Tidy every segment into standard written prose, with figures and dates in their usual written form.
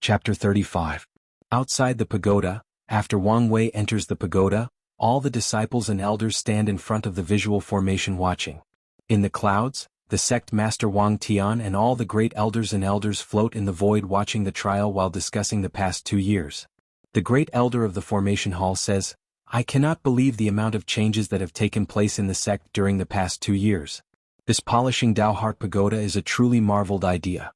Chapter 35. Outside the pagoda, after Wang Wei enters the pagoda, all the disciples and elders stand in front of the visual formation watching. In the clouds, the sect master Wang Tian and all the great elders and elders float in the void watching the trial while discussing the past 2 years. The great elder of the formation hall says, "I cannot believe the amount of changes that have taken place in the sect during the past 2 years. This polishing Tao Heart Pagoda is a truly marveled idea.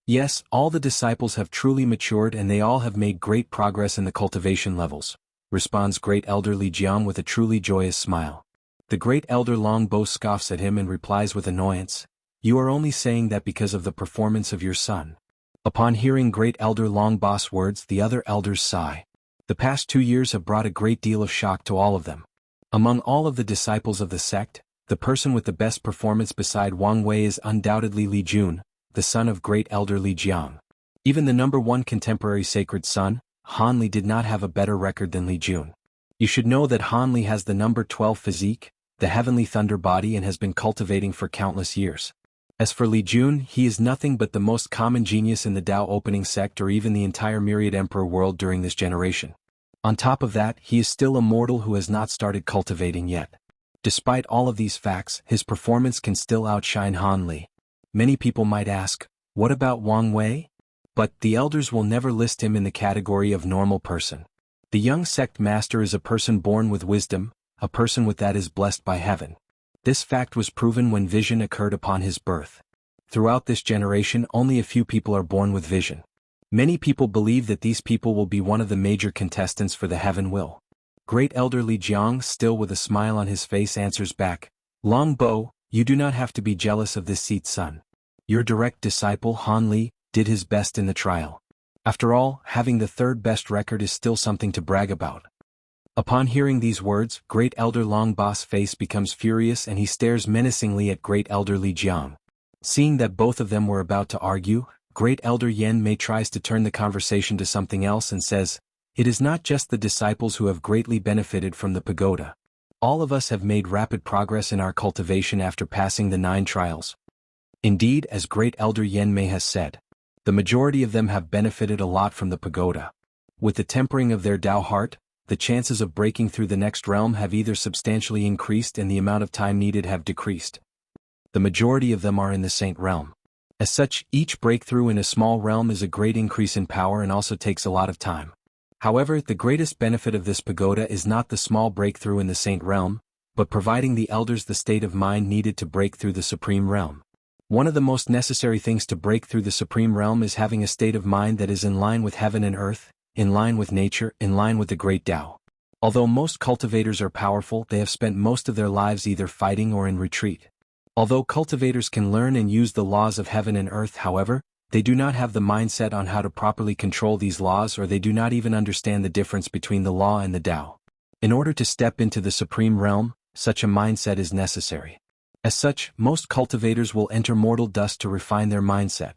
Yes, all the disciples have truly matured and they all have made great progress in the cultivation levels," responds great elder Li Jiang with a truly joyous smile. The great elder Long Bo scoffs at him and replies with annoyance, "You are only saying that because of the performance of your son." Upon hearing great elder Long Bo's words, the other elders sigh. The past 2 years have brought a great deal of shock to all of them. Among all of the disciples of the sect, the person with the best performance beside Wang Wei is undoubtedly Li Jun, the son of great elder Li Jiang. Even the number 1 contemporary sacred son, Han Li, did not have a better record than Li Jun. You should know that Han Li has the number 12 physique, the heavenly thunder body, and has been cultivating for countless years. As for Li Jun, he is nothing but the most common genius in the Tao opening sect or even the entire myriad emperor world during this generation. On top of that, he is still a mortal who has not started cultivating yet. Despite all of these facts, his performance can still outshine Han Li. Many people might ask, what about Wang Wei? But the elders will never list him in the category of normal person. The young sect master is a person born with wisdom, a person with that is blessed by heaven. This fact was proven when vision occurred upon his birth. Throughout this generation, only a few people are born with vision. Many people believe that these people will be one of the major contestants for the heaven will. Great elder Li Jiang, still with a smile on his face, answers back, "Long Bo, you do not have to be jealous of this seat, son. Your direct disciple Han Li did his best in the trial. After all, having the 3rd best record is still something to brag about." Upon hearing these words, great elder Long Bo's face becomes furious and he stares menacingly at great elder Li Jiang. Seeing that both of them were about to argue, great elder Yan Mei tries to turn the conversation to something else and says, "It is not just the disciples who have greatly benefited from the pagoda. All of us have made rapid progress in our cultivation after passing the 9 trials. Indeed, as great elder Yan Mei has said, the majority of them have benefited a lot from the pagoda. With the tempering of their Tao heart, the chances of breaking through the next realm have either substantially increased and the amount of time needed have decreased. The majority of them are in the saint realm. As such, each breakthrough in a small realm is a great increase in power and also takes a lot of time. However, the greatest benefit of this pagoda is not the small breakthrough in the saint realm, but providing the elders the state of mind needed to break through the supreme realm. One of the most necessary things to break through the supreme realm is having a state of mind that is in line with heaven and earth, in line with nature, in line with the great Tao. Although most cultivators are powerful, they have spent most of their lives either fighting or in retreat. Although cultivators can learn and use the laws of heaven and earth, however, they do not have the mindset on how to properly control these laws, or they do not even understand the difference between the law and the Tao. In order to step into the supreme realm, such a mindset is necessary. As such, most cultivators will enter mortal dust to refine their mindset.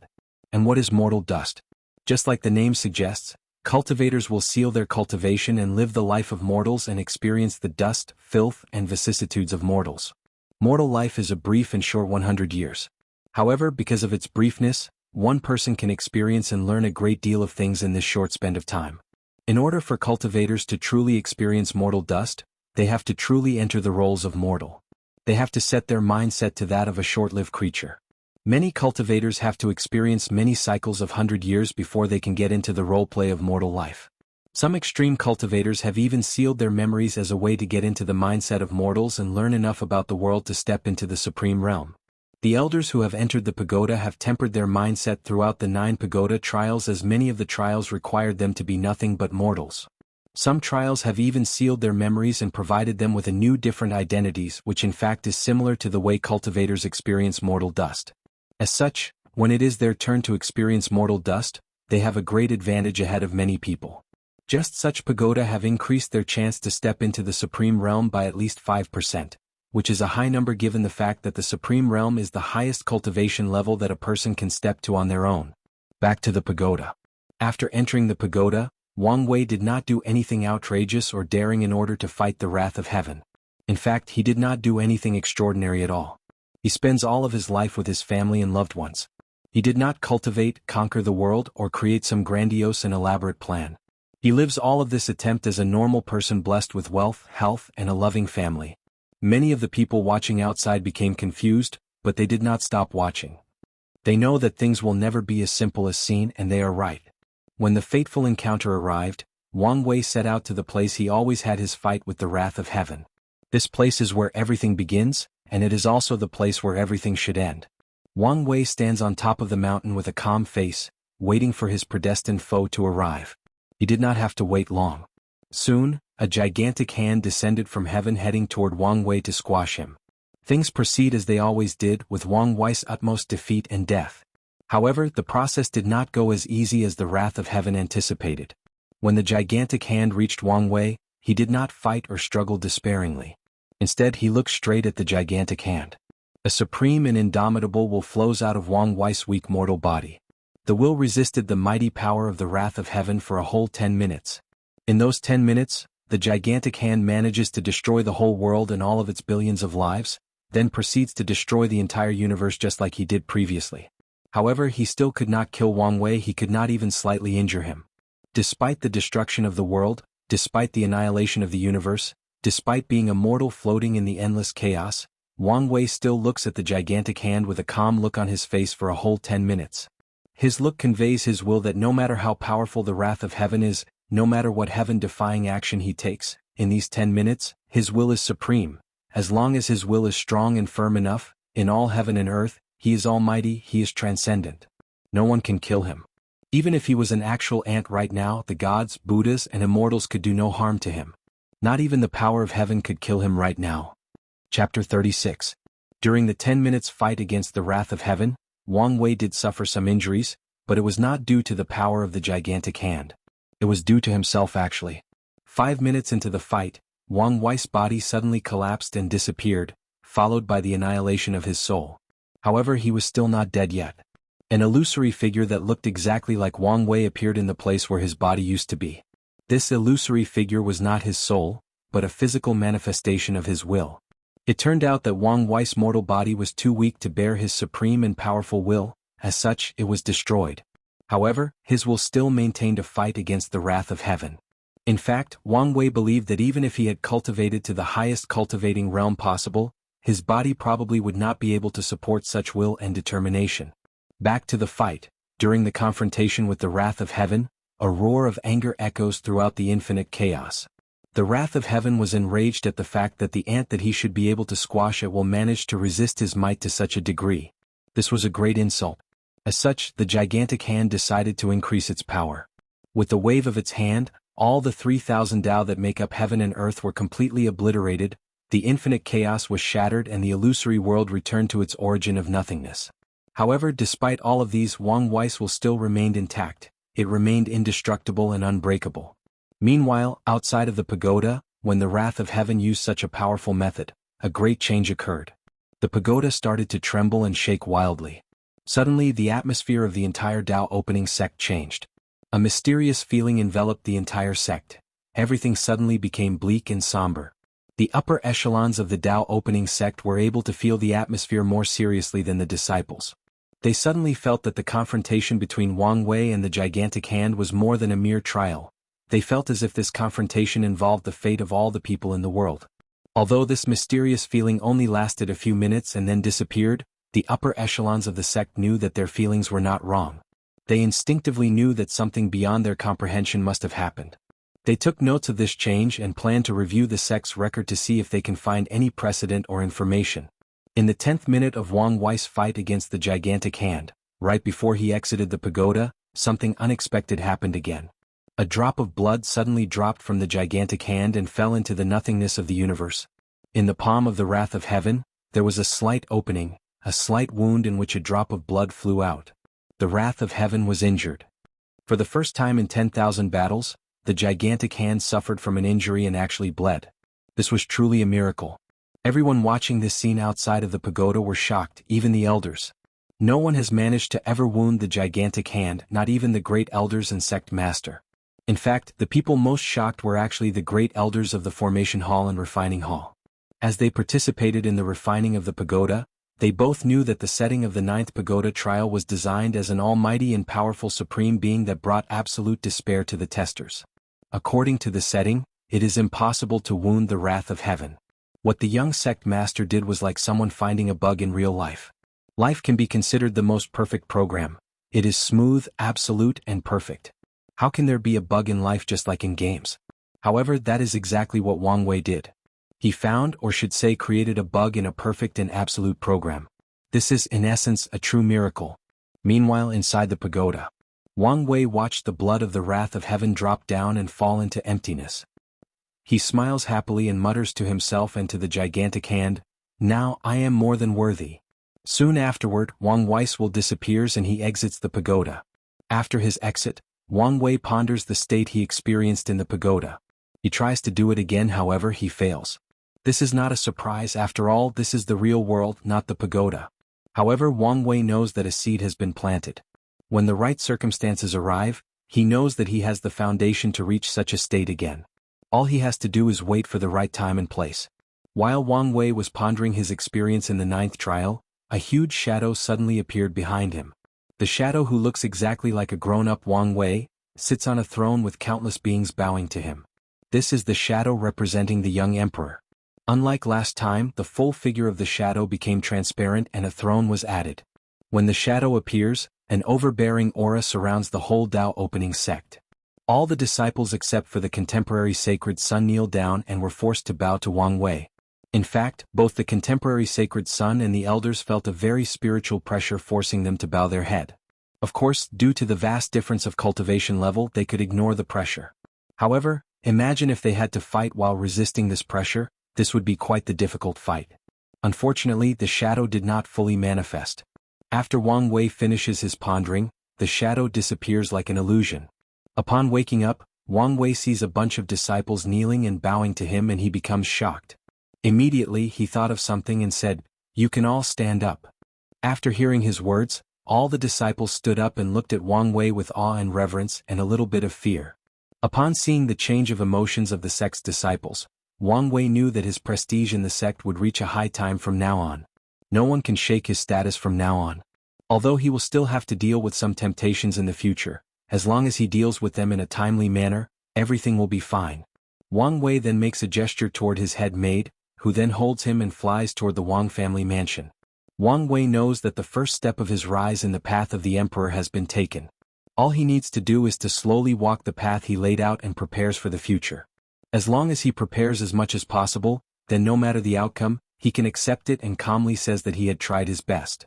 And what is mortal dust? Just like the name suggests, cultivators will seal their cultivation and live the life of mortals and experience the dust, filth, and vicissitudes of mortals. Mortal life is a brief and short 100 years. However, because of its briefness, one person can experience and learn a great deal of things in this short span of time. In order for cultivators to truly experience mortal dust, they have to truly enter the roles of mortal. They have to set their mindset to that of a short-lived creature. Many cultivators have to experience many cycles of 100 years before they can get into the role-play of mortal life. Some extreme cultivators have even sealed their memories as a way to get into the mindset of mortals and learn enough about the world to step into the supreme realm. The elders who have entered the pagoda have tempered their mindset throughout the 9 pagoda trials, as many of the trials required them to be nothing but mortals. Some trials have even sealed their memories and provided them with a new different identities, which in fact is similar to the way cultivators experience mortal dust. As such, when it is their turn to experience mortal dust, they have a great advantage ahead of many people. Just such pagoda have increased their chance to step into the supreme realm by at least 5%, which is a high number given the fact that the supreme realm is the highest cultivation level that a person can step to on their own. Back to the pagoda. After entering the pagoda, Wang Wei did not do anything outrageous or daring in order to fight the wrath of heaven. In fact, he did not do anything extraordinary at all. He spends all of his life with his family and loved ones. He did not cultivate, conquer the world, or create some grandiose and elaborate plan. He lives all of this attempt as a normal person blessed with wealth, health, and a loving family. Many of the people watching outside became confused, but they did not stop watching. They know that things will never be as simple as seen, and they are right. When the fateful encounter arrived, Wang Wei set out to the place he always had his fight with the wrath of heaven. This place is where everything begins, and it is also the place where everything should end. Wang Wei stands on top of the mountain with a calm face, waiting for his predestined foe to arrive. He did not have to wait long. Soon, a gigantic hand descended from heaven heading toward Wang Wei to squash him. Things proceed as they always did, with Wang Wei's utmost defeat and death. However, the process did not go as easy as the wrath of heaven anticipated. When the gigantic hand reached Wang Wei, he did not fight or struggle despairingly. Instead, he looked straight at the gigantic hand. A supreme and indomitable will flows out of Wang Wei's weak mortal body. The will resisted the mighty power of the wrath of heaven for a whole 10 minutes. In those 10 minutes, the gigantic hand manages to destroy the whole world and all of its billions of lives, then proceeds to destroy the entire universe just like he did previously. However, he still could not kill Wang Wei, he could not even slightly injure him. Despite the destruction of the world, despite the annihilation of the universe, despite being immortal floating in the endless chaos, Wang Wei still looks at the gigantic hand with a calm look on his face for a whole 10 minutes. His look conveys his will that no matter how powerful the wrath of heaven is, no matter what heaven-defying action he takes, in these 10 minutes, his will is supreme. As long as his will is strong and firm enough, in all heaven and earth, he is almighty, he is transcendent. No one can kill him. Even if he was an actual ant right now, the gods, Buddhas, and immortals could do no harm to him. Not even the power of heaven could kill him right now. Chapter 36. During the 10 minutes fight against the wrath of heaven, Wang Wei did suffer some injuries, but it was not due to the power of the gigantic hand. It was due to himself actually. 5 minutes into the fight, Wang Wei's body suddenly collapsed and disappeared, followed by the annihilation of his soul. However, he was still not dead yet. An illusory figure that looked exactly like Wang Wei appeared in the place where his body used to be. This illusory figure was not his soul, but a physical manifestation of his will. It turned out that Wang Wei's mortal body was too weak to bear his supreme and powerful will, as such, it was destroyed. However, his will still maintained a fight against the wrath of heaven. In fact, Wang Wei believed that even if he had cultivated to the highest cultivating realm possible, his body probably would not be able to support such will and determination. Back to the fight. During the confrontation with the wrath of heaven, a roar of anger echoes throughout the infinite chaos. The wrath of heaven was enraged at the fact that the ant that he should be able to squash it will manage to resist his might to such a degree. This was a great insult. As such, the gigantic hand decided to increase its power. With the wave of its hand, all the 3,000 Tao that make up heaven and earth were completely obliterated, the infinite chaos was shattered and the illusory world returned to its origin of nothingness. However, despite all of these, Wang Wei's will still remained intact. It remained indestructible and unbreakable. Meanwhile, outside of the pagoda, when the wrath of heaven used such a powerful method, a great change occurred. The pagoda started to tremble and shake wildly. Suddenly, the atmosphere of the entire Tao opening sect changed. A mysterious feeling enveloped the entire sect. Everything suddenly became bleak and somber. The upper echelons of the Tao opening sect were able to feel the atmosphere more seriously than the disciples. They suddenly felt that the confrontation between Wang Wei and the gigantic hand was more than a mere trial. They felt as if this confrontation involved the fate of all the people in the world. Although this mysterious feeling only lasted a few minutes and then disappeared, the upper echelons of the sect knew that their feelings were not wrong. They instinctively knew that something beyond their comprehension must have happened. They took notes of this change and planned to review the sect's record to see if they can find any precedent or information. In the 10th minute of Wang Wei's fight against the gigantic hand, right before he exited the pagoda, something unexpected happened again. A drop of blood suddenly dropped from the gigantic hand and fell into the nothingness of the universe. In the palm of the wrath of heaven, there was a slight opening, a slight wound in which a drop of blood flew out. The wrath of heaven was injured. For the first time in 10,000 battles, the gigantic hand suffered from an injury and actually bled. This was truly a miracle. Everyone watching this scene outside of the pagoda were shocked, even the elders. No one has managed to ever wound the gigantic hand, not even the great elders and sect master. In fact, the people most shocked were actually the great elders of the formation hall and refining hall. As they participated in the refining of the pagoda, They both knew that the setting of the ninth pagoda trial was designed as an almighty and powerful supreme being that brought absolute despair to the testers. According to the setting, it is impossible to wound the wrath of heaven. What the young sect master did was like someone finding a bug in real life. Life can be considered the most perfect program. It is smooth, absolute, and perfect. How can there be a bug in life just like in games? However, that is exactly what Wang Wei did. He found, or should say created a bug in a perfect and absolute program. This is, in essence, a true miracle. Meanwhile, inside the pagoda, Wang Wei watched the blood of the wrath of heaven drop down and fall into emptiness. He smiles happily and mutters to himself and to the gigantic hand, "Now I am more than worthy." Soon afterward, Wang Wei's will disappears and he exits the pagoda. After his exit, Wang Wei ponders the state he experienced in the pagoda. He tries to do it again, however he fails. This is not a surprise, after all this is the real world, not the pagoda. However, Wang Wei knows that a seed has been planted. When the right circumstances arrive, he knows that he has the foundation to reach such a state again. All he has to do is wait for the right time and place. While Wang Wei was pondering his experience in the ninth trial, a huge shadow suddenly appeared behind him. The shadow, who looks exactly like a grown-up Wang Wei, sits on a throne with countless beings bowing to him. This is the shadow representing the young emperor. Unlike last time, the full figure of the shadow became transparent and a throne was added. When the shadow appears, an overbearing aura surrounds the whole Dao opening sect. All the disciples except for the contemporary sacred son kneel down and were forced to bow to Wang Wei. In fact, both the contemporary sacred son and the elders felt a very spiritual pressure forcing them to bow their head. Of course, due to the vast difference of cultivation level, they could ignore the pressure. However, imagine if they had to fight while resisting this pressure. This would be quite the difficult fight. Unfortunately, the shadow did not fully manifest. After Wang Wei finishes his pondering, the shadow disappears like an illusion. Upon waking up, Wang Wei sees a bunch of disciples kneeling and bowing to him and he becomes shocked. Immediately he thought of something and said, "You can all stand up." After hearing his words, all the disciples stood up and looked at Wang Wei with awe and reverence and a little bit of fear. Upon seeing the change of emotions of the sect's disciples, Wang Wei knew that his prestige in the sect would reach a high time from now on. No one can shake his status from now on. Although he will still have to deal with some temptations in the future, as long as he deals with them in a timely manner, everything will be fine. Wang Wei then makes a gesture toward his head maid, who then holds him and flies toward the Wang family mansion. Wang Wei knows that the first step of his rise in the path of the emperor has been taken. All he needs to do is to slowly walk the path he laid out and prepares for the future. As long as he prepares as much as possible, then no matter the outcome, he can accept it and calmly says that he had tried his best.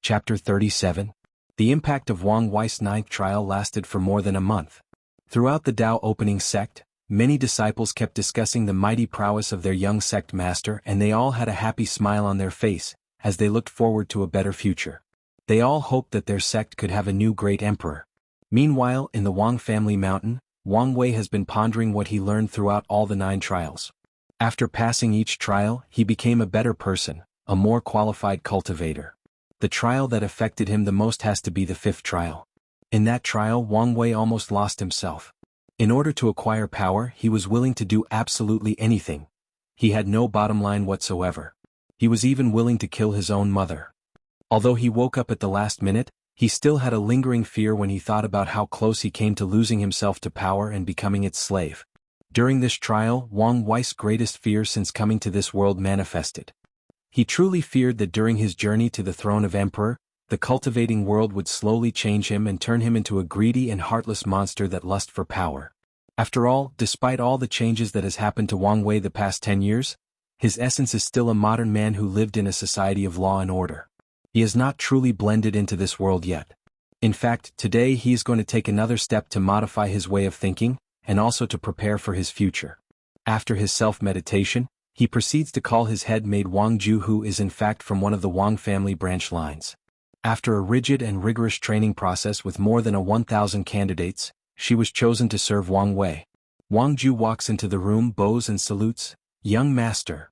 Chapter 37. The impact of Wang Wei's ninth trial lasted for more than a month. Throughout the Dao opening sect, many disciples kept discussing the mighty prowess of their young sect master and they all had a happy smile on their face, as they looked forward to a better future. They all hoped that their sect could have a new great emperor. Meanwhile, in the Wang family mountain, Wang Wei has been pondering what he learned throughout all the 9 trials. After passing each trial, he became a better person, a more qualified cultivator. The trial that affected him the most has to be the 5th trial. In that trial, Wang Wei almost lost himself. In order to acquire power, he was willing to do absolutely anything. He had no bottom line whatsoever. He was even willing to kill his own mother. Although he woke up at the last minute, he still had a lingering fear when he thought about how close he came to losing himself to power and becoming its slave. During this trial, Wang Wei's greatest fear since coming to this world manifested. He truly feared that during his journey to the throne of emperor, the cultivating world would slowly change him and turn him into a greedy and heartless monster that lust for power. After all, despite all the changes that has happened to Wang Wei the past 10 years, his essence is still a modern man who lived in a society of law and order. He has not truly blended into this world yet. In fact, today he is going to take another step to modify his way of thinking, and also to prepare for his future. After his self-meditation, he proceeds to call his head maid Wang Ju, who is in fact from one of the Wang family branch lines. After a rigid and rigorous training process with more than 1,000 candidates, she was chosen to serve Wang Wei. Wang Ju walks into the room, bows and salutes. "Young master.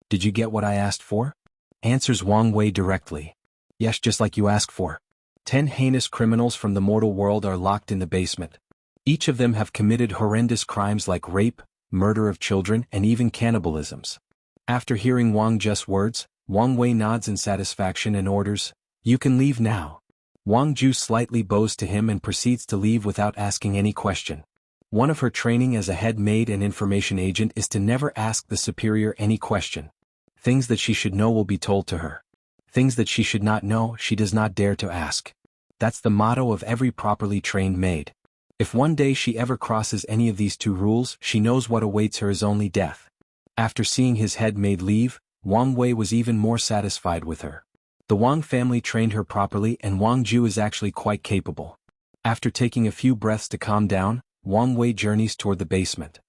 Did you get what I asked for?" Answers Wang Wei directly. "Yes, just like you asked for. 10 heinous criminals from the mortal world are locked in the basement. Each of them have committed horrendous crimes like rape, murder of children and even cannibalisms." After hearing Wang Ju's words, Wang Wei nods in satisfaction and orders, "You can leave now." Wang Ju slightly bows to him and proceeds to leave without asking any question. One of her training as a head maid and information agent is to never ask the superior any question. Things that she should know will be told to her. Things that she should not know, she does not dare to ask. That's the motto of every properly trained maid. If one day she ever crosses any of these two rules, she knows what awaits her is only death. After seeing his head maid leave, Wang Wei was even more satisfied with her. The Wang family trained her properly and Wang Ju is actually quite capable. After taking a few breaths to calm down, Wang Wei journeys toward the basement.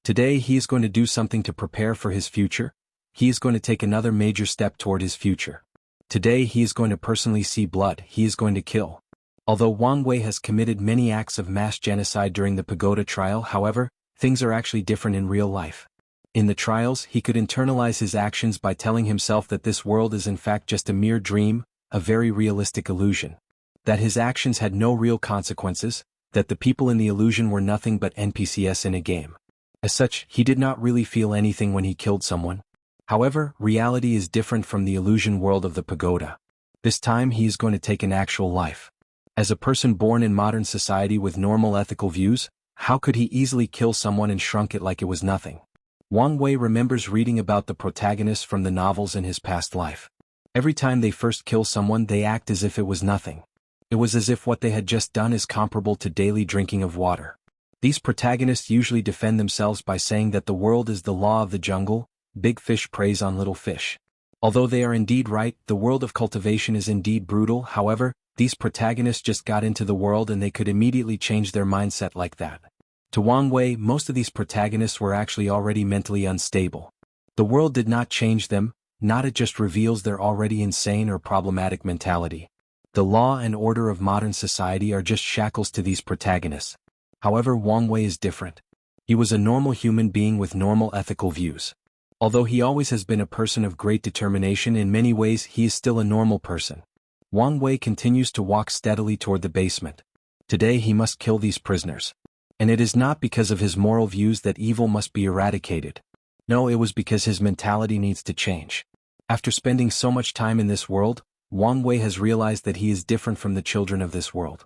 Today he is going to do something to prepare for his future. He is going to take another major step toward his future. Today he is going to personally see blood, he is going to kill. Although Wang Wei has committed many acts of mass genocide during the pagoda trial, however, things are actually different in real life. In the trials, he could internalize his actions by telling himself that this world is in fact just a mere dream, a very realistic illusion. That his actions had no real consequences, that the people in the illusion were nothing but NPCs in a game. As such, he did not really feel anything when he killed someone. However, reality is different from the illusion world of the pagoda. This time he is going to take an actual life. As a person born in modern society with normal ethical views, how could he easily kill someone and shrunk it like it was nothing? Wang Wei remembers reading about the protagonists from the novels in his past life. Every time they first kill someone they act as if it was nothing. It was as if what they had just done is comparable to daily drinking of water. These protagonists usually defend themselves by saying that the world is the law of the jungle, big fish preys on little fish. Although they are indeed right, the world of cultivation is indeed brutal. However, these protagonists just got into the world and they could immediately change their mindset like that. To Wang Wei, most of these protagonists were actually already mentally unstable. The world did not change them, not it just reveals their already insane or problematic mentality. The law and order of modern society are just shackles to these protagonists. However, Wang Wei is different. He was a normal human being with normal ethical views. Although he always has been a person of great determination, in many ways he is still a normal person. Wang Wei continues to walk steadily toward the basement. Today he must kill these prisoners. And it is not because of his moral views that evil must be eradicated. No, it was because his mentality needs to change. After spending so much time in this world, Wang Wei has realized that he is different from the children of this world.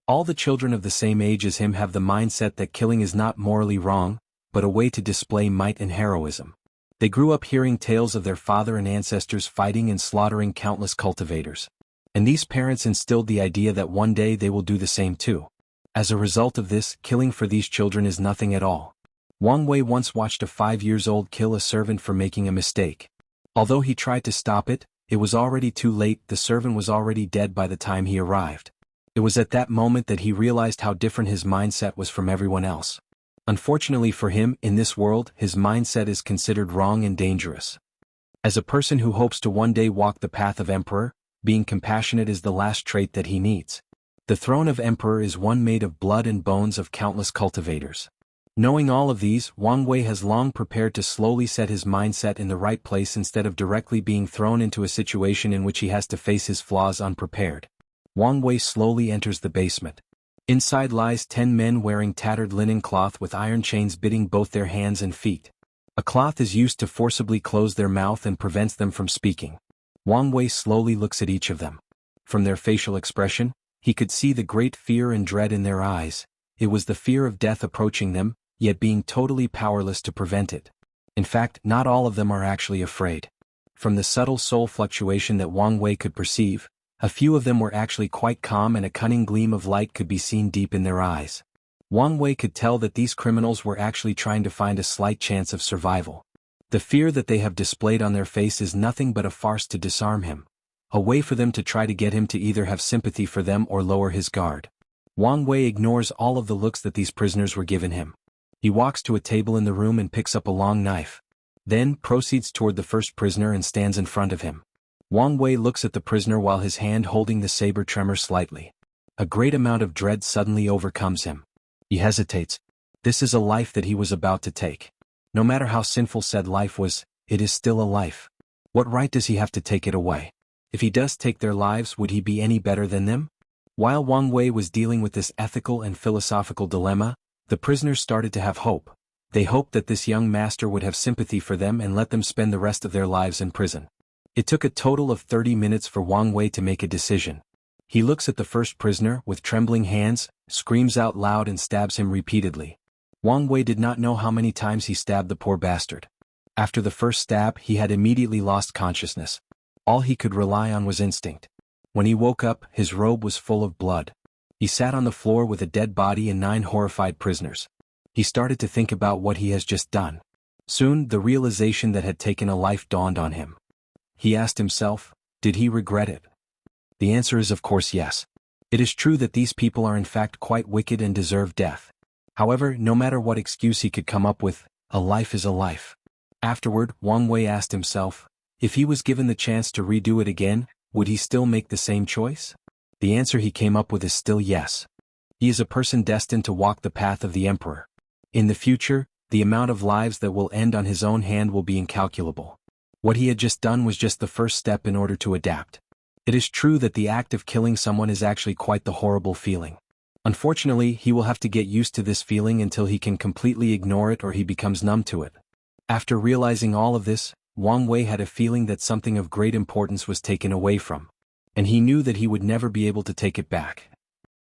All the children of the same age as him have the mindset that killing is not morally wrong, but a way to display might and heroism. They grew up hearing tales of their father and ancestors fighting and slaughtering countless cultivators. And these parents instilled the idea that one day they will do the same too. As a result of this, killing for these children is nothing at all. Wang Wei once watched a 5-year-old kill a servant for making a mistake. Although he tried to stop it, it was already too late. The servant was already dead by the time he arrived. It was at that moment that he realized how different his mindset was from everyone else. Unfortunately for him, in this world, his mindset is considered wrong and dangerous. As a person who hopes to one day walk the path of emperor, being compassionate is the last trait that he needs. The throne of emperor is one made of blood and bones of countless cultivators. Knowing all of these, Wang Wei has long prepared to slowly set his mindset in the right place instead of directly being thrown into a situation in which he has to face his flaws unprepared. Wang Wei slowly enters the basement. Inside lies 10 men wearing tattered linen cloth with iron chains biting both their hands and feet. A cloth is used to forcibly close their mouth and prevents them from speaking. Wang Wei slowly looks at each of them. From their facial expression, he could see the great fear and dread in their eyes. It was the fear of death approaching them, yet being totally powerless to prevent it. In fact, not all of them are actually afraid. From the subtle soul fluctuation that Wang Wei could perceive, a few of them were actually quite calm and a cunning gleam of light could be seen deep in their eyes. Wang Wei could tell that these criminals were actually trying to find a slight chance of survival. The fear that they have displayed on their face is nothing but a farce to disarm him. A way for them to try to get him to either have sympathy for them or lower his guard. Wang Wei ignores all of the looks that these prisoners were given him. He walks to a table in the room and picks up a long knife. Then proceeds toward the first prisoner and stands in front of him. Wang Wei looks at the prisoner while his hand holding the saber tremors slightly. A great amount of dread suddenly overcomes him. He hesitates. This is a life that he was about to take. No matter how sinful said life was, it is still a life. What right does he have to take it away? If he does take their lives, would he be any better than them? While Wang Wei was dealing with this ethical and philosophical dilemma, the prisoners started to have hope. They hoped that this young master would have sympathy for them and let them spend the rest of their lives in prison. It took a total of 30 minutes for Wang Wei to make a decision. He looks at the first prisoner with trembling hands, screams out loud and stabs him repeatedly. Wang Wei did not know how many times he stabbed the poor bastard. After the first stab he had immediately lost consciousness. All he could rely on was instinct. When he woke up, his robe was full of blood. He sat on the floor with a dead body and 9 horrified prisoners. He started to think about what he has just done. Soon, the realization that had taken a life dawned on him. He asked himself, did he regret it? The answer is of course yes. It is true that these people are in fact quite wicked and deserve death. However, no matter what excuse he could come up with, a life is a life. Afterward, Wang Wei asked himself, if he was given the chance to redo it again, would he still make the same choice? The answer he came up with is still yes. He is a person destined to walk the path of the emperor. In the future, the amount of lives that will end on his own hand will be incalculable. What he had just done was just the first step in order to adapt. It is true that the act of killing someone is actually quite the horrible feeling. Unfortunately, he will have to get used to this feeling until he can completely ignore it or he becomes numb to it. After realizing all of this, Wang Wei had a feeling that something of great importance was taken away from, and he knew that he would never be able to take it back.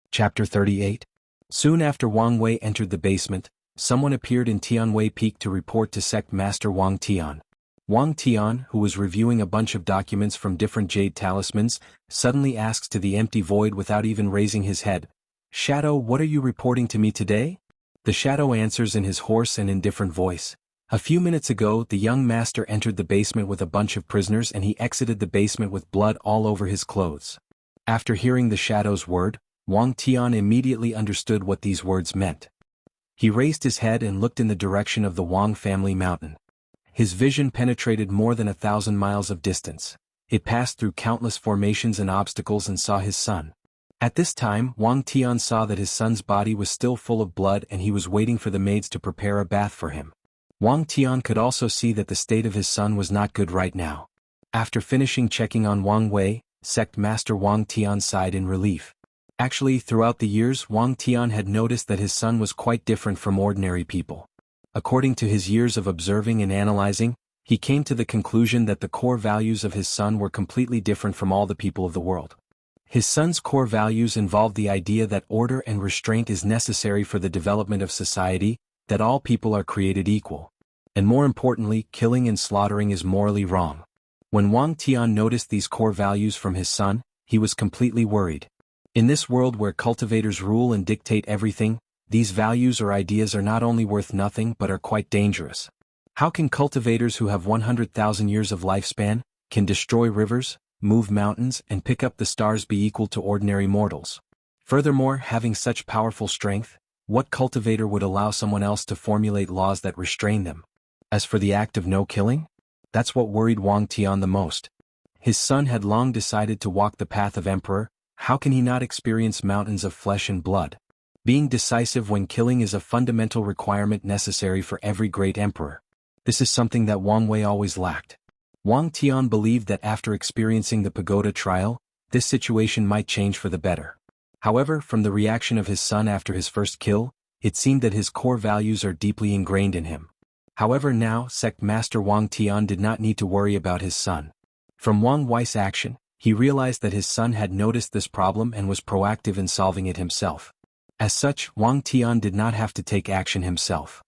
Chapter 38. Soon after Wang Wei entered the basement, someone appeared in Tianwei Peak to report to Sect Master Wang Tian. Wang Tian, who was reviewing a bunch of documents from different jade talismans, suddenly asks to the empty void without even raising his head, "Shadow, what are you reporting to me today?" The shadow answers in his hoarse and indifferent voice. A few minutes ago, the young master entered the basement with a bunch of prisoners and he exited the basement with blood all over his clothes. After hearing the shadow's word, Wang Tian immediately understood what these words meant. He raised his head and looked in the direction of the Wang family mountain. His vision penetrated more than 1,000 miles of distance. It passed through countless formations and obstacles and saw his son. At this time, Wang Tian saw that his son's body was still full of blood and he was waiting for the maids to prepare a bath for him. Wang Tian could also see that the state of his son was not good right now. After finishing checking on Wang Wei, Sect Master Wang Tian sighed in relief. Actually, throughout the years, Wang Tian had noticed that his son was quite different from ordinary people. According to his years of observing and analyzing, he came to the conclusion that the core values of his son were completely different from all the people of the world. His son's core values involved the idea that order and restraint is necessary for the development of society, that all people are created equal. And more importantly, killing and slaughtering is morally wrong. When Wang Tian noticed these core values from his son, he was completely worried. In this world where cultivators rule and dictate everything, these values or ideas are not only worth nothing but are quite dangerous. How can cultivators who have 100,000 years of lifespan, can destroy rivers, move mountains and pick up the stars be equal to ordinary mortals? Furthermore, having such powerful strength, what cultivator would allow someone else to formulate laws that restrain them? As for the act of no killing? That's what worried Wang Tian the most. His son had long decided to walk the path of emperor. How can he not experience mountains of flesh and blood? Being decisive when killing is a fundamental requirement necessary for every great emperor. This is something that Wang Wei always lacked. Wang Tian believed that after experiencing the pagoda trial, this situation might change for the better. However, from the reaction of his son after his first kill, it seemed that his core values are deeply ingrained in him. However, now, Sect Master Wang Tian did not need to worry about his son. From Wang Wei's action, he realized that his son had noticed this problem and was proactive in solving it himself. As such, Wang Tian did not have to take action himself.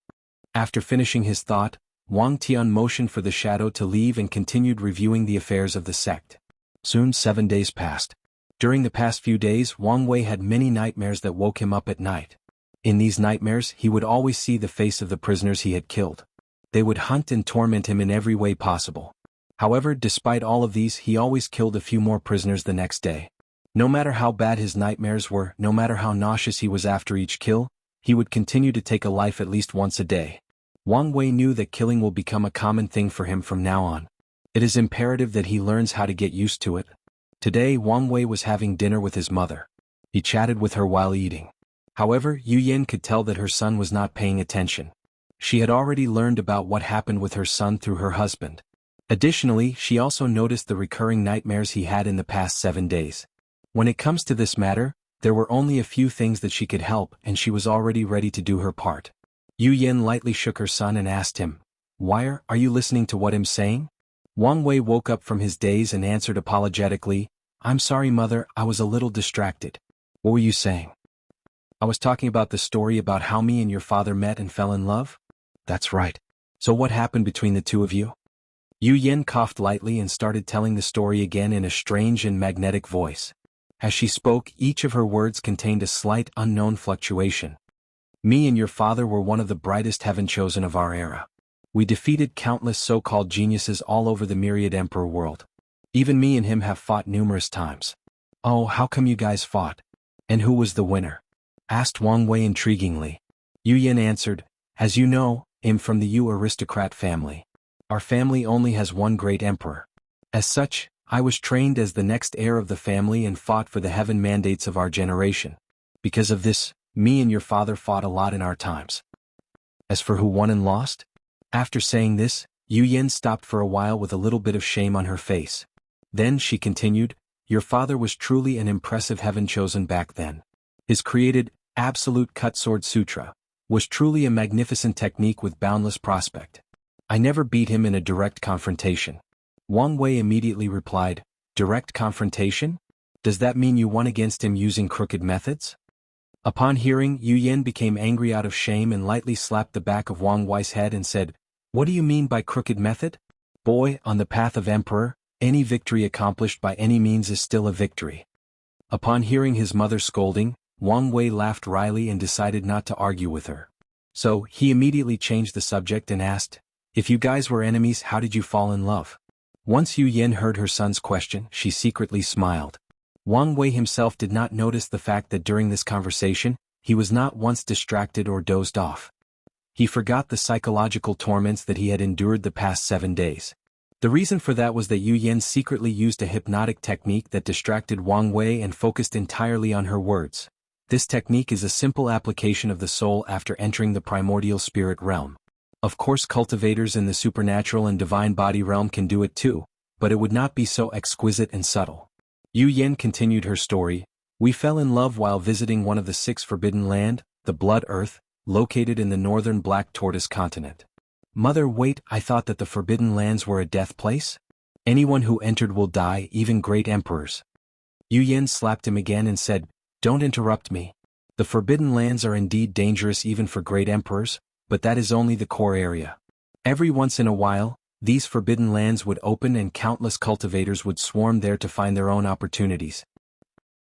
After finishing his thought, Wang Tian motioned for the shadow to leave and continued reviewing the affairs of the sect. Soon 7 days passed. During the past few days, Wang Wei had many nightmares that woke him up at night. In these nightmares, he would always see the face of the prisoners he had killed. They would hunt and torment him in every way possible. However, despite all of these, he always killed a few more prisoners the next day. No matter how bad his nightmares were, no matter how nauseous he was after each kill, he would continue to take a life at least once a day. Wang Wei knew that killing will become a common thing for him from now on. It is imperative that he learns how to get used to it. Today, Wang Wei was having dinner with his mother. He chatted with her while eating. However, Yu Yin could tell that her son was not paying attention. She had already learned about what happened with her son through her husband. Additionally, she also noticed the recurring nightmares he had in the past 7 days. When it comes to this matter, there were only a few things that she could help and she was already ready to do her part. Yu Yin lightly shook her son and asked him, "Why are you listening to what I'm saying?" Wang Wei woke up from his daze and answered apologetically, "I'm sorry, mother, I was a little distracted." "What were you saying?" "I was talking about the story about how me and your father met and fell in love." "That's right. So what happened between the two of you?" Yu Yen coughed lightly and started telling the story again in a strange and magnetic voice. As she spoke, each of her words contained a slight unknown fluctuation. "Me and your father were one of the brightest heaven-chosen of our era. We defeated countless so-called geniuses all over the myriad emperor world. Even me and him have fought numerous times." "Oh, how come you guys fought? And who was the winner?" asked Wang Wei intriguingly. Yu Yen answered, "As you know, I'm from the Yu aristocrat family. Our family only has one great emperor. As such, I was trained as the next heir of the family and fought for the heaven mandates of our generation. Because of this, me and your father fought a lot in our times." "As for who won and lost?" After saying this, Yu Yen stopped for a while with a little bit of shame on her face. Then she continued, "Your father was truly an impressive heaven-chosen back then. His created, absolute cut sword sutra was truly a magnificent technique with boundless prospect. I never beat him in a direct confrontation." Wang Wei immediately replied, "Direct confrontation? Does that mean you won against him using crooked methods?" Upon hearing, Yu Yen became angry out of shame and lightly slapped the back of Wang Wei's head and said, "What do you mean by crooked method? Boy, on the path of emperor, any victory accomplished by any means is still a victory." Upon hearing his mother scolding, Wang Wei laughed wryly and decided not to argue with her. So, he immediately changed the subject and asked, "If you guys were enemies, how did you fall in love?" Once Yu Yen heard her son's question, she secretly smiled. Wang Wei himself did not notice the fact that during this conversation, he was not once distracted or dozed off. He forgot the psychological torments that he had endured the past 7 days. The reason for that was that Yu Yen secretly used a hypnotic technique that distracted Wang Wei and focused entirely on her words. This technique is a simple application of the soul after entering the primordial spirit realm. Of course, cultivators in the supernatural and divine body realm can do it too, but it would not be so exquisite and subtle. Yu Yen continued her story. "We fell in love while visiting one of the 6 forbidden land, the Blood Earth, located in the northern Black Tortoise continent." "Mother, wait, I thought that the forbidden lands were a death place? Anyone who entered will die, even great emperors." Yu Yen slapped him again and said, "Don't interrupt me. The forbidden lands are indeed dangerous even for great emperors, but that is only the core area. Every once in a while, these forbidden lands would open and countless cultivators would swarm there to find their own opportunities.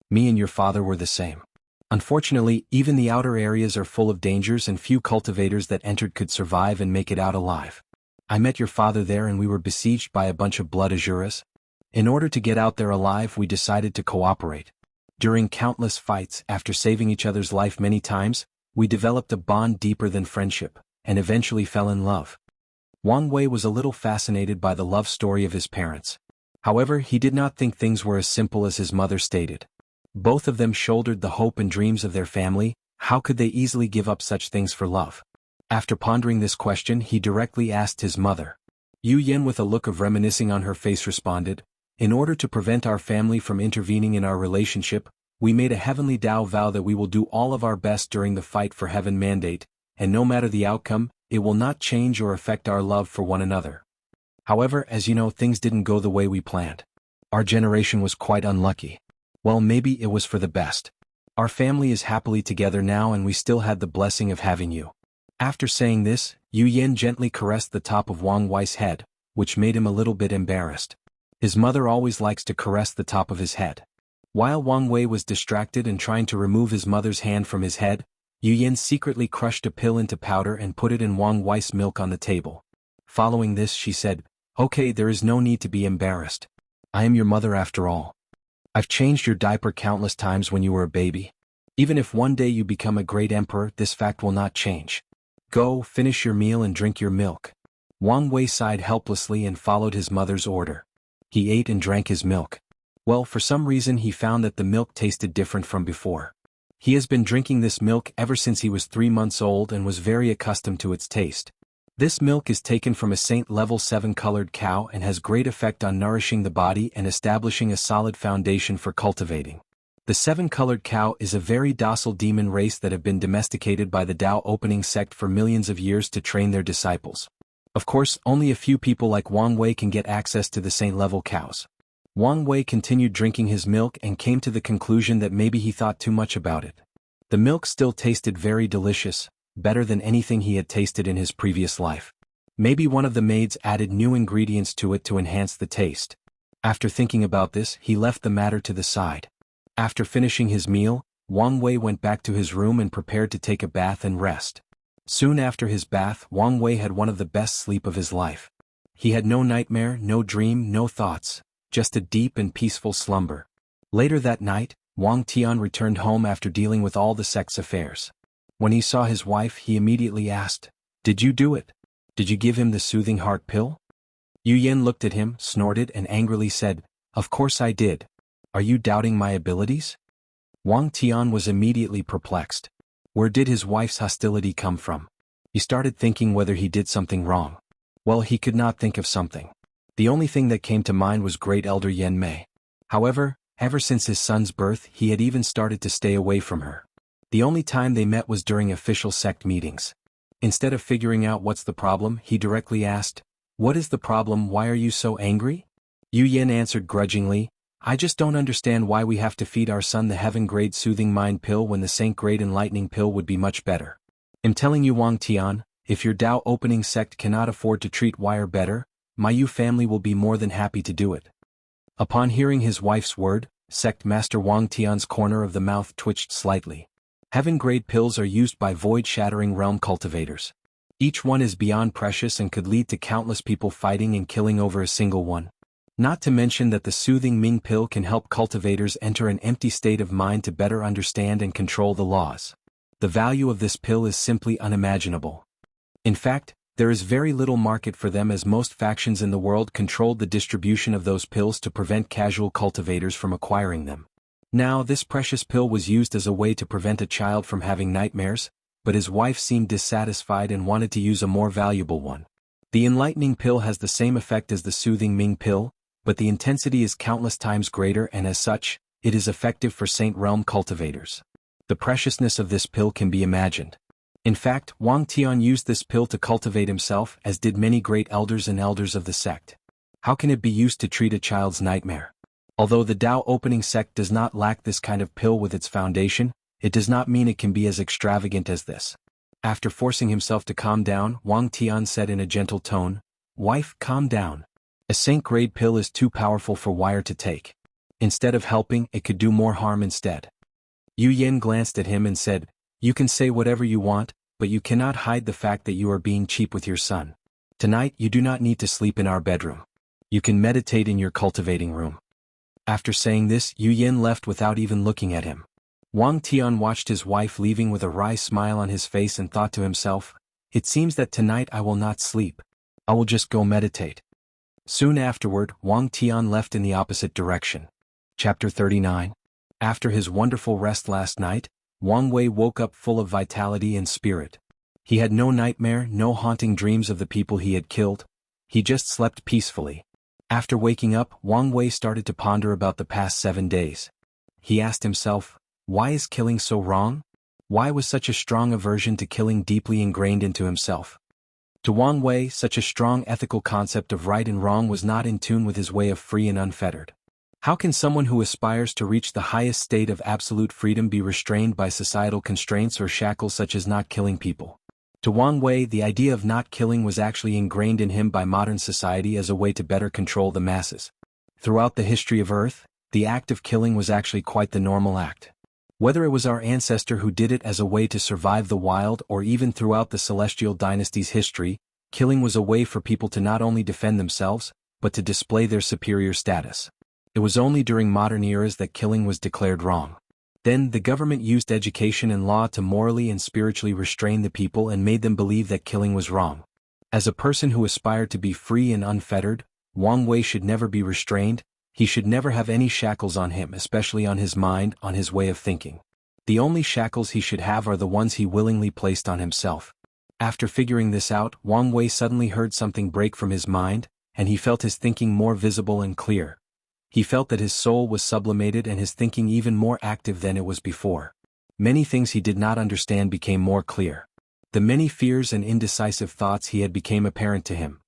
Me and your father were the same. Unfortunately, even the outer areas are full of dangers and few cultivators that entered could survive and make it out alive. I met your father there and we were besieged by a bunch of blood azuras. In order to get out there alive, we decided to cooperate. During countless fights, after saving each other's life many times, we developed a bond deeper than friendship, and eventually fell in love." Wang Wei was a little fascinated by the love story of his parents. However, he did not think things were as simple as his mother stated. Both of them shouldered the hope and dreams of their family. How could they easily give up such things for love? After pondering this question, he directly asked his mother. Yu Yen, with a look of reminiscing on her face, responded, "In order to prevent our family from intervening in our relationship, we made a heavenly Dao vow that we will do all of our best during the fight for heaven mandate, and no matter the outcome, it will not change or affect our love for one another. However, as you know, things didn't go the way we planned. Our generation was quite unlucky. Well, maybe it was for the best. Our family is happily together now and we still had the blessing of having you." After saying this, Yu Yen gently caressed the top of Wang Wei's head, which made him a little bit embarrassed. His mother always likes to caress the top of his head. While Wang Wei was distracted and trying to remove his mother's hand from his head, Yu Yen secretly crushed a pill into powder and put it in Wang Wei's milk on the table. Following this, she said, "Okay, there is no need to be embarrassed. I am your mother after all. I've changed your diaper countless times when you were a baby. Even if one day you become a great emperor, this fact will not change. Go, finish your meal and drink your milk." Wang Wei sighed helplessly and followed his mother's order. He ate and drank his milk. Well, for some reason he found that the milk tasted different from before. He has been drinking this milk ever since he was 3 months old and was very accustomed to its taste. This milk is taken from a Saint level 7 colored cow and has great effect on nourishing the body and establishing a solid foundation for cultivating. The 7-colored cow is a very docile demon race that have been domesticated by the Tao opening sect for millions of years to train their disciples. Of course, only a few people like Wang Wei can get access to the saint-level cows. Wang Wei continued drinking his milk and came to the conclusion that maybe he thought too much about it. The milk still tasted very delicious, better than anything he had tasted in his previous life. Maybe one of the maids added new ingredients to it to enhance the taste. After thinking about this, he left the matter to the side. After finishing his meal, Wang Wei went back to his room and prepared to take a bath and rest. Soon after his bath, Wang Wei had one of the best sleep of his life. He had no nightmare, no dream, no thoughts, just a deep and peaceful slumber. Later that night, Wang Tian returned home after dealing with all the sect's affairs. When he saw his wife, he immediately asked, "Did you do it? Did you give him the soothing heart pill?" Yu Yan looked at him, snorted and angrily said, "Of course I did. Are you doubting my abilities?" Wang Tian was immediately perplexed. Where did his wife's hostility come from? He started thinking whether he did something wrong. Well, he could not think of something. The only thing that came to mind was Great Elder Yan Mei. However, ever since his son's birth, he had even started to stay away from her. The only time they met was during official sect meetings. Instead of figuring out what's the problem, he directly asked, "What is the problem? Why are you so angry?" Yu Yan answered grudgingly, "I just don't understand why we have to feed our son the heaven-grade soothing mind pill when the saint-grade enlightening pill would be much better. I'm telling you, Wang Tian, if your Dao opening sect cannot afford to treat Wire better, my Yu family will be more than happy to do it." Upon hearing his wife's word, Sect Master Wang Tian's corner of the mouth twitched slightly. Heaven-grade pills are used by void-shattering realm cultivators. Each one is beyond precious and could lead to countless people fighting and killing over a single one. Not to mention that the soothing Ming pill can help cultivators enter an empty state of mind to better understand and control the laws. The value of this pill is simply unimaginable. In fact, there is very little market for them as most factions in the world controlled the distribution of those pills to prevent casual cultivators from acquiring them. Now, this precious pill was used as a way to prevent a child from having nightmares, but his wife seemed dissatisfied and wanted to use a more valuable one. The enlightening pill has the same effect as the soothing Ming pill, but the intensity is countless times greater and as such, it is effective for Saint Realm cultivators. The preciousness of this pill can be imagined. In fact, Wang Tian used this pill to cultivate himself, as did many great elders and elders of the sect. How can it be used to treat a child's nightmare? Although the Dao opening sect does not lack this kind of pill with its foundation, it does not mean it can be as extravagant as this. After forcing himself to calm down, Wang Tian said in a gentle tone, "Wife, calm down. A saint-grade pill is too powerful for Wire to take. Instead of helping, it could do more harm instead." Yu Yan glanced at him and said, "You can say whatever you want, but you cannot hide the fact that you are being cheap with your son. Tonight you do not need to sleep in our bedroom. You can meditate in your cultivating room." After saying this, Yu Yan left without even looking at him. Wang Tian watched his wife leaving with a wry smile on his face and thought to himself, "It seems that tonight I will not sleep. I will just go meditate." Soon afterward, Wang Tian left in the opposite direction. Chapter 39. After his wonderful rest last night, Wang Wei woke up full of vitality and spirit. He had no nightmare, no haunting dreams of the people he had killed. He just slept peacefully. After waking up, Wang Wei started to ponder about the past 7 days. He asked himself, why is killing so wrong? Why was such a strong aversion to killing deeply ingrained into himself? To Wang Wei, such a strong ethical concept of right and wrong was not in tune with his way of free and unfettered. How can someone who aspires to reach the highest state of absolute freedom be restrained by societal constraints or shackles such as not killing people? To Wang Wei, the idea of not killing was actually ingrained in him by modern society as a way to better control the masses. Throughout the history of Earth, the act of killing was actually quite the normal act. Whether it was our ancestor who did it as a way to survive the wild or even throughout the celestial dynasty's history, killing was a way for people to not only defend themselves, but to display their superior status. It was only during modern eras that killing was declared wrong. Then, the government used education and law to morally and spiritually restrain the people and made them believe that killing was wrong. As a person who aspired to be free and unfettered, Wang Wei should never be restrained. He should never have any shackles on him, especially on his mind, on his way of thinking. The only shackles he should have are the ones he willingly placed on himself. After figuring this out, Wang Wei suddenly heard something break from his mind, and he felt his thinking more visible and clear. He felt that his soul was sublimated and his thinking even more active than it was before. Many things he did not understand became more clear. The many fears and indecisive thoughts he had became apparent to him.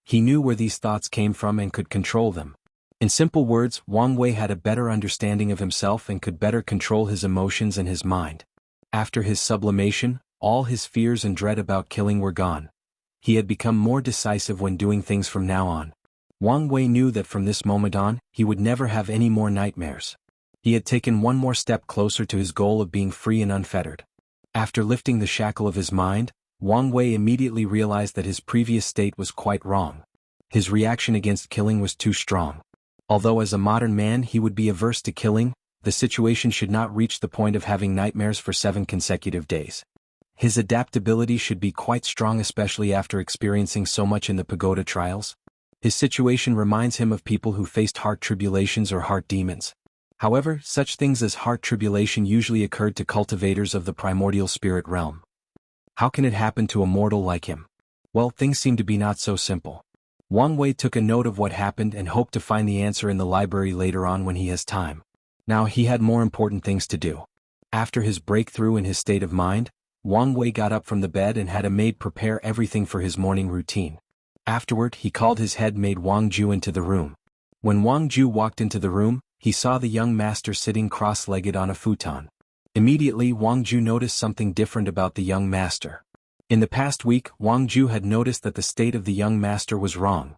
He knew where these thoughts came from and could control them. In simple words, Wang Wei had a better understanding of himself and could better control his emotions and his mind. After his sublimation, all his fears and dread about killing were gone. He had become more decisive when doing things from now on. Wang Wei knew that from this moment on, he would never have any more nightmares. He had taken one more step closer to his goal of being free and unfettered. After lifting the shackle of his mind, Wang Wei immediately realized that his previous state was quite wrong. His reaction against killing was too strong. Although as a modern man he would be averse to killing, the situation should not reach the point of having nightmares for 7 consecutive days. His adaptability should be quite strong, especially after experiencing so much in the pagoda trials. His situation reminds him of people who faced heart tribulations or heart demons. However, such things as heart tribulation usually occurred to cultivators of the primordial spirit realm. How can it happen to a mortal like him? Well, things seem to be not so simple. Wang Wei took a note of what happened and hoped to find the answer in the library later on when he has time. Now he had more important things to do. After his breakthrough in his state of mind, Wang Wei got up from the bed and had a maid prepare everything for his morning routine. Afterward, he called his head maid Wang Ju into the room. When Wang Ju walked into the room, he saw the young master sitting cross-legged on a futon. Immediately, Wang Ju noticed something different about the young master. In the past week, Wang Ju had noticed that the state of the young master was wrong.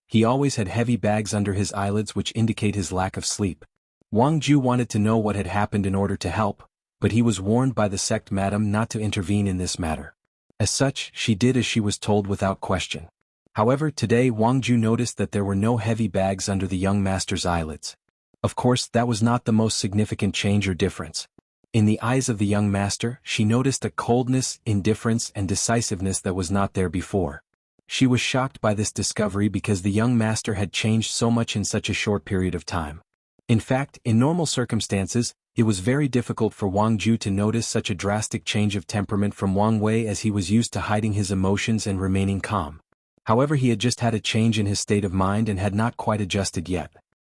He always had heavy bags under his eyelids which indicate his lack of sleep. Wang Ju wanted to know what had happened in order to help, but he was warned by the sect madam not to intervene in this matter. As such, she did as she was told without question. However, today Wang Ju noticed that there were no heavy bags under the young master's eyelids. Of course, that was not the most significant change or difference. In the eyes of the young master, she noticed a coldness, indifference, and decisiveness that was not there before. She was shocked by this discovery because the young master had changed so much in such a short period of time. In fact, in normal circumstances, it was very difficult for Wang Ju to notice such a drastic change of temperament from Wang Wei, as he was used to hiding his emotions and remaining calm. However, he had just had a change in his state of mind and had not quite adjusted yet.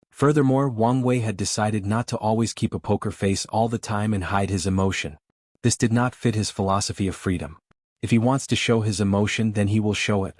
Furthermore, Wang Wei had decided not to always keep a poker face all the time and hide his emotion. This did not fit his philosophy of freedom. If he wants to show his emotion, then he will show it.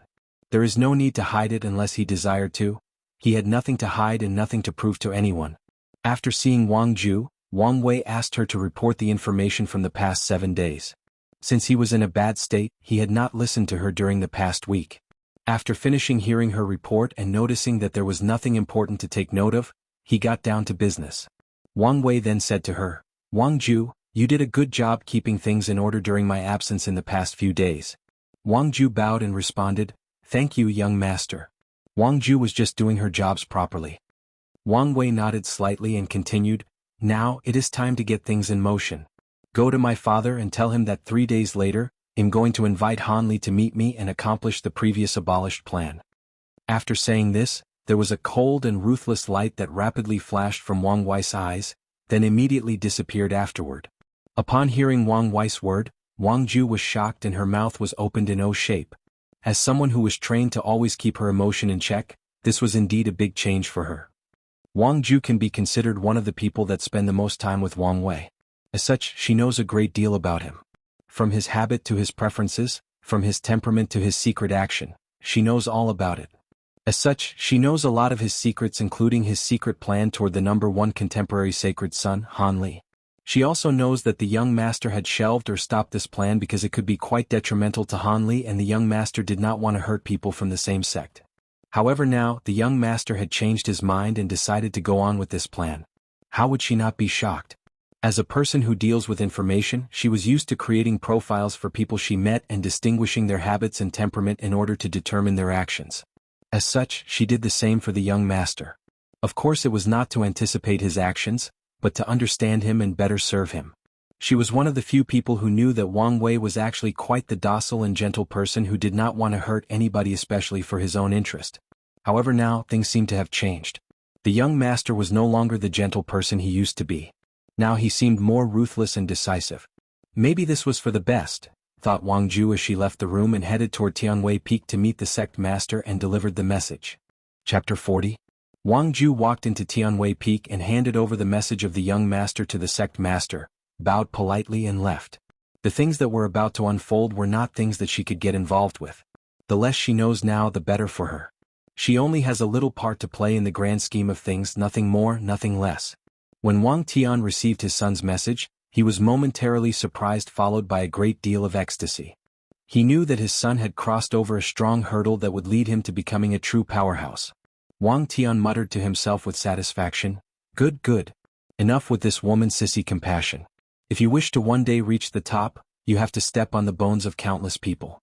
There is no need to hide it unless he desired to. He had nothing to hide and nothing to prove to anyone. After seeing Wang Ju, Wang Wei asked her to report the information from the past 7 days. Since he was in a bad state, he had not listened to her during the past week. After finishing hearing her report and noticing that there was nothing important to take note of, he got down to business. Wang Wei then said to her, "Wang Ju, you did a good job keeping things in order during my absence in the past few days." Wang Ju bowed and responded, "Thank you, young master." Wang Ju was just doing her jobs properly. Wang Wei nodded slightly and continued, "Now, it is time to get things in motion. Go to my father and tell him that 3 days later, I'm going to invite Han Li to meet me and accomplish the previous abolished plan." After saying this, there was a cold and ruthless light that rapidly flashed from Wang Wei's eyes, then immediately disappeared afterward. Upon hearing Wang Wei's word, Wang Ju was shocked and her mouth was opened in O shape. As someone who was trained to always keep her emotion in check, this was indeed a big change for her. Wang Ju can be considered one of the people that spend the most time with Wang Wei. As such, she knows a great deal about him. From his habit to his preferences, from his temperament to his secret action, she knows all about it. As such, she knows a lot of his secrets, including his secret plan toward the #1 contemporary sacred son, Han Li. She also knows that the young master had shelved or stopped this plan because it could be quite detrimental to Han Li, and the young master did not want to hurt people from the same sect. However, now, the young master had changed his mind and decided to go on with this plan. How would she not be shocked? As a person who deals with information, she was used to creating profiles for people she met and distinguishing their habits and temperament in order to determine their actions. As such, she did the same for the young master. Of course, it was not to anticipate his actions, but to understand him and better serve him. She was one of the few people who knew that Wang Wei was actually quite the docile and gentle person who did not want to hurt anybody, especially for his own interest. However, now, things seemed to have changed. The young master was no longer the gentle person he used to be. Now he seemed more ruthless and decisive. Maybe this was for the best, thought Wang Ju as she left the room and headed toward Tianwei Peak to meet the sect master and delivered the message. Chapter 40. Wang Ju walked into Tianwei Peak and handed over the message of the young master to the sect master, bowed politely and left. The things that were about to unfold were not things that she could get involved with. The less she knows now, the better for her. She only has a little part to play in the grand scheme of things, nothing more, nothing less. When Wang Tian received his son's message, he was momentarily surprised, followed by a great deal of ecstasy. He knew that his son had crossed over a strong hurdle that would lead him to becoming a true powerhouse. Wang Tian muttered to himself with satisfaction, "Good, good. Enough with this woman's sissy compassion. If you wish to one day reach the top, you have to step on the bones of countless people."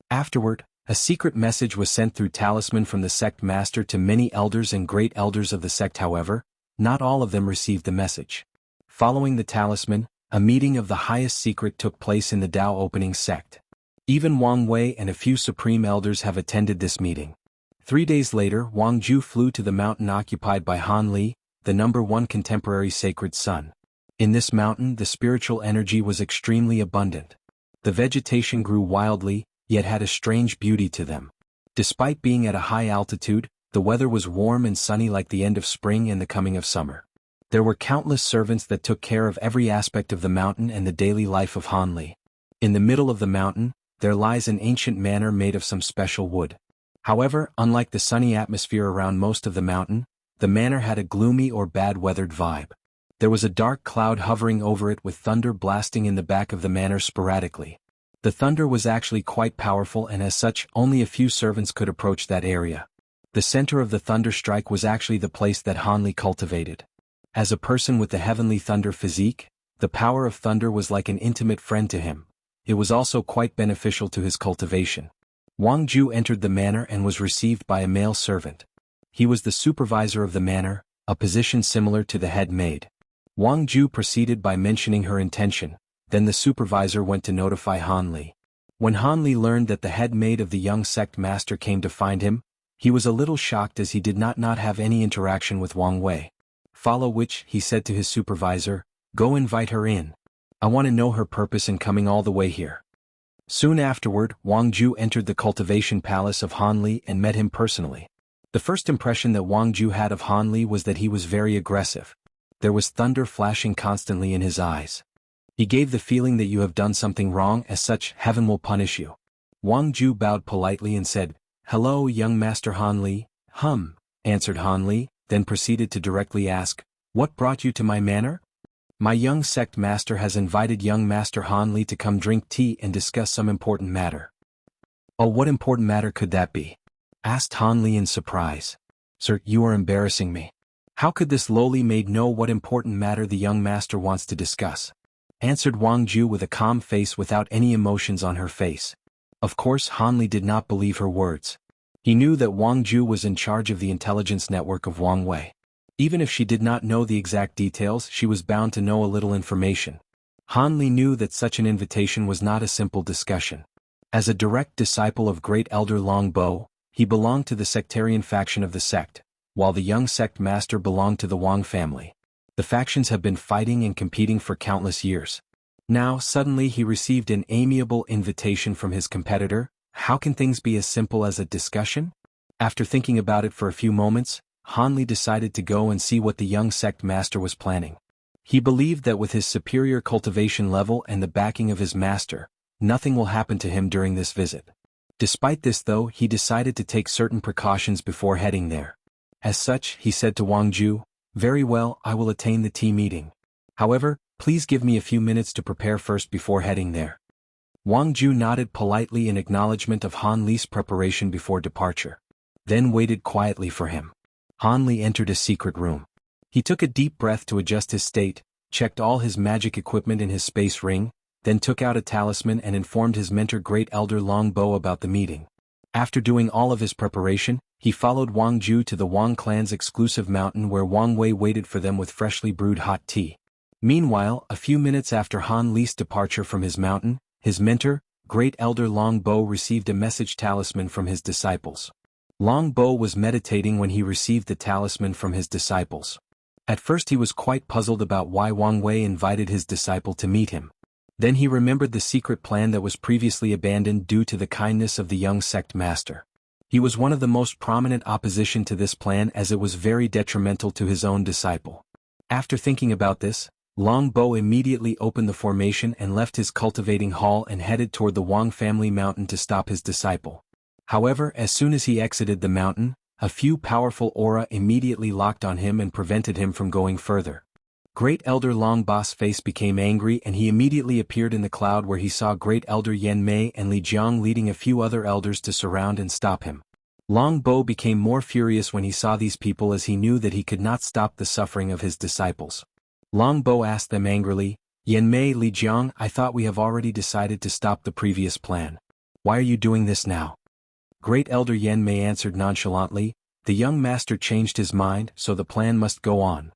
Afterward, a secret message was sent through talisman from the sect master to many elders and great elders of the sect. However, not all of them received the message. Following the talisman, a meeting of the highest secret took place in the Dao opening sect. Even Wang Wei and a few supreme elders have attended this meeting. 3 days later, Wang Ju flew to the mountain occupied by Han Li, the #1 contemporary sacred son. In this mountain, the spiritual energy was extremely abundant. The vegetation grew wildly, yet had a strange beauty to them. Despite being at a high altitude, the weather was warm and sunny like the end of spring and the coming of summer. There were countless servants that took care of every aspect of the mountain and the daily life of Han Li. In the middle of the mountain, there lies an ancient manor made of some special wood. However, unlike the sunny atmosphere around most of the mountain, the manor had a gloomy or bad-weathered vibe. There was a dark cloud hovering over it with thunder blasting in the back of the manor sporadically. The thunder was actually quite powerful, and as such, only a few servants could approach that area. The center of the thunder strike was actually the place that Han Li cultivated. As a person with the heavenly thunder physique, the power of thunder was like an intimate friend to him. It was also quite beneficial to his cultivation. Wang Ju entered the manor and was received by a male servant. He was the supervisor of the manor, a position similar to the head maid. Wang Ju proceeded by mentioning her intention, then the supervisor went to notify Han Li. When Han Li learned that the head maid of the young sect master came to find him, he was a little shocked as he did not have any interaction with Wang Wei. Follow which, he said to his supervisor, "Go invite her in. I want to know her purpose in coming all the way here." Soon afterward, Wang Ju entered the cultivation palace of Han Li and met him personally. The first impression that Wang Ju had of Han Li was that he was very aggressive. There was thunder flashing constantly in his eyes. He gave the feeling that you have done something wrong, as such, heaven will punish you. Wang Ju bowed politely and said, "Hello, young master Han Li." Answered Han Li, then proceeded to directly ask, "What brought you to my manor?" "My young sect master has invited young master Han Li to come drink tea and discuss some important matter." "Oh, what important matter could that be?" asked Han Li in surprise. "Sir, you are embarrassing me. How could this lowly maid know what important matter the young master wants to discuss?" answered Wang Ju with a calm face without any emotions on her face. Of course, Han Li did not believe her words. He knew that Wang Ju was in charge of the intelligence network of Wang Wei. Even if she did not know the exact details, she was bound to know a little information. Han Li knew that such an invitation was not a simple discussion. As a direct disciple of great elder Long Bo, he belonged to the sectarian faction of the sect, while the young sect master belonged to the Wang family. The factions have been fighting and competing for countless years. Now, suddenly he received an amiable invitation from his competitor. How can things be as simple as a discussion? After thinking about it for a few moments, Han Li decided to go and see what the young sect master was planning. He believed that with his superior cultivation level and the backing of his master, nothing will happen to him during this visit. Despite this though, he decided to take certain precautions before heading there. As such, he said to Wang Ju, "Very well, I will attend the tea meeting. However, please give me a few minutes to prepare first before heading there." Wang Ju nodded politely in acknowledgement of Han Li's preparation before departure, then waited quietly for him. Han Li entered a secret room. He took a deep breath to adjust his state, checked all his magic equipment in his space ring, then took out a talisman and informed his mentor Great Elder Long Bo about the meeting. After doing all of his preparation, he followed Wang Ju to the Wang clan's exclusive mountain where Wang Wei waited for them with freshly brewed hot tea. Meanwhile, a few minutes after Han Li's departure from his mountain, his mentor, Great Elder Long Bo received a message talisman from his disciples. Long Bo was meditating when he received the talisman from his disciples. At first he was quite puzzled about why Wang Wei invited his disciple to meet him. Then he remembered the secret plan that was previously abandoned due to the kindness of the young sect master. He was one of the most prominent opposition to this plan as it was very detrimental to his own disciple. After thinking about this, Long Bo immediately opened the formation and left his cultivating hall and headed toward the Wang family mountain to stop his disciple. However, as soon as he exited the mountain, a few powerful aura immediately locked on him and prevented him from going further. Great Elder Long Bo's face became angry and he immediately appeared in the cloud where he saw Great Elder Yan Mei and Li Jiang leading a few other elders to surround and stop him. Long Bo became more furious when he saw these people as he knew that he could not stop the suffering of his disciples. Long Bo asked them angrily, "Yan Mei, Li Jiang, I thought we have already decided to stop the previous plan. Why are you doing this now?" Great Elder Yan Mei answered nonchalantly, "The young master changed his mind, so the plan must go on."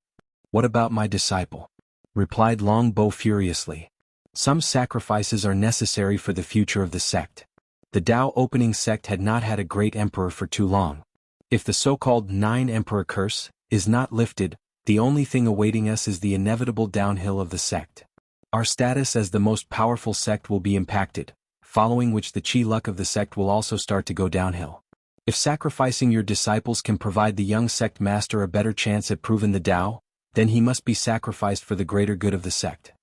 "What about my disciple?" replied Long Bo furiously. "Some sacrifices are necessary for the future of the sect. The Dao opening sect had not had a great emperor for too long. If the so-called 9-emperor curse is not lifted, the only thing awaiting us is the inevitable downhill of the sect. Our status as the most powerful sect will be impacted, following which the chi luck of the sect will also start to go downhill. If sacrificing your disciples can provide the young sect master a better chance at proving the Dao, then he must be sacrificed for the greater good of the sect."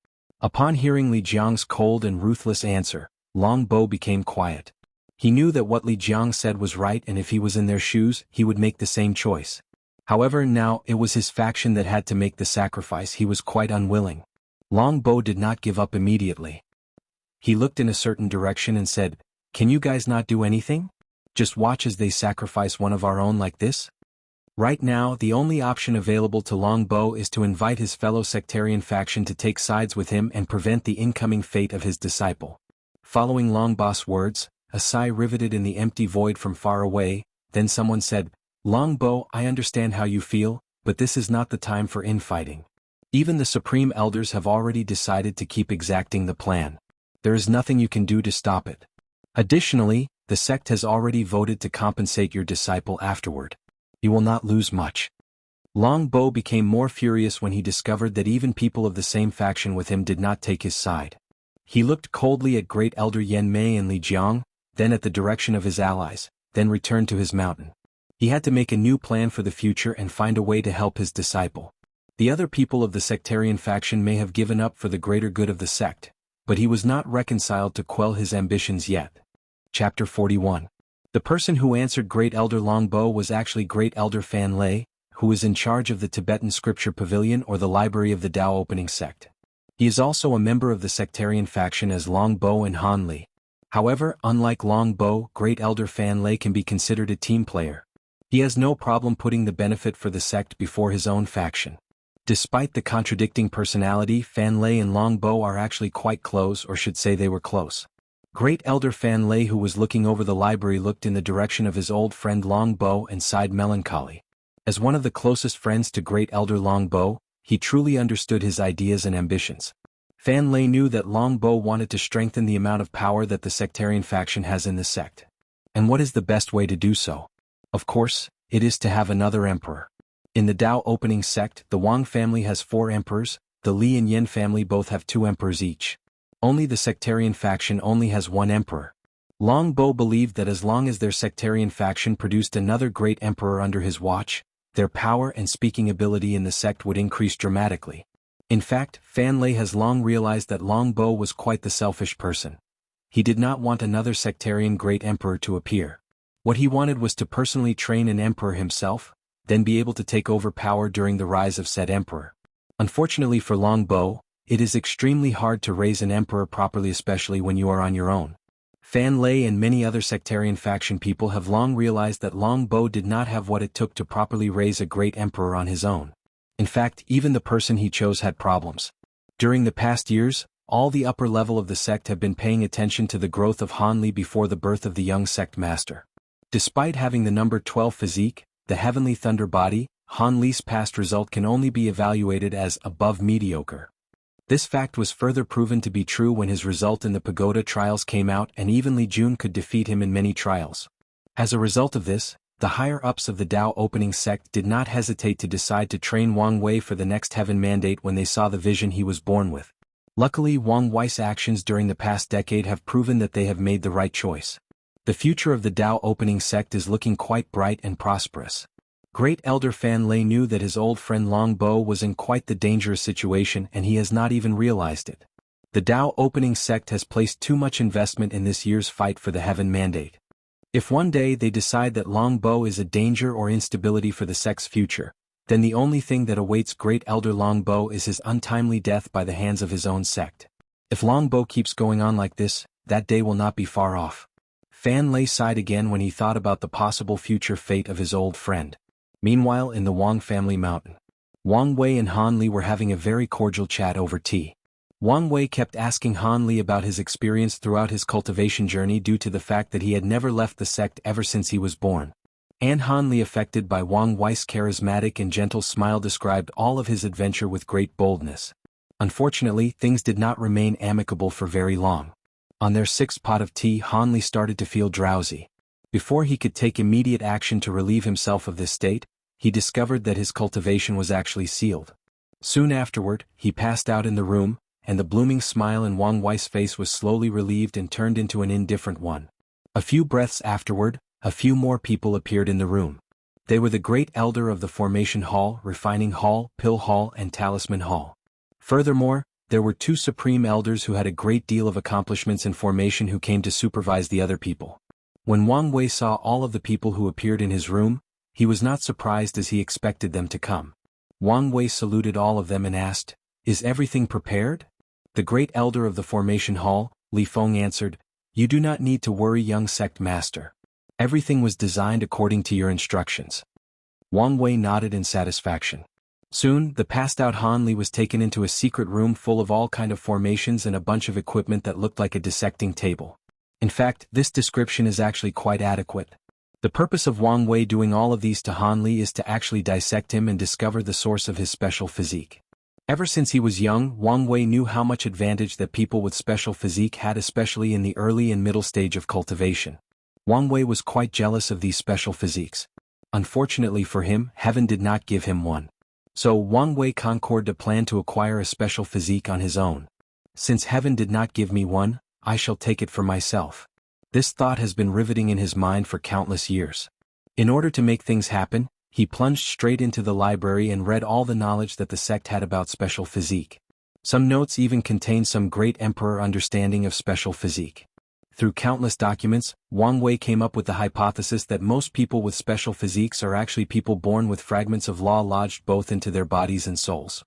Upon hearing Li Jiang's cold and ruthless answer, Long Bo became quiet. He knew that what Li Jiang said was right and if he was in their shoes, he would make the same choice. However, now it was his faction that had to make the sacrifice. He was quite unwilling. Long Bo did not give up immediately. He looked in a certain direction and said, "Can you guys not do anything? Just watch as they sacrifice one of our own like this?" Right now, the only option available to Long Bo is to invite his fellow sectarian faction to take sides with him and prevent the incoming fate of his disciple. Following Long Bo's words, a sigh riveted in the empty void from far away, then someone said, "Long Bo, I understand how you feel, but this is not the time for infighting. Even the Supreme Elders have already decided to keep exacting the plan. There is nothing you can do to stop it. Additionally, the sect has already voted to compensate your disciple afterward. You will not lose much." Long Bo became more furious when he discovered that even people of the same faction with him did not take his side. He looked coldly at Great Elder Yan Mei and Li Jiang, then at the direction of his allies, then returned to his mountain. He had to make a new plan for the future and find a way to help his disciple. The other people of the sectarian faction may have given up for the greater good of the sect, but he was not reconciled to quell his ambitions yet. Chapter 41. The person who answered Great Elder Long Bo was actually Great Elder Fan Lei, who is in charge of the Tibetan Scripture Pavilion or the Library of the Dao Opening Sect. He is also a member of the sectarian faction as Long Bo and Han Li. However, unlike Long Bo, Great Elder Fan Lei can be considered a team player. He has no problem putting the benefit for the sect before his own faction. Despite the contradicting personality, Fan Lei and Long Bo are actually quite close, or should say they were close. Great Elder Fan Lei, who was looking over the library, looked in the direction of his old friend Long Bo and sighed melancholy. As one of the closest friends to Great Elder Long Bo, he truly understood his ideas and ambitions. Fan Lei knew that Long Bo wanted to strengthen the amount of power that the sectarian faction has in the sect. And what is the best way to do so? Of course, it is to have another emperor. In the Dao Opening Sect, the Wang family has 4 emperors, the Li and Yin family both have 2 emperors each. Only the sectarian faction only has 1 emperor. Long Bo believed that as long as their sectarian faction produced another great emperor under his watch, their power and speaking ability in the sect would increase dramatically. In fact, Fan Lei has long realized that Long Bo was quite the selfish person. He did not want another sectarian great emperor to appear. What he wanted was to personally train an emperor himself, then be able to take over power during the rise of said emperor. Unfortunately for Long Bo, it is extremely hard to raise an emperor properly, especially when you are on your own. Fan Lei and many other sectarian faction people have long realized that Long Bo did not have what it took to properly raise a great emperor on his own. In fact, even the person he chose had problems. During the past years, all the upper level of the sect have been paying attention to the growth of Han Li before the birth of the young sect master. Despite having the number 12 physique, the heavenly thunder body, Han Li's past result can only be evaluated as above mediocre. This fact was further proven to be true when his result in the pagoda trials came out, and even Li Jun could defeat him in many trials. As a result of this, the higher-ups of the Dao Opening Sect did not hesitate to decide to train Wang Wei for the next heaven mandate when they saw the vision he was born with. Luckily, Wang Wei's actions during the past decade have proven that they have made the right choice. The future of the Dao Opening Sect is looking quite bright and prosperous. Great Elder Fan Lei knew that his old friend Long Bo was in quite the dangerous situation and he has not even realized it. The Dao opening sect has placed too much investment in this year's fight for the Heaven Mandate. If one day they decide that Long Bo is a danger or instability for the sect's future, then the only thing that awaits Great Elder Long Bo is his untimely death by the hands of his own sect. If Long Bo keeps going on like this, that day will not be far off. Fan Lei sighed again when he thought about the possible future fate of his old friend. Meanwhile, in the Wang family mountain, Wang Wei and Han Li were having a very cordial chat over tea. Wang Wei kept asking Han Li about his experience throughout his cultivation journey due to the fact that he had never left the sect ever since he was born. And Han Li, affected by Wang Wei's charismatic and gentle smile, described all of his adventure with great boldness. Unfortunately, things did not remain amicable for very long. On their sixth pot of tea, Han Li started to feel drowsy. Before he could take immediate action to relieve himself of this state, he discovered that his cultivation was actually sealed. Soon afterward, he passed out in the room, and the blooming smile in Wang Wei's face was slowly relieved and turned into an indifferent one. A few breaths afterward, a few more people appeared in the room. They were the Great Elder of the Formation Hall, Refining Hall, Pill Hall, and Talisman Hall. Furthermore, there were 2 Supreme Elders who had a great deal of accomplishments in formation who came to supervise the other people. When Wang Wei saw all of the people who appeared in his room, he was not surprised as he expected them to come. Wang Wei saluted all of them and asked, "Is everything prepared?" The Great Elder of the Formation Hall, Li Feng, answered, "You do not need to worry, young sect master. Everything was designed according to your instructions." Wang Wei nodded in satisfaction. Soon, the passed-out Han Li was taken into a secret room full of all kind of formations and a bunch of equipment that looked like a dissecting table. In fact, this description is actually quite adequate. The purpose of Wang Wei doing all of these to Han Li is to actually dissect him and discover the source of his special physique. Ever since he was young, Wang Wei knew how much advantage that people with special physique had, especially in the early and middle stage of cultivation. Wang Wei was quite jealous of these special physiques. Unfortunately for him, heaven did not give him one. So Wang Wei concorded a plan to acquire a special physique on his own. Since heaven did not give me one, I shall take it for myself. This thought has been riveting in his mind for countless years. In order to make things happen, he plunged straight into the library and read all the knowledge that the sect had about special physique. Some notes even contained some great emperor understanding of special physique. Through countless documents, Wang Wei came up with the hypothesis that most people with special physiques are actually people born with fragments of law lodged both into their bodies and souls.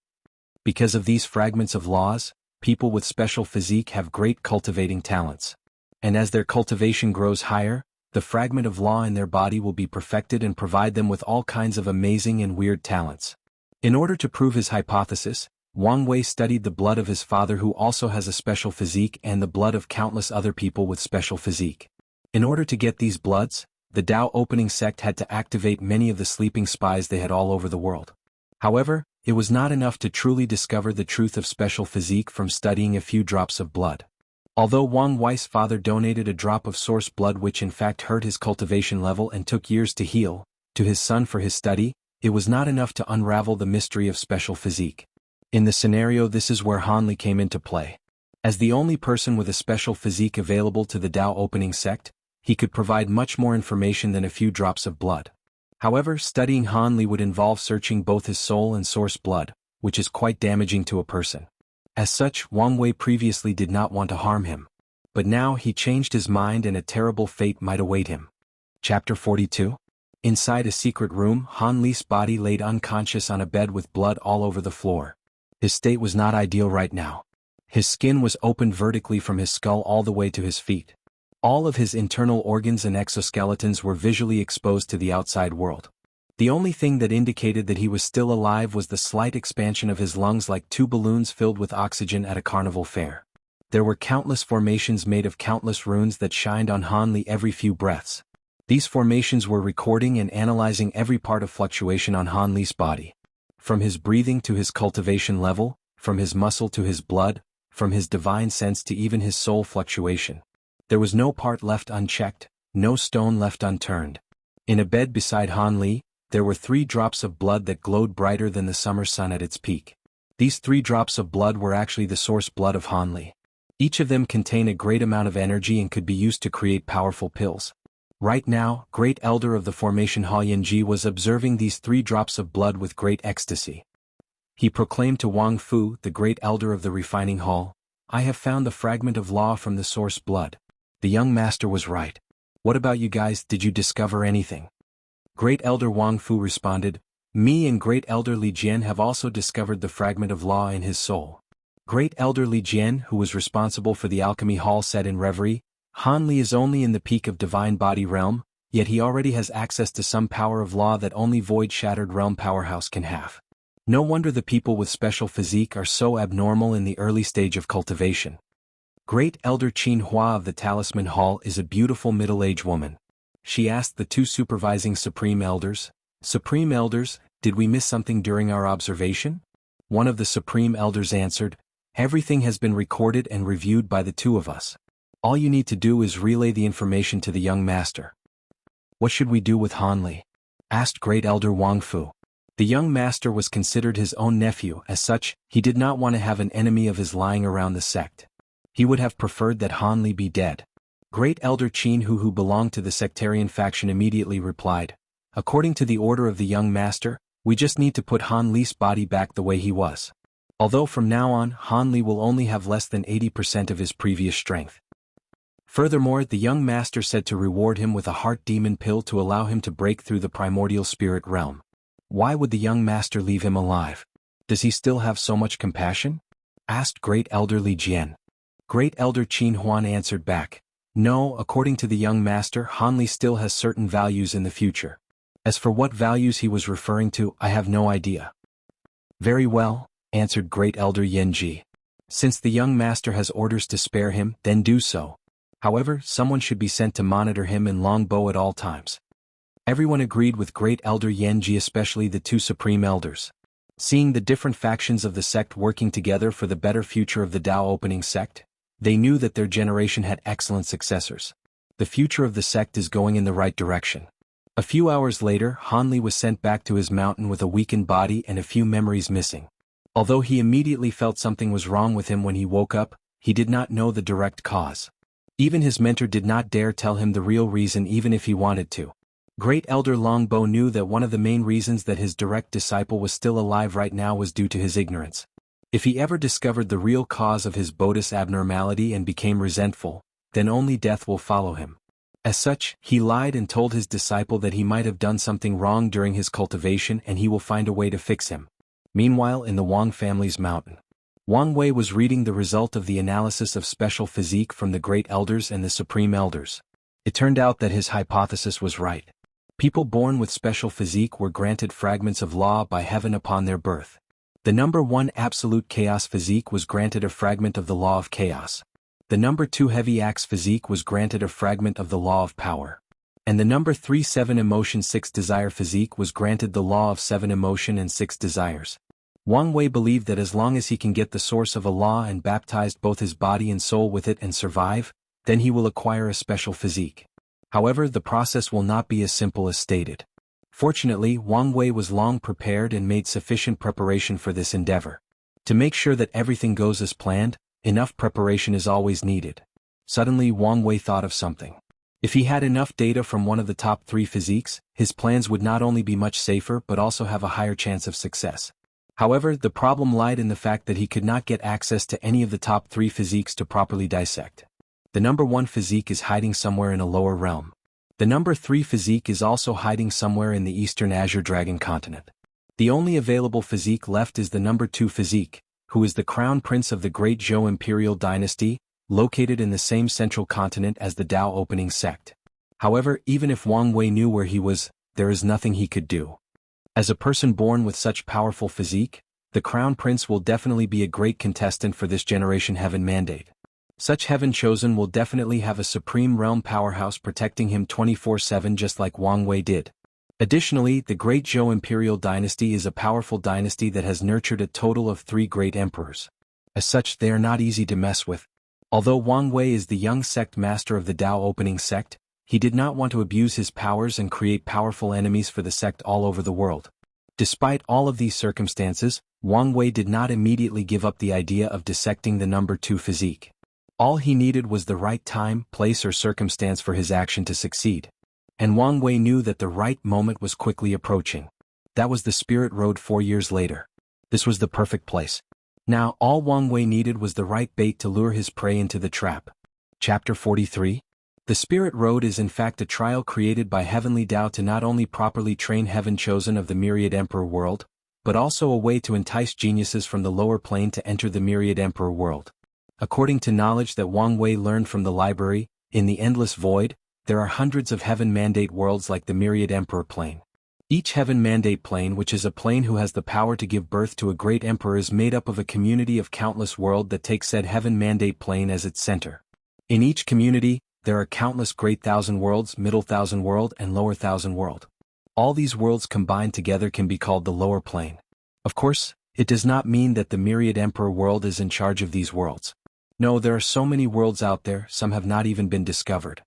Because of these fragments of laws, people with special physique have great cultivating talents. And as their cultivation grows higher, the fragment of law in their body will be perfected and provide them with all kinds of amazing and weird talents. In order to prove his hypothesis, Wang Wei studied the blood of his father, who also has a special physique, and the blood of countless other people with special physique. In order to get these bloods, the Dao opening sect had to activate many of the sleeping spies they had all over the world. However, it was not enough to truly discover the truth of special physique from studying a few drops of blood. Although Wang Wei's father donated a drop of source blood which in fact hurt his cultivation level and took years to heal, to his son for his study, it was not enough to unravel the mystery of special physique. In the scenario, this is where Han Li came into play. As the only person with a special physique available to the Dao opening sect, he could provide much more information than a few drops of blood. However, studying Han Li would involve searching both his soul and source blood, which is quite damaging to a person. As such, Wang Wei previously did not want to harm him. But now he changed his mind and a terrible fate might await him. Chapter 42. Inside a secret room, Han Li's body laid unconscious on a bed with blood all over the floor. His state was not ideal right now. His skin was opened vertically from his skull all the way to his feet. All of his internal organs and exoskeletons were visually exposed to the outside world. The only thing that indicated that he was still alive was the slight expansion of his lungs, like 2 balloons filled with oxygen at a carnival fair. There were countless formations made of countless runes that shined on Han Li every few breaths. These formations were recording and analyzing every part of fluctuation on Han Li's body. From his breathing to his cultivation level, from his muscle to his blood, from his divine sense to even his soul fluctuation. There was no part left unchecked, no stone left unturned. In a bed beside Han Li, there were 3 drops of blood that glowed brighter than the summer sun at its peak. These 3 drops of blood were actually the source blood of Han Li. Each of them contained a great amount of energy and could be used to create powerful pills. Right now, Great Elder of the Formation Hall Yanji was observing these 3 drops of blood with great ecstasy. He proclaimed to Wang Fu, the Great Elder of the Refining Hall, "I have found the fragment of law from the source blood." The young master was right. "What about you guys, did you discover anything?" Great Elder Wang Fu responded, "Me and Great Elder Li Jian have also discovered the fragment of law in his soul." Great Elder Li Jian, who was responsible for the alchemy hall, said in reverie, "Han Li is only in the peak of divine body realm, yet he already has access to some power of law that only void-shattered realm powerhouse can have. No wonder the people with special physique are so abnormal in the early stage of cultivation." Great Elder Qin Hua of the Talisman Hall is a beautiful middle-aged woman. She asked the 2 supervising Supreme Elders, "Supreme Elders, did we miss something during our observation?" One of the Supreme Elders answered, "Everything has been recorded and reviewed by the 2 of us. All you need to do is relay the information to the young master." "What should we do with Han Li?" asked Great Elder Wang Fu. The young master was considered his own nephew. As such, he did not want to have an enemy of his lying around the sect. He would have preferred that Han Li be dead. Great Elder Qin Hu, who belonged to the sectarian faction, immediately replied, "According to the order of the young master, we just need to put Han Li's body back the way he was. Although from now on Han Li will only have less than 80% of his previous strength." Furthermore, the young master said to reward him with a heart demon pill to allow him to break through the primordial spirit realm. Why would the young master leave him alive? Does he still have so much compassion? Asked Great Elder Li Jian. Great Elder Qin Huan answered back, "No, according to the young master, Han Li still has certain values in the future. As for what values he was referring to, I have no idea." "Very well," answered Great Elder Yanji. "Since the young master has orders to spare him, then do so. However, someone should be sent to monitor him in longbow at all times." Everyone agreed with Great Elder Yanji, especially the 2 Supreme Elders. Seeing the different factions of the sect working together for the better future of the Dao opening sect, they knew that their generation had excellent successors. The future of the sect is going in the right direction. A few hours later, Han Li was sent back to his mountain with a weakened body and a few memories missing. Although he immediately felt something was wrong with him when he woke up, he did not know the direct cause. Even his mentor did not dare tell him the real reason, even if he wanted to. Great Elder Longbow knew that one of the main reasons that his direct disciple was still alive right now was due to his ignorance. If he ever discovered the real cause of his Bodhis abnormality and became resentful, then only death will follow him. As such, he lied and told his disciple that he might have done something wrong during his cultivation and he will find a way to fix him. Meanwhile, in the Wang family's mountain, Wang Wei was reading the result of the analysis of special physique from the Great Elders and the Supreme Elders. It turned out that his hypothesis was right. People born with special physique were granted fragments of law by heaven upon their birth. The number 1 absolute chaos physique was granted a fragment of the law of chaos. The number 2 heavy axe physique was granted a fragment of the law of power. And the number 3 7 emotion 6 desire physique was granted the law of 7 emotion and 6 desires. Wang Wei believed that as long as he can get the source of a law and baptized both his body and soul with it and survive, then he will acquire a special physique. However, the process will not be as simple as stated. Fortunately, Wang Wei was long prepared and made sufficient preparation for this endeavor. To make sure that everything goes as planned, enough preparation is always needed. Suddenly Wang Wei thought of something. If he had enough data from one of the top 3 physiques, his plans would not only be much safer but also have a higher chance of success. However, the problem lied in the fact that he could not get access to any of the top 3 physiques to properly dissect. The number 1 physique is hiding somewhere in a lower realm. The number 3 physique is also hiding somewhere in the eastern Azure Dragon continent. The only available physique left is the number 2 physique, who is the crown prince of the Great Zhou Imperial Dynasty, located in the same central continent as the Dao opening sect. However, even if Wang Wei knew where he was, there is nothing he could do. As a person born with such powerful physique, the crown prince will definitely be a great contestant for this generation heaven mandate. Such heaven chosen will definitely have a supreme realm powerhouse protecting him 24/7 just like Wang Wei did. Additionally, the Great Zhou Imperial Dynasty is a powerful dynasty that has nurtured a total of 3 great emperors. As such, they are not easy to mess with. Although Wang Wei is the young sect master of the Dao opening sect, he did not want to abuse his powers and create powerful enemies for the sect all over the world. Despite all of these circumstances, Wang Wei did not immediately give up the idea of dissecting the number 2 physique. All he needed was the right time, place or circumstance for his action to succeed. And Wang Wei knew that the right moment was quickly approaching. That was the Spirit Road 4 years later. This was the perfect place. Now all Wang Wei needed was the right bait to lure his prey into the trap. Chapter 43. The Spirit Road is in fact a trial created by Heavenly Tao to not only properly train Heaven Chosen of the Myriad Emperor world, but also a way to entice geniuses from the lower plane to enter the Myriad Emperor world. According to knowledge that Wang Wei learned from the library, in the Endless Void, there are hundreds of Heaven Mandate worlds like the Myriad Emperor plane. Each Heaven Mandate plane, which is a plane who has the power to give birth to a great emperor, is made up of a community of countless worlds that take said Heaven Mandate plane as its center. In each community, there are countless Great Thousand Worlds, Middle Thousand World, and Lower Thousand World. All these worlds combined together can be called the lower plane. Of course, it does not mean that the Myriad Emperor world is in charge of these worlds. No, there are so many worlds out there, some have not even been discovered.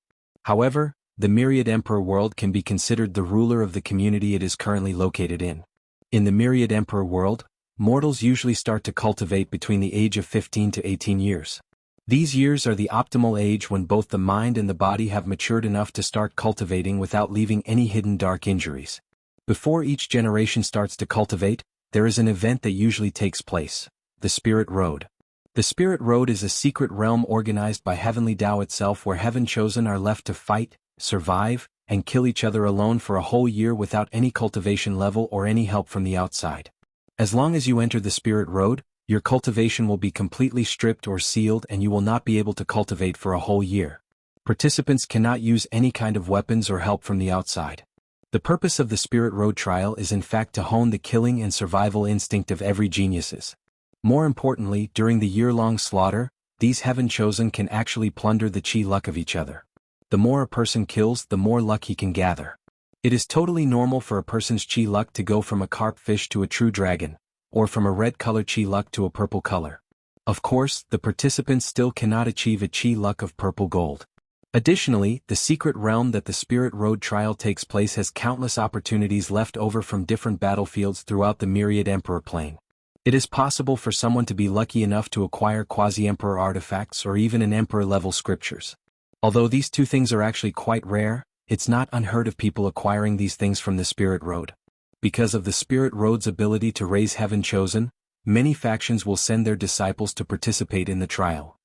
However, the Myriad Emperor world can be considered the ruler of the community it is currently located in. In the Myriad Emperor world, mortals usually start to cultivate between the age of 15 to 18 years. These years are the optimal age when both the mind and the body have matured enough to start cultivating without leaving any hidden dark injuries. Before each generation starts to cultivate, there is an event that usually takes place, the Spirit Road. The Spirit Road is a secret realm organized by Heavenly Tao itself where Heaven Chosen are left to fight, survive, and kill each other alone for a whole year without any cultivation level or any help from the outside. As long as you enter the Spirit Road, your cultivation will be completely stripped or sealed and you will not be able to cultivate for a whole year. Participants cannot use any kind of weapons or help from the outside. The purpose of the Spirit Road trial is in fact to hone the killing and survival instinct of every geniuses. More importantly, during the year-long slaughter, these Heaven Chosen can actually plunder the chi luck of each other. The more a person kills, the more luck he can gather. It is totally normal for a person's chi luck to go from a carp fish to a true dragon, or from a red color chi luck to a purple color. Of course, the participants still cannot achieve a chi luck of purple gold. Additionally, the secret realm that the Spirit Road trial takes place has countless opportunities left over from different battlefields throughout the Myriad Emperor plane. It is possible for someone to be lucky enough to acquire quasi-emperor artifacts or even an emperor-level scriptures. Although these two things are actually quite rare, it's not unheard of people acquiring these things from the Spirit Road. Because of the Spirit Road's ability to raise Heaven Chosen, many factions will send their disciples to participate in the trial.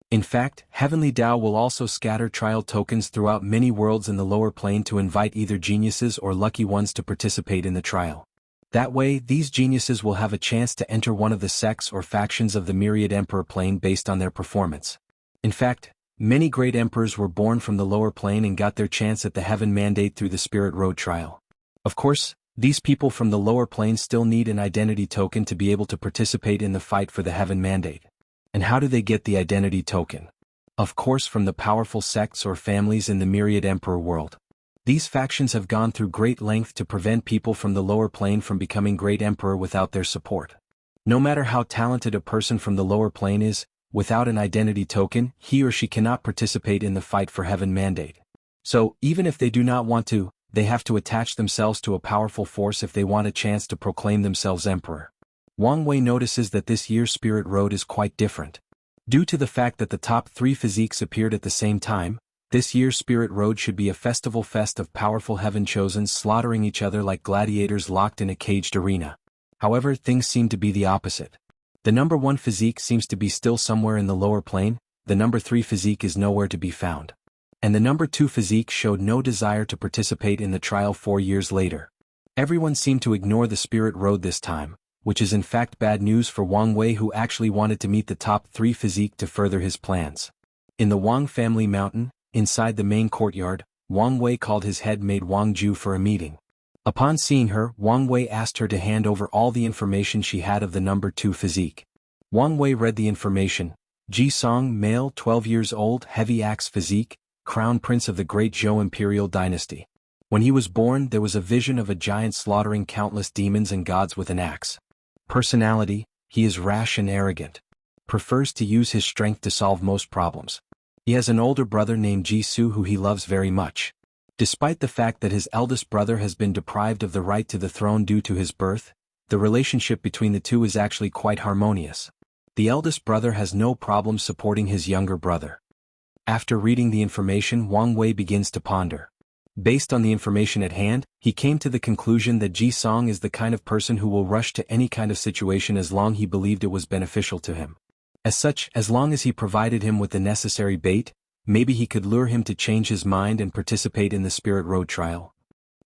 In fact, Heavenly Tao will also scatter trial tokens throughout many worlds in the lower plane to invite either geniuses or lucky ones to participate in the trial. That way, these geniuses will have a chance to enter one of the sects or factions of the Myriad Emperor plane based on their performance. In fact, many great emperors were born from the lower plane and got their chance at the Heaven Mandate through the Spirit Road trial. Of course, these people from the lower plane still need an identity token to be able to participate in the fight for the Heaven Mandate. And how do they get the identity token? Of course, from the powerful sects or families in the Myriad Emperor world. These factions have gone through great length to prevent people from the lower plane from becoming great emperor without their support. No matter how talented a person from the lower plane is, without an identity token, he or she cannot participate in the fight for Heaven Mandate. So, even if they do not want to, they have to attach themselves to a powerful force if they want a chance to proclaim themselves emperor. Wang Wei notices that this year's Spirit Road is quite different. Due to the fact that the top 3 physiques appeared at the same time, this year's Spirit Road should be a festival fest of powerful Heaven Chosens slaughtering each other like gladiators locked in a caged arena. However, things seem to be the opposite. The number 1 physique seems to be still somewhere in the lower plane, the number 3 physique is nowhere to be found. And the number 2 physique showed no desire to participate in the trial 4 years later. Everyone seemed to ignore the Spirit Road this time, which is in fact bad news for Wang Wei, who actually wanted to meet the top 3 physique to further his plans. In the Wang family mountain, inside the main courtyard, Wang Wei called his head maid Wang Ju for a meeting. Upon seeing her, Wang Wei asked her to hand over all the information she had of the number 2 physique. Wang Wei read the information: Ji Song, male, 12 years old, heavy axe physique, crown prince of the great Zhou imperial dynasty. When he was born, there was a vision of a giant slaughtering countless demons and gods with an axe. Personality: he is rash and arrogant. Prefers to use his strength to solve most problems. He has an older brother named Jisoo who he loves very much. Despite the fact that his eldest brother has been deprived of the right to the throne due to his birth, the relationship between the two is actually quite harmonious. The eldest brother has no problem supporting his younger brother. After reading the information, Wang Wei begins to ponder. Based on the information at hand, he came to the conclusion that Ji-song is the kind of person who will rush to any kind of situation as long he believed it was beneficial to him. As such, as long as he provided him with the necessary bait, maybe he could lure him to change his mind and participate in the Spirit Road trial.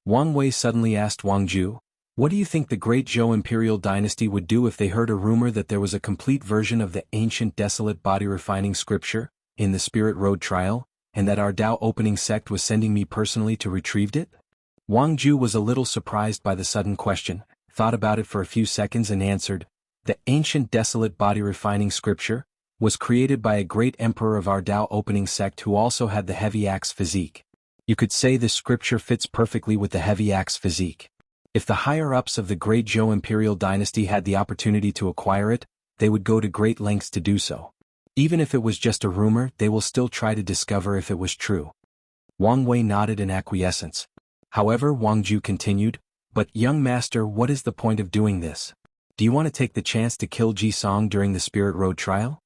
Wang Wei suddenly asked Wang Ju, "What do you think the great Zhou imperial dynasty would do if they heard a rumor that there was a complete version of the ancient desolate body-refining scripture in the Spirit Road trial, and that our Dao opening sect was sending me personally to retrieve it?" Wang Ju was a little surprised by the sudden question, thought about it for a few seconds and answered, "The ancient desolate body-refining scripture was created by a great emperor of our Dao opening sect who also had the heavy axe physique. You could say this scripture fits perfectly with the heavy axe physique. If the higher-ups of the great Zhou imperial dynasty had the opportunity to acquire it, they would go to great lengths to do so. Even if it was just a rumor, they will still try to discover if it was true." Wang Wei nodded in acquiescence. However, Wang Ju continued, "But, young master, what is the point of doing this? Do you want to take the chance to kill Ji-song during the Spirit Road trial?"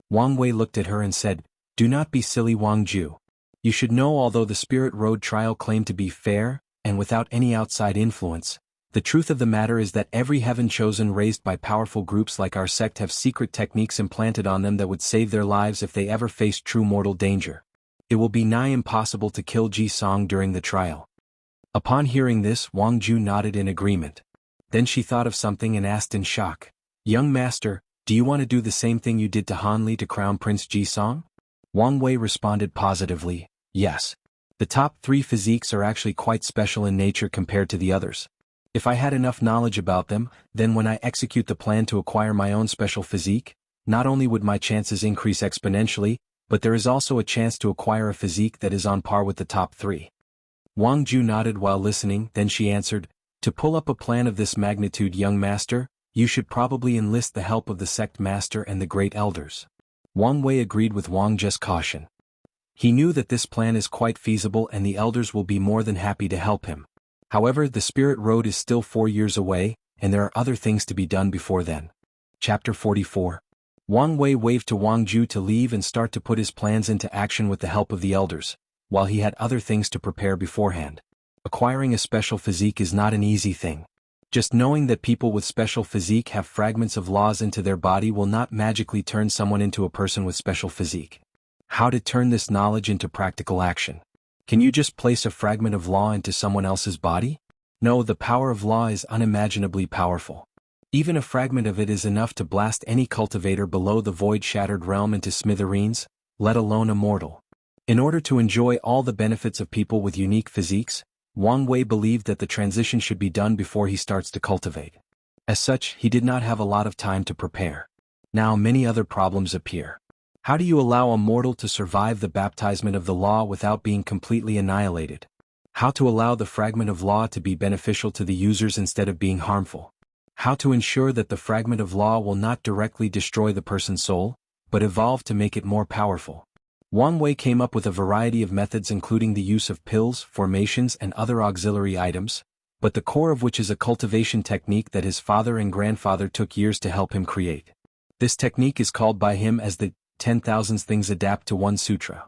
Wang Wei looked at her and said, "Do not be silly, Wang Ju. You should know although the Spirit Road trial claimed to be fair, and without any outside influence, the truth of the matter is that every heaven chosen raised by powerful groups like our sect have secret techniques implanted on them that would save their lives if they ever faced true mortal danger. It will be nigh impossible to kill Ji-song during the trial." Upon hearing this, Wang Ju nodded in agreement. Then she thought of something and asked in shock, "Young master, do you want to do the same thing you did to Han Li to crown Prince Ji-song?" Wang Wei responded positively, "Yes. The top 3 physiques are actually quite special in nature compared to the others. If I had enough knowledge about them, then when I execute the plan to acquire my own special physique, not only would my chances increase exponentially, but there is also a chance to acquire a physique that is on par with the top 3. Wang Ju nodded while listening, then she answered, "To pull up a plan of this magnitude, young master, you should probably enlist the help of the sect master and the great elders." Wang Wei agreed with Wang Ju's caution. He knew that this plan is quite feasible and the elders will be more than happy to help him. However, the Spirit Road is still 4 years away, and there are other things to be done before then. Chapter 44. Wang Wei waved to Wang Ju to leave and start to put his plans into action with the help of the elders, while he had other things to prepare beforehand. Acquiring a special physique is not an easy thing. Just knowing that people with special physique have fragments of laws into their body will not magically turn someone into a person with special physique. How to turn this knowledge into practical action? Can you just place a fragment of law into someone else's body? No, the power of law is unimaginably powerful. Even a fragment of it is enough to blast any cultivator below the void-shattered realm into smithereens, let alone a mortal. In order to enjoy all the benefits of people with unique physiques, Wang Wei believed that the transition should be done before he starts to cultivate. As such, he did not have a lot of time to prepare. Now many other problems appear. How do you allow a mortal to survive the baptism of the law without being completely annihilated? How to allow the fragment of law to be beneficial to the users instead of being harmful? How to ensure that the fragment of law will not directly destroy the person's soul, but evolve to make it more powerful? Wang Wei came up with a variety of methods including the use of pills, formations and other auxiliary items, but the core of which is a cultivation technique that his father and grandfather took years to help him create. This technique is called by him as the 10,000 things adapt to one sutra.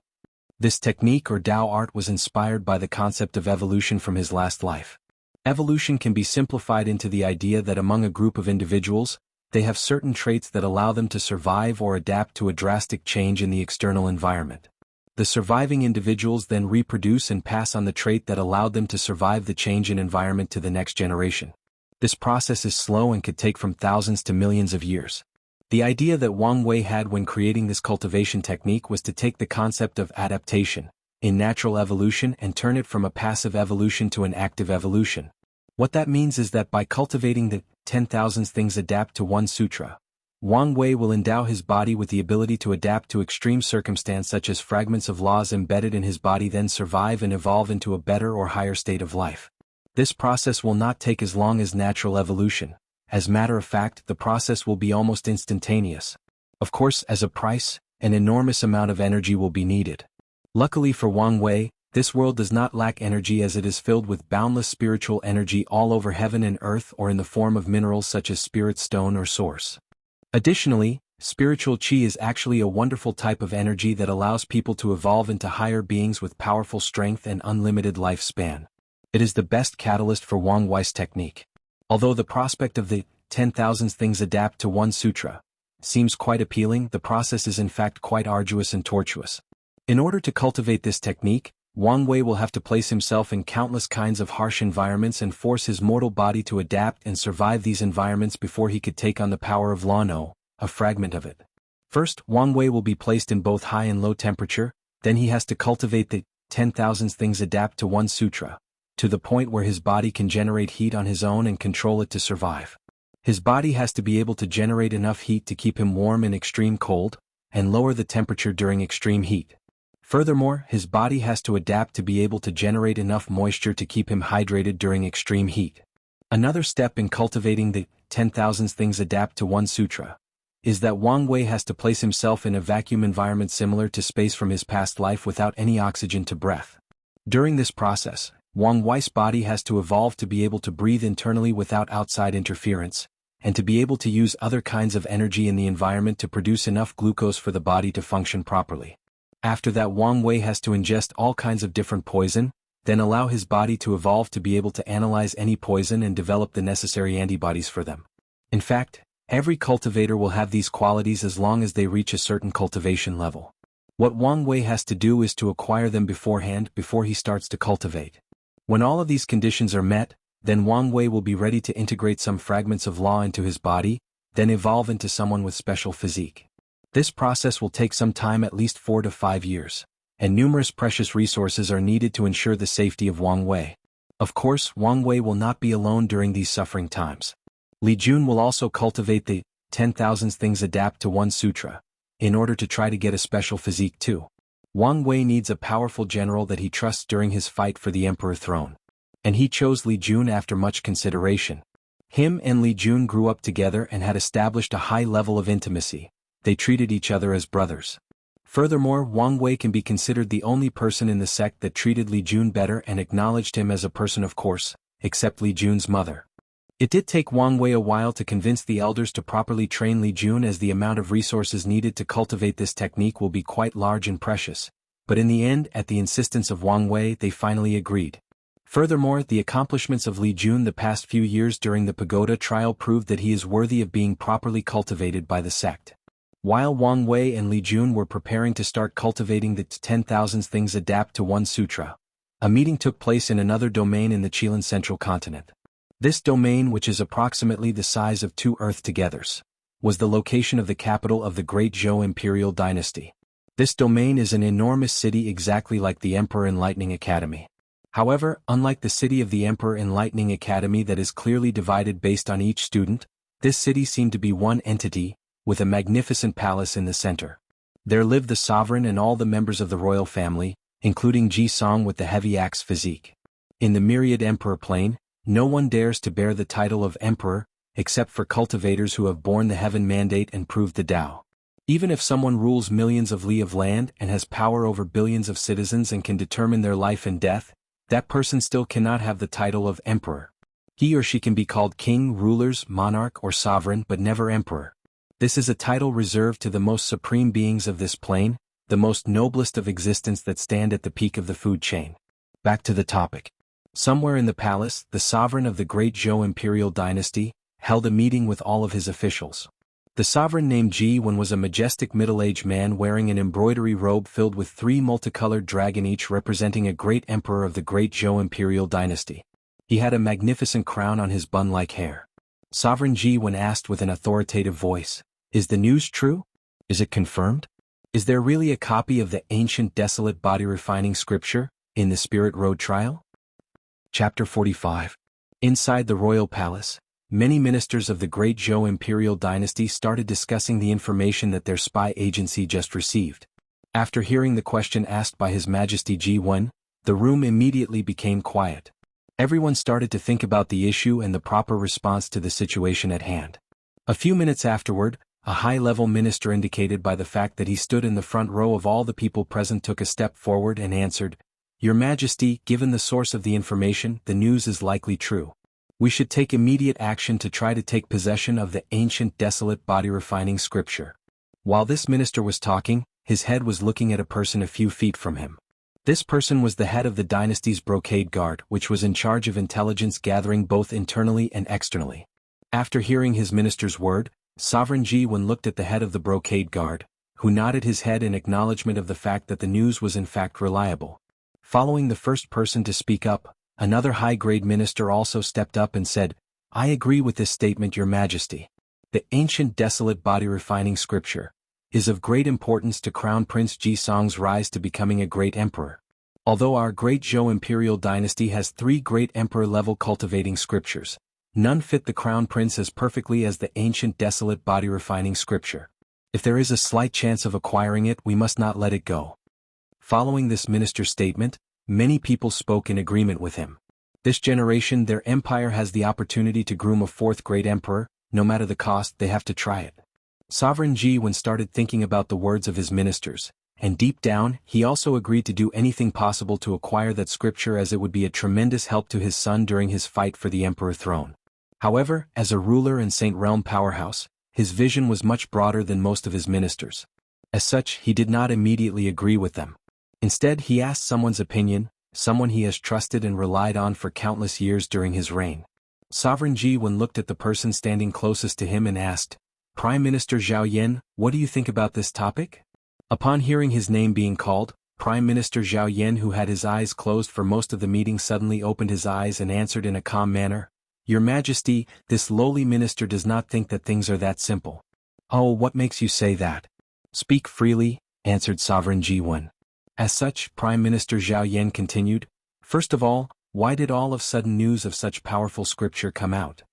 This technique or Tao art was inspired by the concept of evolution from his last life. Evolution can be simplified into the idea that among a group of individuals, they have certain traits that allow them to survive or adapt to a drastic change in the external environment. The surviving individuals then reproduce and pass on the trait that allowed them to survive the change in environment to the next generation. This process is slow and could take from thousands to millions of years. The idea that Wang Wei had when creating this cultivation technique was to take the concept of adaptation in natural evolution and turn it from a passive evolution to an active evolution. What that means is that by cultivating the 10,000 things adapt to one sutra, Wang Wei will endow his body with the ability to adapt to extreme circumstance such as fragments of laws embedded in his body then survive and evolve into a better or higher state of life. This process will not take as long as natural evolution. As a matter of fact, the process will be almost instantaneous. Of course, as a price, an enormous amount of energy will be needed. Luckily for Wang Wei, this world does not lack energy as it is filled with boundless spiritual energy all over heaven and earth or in the form of minerals such as spirit stone or source. Additionally, spiritual qi is actually a wonderful type of energy that allows people to evolve into higher beings with powerful strength and unlimited lifespan. It is the best catalyst for Wang Wei's technique. Although the prospect of the 10,000 things adapt to one sutra seems quite appealing, the process is in fact quite arduous and tortuous. In order to cultivate this technique, Wang Wei will have to place himself in countless kinds of harsh environments and force his mortal body to adapt and survive these environments before he could take on the power of Lano, a fragment of it. First, Wang Wei will be placed in both high and low temperature, then he has to cultivate the 10,000 things adapt to one sutra, to the point where his body can generate heat on his own and control it to survive. His body has to be able to generate enough heat to keep him warm in extreme cold, and lower the temperature during extreme heat. Furthermore, his body has to adapt to be able to generate enough moisture to keep him hydrated during extreme heat. Another step in cultivating the 10,000 things adapt to one sutra is that Wang Wei has to place himself in a vacuum environment similar to space from his past life without any oxygen to breath. During this process, Wang Wei's body has to evolve to be able to breathe internally without outside interference, and to be able to use other kinds of energy in the environment to produce enough glucose for the body to function properly. After that, Wang Wei has to ingest all kinds of different poison, then allow his body to evolve to be able to analyze any poison and develop the necessary antibodies for them. In fact, every cultivator will have these qualities as long as they reach a certain cultivation level. What Wang Wei has to do is to acquire them beforehand before he starts to cultivate. When all of these conditions are met, then Wang Wei will be ready to integrate some fragments of law into his body, then evolve into someone with special physique. This process will take some time, at least 4 to 5 years, and numerous precious resources are needed to ensure the safety of Wang Wei. Of course, Wang Wei will not be alone during these suffering times. Li Jun will also cultivate the 10,000 things adapt to one sutra, in order to try to get a special physique too. Wang Wei needs a powerful general that he trusts during his fight for the emperor throne. And he chose Li Jun after much consideration. Him and Li Jun grew up together and had established a high level of intimacy. They treated each other as brothers. Furthermore, Wang Wei can be considered the only person in the sect that treated Li Jun better and acknowledged him as a person, of course, except Li Jun's mother. It did take Wang Wei a while to convince the elders to properly train Li Jun, as the amount of resources needed to cultivate this technique will be quite large and precious, but in the end, at the insistence of Wang Wei, they finally agreed. Furthermore, the accomplishments of Li Jun the past few years during the pagoda trial proved that he is worthy of being properly cultivated by the sect. While Wang Wei and Li Jun were preparing to start cultivating the 10,000 things adapt to one sutra, a meeting took place in another domain in the Chilean central continent. This domain, which is approximately the size of 2 Earth-togethers, was the location of the capital of the Great Zhou Imperial Dynasty. This domain is an enormous city, exactly like the Emperor Enlightening Academy. However, unlike the city of the Emperor Enlightening Academy that is clearly divided based on each student, this city seemed to be one entity, with a magnificent palace in the center. There lived the sovereign and all the members of the royal family, including Ji Song with the heavy axe physique. In the myriad emperor plane, no one dares to bear the title of emperor, except for cultivators who have borne the heaven mandate and proved the Tao. Even if someone rules millions of li of land and has power over billions of citizens and can determine their life and death, that person still cannot have the title of emperor. He or she can be called king, rulers, monarch, or sovereign, but never emperor. This is a title reserved to the most supreme beings of this plane, the most noblest of existence that stand at the peak of the food chain. Back to the topic. Somewhere in the palace, the sovereign of the Great Zhou Imperial Dynasty held a meeting with all of his officials. The sovereign named Ji Wen was a majestic middle-aged man wearing an embroidery robe filled with 3 multicolored dragons, each representing a great emperor of the Great Zhou Imperial Dynasty. He had a magnificent crown on his bun-like hair. Sovereign Ji Wen asked with an authoritative voice, "Is the news true? Is it confirmed? Is there really a copy of the ancient desolate body-refining scripture in the Spirit Road trial?" Chapter 45. Inside the royal palace, many ministers of the Great Zhou Imperial Dynasty started discussing the information that their spy agency just received. After hearing the question asked by His Majesty Ji Wen, the room immediately became quiet. Everyone started to think about the issue and the proper response to the situation at hand. A few minutes afterward, a high-level minister, indicated by the fact that he stood in the front row of all the people present, took a step forward and answered, "Your Majesty, given the source of the information, the news is likely true. We should take immediate action to try to take possession of the ancient desolate body-refining scripture. While this minister was talking, his head was looking at a person a few feet from him. This person was the head of the dynasty's brocade guard, which was in charge of intelligence gathering both internally and externally. After hearing his minister's word, Sovereign Jiwen looked at the head of the brocade guard, who nodded his head in acknowledgement of the fact that the news was in fact reliable. Following the first person to speak up, another high-grade minister also stepped up and said, "I agree with this statement, Your Majesty. The ancient desolate body-refining scripture is of great importance to Crown Prince Jisong's rise to becoming a great emperor. Although our great Zhou imperial dynasty has 3 great emperor-level cultivating scriptures, none fit the Crown Prince as perfectly as the ancient desolate body-refining scripture. If there is a slight chance of acquiring it, we must not let it go." Following this minister's statement, many people spoke in agreement with him. This generation, their empire has the opportunity to groom a 4th great emperor. No matter the cost, they have to try it. Sovereign Jiwen started thinking about the words of his ministers, and deep down, he also agreed to do anything possible to acquire that scripture, as it would be a tremendous help to his son during his fight for the emperor throne. However, as a ruler and Saint Realm powerhouse, his vision was much broader than most of his ministers. As such, he did not immediately agree with them. Instead, he asked someone's opinion, someone he has trusted and relied on for countless years during his reign. Sovereign Jiwen looked at the person standing closest to him and asked, "Prime Minister Zhao Yan, what do you think about this topic?" Upon hearing his name being called, Prime Minister Zhao Yan, who had his eyes closed for most of the meeting, suddenly opened his eyes and answered in a calm manner, "Your Majesty, this lowly minister does not think that things are that simple." "Oh, what makes you say that?" "Speak freely," answered Sovereign Jiwen. As such, Prime Minister Zhao Yan continued, "First of all, why did all of sudden news of such powerful scripture come out?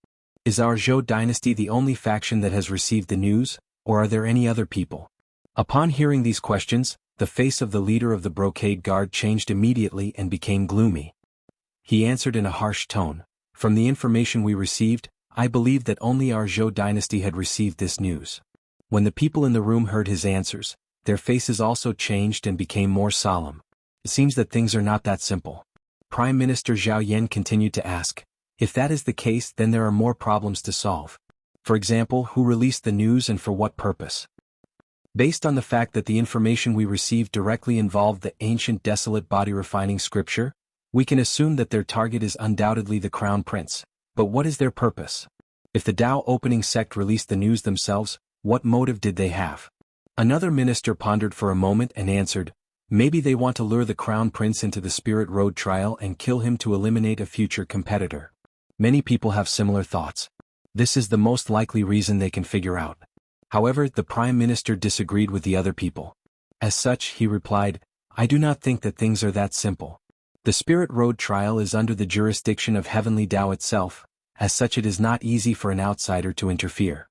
Is our Zhou dynasty the only faction that has received the news, or are there any other people?" Upon hearing these questions, the face of the leader of the brocade guard changed immediately and became gloomy. He answered in a harsh tone, "From the information we received, I believe that only our Zhou dynasty had received this news." When the people in the room heard his answers, their faces also changed and became more solemn. It seems that things are not that simple. Prime Minister Zhao Yan continued to ask, "If that is the case, then there are more problems to solve. For example, who released the news and for what purpose?" Based on the fact that the information we received directly involved the ancient desolate body-refining scripture, we can assume that their target is undoubtedly the Crown Prince. But what is their purpose? If the Dao opening sect released the news themselves, what motive did they have? Another minister pondered for a moment and answered, "Maybe they want to lure the Crown Prince into the Spirit Road trial and kill him to eliminate a future competitor." Many people have similar thoughts. This is the most likely reason they can figure out. However, the Prime Minister disagreed with the other people. As such, he replied, "I do not think that things are that simple. The Spirit Road trial is under the jurisdiction of Heavenly Dao itself, as such it is not easy for an outsider to interfere.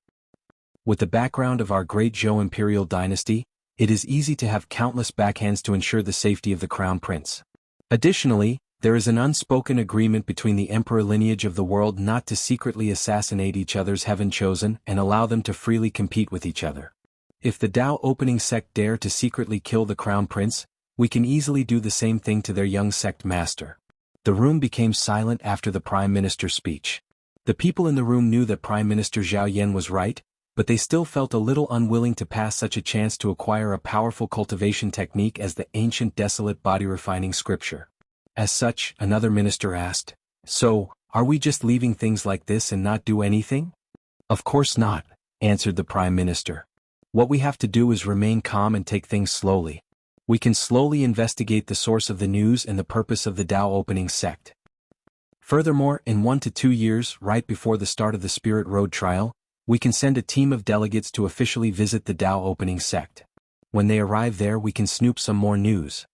With the background of our great Zhou imperial dynasty, it is easy to have countless backhands to ensure the safety of the Crown Prince. Additionally, there is an unspoken agreement between the emperor lineage of the world not to secretly assassinate each other's heaven chosen and allow them to freely compete with each other. If the Dao opening sect dare to secretly kill the Crown Prince, we can easily do the same thing to their young sect master." The room became silent after the Prime Minister's speech. The people in the room knew that Prime Minister Zhao Yan was right, but they still felt a little unwilling to pass such a chance to acquire a powerful cultivation technique as the ancient desolate body-refining scripture. As such, another minister asked, "So, are we just leaving things like this and not do anything?" "Of course not," answered the Prime Minister. "What we have to do is remain calm and take things slowly. We can slowly investigate the source of the news and the purpose of the Dao opening sect. Furthermore, in 1 to 2 years, right before the start of the Spirit Road trial, we can send a team of delegates to officially visit the Dao opening sect. When they arrive there, we can snoop some more news."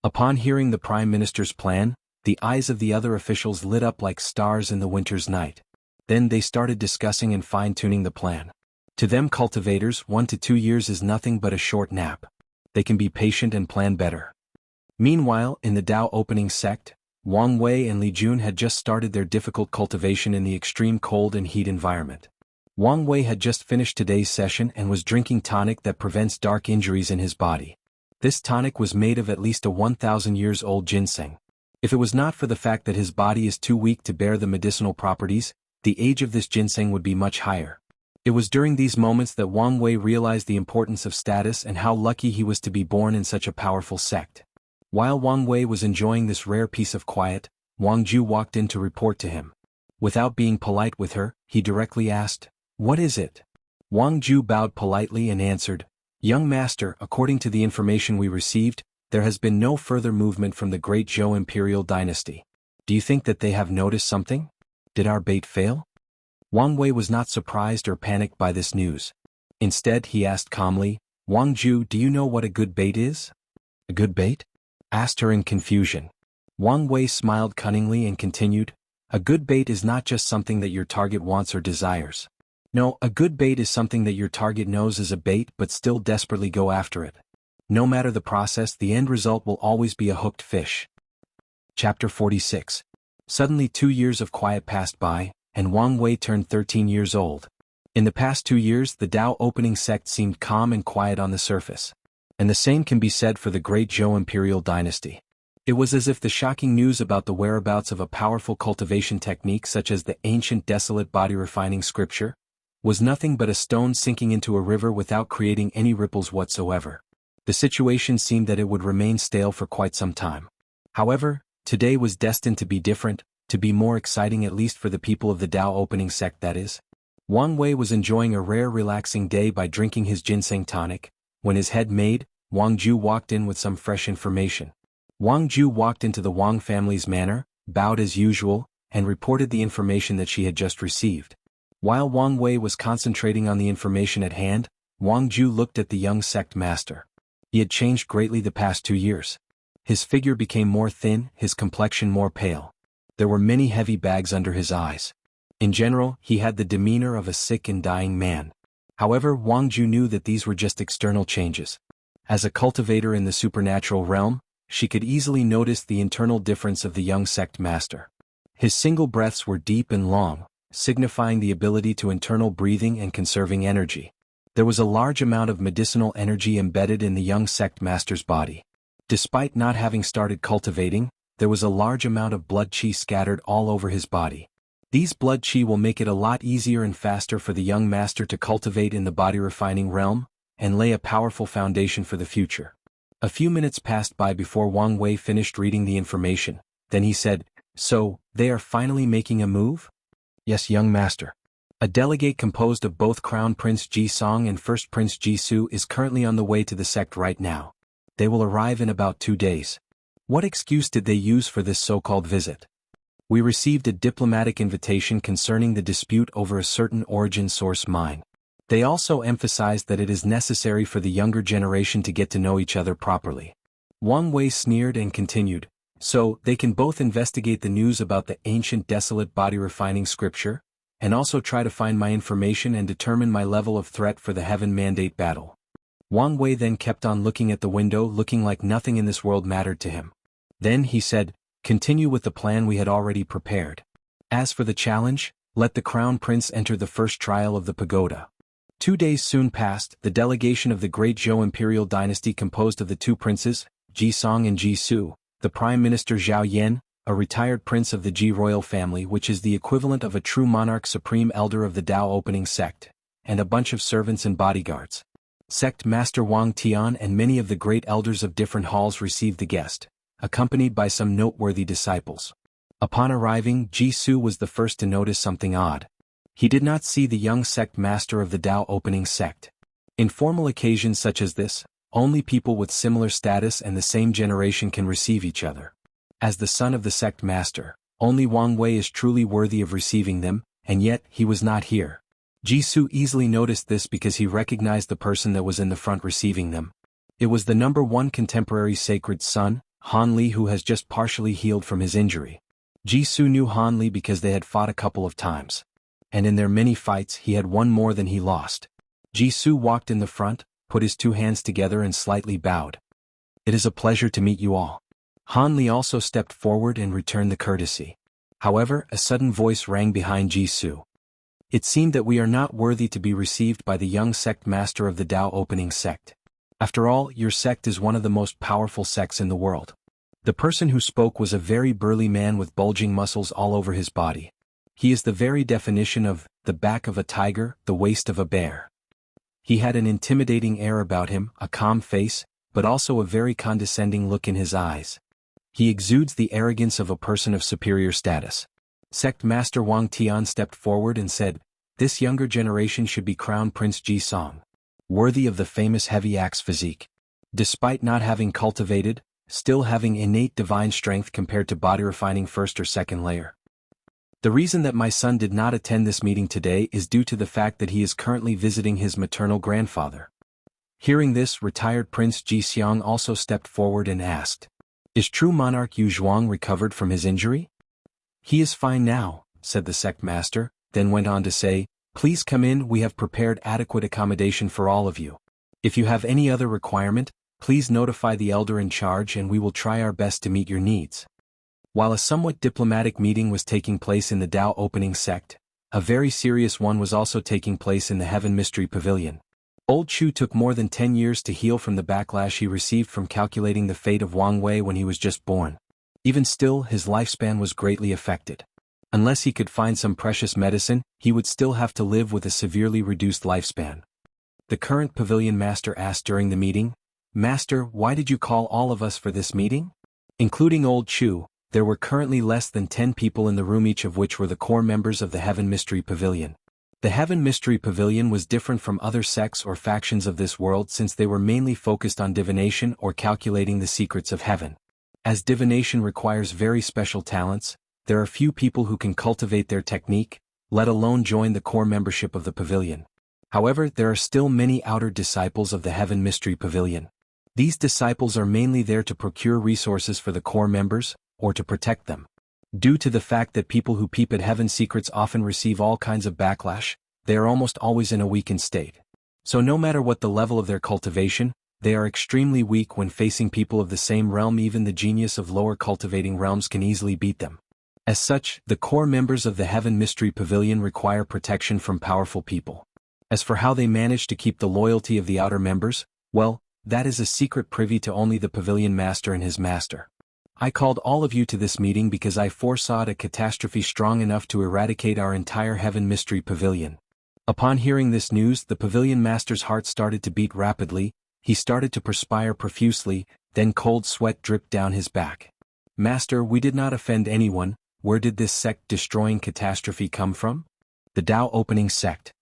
Upon hearing the Prime Minister's plan, the eyes of the other officials lit up like stars in the winter's night. Then they started discussing and fine-tuning the plan. To them cultivators, 1 to 2 years is nothing but a short nap. They can be patient and plan better. Meanwhile, in the Dao opening sect, Wang Wei and Li Jun had just started their difficult cultivation in the extreme cold and heat environment. Wang Wei had just finished today's session and was drinking tonic that prevents dark injuries in his body. This tonic was made of at least a 1,000 years old ginseng. If it was not for the fact that his body is too weak to bear the medicinal properties, the age of this ginseng would be much higher. It was during these moments that Wang Wei realized the importance of status and how lucky he was to be born in such a powerful sect. While Wang Wei was enjoying this rare piece of quiet, Wang Ju walked in to report to him. Without being polite with her, he directly asked, "What is it?" Wang Ju bowed politely and answered, "Young master, according to the information we received, there has been no further movement from the great Zhou imperial dynasty. Do you think that they have noticed something? Did our bait fail?" Wang Wei was not surprised or panicked by this news. Instead, he asked calmly, "Wang Ju, do you know what a good bait is?" "A good bait?" asked her in confusion. Wang Wei smiled cunningly and continued, "A good bait is not just something that your target wants or desires. No, a good bait is something that your target knows is a bait but still desperately go after it. No matter the process, the end result will always be a hooked fish." Chapter 46. Suddenly 2 years of quiet passed by, and Wang Wei turned 13 years old. In the past 2 years, the Dao opening sect seemed calm and quiet on the surface. And the same can be said for the great Zhou imperial dynasty. It was as if the shocking news about the whereabouts of a powerful cultivation technique such as the ancient desolate body refining scripture was nothing but a stone sinking into a river without creating any ripples whatsoever. The situation seemed that it would remain stale for quite some time. However, today was destined to be different, to be more exciting, at least for the people of the Dao opening sect, that is. Wang Wei was enjoying a rare relaxing day by drinking his ginseng tonic. When his head made, Wang Ju walked in with some fresh information. Wang Ju walked into the Wang family's manor, bowed as usual, and reported the information that she had just received. While Wang Wei was concentrating on the information at hand, Wang Ju looked at the young sect master. He had changed greatly the past 2 years. His figure became more thin, his complexion more pale. There were many heavy bags under his eyes. In general, he had the demeanor of a sick and dying man. However, Wang Ju knew that these were just external changes. As a cultivator in the supernatural realm, she could easily notice the internal difference of the young sect master. His single breaths were deep and long, signifying the ability to internal breathing and conserving energy. There was a large amount of medicinal energy embedded in the young sect master's body. Despite not having started cultivating, there was a large amount of blood qi scattered all over his body. These blood qi will make it a lot easier and faster for the young master to cultivate in the body refining realm, and lay a powerful foundation for the future. A few minutes passed by before Wang Wei finished reading the information. Then he said, "So, they are finally making a move?" "Yes, young master. A delegate composed of both Crown Prince Ji Song and First Prince Ji Su is currently on the way to the sect right now. They will arrive in about 2 days. What excuse did they use for this so-called visit?" "We received a diplomatic invitation concerning the dispute over a certain origin source mine. They also emphasized that it is necessary for the younger generation to get to know each other properly." Wang Wei sneered and continued, "So, they can both investigate the news about the ancient desolate body refining scripture, and also try to find my information and determine my level of threat for the Heaven Mandate battle." Wang Wei then kept on looking at the window, looking like nothing in this world mattered to him. Then he said, "Continue with the plan we had already prepared. As for the challenge, let the Crown Prince enter the first trial of the pagoda." 2 days soon passed. The delegation of the great Zhou imperial dynasty composed of the 2 princes, Ji Song and Ji Su, the Prime Minister Zhao Yan, a retired prince of the Ji royal family, which is the equivalent of a true monarch, supreme elder of the Dao opening sect, and a bunch of servants and bodyguards. Sect Master Wang Tian and many of the great elders of different halls received the guest, accompanied by some noteworthy disciples. Upon arriving, Ji Su was the first to notice something odd. He did not see the young sect master of the Dao opening sect. In formal occasions such as this, only people with similar status and the same generation can receive each other. As the son of the sect master, only Wang Wei is truly worthy of receiving them, and yet he was not here. Ji Su easily noticed this because he recognized the person that was in the front receiving them. It was the #1 contemporary sacred son, Han Li, who has just partially healed from his injury. Ji Su knew Han Li because they had fought a couple of times. And in their many fights he had won more than he lost. Ji Su walked in the front, put his 2 hands together and slightly bowed. "It is a pleasure to meet you all." Han Li also stepped forward and returned the courtesy. However, a sudden voice rang behind Ji Su. "It seemed that we are not worthy to be received by the young sect master of the Dao opening sect. After all, your sect is one of the most powerful sects in the world." The person who spoke was a very burly man with bulging muscles all over his body. He is the very definition of the back of a tiger, the waist of a bear. He had an intimidating air about him, a calm face, but also a very condescending look in his eyes. He exudes the arrogance of a person of superior status. Sect Master Wang Tian stepped forward and said, "This younger generation should be crowned Prince Ji Song, worthy of the famous heavy axe physique. Despite not having cultivated, still having innate divine strength compared to body refining first or second layer. The reason that my son did not attend this meeting today is due to the fact that he is currently visiting his maternal grandfather." Hearing this, retired Prince Ji Xiang also stepped forward and asked, "Is true Monarch Yu Zhuang recovered from his injury?" "He is fine now," said the sect master, then went on to say, "Please come in, we have prepared adequate accommodation for all of you. If you have any other requirement, please notify the elder in charge and we will try our best to meet your needs." While a somewhat diplomatic meeting was taking place in the Dao opening sect, a very serious one was also taking place in the Heaven Mystery Pavilion. Old Chu took more than 10 years to heal from the backlash he received from calculating the fate of Wang Wei when he was just born. Even still, his lifespan was greatly affected. Unless he could find some precious medicine, he would still have to live with a severely reduced lifespan. The current pavilion master asked during the meeting, "Master, why did you call all of us for this meeting?" Including Old Chu, there were currently less than 10 people in the room, each of which were the core members of the Heaven Mystery Pavilion. The Heaven Mystery Pavilion was different from other sects or factions of this world since they were mainly focused on divination or calculating the secrets of heaven. As divination requires very special talents, there are few people who can cultivate their technique, let alone join the core membership of the pavilion. However, there are still many outer disciples of the Heaven Mystery Pavilion. These disciples are mainly there to procure resources for the core members, or to protect them. Due to the fact that people who peep at heaven secrets often receive all kinds of backlash, they are almost always in a weakened state. So no matter what the level of their cultivation, they are extremely weak when facing people of the same realm. Even the genius of lower cultivating realms can easily beat them. As such, the core members of the Heaven Mystery Pavilion require protection from powerful people. As for how they manage to keep the loyalty of the outer members, well, that is a secret privy to only the pavilion master and his master. I called all of you to this meeting because I foresaw a catastrophe strong enough to eradicate our entire Heaven Mystery Pavilion. Upon hearing this news, the pavilion master's heart started to beat rapidly, he started to perspire profusely, then cold sweat dripped down his back. "Master, we did not offend anyone. Where did this sect-destroying catastrophe come from?" The Dao Opening Sect.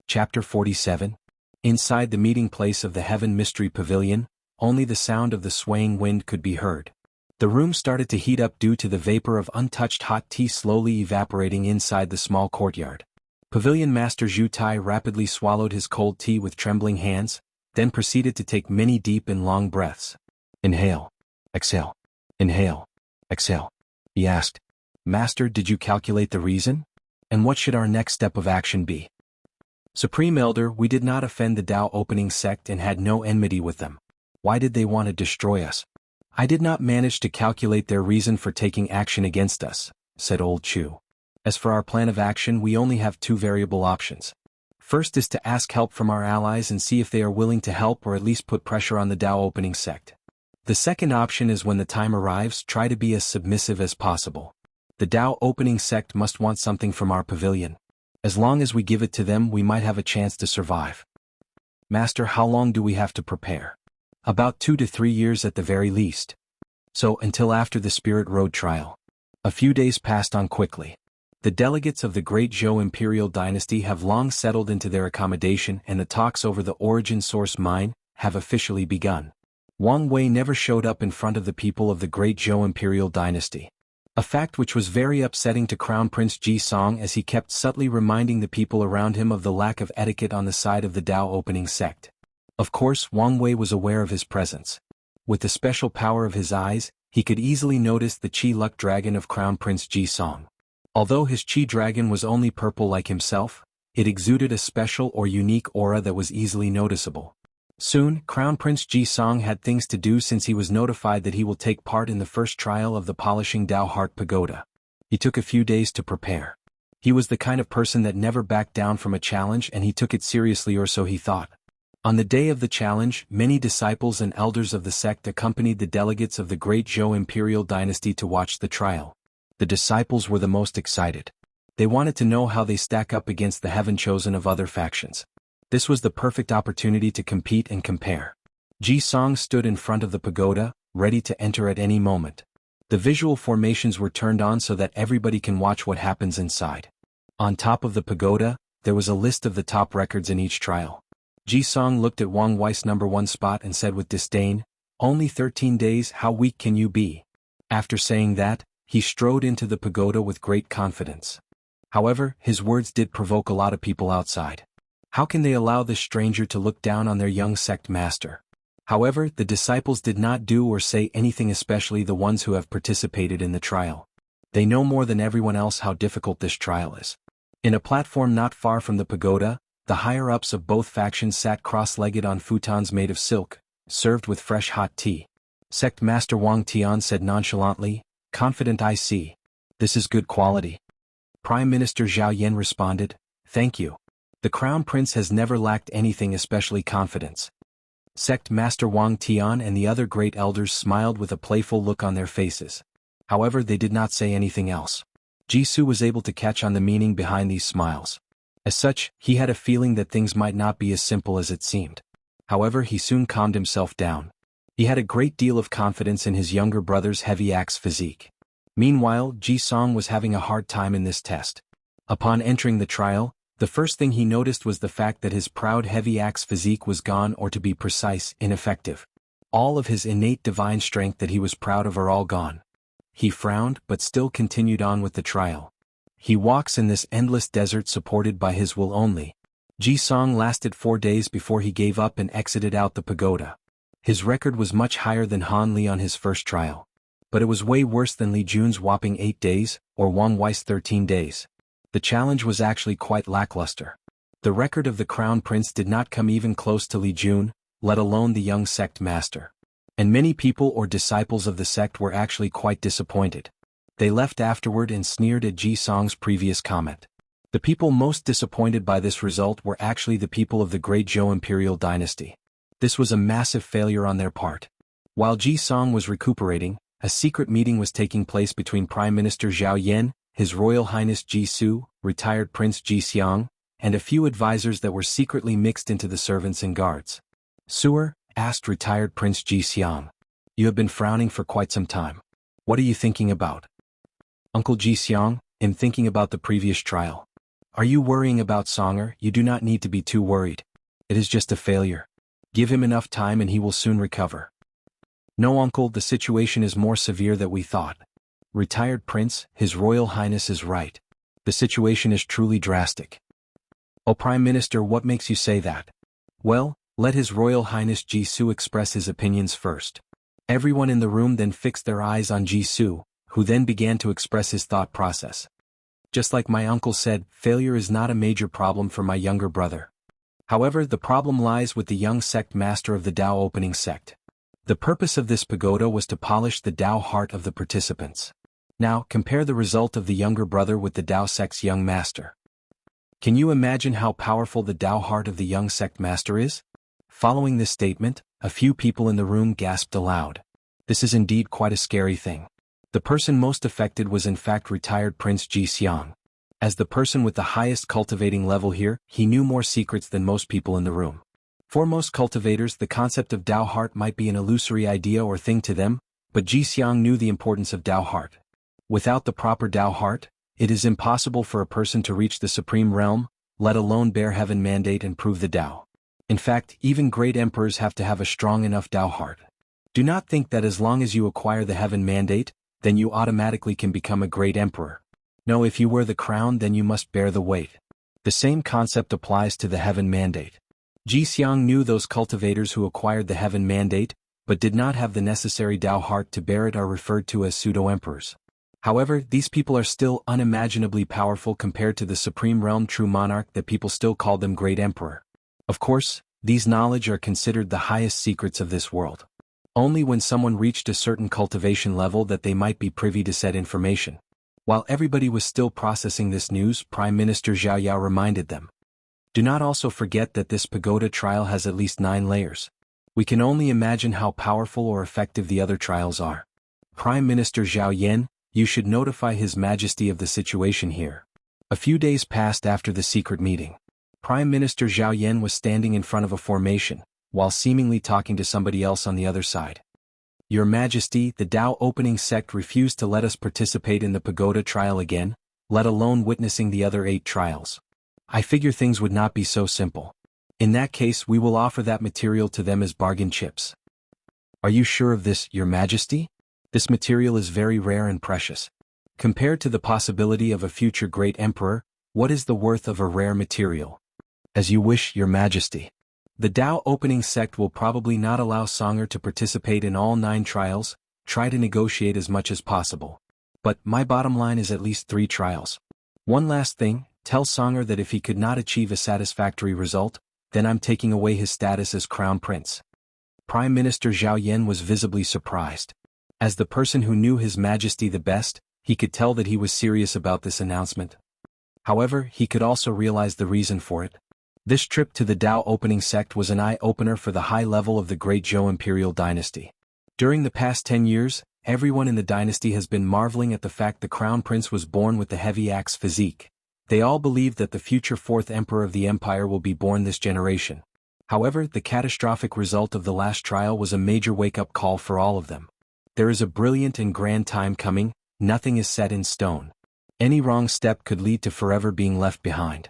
Chapter 47. Inside the meeting place of the Heaven Mystery Pavilion, only the sound of the swaying wind could be heard. The room started to heat up due to the vapor of untouched hot tea slowly evaporating inside the small courtyard. Pavilion Master Zhu Tai rapidly swallowed his cold tea with trembling hands, then proceeded to take many deep and long breaths. "Inhale. Exhale. Inhale. Exhale." He asked, "Master, did you calculate the reason? And what should our next step of action be?" "Supreme Elder, we did not offend the Dao Opening Sect and had no enmity with them. Why did they want to destroy us?" "I did not manage to calculate their reason for taking action against us," said Old Chu. "As for our plan of action, we only have two variable options. First is to ask help from our allies and see if they are willing to help or at least put pressure on the Dao Opening Sect. The second option is when the time arrives, try to be as submissive as possible. The Dao Opening Sect must want something from our pavilion. As long as we give it to them, we might have a chance to survive." "Master, how long do we have to prepare?" "About 2 to 3 years at the very least. So until after the Spirit Road trial." A few days passed on quickly. The delegates of the Great Zhou Imperial Dynasty have long settled into their accommodation and the talks over the origin source mine have officially begun. Wang Wei never showed up in front of the people of the Great Zhou Imperial Dynasty. A fact which was very upsetting to Crown Prince Ji Song as he kept subtly reminding the people around him of the lack of etiquette on the side of the Dao Opening Sect. Of course, Wang Wei was aware of his presence. With the special power of his eyes, he could easily notice the Qi Luck Dragon of Crown Prince Ji Song. Although his Qi Dragon was only purple like himself, it exuded a special or unique aura that was easily noticeable. Soon, Crown Prince Ji Song had things to do since he was notified that he will take part in the first trial of the Polishing Dao Heart Pagoda. He took a few days to prepare. He was the kind of person that never backed down from a challenge and he took it seriously, or so he thought. On the day of the challenge, many disciples and elders of the sect accompanied the delegates of the Great Zhou Imperial Dynasty to watch the trial. The disciples were the most excited. They wanted to know how they stack up against the heaven-chosen of other factions. This was the perfect opportunity to compete and compare. Ji Song stood in front of the pagoda, ready to enter at any moment. The visual formations were turned on so that everybody can watch what happens inside. On top of the pagoda, there was a list of the top records in each trial. Ji Song looked at Wang Wei's number 1 spot and said with disdain, "Only 13 days, how weak can you be?" After saying that, he strode into the pagoda with great confidence. However, his words did provoke a lot of people outside. How can they allow this stranger to look down on their young sect master? However, the disciples did not do or say anything, especially the ones who have participated in the trial. They know more than everyone else how difficult this trial is. In a platform not far from the pagoda, the higher-ups of both factions sat cross-legged on futons made of silk, served with fresh hot tea. Sect Master Wang Tian said nonchalantly, "Confident I see. This is good quality." Prime Minister Zhao Yan responded, "Thank you. The Crown Prince has never lacked anything, especially confidence." Sect Master Wang Tian and the other great elders smiled with a playful look on their faces. However, they did not say anything else. Jisoo was able to catch on the meaning behind these smiles. As such, he had a feeling that things might not be as simple as it seemed. However, he soon calmed himself down. He had a great deal of confidence in his younger brother's heavy axe physique. Meanwhile, Ji Song was having a hard time in this test. Upon entering the trial, the first thing he noticed was the fact that his proud heavy axe physique was gone, or to be precise, ineffective. All of his innate divine strength that he was proud of are all gone. He frowned but still continued on with the trial. He walks in this endless desert supported by his will only. Ji Song lasted 4 days before he gave up and exited out the pagoda. His record was much higher than Han Li on his first trial. But it was way worse than Li Jun's whopping 8 days, or Wang Wei's 13 days. The challenge was actually quite lackluster. The record of the Crown Prince did not come even close to Li Jun, let alone the young sect master. And many people or disciples of the sect were actually quite disappointed. They left afterward and sneered at Ji Song's previous comment. The people most disappointed by this result were actually the people of the Great Zhou Imperial Dynasty. This was a massive failure on their part. While Ji Song was recuperating, a secret meeting was taking place between Prime Minister Zhao Yan, His Royal Highness Ji Su, retired Prince Ji Xiang, and a few advisors that were secretly mixed into the servants and guards. "Sewer," asked retired Prince Ji Xiang. "You have been frowning for quite some time. What are you thinking about?" "Uncle Ji Xiang, I'm thinking about the previous trial." "Are you worrying about Songer?" "You do not need to be too worried. It is just a failure. Give him enough time and he will soon recover." "No, uncle, the situation is more severe than we thought." "Retired Prince, His Royal Highness is right. The situation is truly drastic." "Oh, Prime Minister, what makes you say that?" "Well, let His Royal Highness Ji Su express his opinions first." Everyone in the room then fixed their eyes on Ji Su, who then began to express his thought process. "Just like my uncle said, failure is not a major problem for my younger brother. However, the problem lies with the young sect master of the Tao opening sect. The purpose of this pagoda was to polish the Tao heart of the participants. Now, compare the result of the younger brother with the Tao sect's young master. Can you imagine how powerful the Tao heart of the young sect master is?" Following this statement, a few people in the room gasped aloud. This is indeed quite a scary thing. The person most affected was in fact retired Prince Ji Xiang. As the person with the highest cultivating level here, he knew more secrets than most people in the room. For most cultivators, the concept of Tao heart might be an illusory idea or thing to them, but Ji Xiang knew the importance of Tao heart. Without the proper Tao heart, it is impossible for a person to reach the supreme realm, let alone bear heaven mandate and prove the Tao. In fact, even great emperors have to have a strong enough Tao heart. Do not think that as long as you acquire the heaven mandate, then you automatically can become a great emperor. No, if you wear the crown, then you must bear the weight. The same concept applies to the heaven mandate. Ji Xiang knew those cultivators who acquired the heaven mandate, but did not have the necessary Tao heart to bear it are referred to as pseudo-emperors. However, these people are still unimaginably powerful compared to the supreme realm true monarch that people still call them great emperor. Of course, these knowledge are considered the highest secrets of this world. Only when someone reached a certain cultivation level that they might be privy to said information. While everybody was still processing this news, Prime Minister Zhao Yao reminded them. Do not also forget that this pagoda trial has at least 9 layers. We can only imagine how powerful or effective the other trials are. Prime Minister Zhao Yan, you should notify His Majesty of the situation here. A few days passed after the secret meeting. Prime Minister Zhao Yan was standing in front of a formation, while seemingly talking to somebody else on the other side. Your Majesty, the Dao opening sect refused to let us participate in the pagoda trial again, let alone witnessing the other 8 trials. I figure things would not be so simple. In that case, we will offer that material to them as bargain chips. Are you sure of this, Your Majesty? This material is very rare and precious. Compared to the possibility of a future great emperor, what is the worth of a rare material? As you wish, Your Majesty. The Dao opening sect will probably not allow Songer to participate in all 9 trials, try to negotiate as much as possible. But my bottom line is at least 3 trials. One last thing, tell Songer that if he could not achieve a satisfactory result, then I'm taking away his status as Crown Prince. Prime Minister Zhao Yan was visibly surprised. As the person who knew His Majesty the best, he could tell that he was serious about this announcement. However, he could also realize the reason for it. This trip to the Dao opening sect was an eye-opener for the high level of the Great Zhou imperial dynasty. During the past 10 years, everyone in the dynasty has been marveling at the fact the crown prince was born with the heavy axe physique. They all believe that the future 4th emperor of the empire will be born this generation. However, the catastrophic result of the last trial was a major wake-up call for all of them. There is a brilliant and grand time coming, nothing is set in stone. Any wrong step could lead to forever being left behind.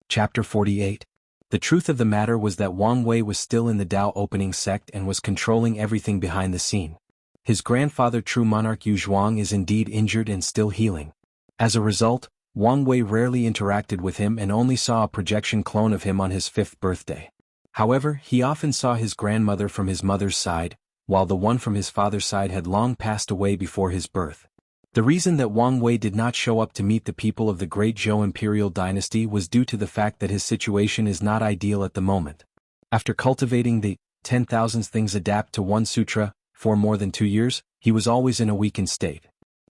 Chapter 48. The truth of the matter was that Wang Wei was still in the Dao opening sect and was controlling everything behind the scene. His grandfather true monarch Yu Zhuang is indeed injured and still healing. As a result, Wang Wei rarely interacted with him and only saw a projection clone of him on his 5th birthday. However, he often saw his grandmother from his mother's side, while the one from his father's side had long passed away before his birth. The reason that Wang Wei did not show up to meet the people of the Great Zhou imperial dynasty was due to the fact that his situation is not ideal at the moment. After cultivating the 10,000 things adapt to one sutra for more than 2 years, he was always in a weakened state.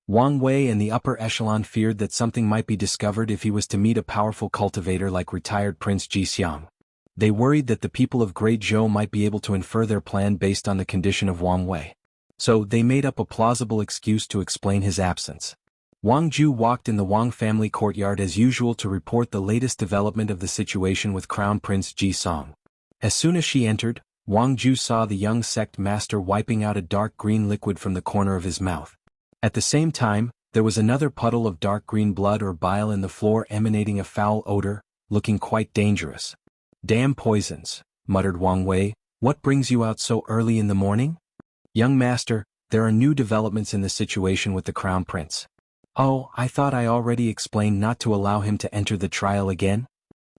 Wang Wei and the upper echelon feared that something might be discovered if he was to meet a powerful cultivator like retired Prince Jianghu. They worried that the people of Great Zhou might be able to infer their plan based on the condition of Wang Wei. So they made up a plausible excuse to explain his absence. Wang Ju walked in the Wang family courtyard as usual to report the latest development of the situation with Crown Prince Ji Song. As soon as she entered, Wang Ju saw the young sect master wiping out a dark green liquid from the corner of his mouth. At the same time, there was another puddle of dark green blood or bile in the floor emanating a foul odor, looking quite dangerous. Damn poisons, muttered Wang Wei, what brings you out so early in the morning? Young master, there are new developments in the situation with the crown prince. Oh, I thought I already explained not to allow him to enter the trial again?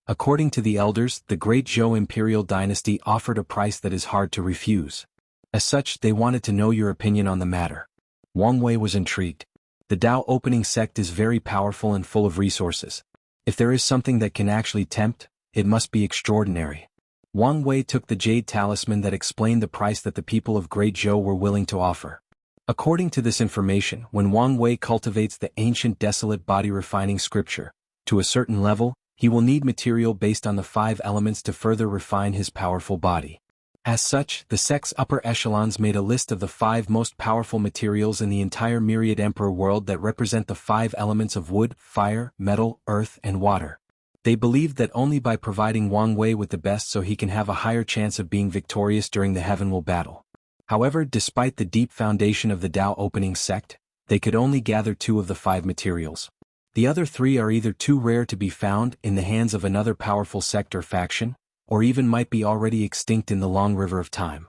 According to the elders, the Great Zhou imperial dynasty offered a price that is hard to refuse. As such, they wanted to know your opinion on the matter. Wang Wei was intrigued. The Dao opening sect is very powerful and full of resources. If there is something that can actually tempt, it must be extraordinary. Wang Wei took the jade talisman that explained the price that the people of Great Zhou were willing to offer. According to this information, when Wang Wei cultivates the ancient desolate body refining scripture, to a certain level, he will need material based on the 5 elements to further refine his powerful body. As such, the sect's upper echelons made a list of the 5 most powerful materials in the entire myriad emperor world that represent the 5 elements of wood, fire, metal, earth, and water. They believed that only by providing Wang Wei with the best so he can have a higher chance of being victorious during the Heavenwell battle. However, despite the deep foundation of the Dao opening sect, they could only gather 2 of the 5 materials. The other 3 are either too rare to be found in the hands of another powerful sect or faction, or even might be already extinct in the long river of time.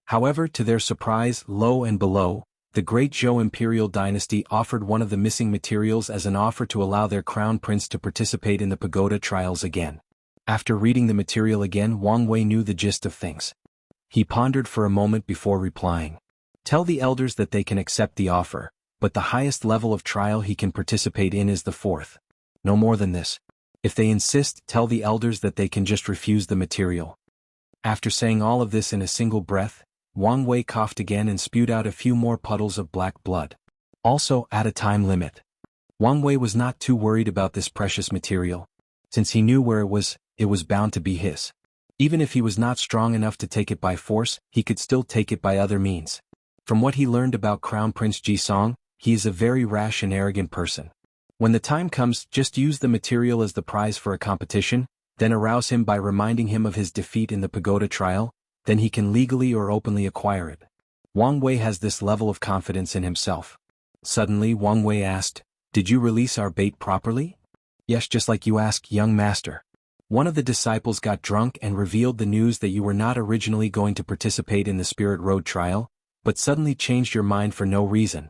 However, to their surprise, low and below, the Great Zhou imperial dynasty offered one of the missing materials as an offer to allow their crown prince to participate in the pagoda trials again. After reading the material again, Wang Wei knew the gist of things. He pondered for a moment before replying. Tell the elders that they can accept the offer, but the highest level of trial he can participate in is the 4th. No more than this. If they insist, tell the elders that they can just refuse the material. After saying all of this in a single breath, Wang Wei coughed again and spewed out a few more puddles of black blood. Also, at a time limit. Wang Wei was not too worried about this precious material. Since he knew where it was bound to be his. Even if he was not strong enough to take it by force, he could still take it by other means. From what he learned about Crown Prince Ji Song, he is a very rash and arrogant person. When the time comes, just use the material as the prize for a competition, then arouse him by reminding him of his defeat in the pagoda trial, then he can legally or openly acquire it. Wang Wei has this level of confidence in himself. Suddenly Wang Wei asked, "Did you release our bait properly?" "Yes, just like you asked, young master. One of the disciples got drunk and revealed the news that you were not originally going to participate in the Spirit Road trial, but suddenly changed your mind for no reason."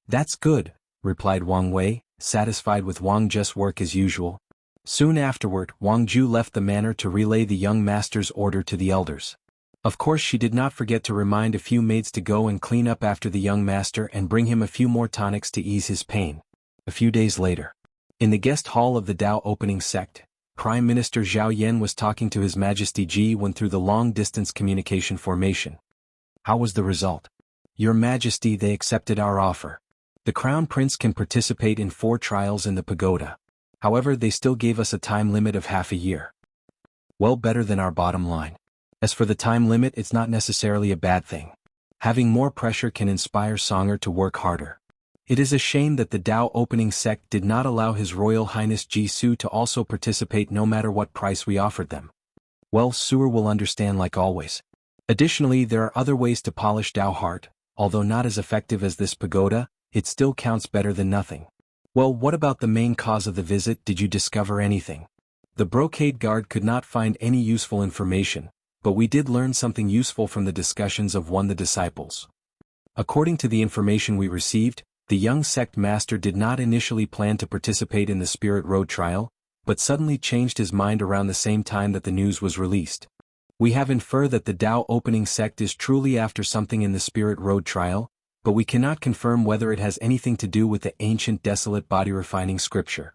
"That's good," replied Wang Wei, satisfied with Wang Zhe's work as usual. Soon afterward, Wang Zhu left the manor to relay the young master's order to the elders. Of course she did not forget to remind a few maids to go and clean up after the young master and bring him a few more tonics to ease his pain. A few days later, in the guest hall of the Tao opening sect, Prime Minister Zhao Yan was talking to His Majesty Ji Wen through the long-distance communication formation. "How was the result?" "Your Majesty, they accepted our offer. The Crown Prince can participate in 4 trials in the pagoda. However, they still gave us a time limit of half a year." "Well, better than our bottom line. As for the time limit, it's not necessarily a bad thing. Having more pressure can inspire Songer to work harder. It is a shame that the Tao opening sect did not allow His Royal Highness Ji Su to also participate no matter what price we offered them." "Well, Suer will understand like always. Additionally, there are other ways to polish Tao heart, although not as effective as this pagoda, it still counts better than nothing." "Well, what about the main cause of the visit? Did you discover anything?" "The brocade guard could not find any useful information, but we did learn something useful from the discussions of one of the disciples. According to the information we received, the young sect master did not initially plan to participate in the Spirit Road trial, but suddenly changed his mind around the same time that the news was released. We have inferred that the Tao opening sect is truly after something in the Spirit Road trial, but we cannot confirm whether it has anything to do with the ancient desolate body refining scripture.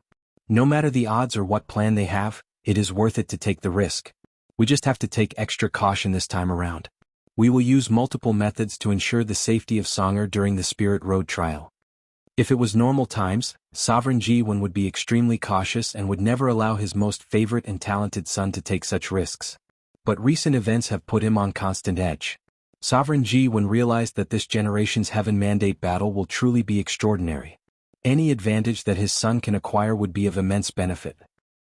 No matter the odds or what plan they have, it is worth it to take the risk. We just have to take extra caution this time around. We will use multiple methods to ensure the safety of Songer during the Spirit Road trial. If it was normal times, Sovereign Ji Wen would be extremely cautious and would never allow his most favorite and talented son to take such risks. But recent events have put him on constant edge. Sovereign Ji Wen realized that this generation's Heaven Mandate battle will truly be extraordinary. Any advantage that his son can acquire would be of immense benefit.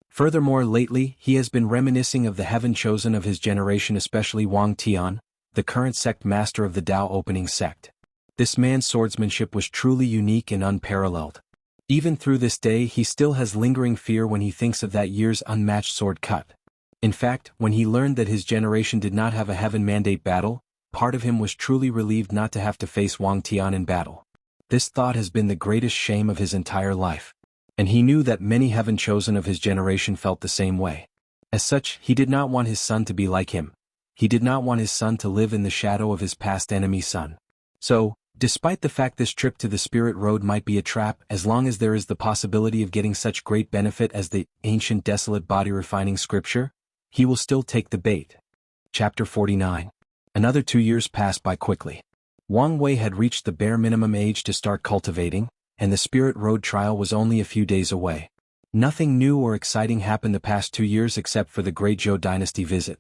Furthermore, lately, he has been reminiscing of the heaven chosen of his generation, especially Wang Tian, the current sect master of the Tao opening sect. This man's swordsmanship was truly unique and unparalleled. Even through this day, he still has lingering fear when he thinks of that year's unmatched sword cut. In fact, when he learned that his generation did not have a heaven mandate battle, part of him was truly relieved not to have to face Wang Tian in battle. This thought has been the greatest shame of his entire life. And he knew that many heaven chosen of his generation felt the same way. As such, he did not want his son to be like him. He did not want his son to live in the shadow of his past enemy's son. So, despite the fact this trip to the Spirit Road might be a trap, as long as there is the possibility of getting such great benefit as the ancient desolate body refining scripture, he will still take the bait. Chapter 49. Another 2 years passed by quickly. Wang Wei had reached the bare minimum age to start cultivating, and the Spirit Road trial was only a few days away. Nothing new or exciting happened the past 2 years except for the Great Zhou dynasty visit.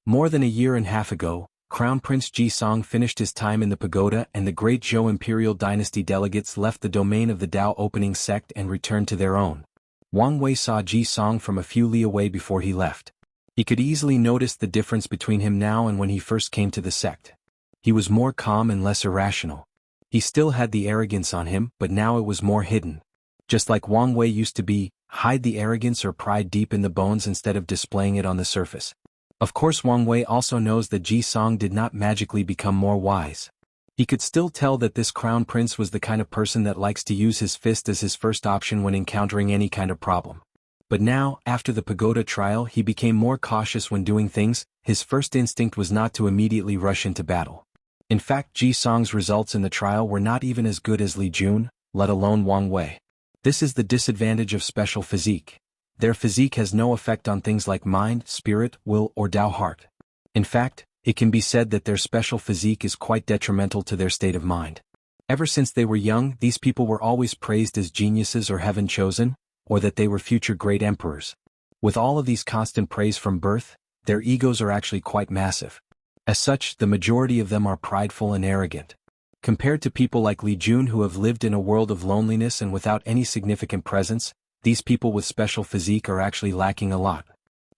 More than a year and a half ago, Crown Prince Ji Song finished his time in the pagoda and the Great Zhou Imperial Dynasty delegates left the domain of the Tao opening sect and returned to their own. Wang Wei saw Ji Song from a few li away before he left. He could easily notice the difference between him now and when he first came to the sect. He was more calm and less irrational. He still had the arrogance on him, but now it was more hidden. Just like Wang Wei used to be, hide the arrogance or pride deep in the bones instead of displaying it on the surface. Of course, Wang Wei also knows that Ji Song did not magically become more wise. He could still tell that this crown prince was the kind of person that likes to use his fist as his first option when encountering any kind of problem. But now, after the pagoda trial, he became more cautious when doing things. His first instinct was not to immediately rush into battle. In fact, Ji Song's results in the trial were not even as good as Li Jun, let alone Wang Wei. This is the disadvantage of special physique. Their physique has no effect on things like mind, spirit, will, or Tao heart. In fact, it can be said that their special physique is quite detrimental to their state of mind. Ever since they were young, these people were always praised as geniuses or heaven chosen, or that they were future great emperors. With all of these constant praise from birth, their egos are actually quite massive. As such, the majority of them are prideful and arrogant. Compared to people like Li Jun who have lived in a world of loneliness and without any significant presence, these people with special physique are actually lacking a lot.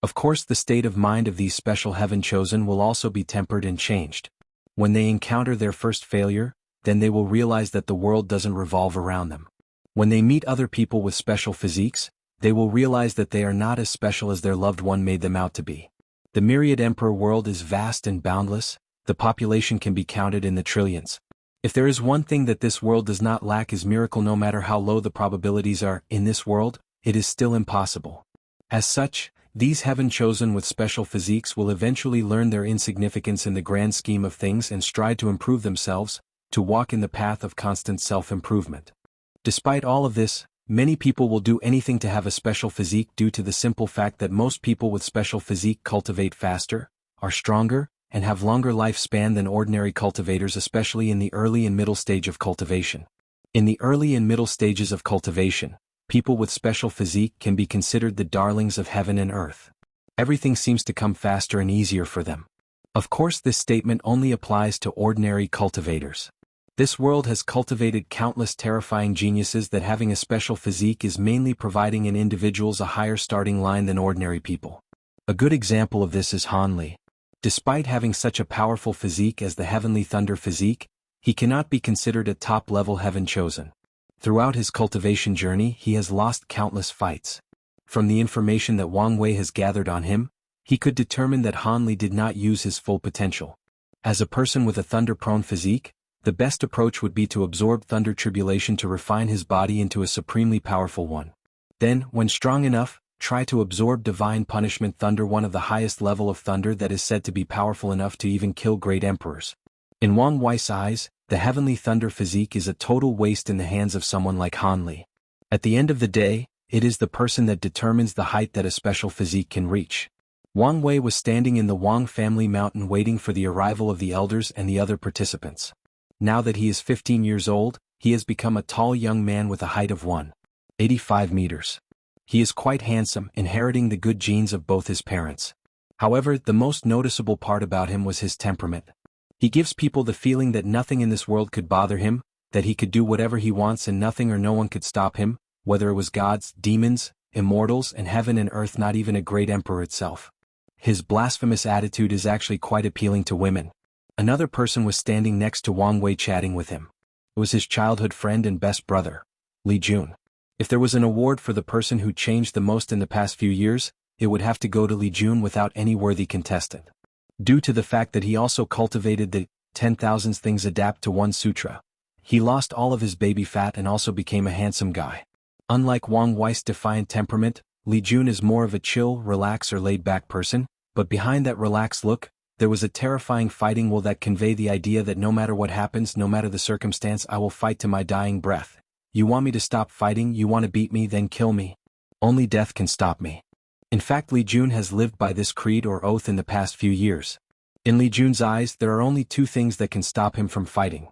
Of course, the state of mind of these special heaven chosen will also be tempered and changed. When they encounter their first failure, then they will realize that the world doesn't revolve around them. When they meet other people with special physiques, they will realize that they are not as special as their loved one made them out to be. The myriad emperor world is vast and boundless, the population can be counted in the trillions. If there is one thing that this world does not lack is miracle. No matter how low the probabilities are in this world, it is still impossible. As such, these heaven chosen with special physiques will eventually learn their insignificance in the grand scheme of things and strive to improve themselves, to walk in the path of constant self-improvement. Despite all of this, many people will do anything to have a special physique due to the simple fact that most people with special physique cultivate faster, are stronger, and have longer lifespan than ordinary cultivators, especially in the early and middle stage of cultivation. In the early and middle stages of cultivation, people with special physique can be considered the darlings of heaven and earth. Everything seems to come faster and easier for them. Of course, this statement only applies to ordinary cultivators. This world has cultivated countless terrifying geniuses that having a special physique is mainly providing in individuals a higher starting line than ordinary people. A good example of this is Han Li. Despite having such a powerful physique as the Heavenly Thunder physique, he cannot be considered a top-level heaven chosen. Throughout his cultivation journey, he has lost countless fights. From the information that Wang Wei has gathered on him, he could determine that Han Li did not use his full potential. As a person with a thunder-prone physique, the best approach would be to absorb thunder tribulation to refine his body into a supremely powerful one. Then, when strong enough, try to absorb divine punishment thunder, one of the highest level of thunder that is said to be powerful enough to even kill great emperors. In Wang Wei's eyes, the heavenly thunder physique is a total waste in the hands of someone like Han Li. At the end of the day, it is the person that determines the height that a special physique can reach. Wang Wei was standing in the Wang family mountain waiting for the arrival of the elders and the other participants. Now that he is 15 years old, he has become a tall young man with a height of 1.85 meters. He is quite handsome, inheriting the good genes of both his parents. However, the most noticeable part about him was his temperament. He gives people the feeling that nothing in this world could bother him, that he could do whatever he wants and nothing or no one could stop him, whether it was gods, demons, immortals, and heaven and earth, not even a great emperor itself. His blasphemous attitude is actually quite appealing to women. Another person was standing next to Wang Wei chatting with him. It was his childhood friend and best brother, Li Jun. If there was an award for the person who changed the most in the past few years, it would have to go to Li Jun without any worthy contestant. Due to the fact that he also cultivated the 10,000 things adapt to one sutra, he lost all of his baby fat and also became a handsome guy. Unlike Wang Wei's defiant temperament, Li Jun is more of a chill, relaxed or laid-back person, but behind that relaxed look, there was a terrifying fighting will that convey the idea that no matter what happens, no matter the circumstance, I will fight to my dying breath. You want me to stop fighting, you want to beat me, then kill me. Only death can stop me. In fact, Li Jun has lived by this creed or oath in the past few years. In Li Jun's eyes, there are only two things that can stop him from fighting.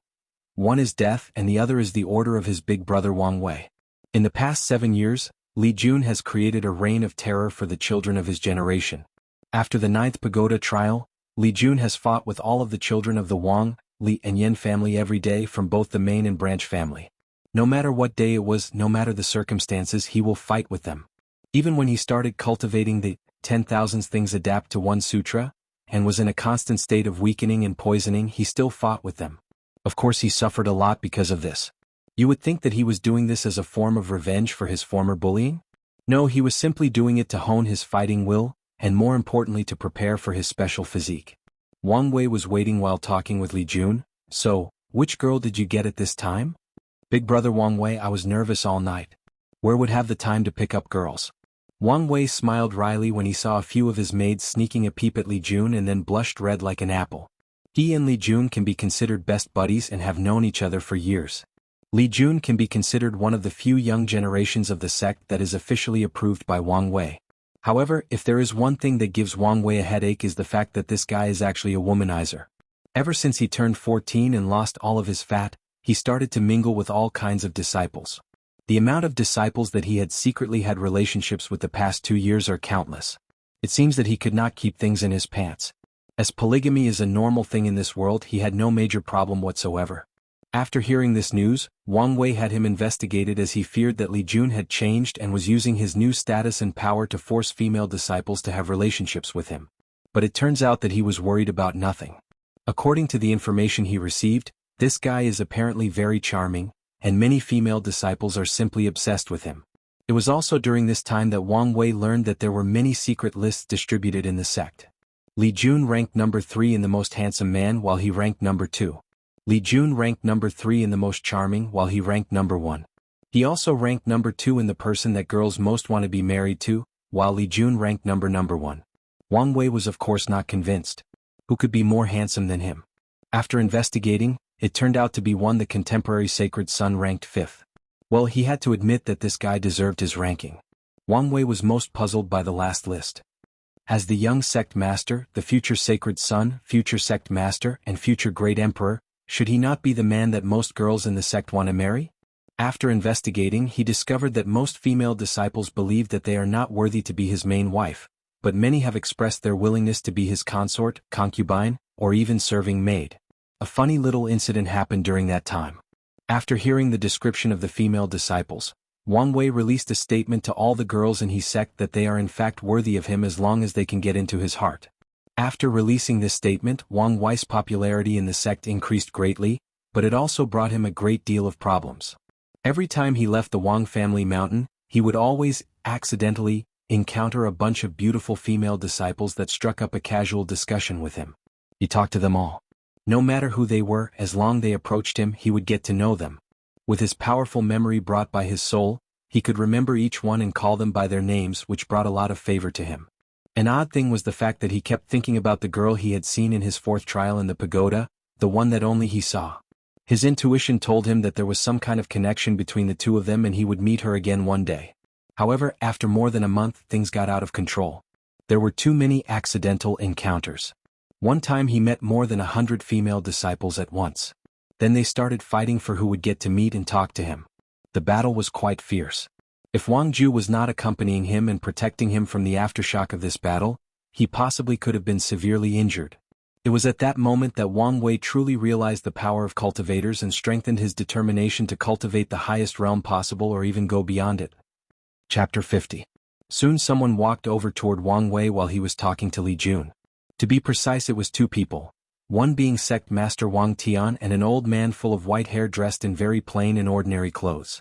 One is death and the other is the order of his big brother Wang Wei. In the past 7 years, Li Jun has created a reign of terror for the children of his generation. After the 9th pagoda trial, Li Jun has fought with all of the children of the Wang, Li and Yan family every day from both the main and branch family. No matter what day it was, no matter the circumstances, he will fight with them. Even when he started cultivating the 10,000 things adapt to one sutra, and was in a constant state of weakening and poisoning, he still fought with them. Of course, he suffered a lot because of this. You would think that he was doing this as a form of revenge for his former bullying? No, he was simply doing it to hone his fighting will, and more importantly to prepare for his special physique. Wang Wei was waiting while talking with Li Jun. So, which girl did you get at this time? Big brother Wang Wei, I was nervous all night. Where would have the time to pick up girls? Wang Wei smiled wryly when he saw a few of his maids sneaking a peep at Li Jun and then blushed red like an apple. He and Li Jun can be considered best buddies and have known each other for years. Li Jun can be considered one of the few young generations of the sect that is officially approved by Wang Wei. However, if there is one thing that gives Wang Wei a headache is the fact that this guy is actually a womanizer. Ever since he turned 14 and lost all of his fat, he started to mingle with all kinds of disciples. The amount of disciples that he had secretly had relationships with the past 2 years are countless. It seems that he could not keep things in his pants. As polygamy is a normal thing in this world, he had no major problem whatsoever. After hearing this news, Wang Wei had him investigated as he feared that Li Jun had changed and was using his new status and power to force female disciples to have relationships with him. But it turns out that he was worried about nothing. According to the information he received, this guy is apparently very charming, and many female disciples are simply obsessed with him. It was also during this time that Wang Wei learned that there were many secret lists distributed in the sect. Li Jun ranked number 3 in the most handsome man while he ranked number 2. Li Jun ranked number 3 in the most charming while he ranked number 1. He also ranked number 2 in the person that girls most want to be married to, while Li Jun ranked number 1. Wang Wei was of course not convinced. Who could be more handsome than him? After investigating, it turned out to be the contemporary sacred son ranked 5th. Well, he had to admit that this guy deserved his ranking. Wang Wei was most puzzled by the last list. As the young sect master, the future sacred son, future sect master, and future great emperor, should he not be the man that most girls in the sect want to marry? After investigating, he discovered that most female disciples believe that they are not worthy to be his main wife, but many have expressed their willingness to be his consort, concubine, or even serving maid. A funny little incident happened during that time. After hearing the description of the female disciples, Wang Wei released a statement to all the girls in his sect that they are in fact worthy of him as long as they can get into his heart. After releasing this statement, Wang Wei's popularity in the sect increased greatly, but it also brought him a great deal of problems. Every time he left the Wang family mountain, he would always, accidentally, encounter a bunch of beautiful female disciples that struck up a casual discussion with him. He talked to them all. No matter who they were, as long as they approached him, he would get to know them. With his powerful memory brought by his soul, he could remember each one and call them by their names, which brought a lot of favor to him. An odd thing was the fact that he kept thinking about the girl he had seen in his 4th trial in the pagoda, the one that only he saw. His intuition told him that there was some kind of connection between the two of them and he would meet her again one day. However, after more than a month, things got out of control. There were too many accidental encounters. One time he met more than 100 female disciples at once. Then they started fighting for who would get to meet and talk to him. The battle was quite fierce. If Wang Ju was not accompanying him and protecting him from the aftershock of this battle, he possibly could have been severely injured. It was at that moment that Wang Wei truly realized the power of cultivators and strengthened his determination to cultivate the highest realm possible or even go beyond it. Chapter 50. Soon someone walked over toward Wang Wei while he was talking to Li Jun. To be precise, it was 2 people. One being sect master Wang Tian and an old man full of white hair dressed in very plain and ordinary clothes.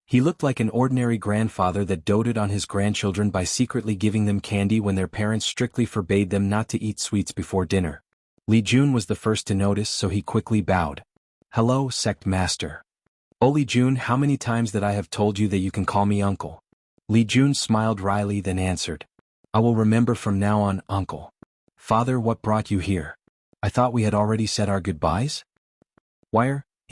He looked like an ordinary grandfather that doted on his grandchildren by secretly giving them candy when their parents strictly forbade them not to eat sweets before dinner. Li Jun was the first to notice, so he quickly bowed. "Hello, sect master." "Oh Li Jun, how many times that I have told you that you can call me uncle?" Li Jun smiled wryly then answered. "I will remember from now on, uncle." "Father, what brought you here? I thought we had already said our goodbyes?"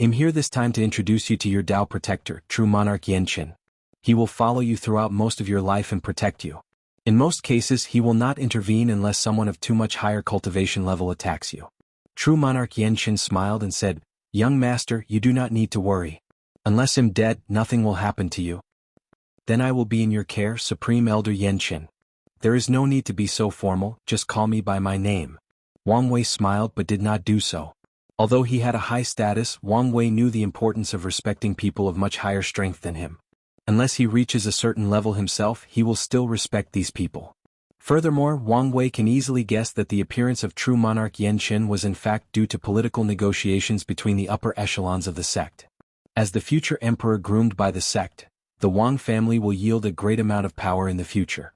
I'm here this time to introduce you to your Tao protector, true Monarch Xianxia. He will follow you throughout most of your life and protect you. In most cases, he will not intervene unless someone of too much higher cultivation level attacks you. True Monarch Xianxia smiled and said, "Young master, you do not need to worry. Unless I'm dead, nothing will happen to you. Then I will be in your care, Supreme Elder Xianxia. There is no need to be so formal, just call me by my name." Wang Wei smiled but did not do so. Although he had a high status, Wang Wei knew the importance of respecting people of much higher strength than him. Unless he reaches a certain level himself, he will still respect these people. Furthermore, Wang Wei can easily guess that the appearance of true Monarch Xianxia was in fact due to political negotiations between the upper echelons of the sect. As the future emperor groomed by the sect, the Wang family will yield a great amount of power in the future.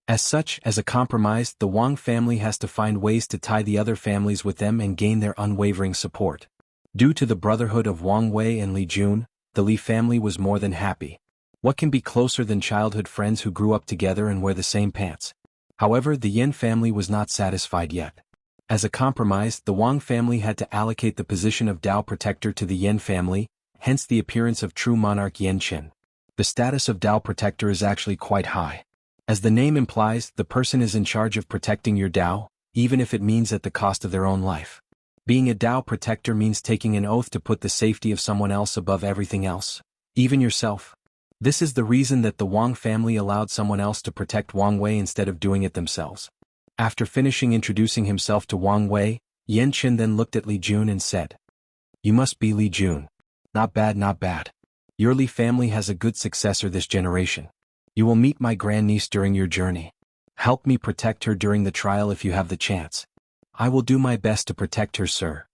As such, as a compromise, the Wang family has to find ways to tie the other families with them and gain their unwavering support. Due to the brotherhood of Wang Wei and Li Jun, the Li family was more than happy. What can be closer than childhood friends who grew up together and wear the same pants? However, the Yin family was not satisfied yet. As a compromise, the Wang family had to allocate the position of Tao protector to the Yin family, hence the appearance of true Monarch Xianxia. The status of Tao protector is actually quite high. As the name implies, the person is in charge of protecting your Tao, even if it means at the cost of their own life. Being a Tao protector means taking an oath to put the safety of someone else above everything else, even yourself. This is the reason that the Wang family allowed someone else to protect Wang Wei instead of doing it themselves. After finishing introducing himself to Wang Wei, Xianxia then looked at Li Jun and said, You must be Li Jun. Not bad, not bad. Your Li family has a good successor this generation. You will meet my grandniece during your journey. Help me protect her during the trial if you have the chance. I will do my best to protect her, sir.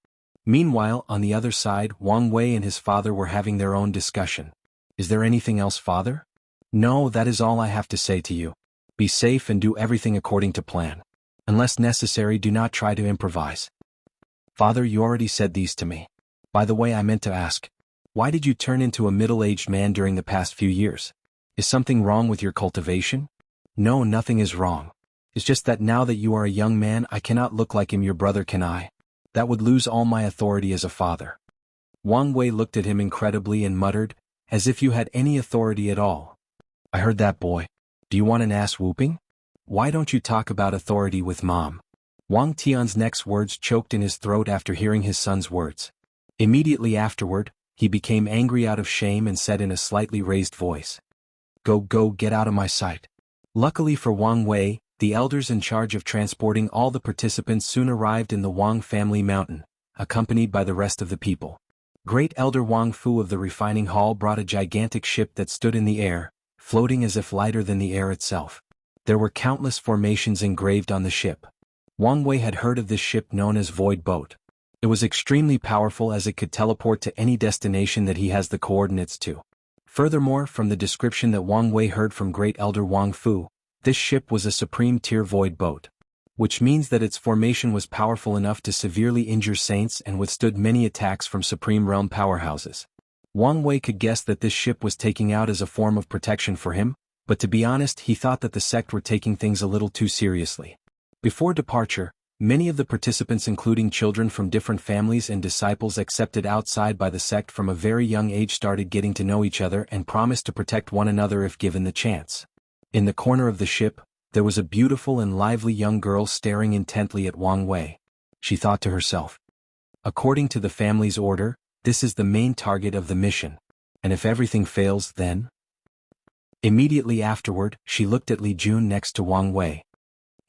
Meanwhile, on the other side, Wang Wei and his father were having their own discussion. Is there anything else, father? No, that is all I have to say to you. Be safe and do everything according to plan. Unless necessary, do not try to improvise. Father, you already said these to me. By the way, I meant to ask, why did you turn into a middle-aged man during the past few years? Is something wrong with your cultivation? No, nothing is wrong. It's just that now that you are a young man, I cannot look like him, your brother, can I? That would lose all my authority as a father. Wang Wei looked at him incredibly and muttered, as if you had any authority at all. I heard that, boy. Do you want an ass whooping? Why don't you talk about authority with mom? Wang Tian's next words choked in his throat after hearing his son's words. Immediately afterward, he became angry out of shame and said in a slightly raised voice, Go, get out of my sight. Luckily for Wang Wei, the elders in charge of transporting all the participants soon arrived in the Wang family mountain, accompanied by the rest of the people. Great Elder Wang Fu of the refining hall brought a gigantic ship that stood in the air, floating as if lighter than the air itself. There were countless formations engraved on the ship. Wang Wei had heard of this ship known as Void Boat. It was extremely powerful as it could teleport to any destination that he has the coordinates to. Furthermore, from the description that Wang Wei heard from Great Elder Wang Fu, this ship was a supreme tier void boat, which means that its formation was powerful enough to severely injure saints and withstood many attacks from supreme realm powerhouses. Wang Wei could guess that this ship was taking out as a form of protection for him, but to be honest, he thought that the sect were taking things a little too seriously. Before departure, many of the participants, including children from different families and disciples accepted outside by the sect from a very young age, started getting to know each other and promised to protect one another if given the chance. In the corner of the ship, there was a beautiful and lively young girl staring intently at Wang Wei. She thought to herself, according to the family's order, this is the main target of the mission. And if everything fails, then? Immediately afterward, she looked at Li Jun next to Wang Wei.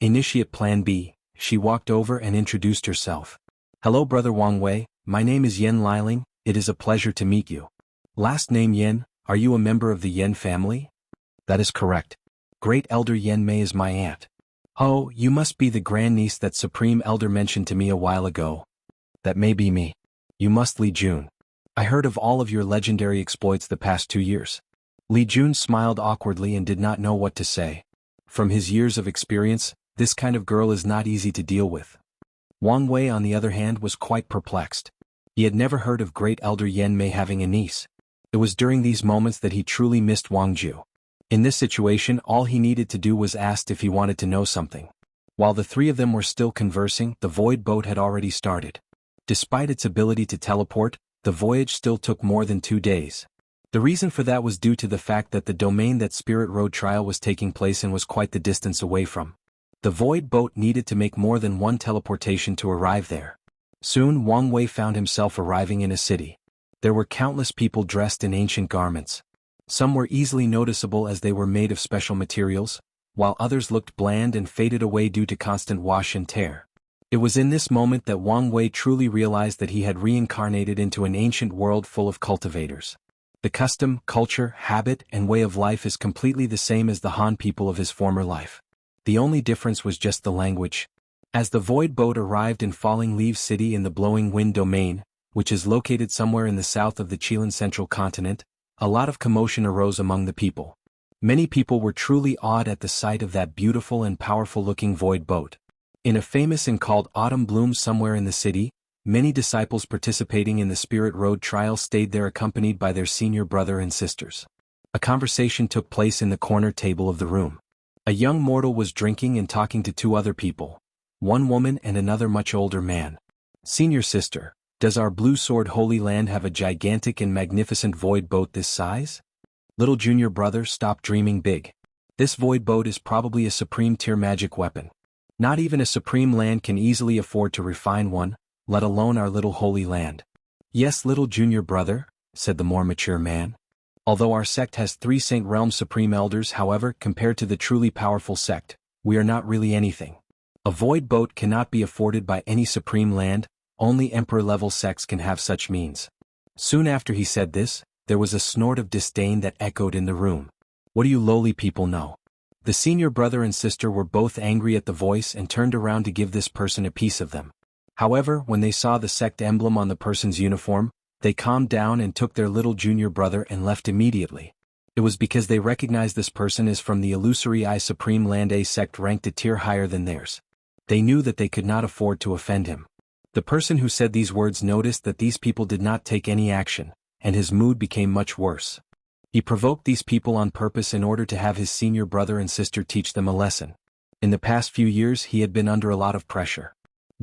Initiate Plan B. She walked over and introduced herself. Hello, Brother Wang Wei, my name is Yen Liling, it is a pleasure to meet you. Last name Yen, are you a member of the Yen family? That is correct. Great Elder Yen Mei is my aunt. Oh, you must be the grandniece that Supreme Elder mentioned to me a while ago. That may be me. You must Li Jun. I heard of all of your legendary exploits the past 2 years. Li Jun smiled awkwardly and did not know what to say. From his years of experience, this kind of girl is not easy to deal with. Wang Wei, on the other hand, was quite perplexed. He had never heard of Great Elder Yen Mei having a niece. It was during these moments that he truly missed Wang Ju. In this situation, all he needed to do was ask if he wanted to know something. While the three of them were still conversing, the void boat had already started. Despite its ability to teleport, the voyage still took more than 2 days. The reason for that was due to the fact that the domain that Spirit Road trial was taking place in was quite the distance away from. The void boat needed to make more than one teleportation to arrive there. Soon Wang Wei found himself arriving in a city. There were countless people dressed in ancient garments. Some were easily noticeable as they were made of special materials, while others looked bland and faded away due to constant wash and tear. It was in this moment that Wang Wei truly realized that he had reincarnated into an ancient world full of cultivators. The custom, culture, habit, and way of life is completely the same as the Han people of his former life. The only difference was just the language. As the void boat arrived in Falling Leaves City in the Blowing Wind domain, which is located somewhere in the south of the Chilean central continent, a lot of commotion arose among the people. Many people were truly awed at the sight of that beautiful and powerful-looking void boat. In a famous inn called Autumn Bloom somewhere in the city, many disciples participating in the Spirit Road trial stayed there accompanied by their senior brother and sisters. A conversation took place in the corner table of the room. A young mortal was drinking and talking to 2 other people, one woman and another much older man. Senior sister, does our Blue Sword Holy Land have a gigantic and magnificent void boat this size? Little junior brother, stop dreaming big. This void boat is probably a supreme tier magic weapon. Not even a supreme land can easily afford to refine one, let alone our little holy land. Yes, little junior brother, said the more mature man. Although our sect has 3 Saint Realm Supreme Elders, however, compared to the truly powerful sect, we are not really anything. A void boat cannot be afforded by any supreme land, Only emperor-level sects can have such means. Soon after he said this, there was a snort of disdain that echoed in the room. What do you lowly people know? The senior brother and sister were both angry at the voice and turned around to give this person a piece of them. However, when they saw the sect emblem on the person's uniform, they calmed down and took their little junior brother and left immediately. It was because they recognized this person as from the illusory I Supreme Land A sect ranked a tier higher than theirs. They knew that they could not afford to offend him. The person who said these words noticed that these people did not take any action, and his mood became much worse. He provoked these people on purpose in order to have his senior brother and sister teach them a lesson. In the past few years he had been under a lot of pressure.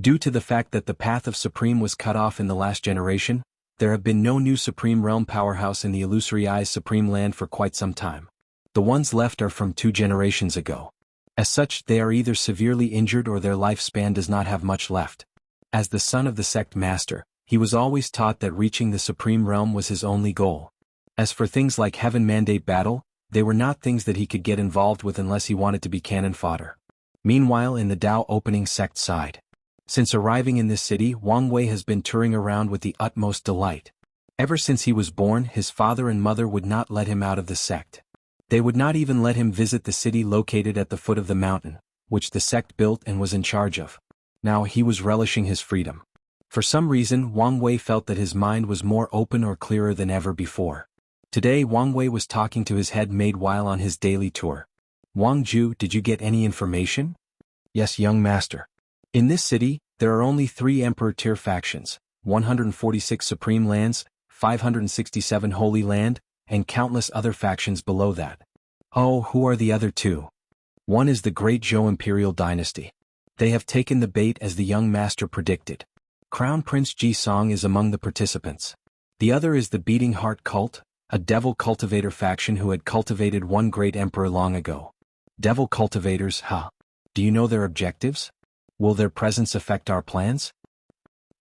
Due to the fact that the path of Supreme was cut off in the last generation, there have been no new Supreme Realm powerhouse in the illusory I's Supreme Land for quite some time. The ones left are from 2 generations ago. As such, they are either severely injured or their lifespan does not have much left. As the son of the sect master, he was always taught that reaching the Supreme Realm was his only goal. As for things like Heaven Mandate Battle, they were not things that he could get involved with unless he wanted to be cannon fodder. Meanwhile, in the Dao opening sect side. Since arriving in this city, Wang Wei has been touring around with the utmost delight. Ever since he was born, his father and mother would not let him out of the sect. They would not even let him visit the city located at the foot of the mountain, which the sect built and was in charge of. Now he was relishing his freedom. For some reason, Wang Wei felt that his mind was more open or clearer than ever before. Today Wang Wei was talking to his head maid while on his daily tour. Wang Ju, did you get any information? Yes, young master. In this city, there are only 3 emperor-tier factions, 146 supreme lands, 567 holy land, and countless other factions below that. Oh, who are the other 2? One is the Great Zhou Imperial Dynasty. They have taken the bait as the young master predicted. Crown Prince Ji Song is among the participants. The other is the Beating Heart Cult, a devil cultivator faction who had cultivated one great emperor long ago. Devil cultivators, huh? Do you know their objectives? Will their presence affect our plans?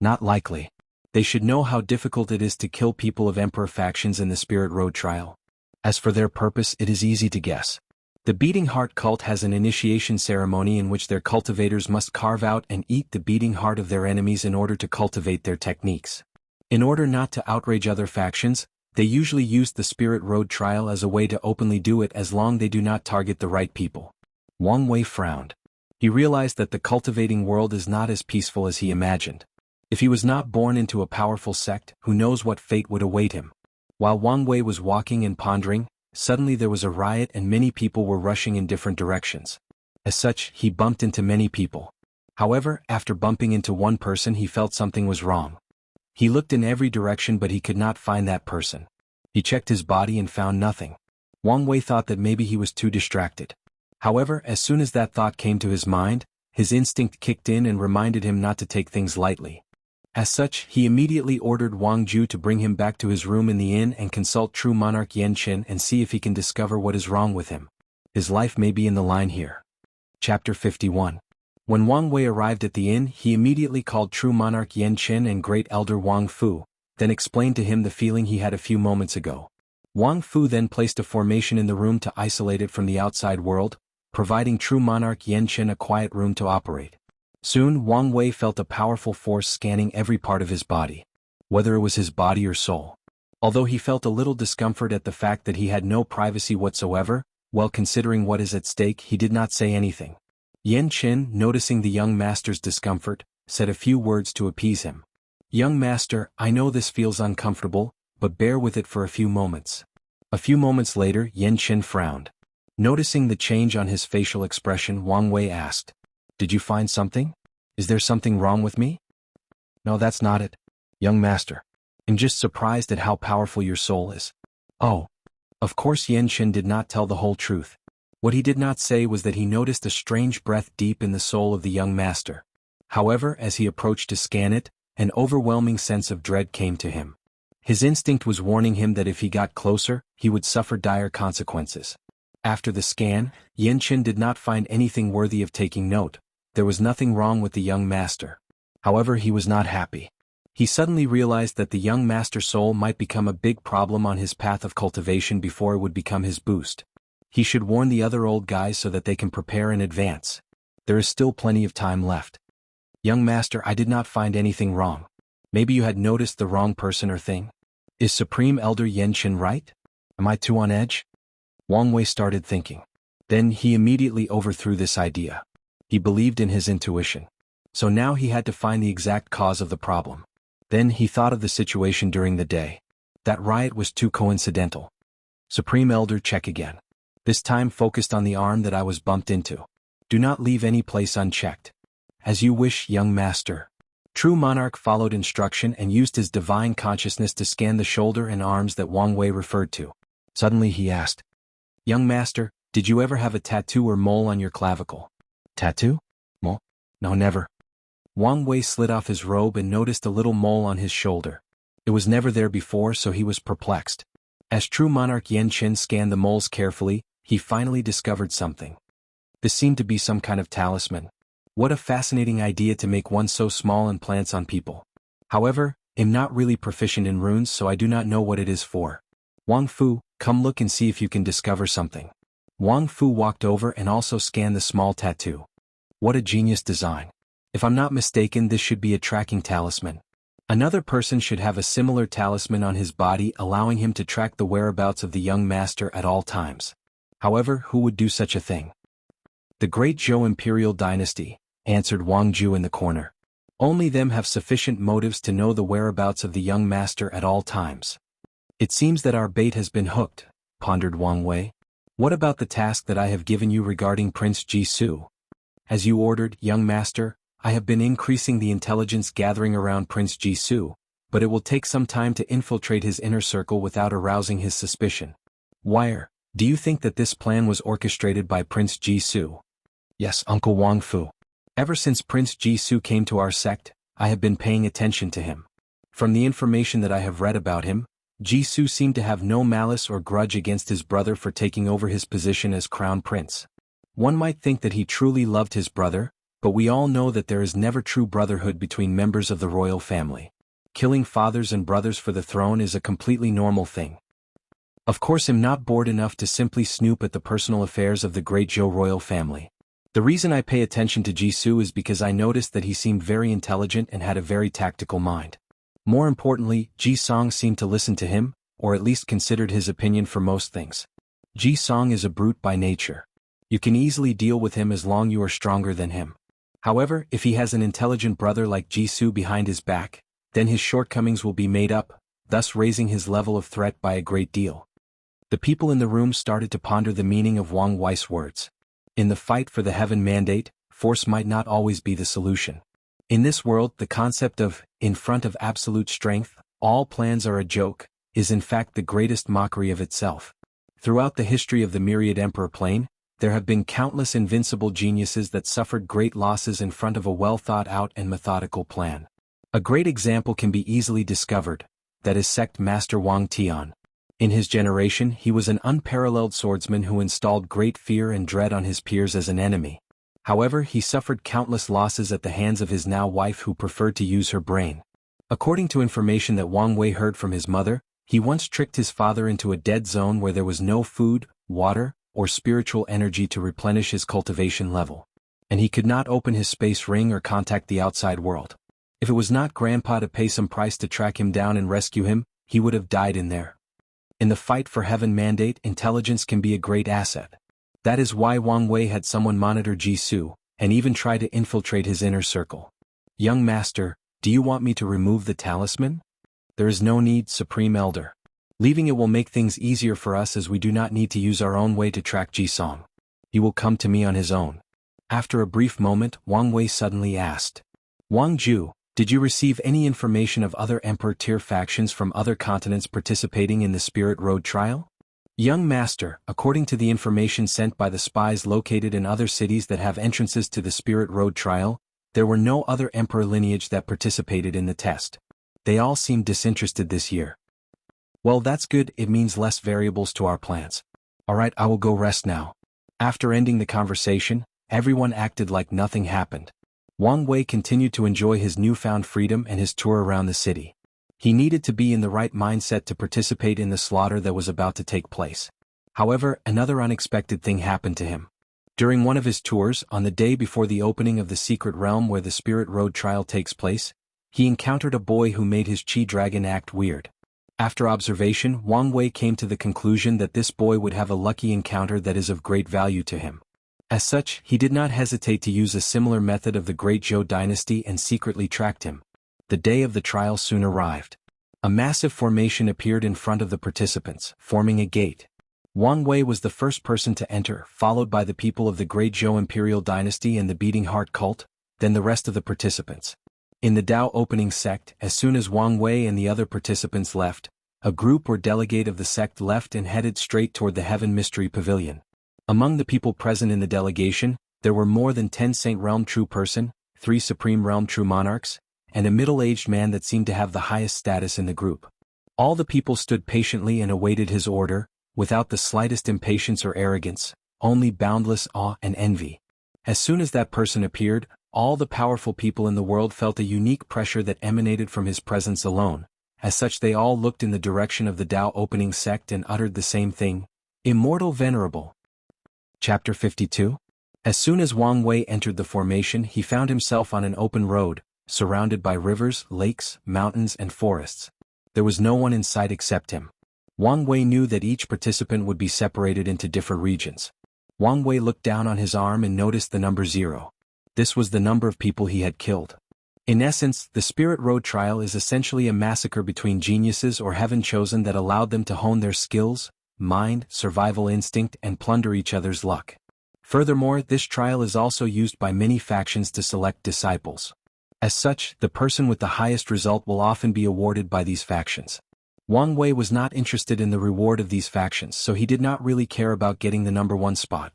Not likely. They should know how difficult it is to kill people of emperor factions in the Spirit Road trial. As for their purpose, it is easy to guess. The Beating Heart cult has an initiation ceremony in which their cultivators must carve out and eat the beating heart of their enemies in order to cultivate their techniques. In order not to outrage other factions, they usually use the Spirit Road trial as a way to openly do it as long as they do not target the right people. Wang Wei frowned. He realized that the cultivating world is not as peaceful as he imagined. If he was not born into a powerful sect, who knows what fate would await him. While Wang Wei was walking and pondering, suddenly there was a riot and many people were rushing in different directions. As such, he bumped into many people. However, after bumping into one person he felt something was wrong. He looked in every direction but he could not find that person. He checked his body and found nothing. Wang Wei thought that maybe he was too distracted. However, as soon as that thought came to his mind, his instinct kicked in and reminded him not to take things lightly. As such, he immediately ordered Wang Ju to bring him back to his room in the inn and consult true Monarch Xianxia and see if he can discover what is wrong with him. His life may be in the line here. Chapter 51. When Wang Wei arrived at the inn, he immediately called true Monarch Xianxia and Great Elder Wang Fu, then explained to him the feeling he had a few moments ago. Wang Fu then placed a formation in the room to isolate it from the outside world, providing true Monarch Xianxia a quiet room to operate. Soon Wang Wei felt a powerful force scanning every part of his body. Whether it was his body or soul. Although he felt a little discomfort at the fact that he had no privacy whatsoever, while considering what is at stake he did not say anything. Xianxia, noticing the young master's discomfort, said a few words to appease him. Young master, I know this feels uncomfortable, but bear with it for a few moments. A few moments later Xianxia frowned. Noticing the change on his facial expression, Wang Wei asked, "Did you find something? Is there something wrong with me?" "No, that's not it, young master. I'm just surprised at how powerful your soul is." Oh. Of course Xianxia did not tell the whole truth. What he did not say was that he noticed a strange breath deep in the soul of the young master. However, as he approached to scan it, an overwhelming sense of dread came to him. His instinct was warning him that if he got closer, he would suffer dire consequences. After the scan, Xianxia did not find anything worthy of taking note. There was nothing wrong with the young master. However, he was not happy. He suddenly realized that the young master's soul might become a big problem on his path of cultivation before it would become his boost. He should warn the other old guys so that they can prepare in advance. There is still plenty of time left. Young master, I did not find anything wrong. Maybe you had noticed the wrong person or thing? Is Supreme Elder Yan Qin right? Am I too on edge? Wang Wei started thinking. Then he immediately overthrew this idea. He believed in his intuition. So now he had to find the exact cause of the problem. Then he thought of the situation during the day. That riot was too coincidental. Supreme Elder, check again. This time focused on the arm that I was bumped into. Do not leave any place unchecked. As you wish, young master. True Monarch followed instruction and used his divine consciousness to scan the shoulder and arms that Wang Wei referred to. Suddenly he asked, Young master, did you ever have a tattoo or mole on your clavicle? Tattoo? Mole? No, never. Wang Wei slid off his robe and noticed a little mole on his shoulder. It was never there before, so he was perplexed. As true Monarch Yan Qin scanned the moles carefully, he finally discovered something. This seemed to be some kind of talisman. What a fascinating idea to make one so small and plants on people. However, I'm not really proficient in runes, so I do not know what it is for. Wang Fu, come look and see if you can discover something. Wang Fu walked over and also scanned the small tattoo. What a genius design. If I'm not mistaken, this should be a tracking talisman. Another person should have a similar talisman on his body, allowing him to track the whereabouts of the young master at all times. However, who would do such a thing? The great Zhou Imperial Dynasty, answered Wang Ju in the corner. Only them have sufficient motives to know the whereabouts of the young master at all times. It seems that our bait has been hooked, pondered Wang Wei. What about the task that I have given you regarding Prince Jisoo? As you ordered, young master, I have been increasing the intelligence gathering around Prince Jisoo, but it will take some time to infiltrate his inner circle without arousing his suspicion. Wire, do you think that this plan was orchestrated by Prince Jisoo? Yes, Uncle Wang Fu. Ever since Prince Jisoo came to our sect, I have been paying attention to him. From the information that I have read about him, Jisoo seemed to have no malice or grudge against his brother for taking over his position as crown prince. One might think that he truly loved his brother, but we all know that there is never true brotherhood between members of the royal family. Killing fathers and brothers for the throne is a completely normal thing. Of course, I'm not bored enough to simply snoop at the personal affairs of the great Zhou royal family. The reason I pay attention to Jisoo is because I noticed that he seemed very intelligent and had a very tactical mind. More importantly, Ji-song seemed to listen to him, or at least considered his opinion for most things. Ji-song is a brute by nature. You can easily deal with him as long as you are stronger than him. However, if he has an intelligent brother like Jisoo behind his back, then his shortcomings will be made up, thus raising his level of threat by a great deal. The people in the room started to ponder the meaning of Wang Wei's words. In the fight for the heaven mandate, force might not always be the solution. In this world, the concept of, in front of absolute strength, all plans are a joke, is in fact the greatest mockery of itself. Throughout the history of the myriad emperor plane, there have been countless invincible geniuses that suffered great losses in front of a well-thought-out and methodical plan. A great example can be easily discovered, that is sect master Wang Tian. In his generation, he was an unparalleled swordsman who installed great fear and dread on his peers as an enemy. However, he suffered countless losses at the hands of his now wife who preferred to use her brain. According to information that Wang Wei heard from his mother, he once tricked his father into a dead zone where there was no food, water, or spiritual energy to replenish his cultivation level. And he could not open his space ring or contact the outside world. If it was not Grandpa to pay some price to track him down and rescue him, he would have died in there. In the fight for heaven mandate, intelligence can be a great asset. That is why Wang Wei had someone monitor Jisoo, and even try to infiltrate his inner circle. Young master, do you want me to remove the talisman? There is no need, Supreme Elder. Leaving it will make things easier for us as we do not need to use our own way to track Ji-song. He will come to me on his own. After a brief moment, Wang Wei suddenly asked, Wang Ju, did you receive any information of other Emperor-tier factions from other continents participating in the Spirit Road trial? Young master, according to the information sent by the spies located in other cities that have entrances to the Spirit Road trial, there were no other Emperor lineage that participated in the test. They all seemed disinterested this year. Well, that's good, it means less variables to our plans. Alright, I will go rest now. After ending the conversation, everyone acted like nothing happened. Wang Wei continued to enjoy his newfound freedom and his tour around the city. He needed to be in the right mindset to participate in the slaughter that was about to take place. However, another unexpected thing happened to him. During one of his tours, on the day before the opening of the secret realm where the Spirit Road trial takes place, he encountered a boy who made his Chi dragon act weird. After observation, Wang Wei came to the conclusion that this boy would have a lucky encounter that is of great value to him. As such, he did not hesitate to use a similar method of the Great Zhou dynasty and secretly tracked him. The day of the trial soon arrived. A massive formation appeared in front of the participants, forming a gate. Wang Wei was the first person to enter, followed by the people of the Great Zhou Imperial Dynasty and the Beating Heart Cult, then the rest of the participants. In the Dao opening sect, as soon as Wang Wei and the other participants left, a group or delegate of the sect left and headed straight toward the Heaven Mystery Pavilion. Among the people present in the delegation, there were more than 10 Saint Realm True Person, 3 Supreme Realm True Monarchs, and a middle-aged man that seemed to have the highest status in the group. All the people stood patiently and awaited his order, without the slightest impatience or arrogance, only boundless awe and envy. As soon as that person appeared, all the powerful people in the world felt a unique pressure that emanated from his presence alone. As such, they all looked in the direction of the Dao opening sect and uttered the same thing: Immortal Venerable. Chapter 52. As soon as Wang Wei entered the formation, he found himself on an open road, surrounded by rivers, lakes, mountains and forests. There was no one in sight except him. Wang Wei knew that each participant would be separated into different regions. Wang Wei looked down on his arm and noticed the number 0. This was the number of people he had killed. In essence, the Spirit Road trial is essentially a massacre between geniuses or heaven-chosen that allowed them to hone their skills, mind, survival instinct and plunder each other's luck. Furthermore, this trial is also used by many factions to select disciples. As such, the person with the highest result will often be awarded by these factions. Wang Wei was not interested in the reward of these factions, so he did not really care about getting the number 1 spot.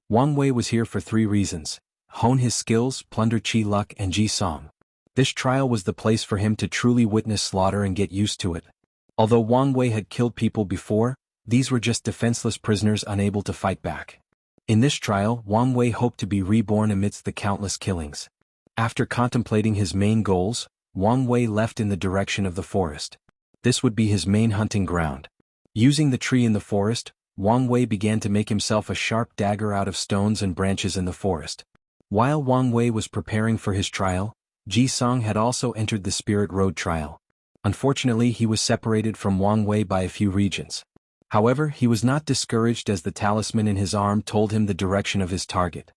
Wang Wei was here for 3 reasons: hone his skills, plunder Qi luck and Ji Song. This trial was the place for him to truly witness slaughter and get used to it. Although Wang Wei had killed people before, these were just defenseless prisoners unable to fight back. In this trial, Wang Wei hoped to be reborn amidst the countless killings. After contemplating his main goals, Wang Wei left in the direction of the forest. This would be his main hunting ground. Using the tree in the forest, Wang Wei began to make himself a sharp dagger out of stones and branches in the forest. While Wang Wei was preparing for his trial, Ji Song had also entered the Spirit Road trial. Unfortunately, he was separated from Wang Wei by a few regions. However, he was not discouraged as the talisman in his arm told him the direction of his target.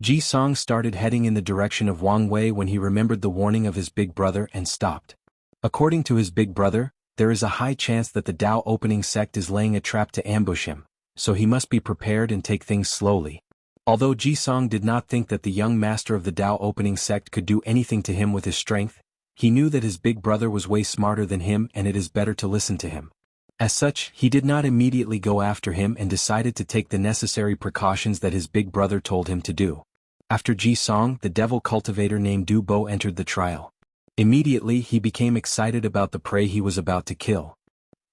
Ji Song started heading in the direction of Wang Wei when he remembered the warning of his big brother and stopped. According to his big brother, there is a high chance that the Dao opening sect is laying a trap to ambush him, so he must be prepared and take things slowly. Although Ji Song did not think that the young master of the Dao opening sect could do anything to him with his strength, he knew that his big brother was way smarter than him and it is better to listen to him. As such, he did not immediately go after him and decided to take the necessary precautions that his big brother told him to do. After Ji Song, the devil cultivator named Du Bo entered the trial. Immediately he became excited about the prey he was about to kill.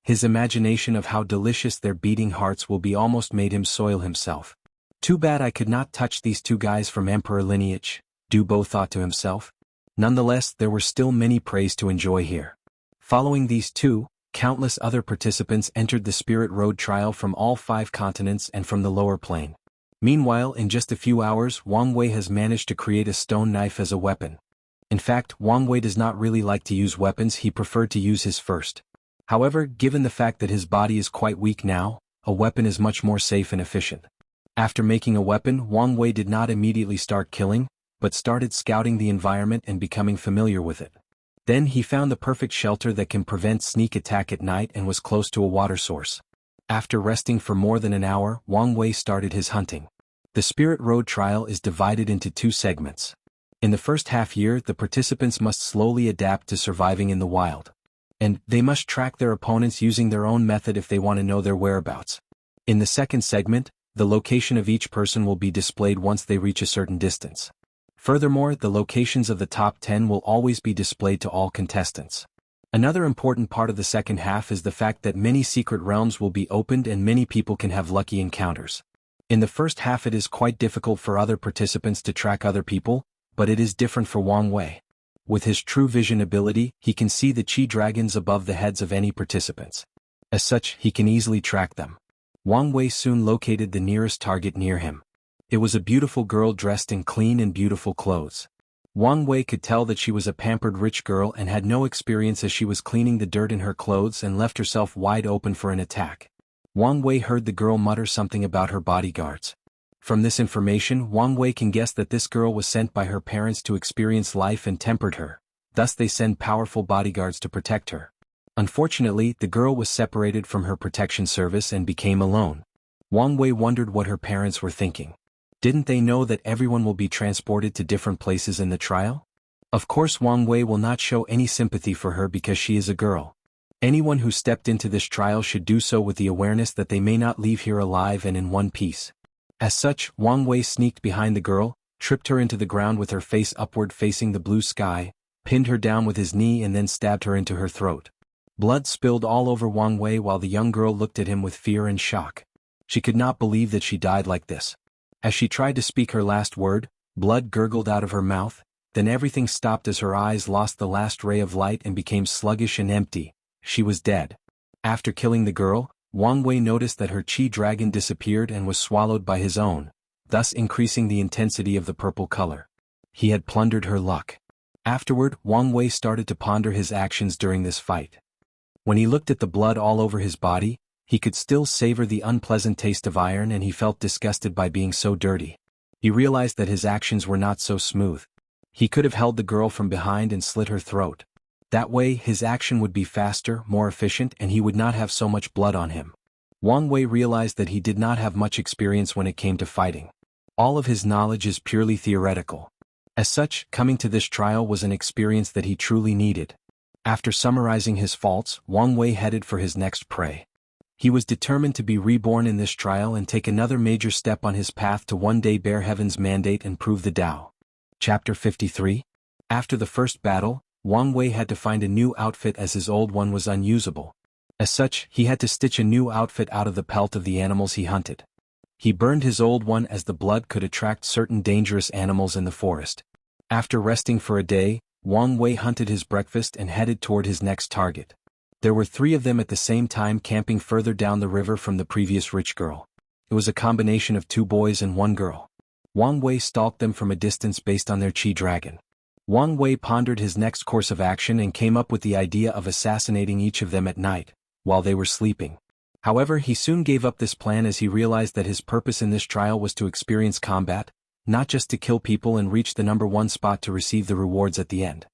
His imagination of how delicious their beating hearts will be almost made him soil himself. Too bad I could not touch these 2 guys from Emperor lineage, Du Bo thought to himself. Nonetheless, there were still many preys to enjoy here. Following these 2, countless other participants entered the Spirit Road trial from all 5 continents and from the lower plane. Meanwhile, in just a few hours, Wang Wei has managed to create a stone knife as a weapon. In fact, Wang Wei does not really like to use weapons, he preferred to use his first. However, given the fact that his body is quite weak now, a weapon is much more safe and efficient. After making a weapon, Wang Wei did not immediately start killing, but started scouting the environment and becoming familiar with it. Then he found the perfect shelter that can prevent sneak attack at night and was close to a water source. After resting for more than an hour, Wang Wei started his hunting. The Spirit Road trial is divided into 2 segments. In the first half year, the participants must slowly adapt to surviving in the wild. And they must track their opponents using their own method if they want to know their whereabouts. In the second segment, the location of each person will be displayed once they reach a certain distance. Furthermore, the locations of the top 10 will always be displayed to all contestants. Another important part of the second half is the fact that many secret realms will be opened and many people can have lucky encounters. In the first half it is quite difficult for other participants to track other people, but it is different for Wang Wei. With his true vision ability, he can see the Qi dragons above the heads of any participants. As such, he can easily track them. Wang Wei soon located the nearest target near him. It was a beautiful girl dressed in clean and beautiful clothes. Wang Wei could tell that she was a pampered rich girl and had no experience as she was cleaning the dirt in her clothes and left herself wide open for an attack. Wang Wei heard the girl mutter something about her bodyguards. From this information, Wang Wei can guess that this girl was sent by her parents to experience life and tempered her, thus they send powerful bodyguards to protect her. Unfortunately, the girl was separated from her protection service and became alone. Wang Wei wondered what her parents were thinking. Didn't they know that everyone will be transported to different places in the trial? Of course Wang Wei will not show any sympathy for her because she is a girl. Anyone who stepped into this trial should do so with the awareness that they may not leave here alive and in one piece. As such, Wang Wei sneaked behind the girl, tripped her into the ground with her face upward facing the blue sky, pinned her down with his knee and then stabbed her into her throat. Blood spilled all over Wang Wei while the young girl looked at him with fear and shock. She could not believe that she died like this. As she tried to speak her last word, blood gurgled out of her mouth, then everything stopped as her eyes lost the last ray of light and became sluggish and empty. She was dead. After killing the girl, Wang Wei noticed that her chi dragon disappeared and was swallowed by his own, thus increasing the intensity of the purple color. He had plundered her luck. Afterward, Wang Wei started to ponder his actions during this fight. When he looked at the blood all over his body, he could still savor the unpleasant taste of iron and he felt disgusted by being so dirty. He realized that his actions were not so smooth. He could have held the girl from behind and slit her throat. That way his action would be faster, more efficient and he would not have so much blood on him. Wang Wei realized that he did not have much experience when it came to fighting. All of his knowledge is purely theoretical. As such, coming to this trial was an experience that he truly needed. After summarizing his faults, Wang Wei headed for his next prey. He was determined to be reborn in this trial and take another major step on his path to one day bear heaven's mandate and prove the Tao. Chapter 53. After the first battle, Wang Wei had to find a new outfit as his old one was unusable. As such, he had to stitch a new outfit out of the pelt of the animals he hunted. He burned his old one as the blood could attract certain dangerous animals in the forest. After resting for a day, Wang Wei hunted his breakfast and headed toward his next target. There were 3 of them at the same time camping further down the river from the previous rich girl. It was a combination of 2 boys and 1 girl. Wang Wei stalked them from a distance based on their chi dragon. Wang Wei pondered his next course of action and came up with the idea of assassinating each of them at night, while they were sleeping. However, he soon gave up this plan as he realized that his purpose in this trial was to experience combat, not just to kill people and reach the number 1 spot to receive the rewards at the end.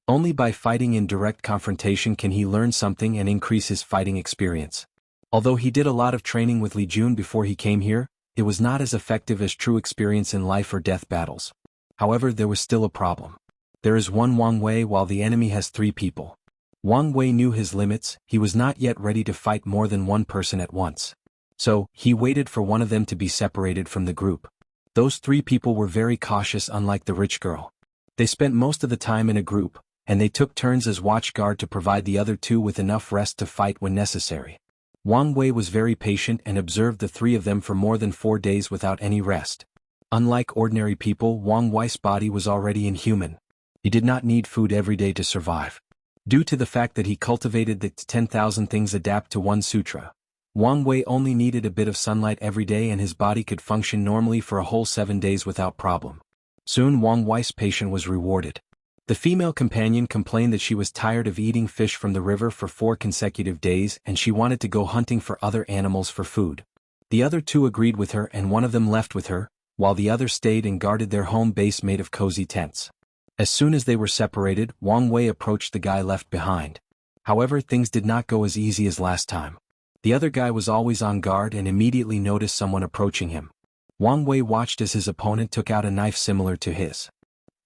Only by fighting in direct confrontation can he learn something and increase his fighting experience. Although he did a lot of training with Li Jun before he came here, it was not as effective as true experience in life or death battles. However, there was still a problem. There is 1 Wang Wei while the enemy has 3 people. Wang Wei knew his limits, he was not yet ready to fight more than 1 person at once. So, he waited for one of them to be separated from the group. Those 3 people were very cautious unlike the rich girl. They spent most of the time in a group, and they took turns as watchguard to provide the other 2 with enough rest to fight when necessary. Wang Wei was very patient and observed the 3 of them for more than 4 days without any rest. Unlike ordinary people, Wang Wei's body was already inhuman. He did not need food every day to survive. Due to the fact that he cultivated the 10,000 things adapt to 1 sutra, Wang Wei only needed a bit of sunlight every day and his body could function normally for a whole 7 days without problem. Soon Wang Wei's patience was rewarded. The female companion complained that she was tired of eating fish from the river for 4 consecutive days and she wanted to go hunting for other animals for food. The other 2 agreed with her and one of them left with her, while the other stayed and guarded their home base made of cozy tents. As soon as they were separated, Wang Wei approached the guy left behind. However, things did not go as easy as last time. The other guy was always on guard and immediately noticed someone approaching him. Wang Wei watched as his opponent took out a knife similar to his.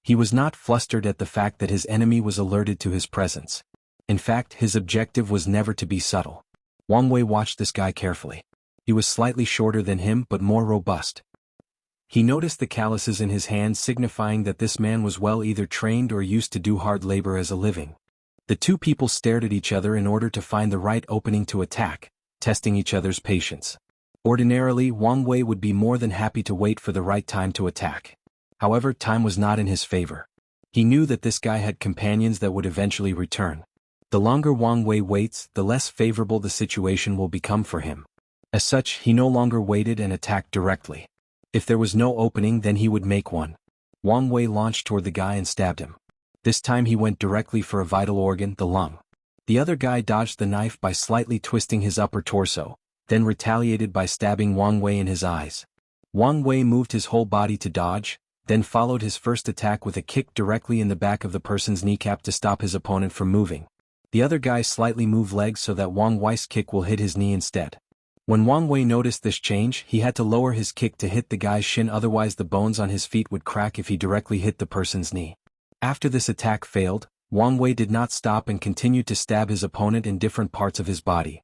He was not flustered at the fact that his enemy was alerted to his presence. In fact, his objective was never to be subtle. Wang Wei watched this guy carefully. He was slightly shorter than him but more robust. He noticed the calluses in his hands signifying that this man was well either trained or used to do hard labor as a living. The 2 people stared at each other in order to find the right opening to attack, testing each other's patience. Ordinarily, Wang Wei would be more than happy to wait for the right time to attack. However, time was not in his favor. He knew that this guy had companions that would eventually return. The longer Wang Wei waits, the less favorable the situation will become for him. As such, he no longer waited and attacked directly. If there was no opening, then he would make one. Wang Wei launched toward the guy and stabbed him. This time he went directly for a vital organ, the lung. The other guy dodged the knife by slightly twisting his upper torso, then retaliated by stabbing Wang Wei in his eyes. Wang Wei moved his whole body to dodge, then followed his first attack with a kick directly in the back of the person's kneecap to stop his opponent from moving. The other guy slightly moved legs so that Wang Wei's kick will hit his knee instead. When Wang Wei noticed this change, he had to lower his kick to hit the guy's shin, otherwise the bones on his feet would crack if he directly hit the person's knee. After this attack failed, Wang Wei did not stop and continued to stab his opponent in different parts of his body: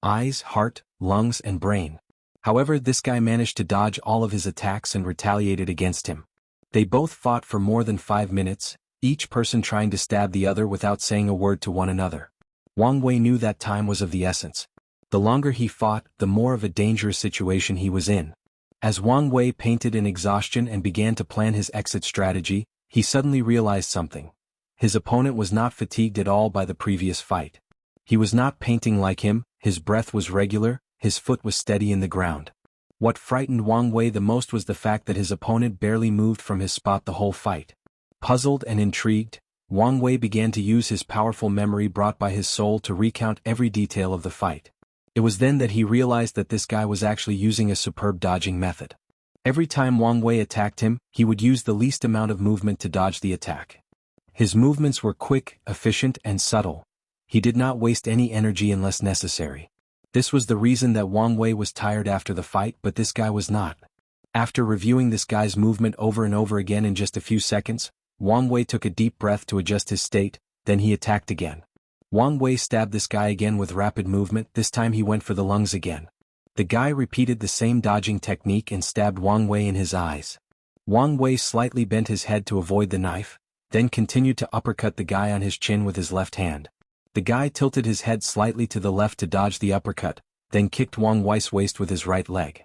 eyes, heart, lungs, and brain. However, this guy managed to dodge all of his attacks and retaliated against him. They both fought for more than 5 minutes, each person trying to stab the other without saying a word to one another. Wang Wei knew that time was of the essence. The longer he fought, the more of a dangerous situation he was in. As Wang Wei painted in exhaustion and began to plan his exit strategy, he suddenly realized something. His opponent was not fatigued at all by the previous fight. He was not painting like him, his breath was regular, his foot was steady in the ground. What frightened Wang Wei the most was the fact that his opponent barely moved from his spot the whole fight. Puzzled and intrigued, Wang Wei began to use his powerful memory brought by his soul to recount every detail of the fight. It was then that he realized that this guy was actually using a superb dodging method. Every time Wang Wei attacked him, he would use the least amount of movement to dodge the attack. His movements were quick, efficient, and subtle. He did not waste any energy unless necessary. This was the reason that Wang Wei was tired after the fight, but this guy was not. After reviewing this guy's movement over and over again in just a few seconds, Wang Wei took a deep breath to adjust his state, then he attacked again. Wang Wei stabbed this guy again with rapid movement. This time he went for the lungs again. The guy repeated the same dodging technique and stabbed Wang Wei in his eyes. Wang Wei slightly bent his head to avoid the knife, then continued to uppercut the guy on his chin with his left hand. The guy tilted his head slightly to the left to dodge the uppercut, then kicked Wang Wei's waist with his right leg.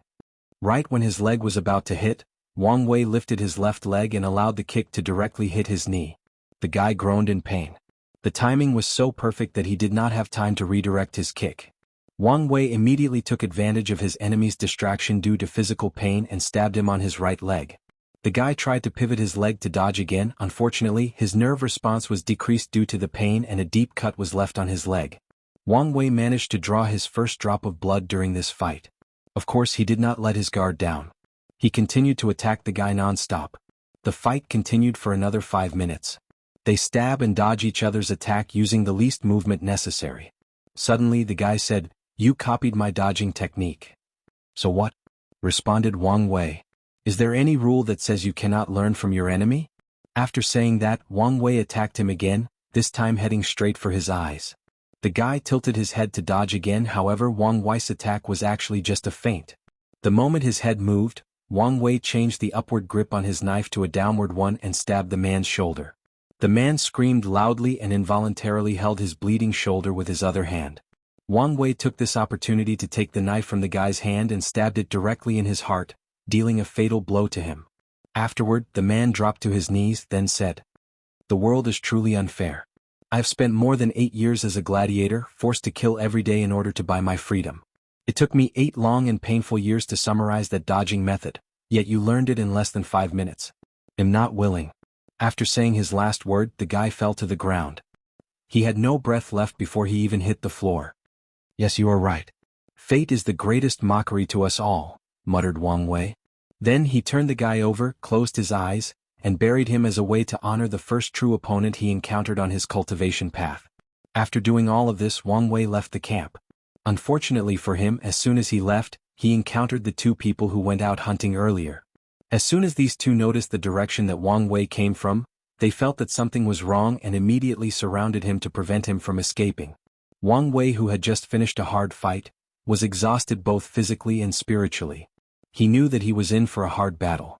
Right when his leg was about to hit, Wang Wei lifted his left leg and allowed the kick to directly hit his knee. The guy groaned in pain. The timing was so perfect that he did not have time to redirect his kick. Wang Wei immediately took advantage of his enemy's distraction due to physical pain and stabbed him on his right leg. The guy tried to pivot his leg to dodge again. Unfortunately, his nerve response was decreased due to the pain and a deep cut was left on his leg. Wang Wei managed to draw his first drop of blood during this fight. Of course, he did not let his guard down. He continued to attack the guy non-stop. The fight continued for another 5 minutes. They stab and dodge each other's attack using the least movement necessary. Suddenly the guy said, "You copied my dodging technique." "So what?" responded Wang Wei. "Is there any rule that says you cannot learn from your enemy?" After saying that, Wang Wei attacked him again, this time heading straight for his eyes. The guy tilted his head to dodge again. However, Wang Wei's attack was actually just a feint. The moment his head moved, Wang Wei changed the upward grip on his knife to a downward one and stabbed the man's shoulder. The man screamed loudly and involuntarily held his bleeding shoulder with his other hand. Wang Wei took this opportunity to take the knife from the guy's hand and stabbed it directly in his heart, dealing a fatal blow to him. Afterward, the man dropped to his knees, then said, "The world is truly unfair. I have spent more than 8 years as a gladiator, forced to kill every day in order to buy my freedom. It took me 8 long and painful years to summarize that dodging method, yet you learned it in less than 5 minutes. I'm not willing." After saying his last word, the guy fell to the ground. He had no breath left before he even hit the floor. "Yes, you are right. Fate is the greatest mockery to us all," muttered Wang Wei. Then he turned the guy over, closed his eyes, and buried him as a way to honor the first true opponent he encountered on his cultivation path. After doing all of this, Wang Wei left the camp. Unfortunately for him, as soon as he left, he encountered the 2 people who went out hunting earlier. As soon as these 2 noticed the direction that Wang Wei came from, they felt that something was wrong and immediately surrounded him to prevent him from escaping. Wang Wei, who had just finished a hard fight, was exhausted both physically and spiritually. He knew that he was in for a hard battle.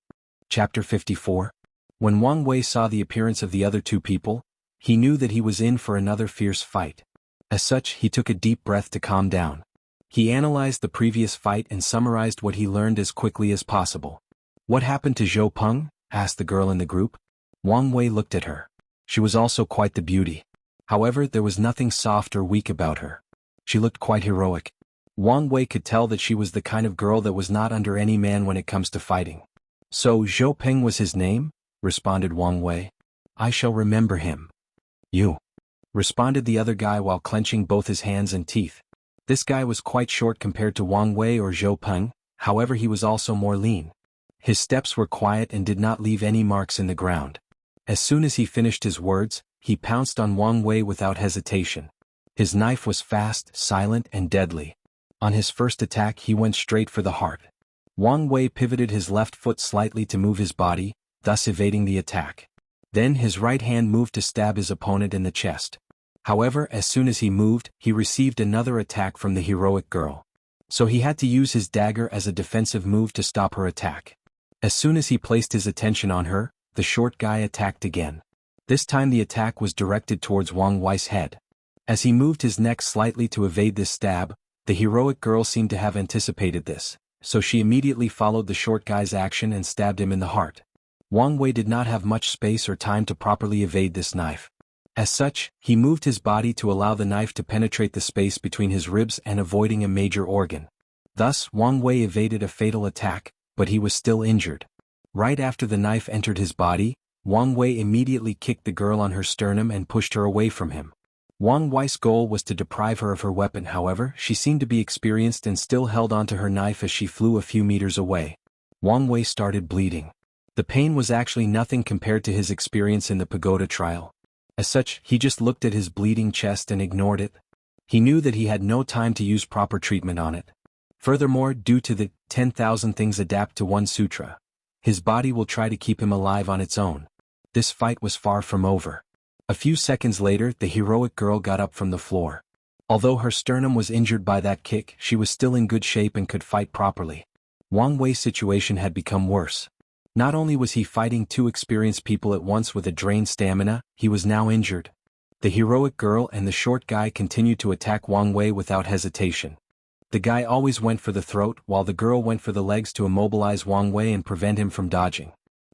Chapter 54. When Wang Wei saw the appearance of the other 2 people, he knew that he was in for another fierce fight. As such, he took a deep breath to calm down. He analyzed the previous fight and summarized what he learned as quickly as possible. "What happened to Zhou Peng?" asked the girl in the group. Wang Wei looked at her. She was also quite the beauty. However, there was nothing soft or weak about her. She looked quite heroic. Wang Wei could tell that she was the kind of girl that was not under any man when it comes to fighting. So Zhou Peng was his name? Responded Wang Wei. I shall remember him. You. Responded the other guy while clenching both his hands and teeth. This guy was quite short compared to Wang Wei or Zhou Peng, however he was also more lean. His steps were quiet and did not leave any marks in the ground. As soon as he finished his words, he pounced on Wang Wei without hesitation. His knife was fast, silent, and deadly. On his first attack he went straight for the heart. Wang Wei pivoted his left foot slightly to move his body, thus evading the attack. Then his right hand moved to stab his opponent in the chest. However, as soon as he moved, he received another attack from the heroic girl. So he had to use his dagger as a defensive move to stop her attack. As soon as he placed his attention on her, the short guy attacked again. This time the attack was directed towards Wang Wei's head. As he moved his neck slightly to evade this stab, the heroic girl seemed to have anticipated this, so she immediately followed the short guy's action and stabbed him in the heart. Wang Wei did not have much space or time to properly evade this knife. As such, he moved his body to allow the knife to penetrate the space between his ribs and avoiding a major organ. Thus, Wang Wei evaded a fatal attack, but he was still injured. Right after the knife entered his body, Wang Wei immediately kicked the girl on her sternum and pushed her away from him. Wang Wei's goal was to deprive her of her weapon, however, she seemed to be experienced and still held onto her knife as she flew a few meters away. Wang Wei started bleeding. The pain was actually nothing compared to his experience in the pagoda trial. As such, he just looked at his bleeding chest and ignored it. He knew that he had no time to use proper treatment on it. Furthermore, due to the 10,000 things adapt to one sutra, his body will try to keep him alive on its own. This fight was far from over. A few seconds later, the heroic girl got up from the floor. Although her sternum was injured by that kick, she was still in good shape and could fight properly. Wang Wei's situation had become worse. Not only was he fighting two experienced people at once with a drained stamina, he was now injured. The heroic girl and the short guy continued to attack Wang Wei without hesitation. The guy always went for the throat, while the girl went for the legs to immobilize Wang Wei and prevent him from dodging.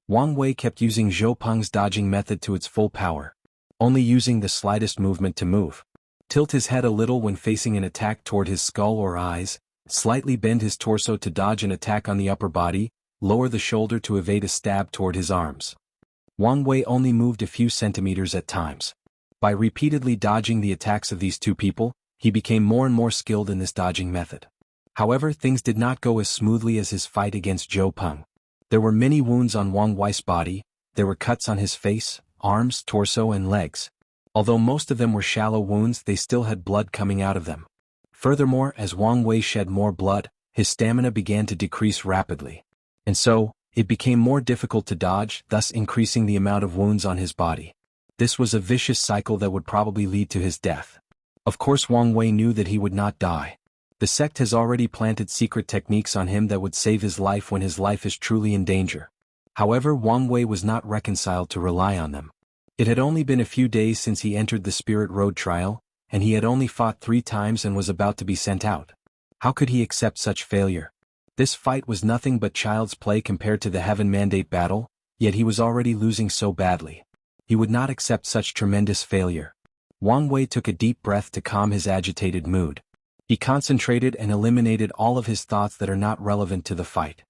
Wang Wei kept using Zhou Peng's dodging method to its full power, only using the slightest movement to move. Tilt his head a little when facing an attack toward his skull or eyes, slightly bend his torso to dodge an attack on the upper body, lower the shoulder to evade a stab toward his arms. Wang Wei only moved a few centimeters at times. By repeatedly dodging the attacks of these two people, he became more and more skilled in this dodging method. However, things did not go as smoothly as his fight against Zhou Peng. There were many wounds on Wang Wei's body, there were cuts on his face, arms, torso and legs. Although most of them were shallow wounds, they still had blood coming out of them. Furthermore, as Wang Wei shed more blood, his stamina began to decrease rapidly. And so, it became more difficult to dodge, thus increasing the amount of wounds on his body. This was a vicious cycle that would probably lead to his death. Of course, Wang Wei knew that he would not die. The sect has already planted secret techniques on him that would save his life when his life is truly in danger. However, Wang Wei was not reconciled to rely on them. It had only been a few days since he entered the Spirit Road trial, and he had only fought 3 times and was about to be sent out. How could he accept such failure? This fight was nothing but child's play compared to the Heaven Mandate battle, yet he was already losing so badly. He would not accept such tremendous failure. Wang Wei took a deep breath to calm his agitated mood. He concentrated and eliminated all of his thoughts that are not relevant to the fight.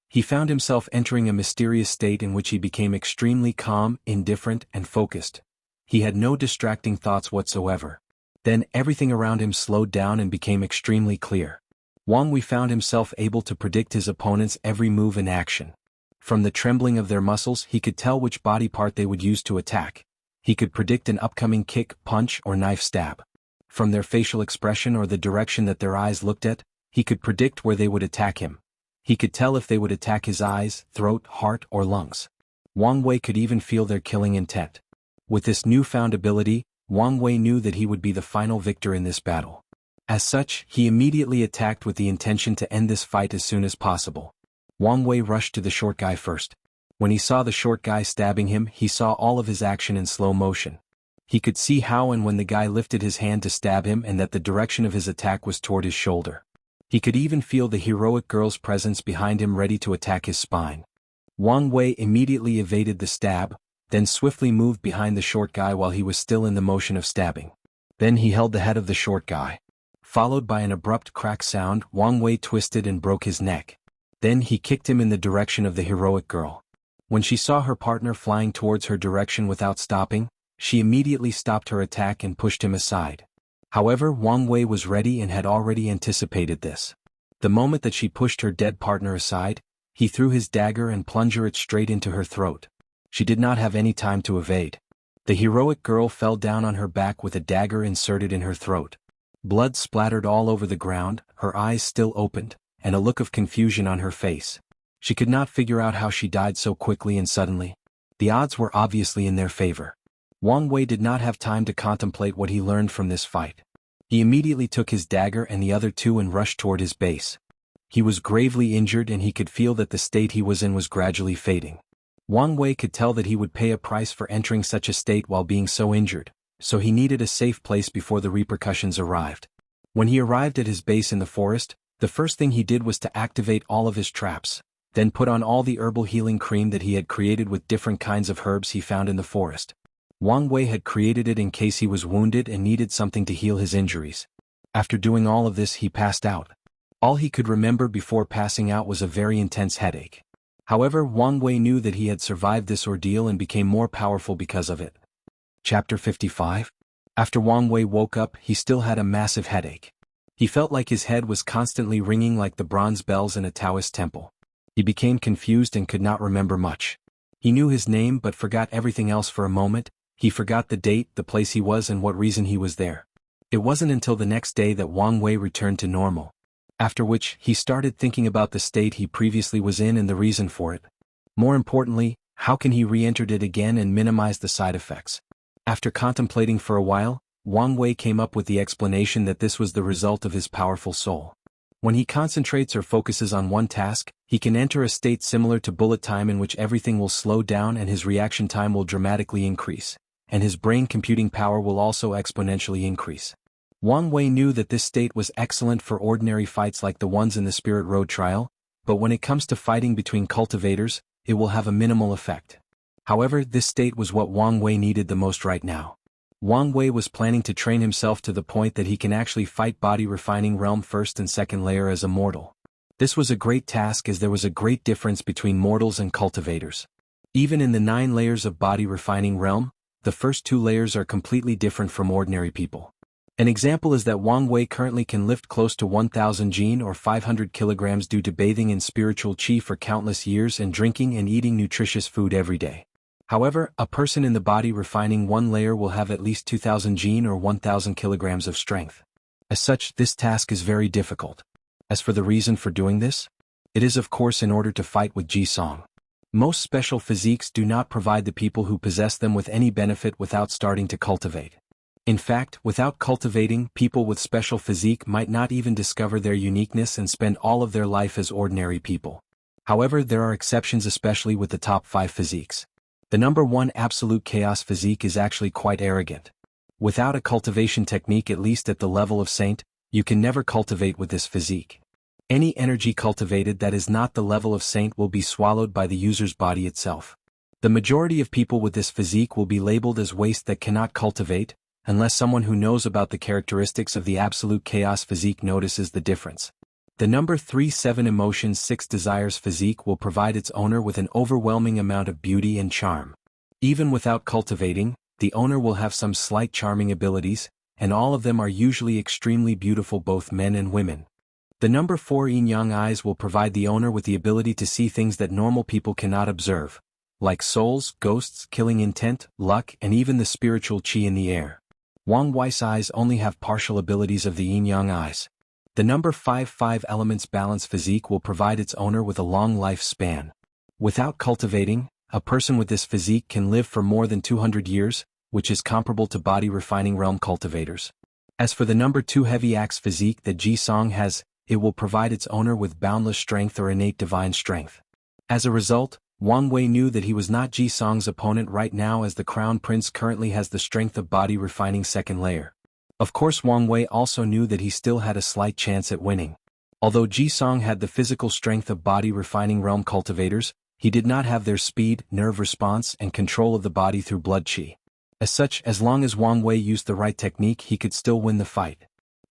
He found himself entering a mysterious state in which he became extremely calm, indifferent, and focused. He had no distracting thoughts whatsoever. Then everything around him slowed down and became extremely clear. Wang Wei found himself able to predict his opponent's every move and action. From the trembling of their muscles, he could tell which body part they would use to attack. He could predict an upcoming kick, punch, or knife stab. From their facial expression or the direction that their eyes looked at, he could predict where they would attack him. He could tell if they would attack his eyes, throat, heart, or lungs. Wang Wei could even feel their killing intent. With this newfound ability, Wang Wei knew that he would be the final victor in this battle. As such, he immediately attacked with the intention to end this fight as soon as possible. Wang Wei rushed to the short guy first. When he saw the short guy stabbing him, he saw all of his action in slow motion. He could see how and when the guy lifted his hand to stab him and that the direction of his attack was toward his shoulder. He could even feel the heroic girl's presence behind him ready to attack his spine. Wang Wei immediately evaded the stab, then swiftly moved behind the short guy while he was still in the motion of stabbing. Then he held the head of the short guy. Followed by an abrupt crack sound, Wang Wei twisted and broke his neck. Then he kicked him in the direction of the heroic girl. When she saw her partner flying towards her direction without stopping, she immediately stopped her attack and pushed him aside. However, Wang Wei was ready and had already anticipated this. The moment that she pushed her dead partner aside, he threw his dagger and plunged it straight into her throat. She did not have any time to evade. The heroic girl fell down on her back with a dagger inserted in her throat. Blood splattered all over the ground, her eyes still opened, and a look of confusion on her face. She could not figure out how she died so quickly and suddenly. The odds were obviously in their favor. Wang Wei did not have time to contemplate what he learned from this fight. He immediately took his dagger and the other two and rushed toward his base. He was gravely injured and he could feel that the state he was in was gradually fading. Wang Wei could tell that he would pay a price for entering such a state while being so injured, so he needed a safe place before the repercussions arrived. When he arrived at his base in the forest, the first thing he did was to activate all of his traps, then put on all the herbal healing cream that he had created with different kinds of herbs he found in the forest. Wang Wei had created it in case he was wounded and needed something to heal his injuries. After doing all of this, he passed out. All he could remember before passing out was a very intense headache. However, Wang Wei knew that he had survived this ordeal and became more powerful because of it. Chapter 55. After Wang Wei woke up, he still had a massive headache. He felt like his head was constantly ringing like the bronze bells in a Taoist temple. He became confused and could not remember much. He knew his name but forgot everything else for a moment. He forgot the date, the place he was and what reason he was there. It wasn't until the next day that Wang Wei returned to normal. After which, he started thinking about the state he previously was in and the reason for it. More importantly, how can he re-enter it again and minimize the side effects? After contemplating for a while, Wang Wei came up with the explanation that this was the result of his powerful soul. When he concentrates or focuses on one task, he can enter a state similar to bullet time in which everything will slow down and his reaction time will dramatically increase, and his brain computing power will also exponentially increase. Wang Wei knew that this state was excellent for ordinary fights like the ones in the Spirit Road trial, but when it comes to fighting between cultivators, it will have a minimal effect. However, this state was what Wang Wei needed the most right now. Wang Wei was planning to train himself to the point that he can actually fight body refining realm first and second layer as a mortal. This was a great task as there was a great difference between mortals and cultivators. Even in the 9 layers of body refining realm, the first 2 layers are completely different from ordinary people. An example is that Wang Wei currently can lift close to 1,000 jin or 500 kilograms due to bathing in spiritual qi for countless years and drinking and eating nutritious food every day. However, a person in the body refining 1 layer will have at least 2,000 jin or 1,000 kilograms of strength. As such, this task is very difficult. As for the reason for doing this, it is of course in order to fight with Ji-Song. Most special physiques do not provide the people who possess them with any benefit without starting to cultivate. In fact, without cultivating, people with special physique might not even discover their uniqueness and spend all of their life as ordinary people. However, there are exceptions, especially with the top 5 physiques. The number 1 absolute chaos physique is actually quite arrogant. Without a cultivation technique, at least at the level of saint, you can never cultivate with this physique. Any energy cultivated that is not the level of saint will be swallowed by the user's body itself. The majority of people with this physique will be labeled as waste that cannot cultivate, unless someone who knows about the characteristics of the absolute chaos physique notices the difference. The number 3-7 emotions 6 desires physique will provide its owner with an overwhelming amount of beauty and charm. Even without cultivating, the owner will have some slight charming abilities, and all of them are usually extremely beautiful, both men and women. The number 4 yin-yang eyes will provide the owner with the ability to see things that normal people cannot observe, like souls, ghosts, killing intent, luck, and even the spiritual qi in the air. Wang Wei's eyes only have partial abilities of the yin-yang eyes. The number 5 elements balance physique will provide its owner with a long life span. Without cultivating, a person with this physique can live for more than 200 years, which is comparable to body refining realm cultivators. As for the number 2 heavy axe physique that Ji-Song has, it will provide its owner with boundless strength or innate divine strength. As a result, Wang Wei knew that he was not Ji-Song's opponent right now, as the Crown Prince currently has the strength of body refining second layer. Of course, Wang Wei also knew that he still had a slight chance at winning. Although Ji-Song had the physical strength of body refining realm cultivators, he did not have their speed, nerve response, and control of the body through blood qi. As such, as long as Wang Wei used the right technique, he could still win the fight.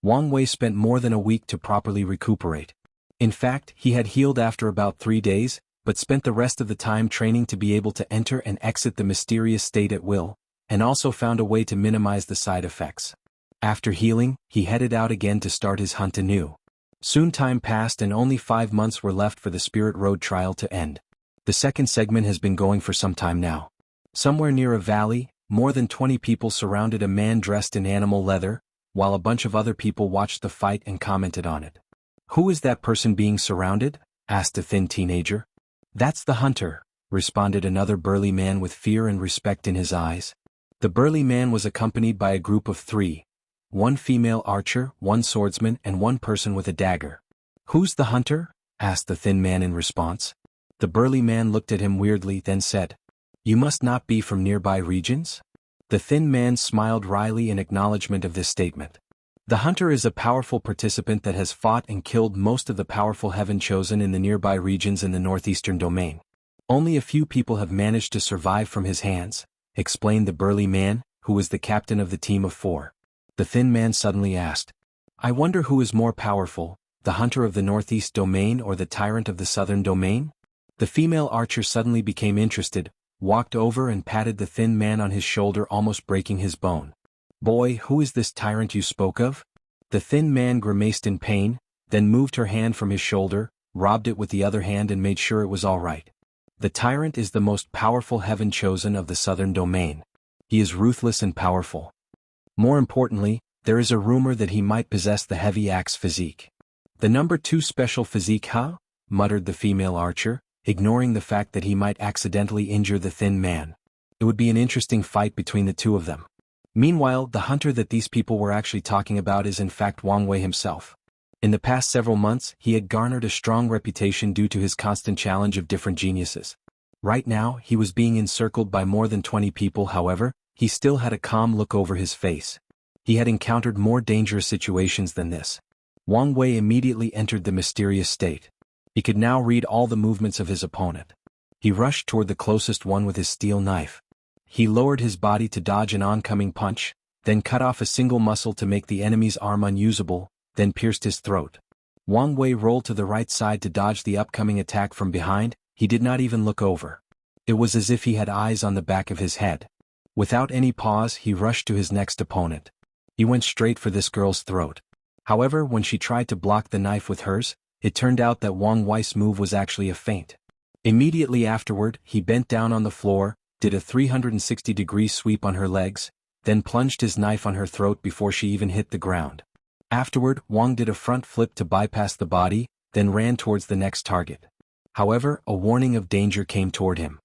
Wang Wei spent more than a week to properly recuperate. In fact, he had healed after about 3 days, but spent the rest of the time training to be able to enter and exit the mysterious state at will, and also found a way to minimize the side effects. After healing, he headed out again to start his hunt anew. Soon time passed and only 5 months were left for the Spirit Road trial to end. The second segment has been going for some time now. Somewhere near a valley, more than 20 people surrounded a man dressed in animal leather, while a bunch of other people watched the fight and commented on it. "Who is that person being surrounded?" asked a thin teenager. "That's the hunter," responded another burly man with fear and respect in his eyes. The burly man was accompanied by a group of 3. 1 female archer, 1 swordsman and 1 person with a dagger. "Who's the hunter?" asked the thin man in response. The burly man looked at him weirdly, then said, "You must not be from nearby regions?" The thin man smiled wryly in acknowledgement of this statement. The hunter is a powerful participant that has fought and killed most of the powerful heaven chosen in the nearby regions in the northeastern domain. Only a few people have managed to survive from his hands, explained the burly man, who was the captain of the team of 4. The thin man suddenly asked, "I wonder who is more powerful, the hunter of the northeast domain or the tyrant of the southern domain?" The female archer suddenly became interested, walked over and patted the thin man on his shoulder, almost breaking his bone. "Boy, who is this tyrant you spoke of?" The thin man grimaced in pain, then moved her hand from his shoulder, rubbed it with the other hand and made sure it was all right. "The tyrant is the most powerful heaven chosen of the southern domain. He is ruthless and powerful. More importantly, there is a rumor that he might possess the heavy axe physique." "The number 2 special physique, huh?" muttered the female archer, ignoring the fact that he might accidentally injure the thin man. It would be an interesting fight between the two of them. Meanwhile, the hunter that these people were actually talking about is in fact Wang Wei himself. In the past several months, he had garnered a strong reputation due to his constant challenge of different geniuses. Right now, he was being encircled by more than 20 people. However, he still had a calm look over his face. He had encountered more dangerous situations than this. Wang Wei immediately entered the mysterious state. He could now read all the movements of his opponent. He rushed toward the closest one with his steel knife. He lowered his body to dodge an oncoming punch, then cut off a single muscle to make the enemy's arm unusable, then pierced his throat. Wang Wei rolled to the right side to dodge the upcoming attack from behind. He did not even look over. It was as if he had eyes on the back of his head. Without any pause, he rushed to his next opponent. He went straight for this girl's throat. However, when she tried to block the knife with hers, it turned out that Wang Wei's move was actually a feint. Immediately afterward, he bent down on the floor, did a 360-degree sweep on her legs, then plunged his knife on her throat before she even hit the ground. Afterward, Wang did a front flip to bypass the body, then ran towards the next target. However, a warning of danger came toward him.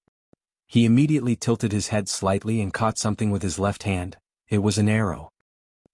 He immediately tilted his head slightly and caught something with his left hand. It was an arrow.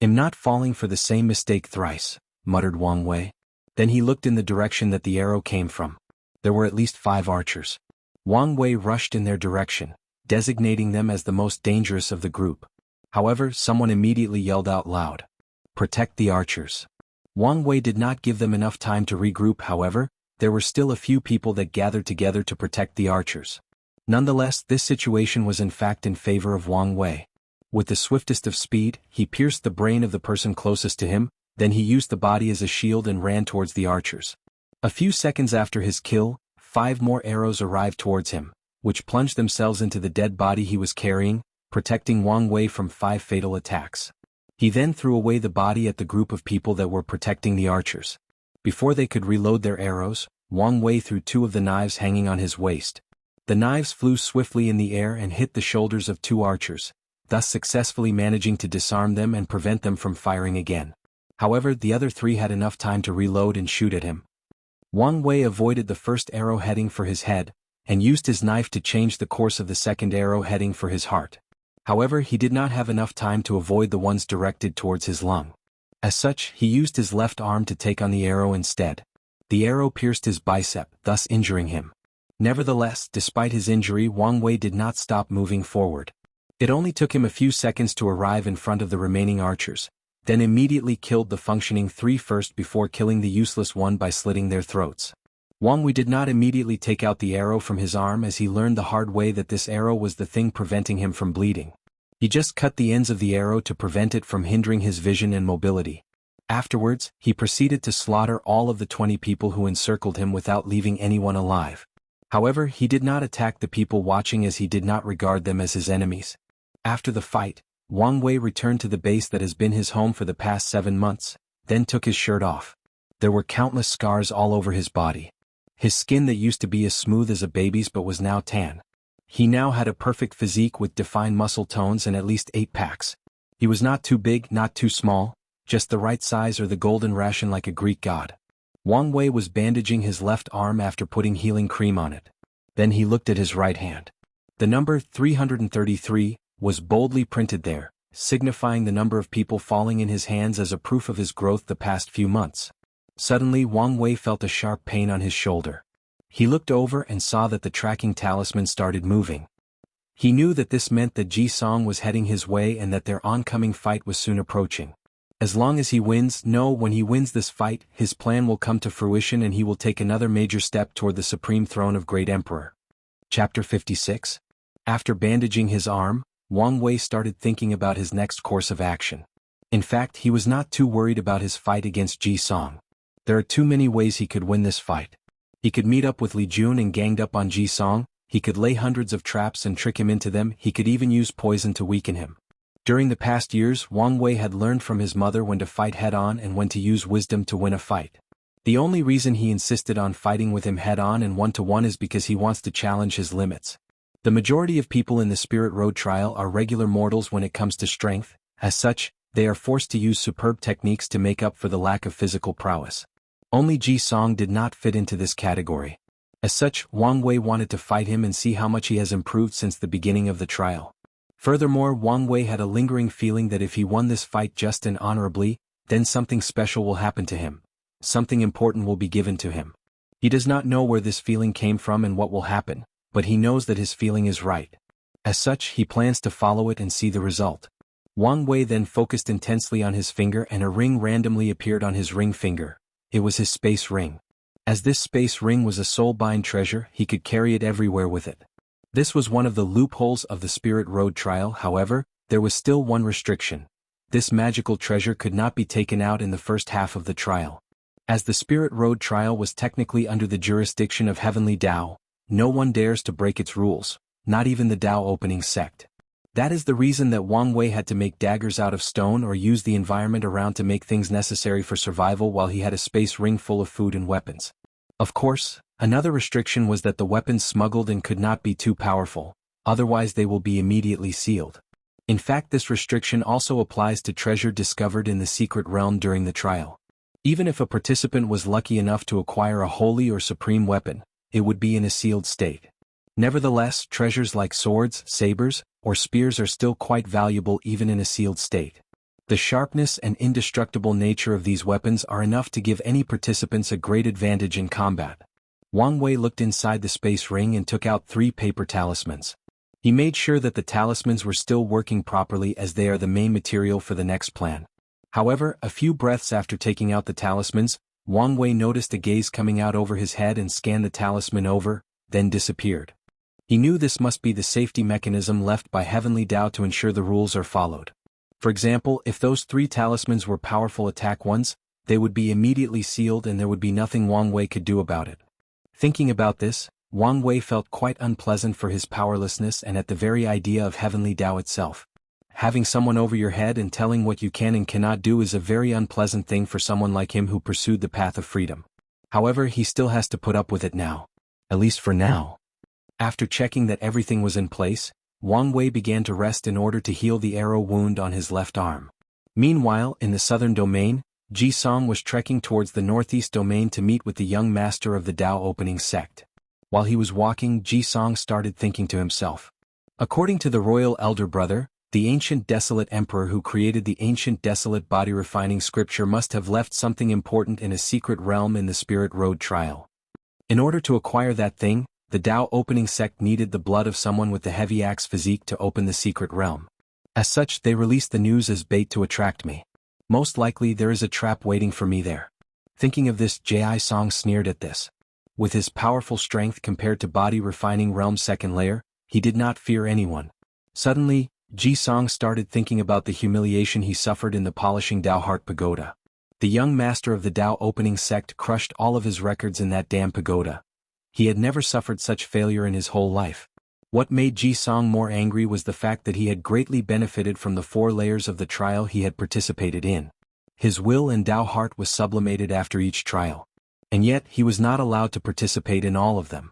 "I'm not falling for the same mistake thrice," muttered Wang Wei. Then he looked in the direction that the arrow came from. There were at least 5 archers. Wang Wei rushed in their direction, designating them as the most dangerous of the group. However, someone immediately yelled out loud, "Protect the archers." Wang Wei did not give them enough time to regroup. However, there were still a few people that gathered together to protect the archers. Nonetheless, this situation was in fact in favor of Wang Wei. With the swiftest of speed, he pierced the brain of the person closest to him, then he used the body as a shield and ran towards the archers. A few seconds after his kill, 5 more arrows arrived towards him, which plunged themselves into the dead body he was carrying, protecting Wang Wei from 5 fatal attacks. He then threw away the body at the group of people that were protecting the archers. Before they could reload their arrows, Wang Wei threw 2 of the knives hanging on his waist. The knives flew swiftly in the air and hit the shoulders of 2 archers, thus successfully managing to disarm them and prevent them from firing again. However, the other 3 had enough time to reload and shoot at him. Wang Wei avoided the first arrow heading for his head, and used his knife to change the course of the second arrow heading for his heart. However, he did not have enough time to avoid the ones directed towards his lung. As such, he used his left arm to take on the arrow instead. The arrow pierced his bicep, thus injuring him. Nevertheless, despite his injury, Wang Wei did not stop moving forward. It only took him a few seconds to arrive in front of the remaining archers, then immediately killed the functioning 3 first before killing the useless one by slitting their throats. Wang Wei did not immediately take out the arrow from his arm, as he learned the hard way that this arrow was the thing preventing him from bleeding. He just cut the ends of the arrow to prevent it from hindering his vision and mobility. Afterwards, he proceeded to slaughter all of the 20 people who encircled him without leaving anyone alive. However, he did not attack the people watching as he did not regard them as his enemies. After the fight, Wang Wei returned to the base that has been his home for the past 7 months, then took his shirt off. There were countless scars all over his body. His skin that used to be as smooth as a baby's but was now tan. He now had a perfect physique with defined muscle tones and at least 8 packs. He was not too big, not too small, just the right size or the golden ration like a Greek god. Wang Wei was bandaging his left arm after putting healing cream on it. Then he looked at his right hand. The number 333 was boldly printed there, signifying the number of people falling in his hands as a proof of his growth the past few months. Suddenly Wang Wei felt a sharp pain on his shoulder. He looked over and saw that the tracking talisman started moving. He knew that this meant that Ji Song was heading his way and that their oncoming fight was soon approaching. As long as he wins, when he wins this fight, his plan will come to fruition and he will take another major step toward the supreme throne of Great Emperor. Chapter 56. After bandaging his arm, Wang Wei started thinking about his next course of action. In fact, he was not too worried about his fight against Ji Song. There are too many ways he could win this fight. He could meet up with Li Jun and ganged up on Ji Song, he could lay hundreds of traps and trick him into them, he could even use poison to weaken him. During the past years, Wang Wei had learned from his mother when to fight head-on and when to use wisdom to win a fight. The only reason he insisted on fighting with him head-on and one-to-one is because he wants to challenge his limits. The majority of people in the Spirit Road trial are regular mortals when it comes to strength. As such, they are forced to use superb techniques to make up for the lack of physical prowess. Only Ji Song did not fit into this category. As such, Wang Wei wanted to fight him and see how much he has improved since the beginning of the trial. Furthermore, Wang Wei had a lingering feeling that if he won this fight just and honorably, then something special will happen to him. Something important will be given to him. He does not know where this feeling came from and what will happen, but he knows that his feeling is right. As such, he plans to follow it and see the result. Wang Wei then focused intensely on his finger and a ring randomly appeared on his ring finger. It was his space ring. As this space ring was a soulbind treasure, he could carry it everywhere with it. This was one of the loopholes of the Spirit Road trial. However, there was still one restriction. This magical treasure could not be taken out in the first half of the trial. As the Spirit Road trial was technically under the jurisdiction of Heavenly Tao, no one dares to break its rules, not even the Tao opening sect. That is the reason that Wang Wei had to make daggers out of stone or use the environment around to make things necessary for survival while he had a space ring full of food and weapons. Of course, another restriction was that the weapons smuggled in could not be too powerful, otherwise they will be immediately sealed. In fact, this restriction also applies to treasure discovered in the secret realm during the trial. Even if a participant was lucky enough to acquire a holy or supreme weapon, it would be in a sealed state. Nevertheless, treasures like swords, sabers, or spears are still quite valuable even in a sealed state. The sharpness and indestructible nature of these weapons are enough to give any participants a great advantage in combat. Wang Wei looked inside the space ring and took out 3 paper talismans. He made sure that the talismans were still working properly as they are the main material for the next plan. However, a few breaths after taking out the talismans, Wang Wei noticed a gaze coming out over his head and scanned the talisman over, then disappeared. He knew this must be the safety mechanism left by Heavenly Tao to ensure the rules are followed. For example, if those 3 talismans were powerful attack ones, they would be immediately sealed and there would be nothing Wang Wei could do about it. Thinking about this, Wang Wei felt quite unpleasant for his powerlessness and at the very idea of Heavenly Tao itself. Having someone over your head and telling what you can and cannot do is a very unpleasant thing for someone like him who pursued the path of freedom. However, he still has to put up with it now. At least for now. After checking that everything was in place, Wang Wei began to rest in order to heal the arrow wound on his left arm. Meanwhile, in the southern domain, Ji Song was trekking towards the northeast domain to meet with the young master of the Tao opening sect. While he was walking, Ji Song started thinking to himself. According to the royal elder brother, the ancient desolate emperor who created the ancient desolate body-refining scripture must have left something important in a secret realm in the Spirit Road trial. In order to acquire that thing, the Tao opening sect needed the blood of someone with the heavy axe physique to open the secret realm. As such, they released the news as bait to attract me. Most likely there is a trap waiting for me there. Thinking of this, Ji Song sneered at this. With his powerful strength compared to body-refining realm's second layer, he did not fear anyone. Suddenly, Ji Song started thinking about the humiliation he suffered in the polishing Tao Heart Pagoda. The young master of the Dao opening sect crushed all of his records in that damn pagoda. He had never suffered such failure in his whole life. What made Ji Song more angry was the fact that he had greatly benefited from the 4 layers of the trial he had participated in. His will and Dao heart was sublimated after each trial. And yet he was not allowed to participate in all of them.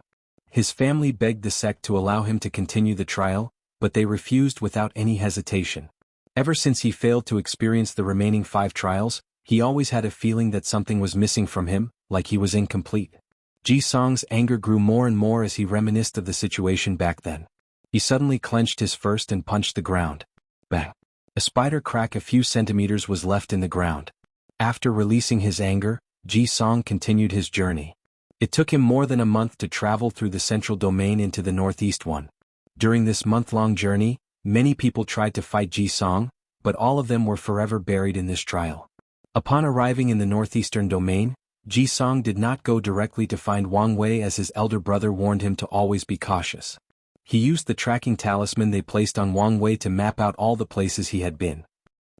His family begged the sect to allow him to continue the trial, but they refused without any hesitation. Ever since he failed to experience the remaining 5 trials, he always had a feeling that something was missing from him, like he was incomplete. Ji Song's anger grew more and more as he reminisced of the situation back then. He suddenly clenched his fist and punched the ground. Bang! A spider crack a few centimeters was left in the ground. After releasing his anger, Ji Song continued his journey. It took him more than a month to travel through the central domain into the northeast one. During this month-long journey, many people tried to fight Ji Song, but all of them were forever buried in this trial. Upon arriving in the northeastern domain, Ji Song did not go directly to find Wang Wei as his elder brother warned him to always be cautious. He used the tracking talisman they placed on Wang Wei to map out all the places he had been.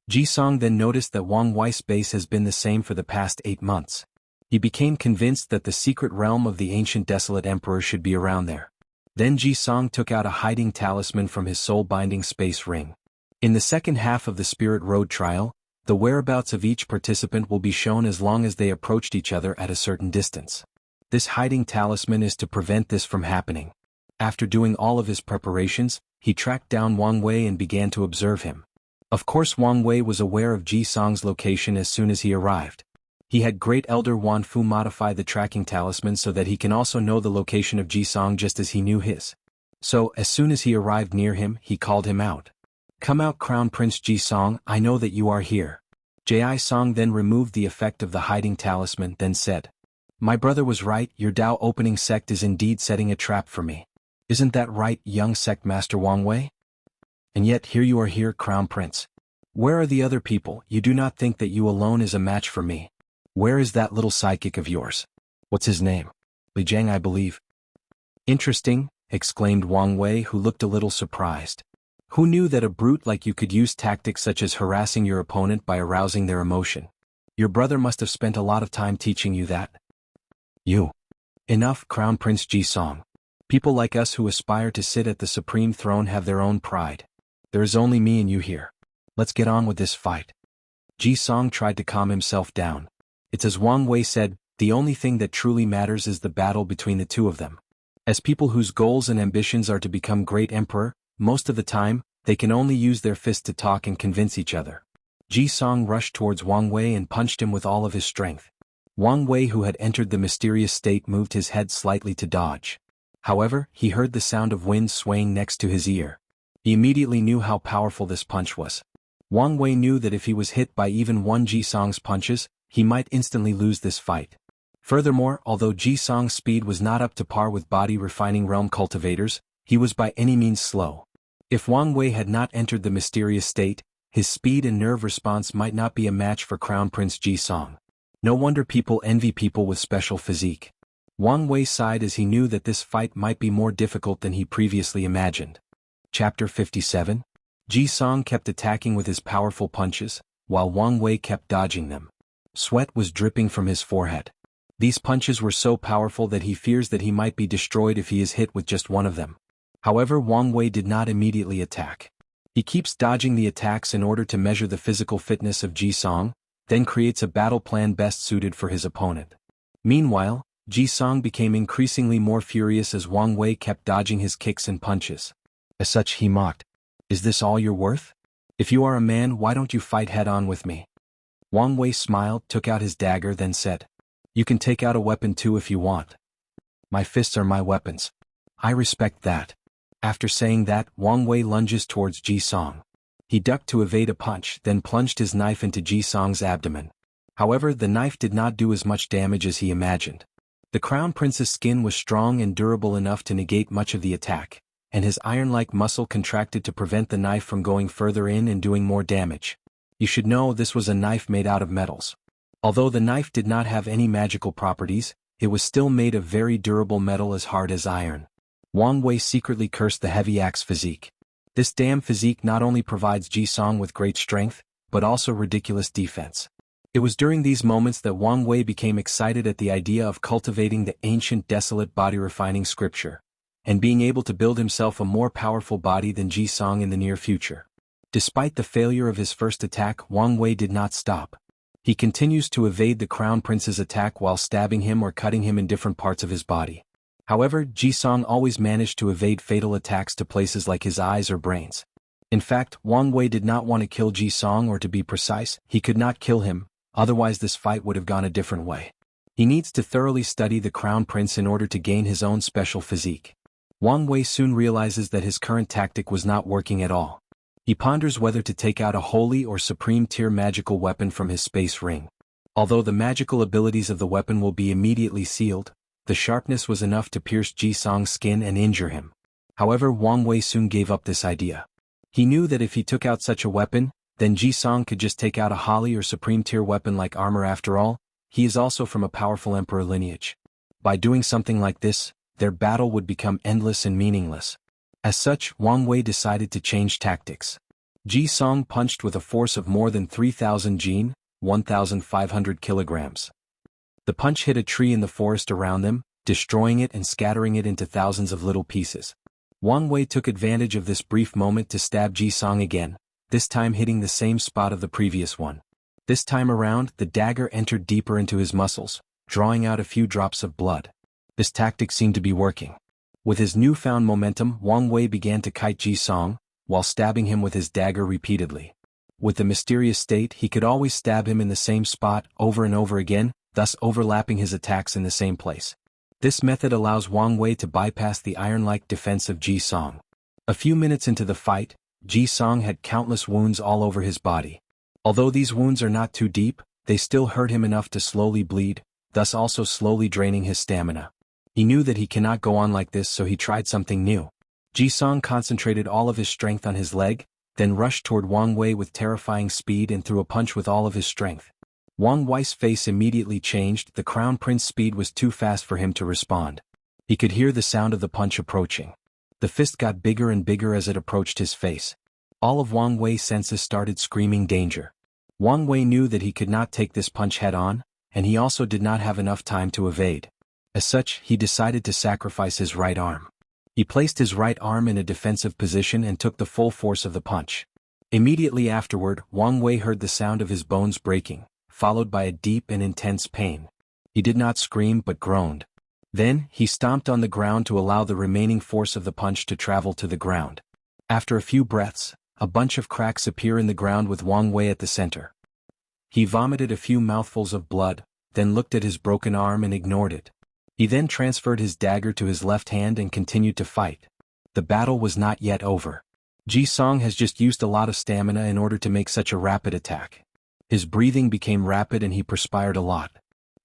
Ji Song then noticed that Wang Wei's base has been the same for the past 8 months. He became convinced that the secret realm of the ancient desolate emperor should be around there. Then Ji Song took out a hiding talisman from his soul-binding space ring. In the second half of the Spirit Road trial, the whereabouts of each participant will be shown as long as they approached each other at a certain distance. This hiding talisman is to prevent this from happening. After doing all of his preparations, he tracked down Wang Wei and began to observe him. Of course Wang Wei was aware of Ji Song's location as soon as he arrived. He had Great Elder Wan Fu modify the tracking talisman so that he can also know the location of Ji Song just as he knew his. So, as soon as he arrived near him, he called him out. "Come out, Crown Prince Ji Song, I know that you are here." Ji Song then removed the effect of the hiding talisman, then said, "My brother was right, your Dao opening sect is indeed setting a trap for me. Isn't that right, young sect master Wang Wei? And yet here you are here, Crown Prince. Where are the other people? You do not think that you alone is a match for me. Where is that little sidekick of yours? What's his name? Li Jiang, I believe." "Interesting," exclaimed Wang Wei, who looked a little surprised. "Who knew that a brute like you could use tactics such as harassing your opponent by arousing their emotion? Your brother must have spent a lot of time teaching you that." "You." "Enough, Crown Prince Ji Song. People like us who aspire to sit at the supreme throne have their own pride. There is only me and you here. Let's get on with this fight." Ji Song tried to calm himself down. It's as Wang Wei said, the only thing that truly matters is the battle between the two of them. As people whose goals and ambitions are to become great emperor, most of the time, they can only use their fists to talk and convince each other. Ji Song rushed towards Wang Wei and punched him with all of his strength. Wang Wei, who had entered the mysterious state, moved his head slightly to dodge. However, he heard the sound of wind swaying next to his ear. He immediately knew how powerful this punch was. Wang Wei knew that if he was hit by even one Ji Song's punches, he might instantly lose this fight. Furthermore, although Ji Song's speed was not up to par with body-refining realm cultivators, he was by any means slow. If Wang Wei had not entered the mysterious state, his speed and nerve response might not be a match for Crown Prince Ji Song. No wonder people envy people with special physique. Wang Wei sighed as he knew that this fight might be more difficult than he previously imagined. Chapter 57. Ji Song kept attacking with his powerful punches, while Wang Wei kept dodging them. Sweat was dripping from his forehead. These punches were so powerful that he fears that he might be destroyed if he is hit with just one of them. However, Wang Wei did not immediately attack. He keeps dodging the attacks in order to measure the physical fitness of Ji Song, then creates a battle plan best suited for his opponent. Meanwhile, Ji Song became increasingly more furious as Wang Wei kept dodging his kicks and punches. As such, he mocked, "Is this all you're worth? If you are a man, why don't you fight head-on with me?" Wang Wei smiled, took out his dagger, then said, "You can take out a weapon too if you want. My fists are my weapons. I respect that." After saying that, Wang Wei lunges towards Ji Song. He ducked to evade a punch, then plunged his knife into Ji Song's abdomen. However, the knife did not do as much damage as he imagined. The Crown Prince's skin was strong and durable enough to negate much of the attack, and his iron-like muscle contracted to prevent the knife from going further in and doing more damage. You should know this was a knife made out of metals. Although the knife did not have any magical properties, it was still made of very durable metal as hard as iron. Wang Wei secretly cursed the heavy axe physique. This damn physique not only provides Ji Song with great strength, but also ridiculous defense. It was during these moments that Wang Wei became excited at the idea of cultivating the ancient desolate body-refining scripture, and being able to build himself a more powerful body than Ji Song in the near future. Despite the failure of his first attack, Wang Wei did not stop. He continues to evade the Crown Prince's attack while stabbing him or cutting him in different parts of his body. However, Ji Song always managed to evade fatal attacks to places like his eyes or brains. In fact, Wang Wei did not want to kill Ji Song, or to be precise, he could not kill him, otherwise this fight would have gone a different way. He needs to thoroughly study the Crown Prince in order to gain his own special physique. Wang Wei soon realizes that his current tactic was not working at all. He ponders whether to take out a holy or supreme tier magical weapon from his space ring. Although the magical abilities of the weapon will be immediately sealed, the sharpness was enough to pierce Ji Song's skin and injure him. However, Wang Wei soon gave up this idea. He knew that if he took out such a weapon, then Ji Song could just take out a holy or supreme tier weapon like armor. After all, he is also from a powerful emperor lineage. By doing something like this, their battle would become endless and meaningless. As such, Wang Wei decided to change tactics. Ji Song punched with a force of more than 3,000 jin, 1,500 kilograms. The punch hit a tree in the forest around them, destroying it and scattering it into thousands of little pieces. Wang Wei took advantage of this brief moment to stab Ji Song again, this time hitting the same spot of the previous one. This time around, the dagger entered deeper into his muscles, drawing out a few drops of blood. This tactic seemed to be working. With his newfound momentum, Wang Wei began to kite Ji Song, while stabbing him with his dagger repeatedly. With the mysterious state, he could always stab him in the same spot over and over again, thus overlapping his attacks in the same place. This method allows Wang Wei to bypass the iron-like defense of Ji Song. A few minutes into the fight, Ji Song had countless wounds all over his body. Although these wounds are not too deep, they still hurt him enough to slowly bleed, thus also slowly draining his stamina. He knew that he cannot go on like this, so he tried something new. Ji Song concentrated all of his strength on his leg, then rushed toward Wang Wei with terrifying speed and threw a punch with all of his strength. Wang Wei's face immediately changed. The Crown Prince's speed was too fast for him to respond. He could hear the sound of the punch approaching. The fist got bigger and bigger as it approached his face. All of Wang Wei's senses started screaming danger. Wang Wei knew that he could not take this punch head-on, and he also did not have enough time to evade. As such, he decided to sacrifice his right arm. He placed his right arm in a defensive position and took the full force of the punch. Immediately afterward, Wang Wei heard the sound of his bones breaking, followed by a deep and intense pain. He did not scream but groaned. Then, he stomped on the ground to allow the remaining force of the punch to travel to the ground. After a few breaths, a bunch of cracks appear in the ground with Wang Wei at the center. He vomited a few mouthfuls of blood, then looked at his broken arm and ignored it. He then transferred his dagger to his left hand and continued to fight. The battle was not yet over. Ji Song has just used a lot of stamina in order to make such a rapid attack. His breathing became rapid and he perspired a lot.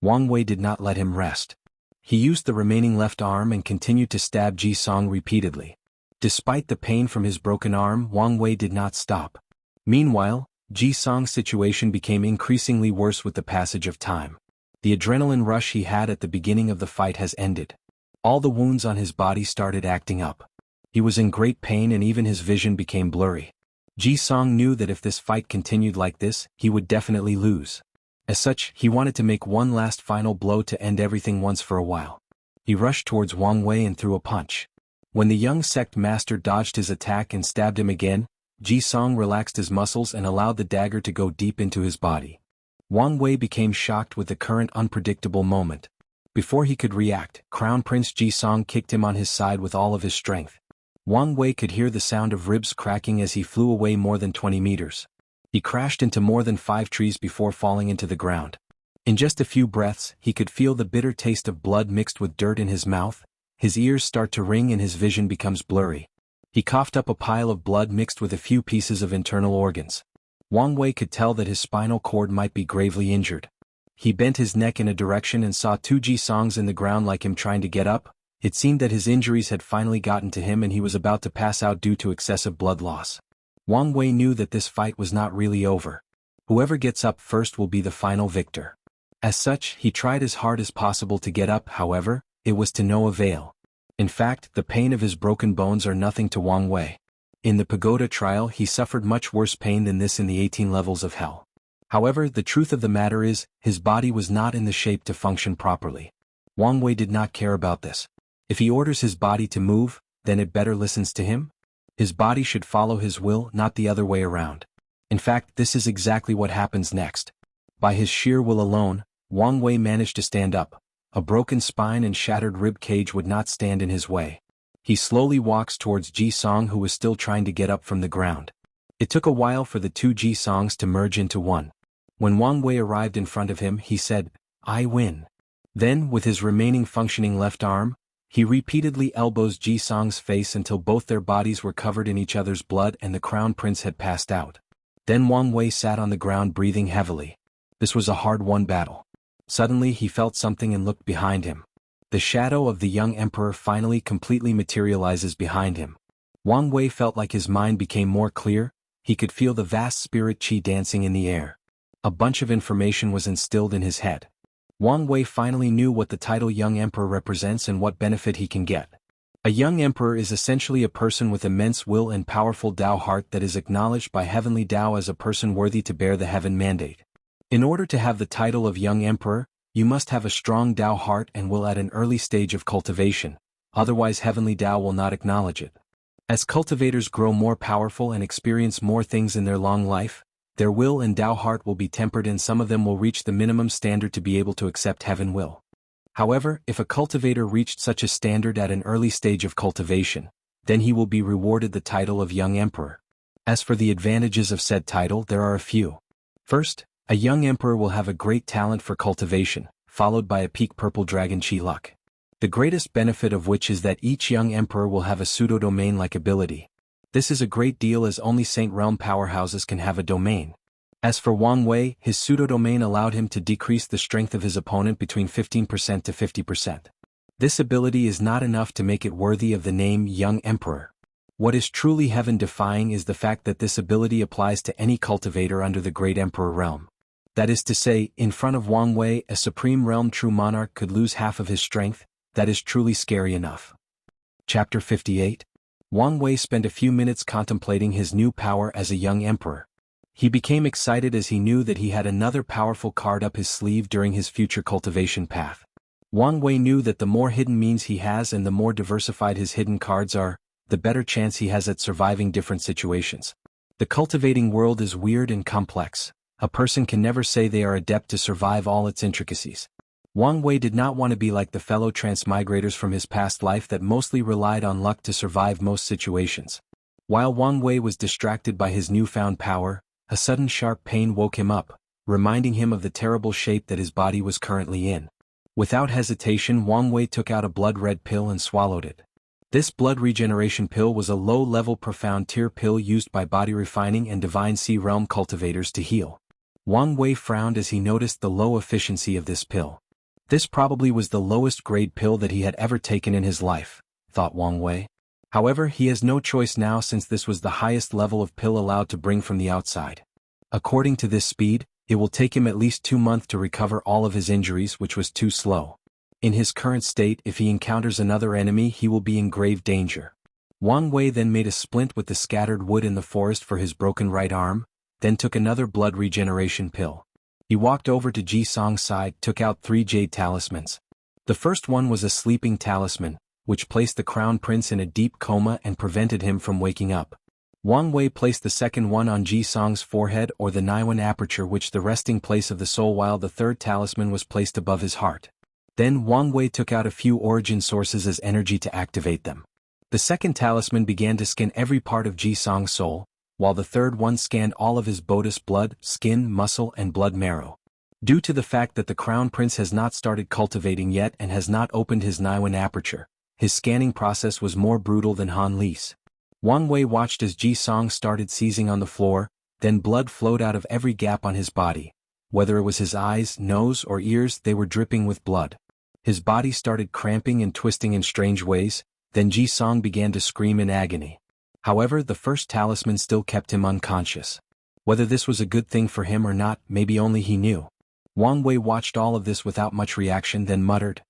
Wang Wei did not let him rest. He used the remaining left arm and continued to stab Ji Song repeatedly. Despite the pain from his broken arm, Wang Wei did not stop. Meanwhile, Ji Song's situation became increasingly worse with the passage of time. The adrenaline rush he had at the beginning of the fight has ended. All the wounds on his body started acting up. He was in great pain and even his vision became blurry. Ji Song knew that if this fight continued like this, he would definitely lose. As such, he wanted to make one last final blow to end everything once for a while. He rushed towards Wang Wei and threw a punch. When the young sect master dodged his attack and stabbed him again, Ji Song relaxed his muscles and allowed the dagger to go deep into his body. Wang Wei became shocked with the current unpredictable moment. Before he could react, Crown Prince Ji Song kicked him on his side with all of his strength. Wang Wei could hear the sound of ribs cracking as he flew away more than 20 meters. He crashed into more than 5 trees before falling into the ground. In just a few breaths, he could feel the bitter taste of blood mixed with dirt in his mouth. His ears start to ring and his vision becomes blurry. He coughed up a pile of blood mixed with a few pieces of internal organs. Wang Wei could tell that his spinal cord might be gravely injured. He bent his neck in a direction and saw 2 Ji Songs in the ground like him trying to get up. It seemed that his injuries had finally gotten to him and he was about to pass out due to excessive blood loss. Wang Wei knew that this fight was not really over. Whoever gets up first will be the final victor. As such, he tried as hard as possible to get up. However, it was to no avail. In fact, the pain of his broken bones are nothing to Wang Wei. In the pagoda trial, he suffered much worse pain than this in the 18 levels of hell. However, the truth of the matter is, his body was not in the shape to function properly. Wang Wei did not care about this. If he orders his body to move, then it better listens to him? His body should follow his will, not the other way around. In fact, this is exactly what happens next. By his sheer will alone, Wang Wei managed to stand up. A broken spine and shattered rib cage would not stand in his way. He slowly walks towards Ji Song, who was still trying to get up from the ground. It took a while for the two Ji Songs to merge into one. When Wang Wei arrived in front of him, he said, "I win." Then, with his remaining functioning left arm, he repeatedly elbows Ji Song's face until both their bodies were covered in each other's blood and the crown prince had passed out. Then Wang Wei sat on the ground breathing heavily. This was a hard-won battle. Suddenly he felt something and looked behind him. The shadow of the young emperor finally completely materializes behind him. Wang Wei felt like his mind became more clear. He could feel the vast spirit qi dancing in the air. A bunch of information was instilled in his head. Wang Wei finally knew what the title Young Emperor represents and what benefit he can get. A young emperor is essentially a person with immense will and powerful Tao heart that is acknowledged by heavenly Tao as a person worthy to bear the heaven mandate. In order to have the title of Young Emperor, you must have a strong Tao heart and will at an early stage of cultivation, otherwise heavenly Tao will not acknowledge it. As cultivators grow more powerful and experience more things in their long life, their will and Tao heart will be tempered and some of them will reach the minimum standard to be able to accept heaven will. However, if a cultivator reached such a standard at an early stage of cultivation, then he will be rewarded the title of Young Emperor. As for the advantages of said title, there are a few. First, a young emperor will have a great talent for cultivation, followed by a peak purple dragon chi luck. The greatest benefit of which is that each young emperor will have a pseudo-domain-like ability. This is a great deal as only Saint Realm powerhouses can have a domain. As for Wang Wei, his pseudo-domain allowed him to decrease the strength of his opponent between 15% to 50%. This ability is not enough to make it worthy of the name Young Emperor. What is truly heaven-defying is the fact that this ability applies to any cultivator under the Great Emperor realm. That is to say, in front of Wang Wei, a Supreme Realm True Monarch could lose half of his strength. That is truly scary enough. Chapter 58. Wang Wei spent a few minutes contemplating his new power as a young emperor. He became excited as he knew that he had another powerful card up his sleeve during his future cultivation path. Wang Wei knew that the more hidden means he has and the more diversified his hidden cards are, the better chance he has at surviving different situations. The cultivating world is weird and complex. A person can never say they are adept to survive all its intricacies. Wang Wei did not want to be like the fellow transmigrators from his past life that mostly relied on luck to survive most situations. While Wang Wei was distracted by his newfound power, a sudden sharp pain woke him up, reminding him of the terrible shape that his body was currently in. Without hesitation, Wang Wei took out a blood-red pill and swallowed it. This blood regeneration pill was a low-level profound tier pill used by body refining and divine sea realm cultivators to heal. Wang Wei frowned as he noticed the low efficiency of this pill. This probably was the lowest grade pill that he had ever taken in his life, thought Wang Wei. However, he has no choice now since this was the highest level of pill allowed to bring from the outside. According to this speed, it will take him at least 2 months to recover all of his injuries, which was too slow. In his current state, if he encounters another enemy, he will be in grave danger. Wang Wei then made a splint with the scattered wood in the forest for his broken right arm, then took another blood regeneration pill. He walked over to Ji Song's side, took out 3 jade talismans. The first one was a sleeping talisman, which placed the crown prince in a deep coma and prevented him from waking up. Wang Wei placed the second one on Ji Song's forehead or the Naiwan aperture, which the resting place of the soul, while the third talisman was placed above his heart. Then Wang Wei took out a few origin sources as energy to activate them. The second talisman began to scan every part of Ji Song's soul, while the third one scanned all of his bodis blood, skin, muscle and blood marrow. Due to the fact that the crown prince has not started cultivating yet and has not opened his Naiwan aperture, his scanning process was more brutal than Han Li's. Wang Wei watched as Ji Song started seizing on the floor, then blood flowed out of every gap on his body. Whether it was his eyes, nose or ears, they were dripping with blood. His body started cramping and twisting in strange ways, then Ji Song began to scream in agony. However, the first talisman still kept him unconscious. Whether this was a good thing for him or not, maybe only he knew. Wang Wei watched all of this without much reaction, then muttered,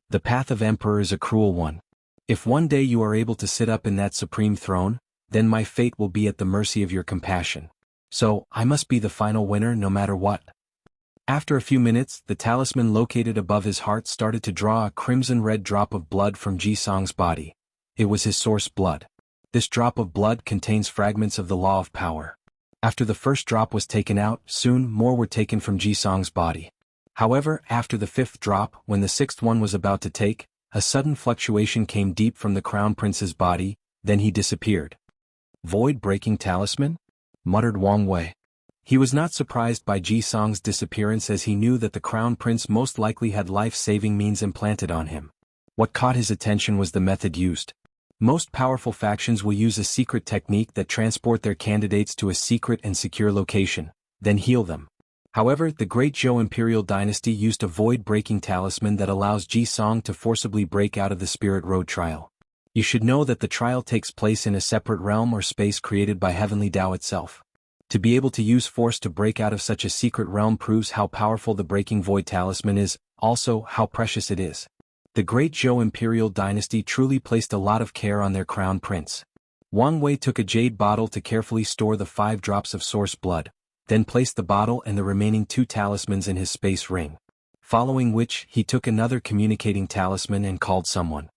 "The path of emperor is a cruel one. If one day you are able to sit up in that supreme throne, then my fate will be at the mercy of your compassion. So, I must be the final winner no matter what. After a few minutes, the talisman located above his heart started to draw a crimson-red drop of blood from Jisong's body. It was his source blood. This drop of blood contains fragments of the law of power. After the first drop was taken out, soon more were taken from Jisong's body. However, after the fifth drop, when the sixth one was about to take, a sudden fluctuation came deep from the crown prince's body, then he disappeared. Void-breaking talisman? Muttered Wang Wei. He was not surprised by Jisong's disappearance as he knew that the crown prince most likely had life-saving means implanted on him. What caught his attention was the method used. Most powerful factions will use a secret technique that transport their candidates to a secret and secure location, then heal them. However, the Great Zhou Imperial Dynasty used a void-breaking talisman that allows Jisong to forcibly break out of the Spirit Road trial. You should know that the trial takes place in a separate realm or space created by Heavenly Tao itself. To be able to use force to break out of such a secret realm proves how powerful the breaking void talisman is, also how precious it is. The Great Zhou Imperial Dynasty truly placed a lot of care on their crown prince. Wang Wei took a jade bottle to carefully store the 5 drops of source blood, then placed the bottle and the remaining 2 talismans in his space ring. Following which, he took another communicating talisman and called someone.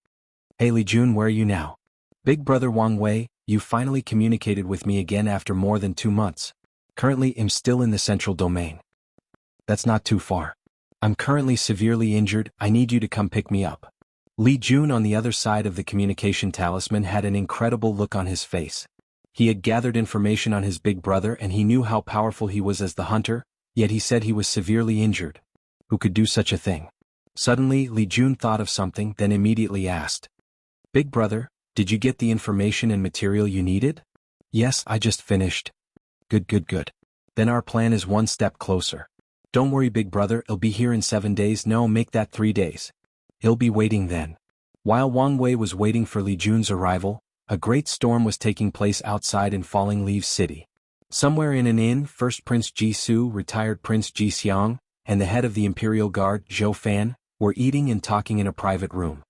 Hey Li Jun, where are you now? Big brother Wang Wei, you finally communicated with me again after more than 2 months. Currently I'm still in the central domain. That's not too far. I'm currently severely injured, I need you to come pick me up. Li Jun on the other side of the communication talisman had an incredible look on his face. He had gathered information on his big brother and he knew how powerful he was as the hunter, yet he said he was severely injured. Who could do such a thing? Suddenly, Li Jun thought of something, then immediately asked. Big brother, did you get the information and material you needed? Yes, I just finished. Good. Then our plan is one step closer. Don't worry big brother, it'll be here in 7 days, no make that 3 days. He'll be waiting then. While Wang Wei was waiting for Li Jun's arrival, a great storm was taking place outside in Falling Leaves City. Somewhere in an inn, first Prince Jisoo, retired Prince Jixiang, and the head of the Imperial Guard, Zhou Fan, were eating and talking in a private room.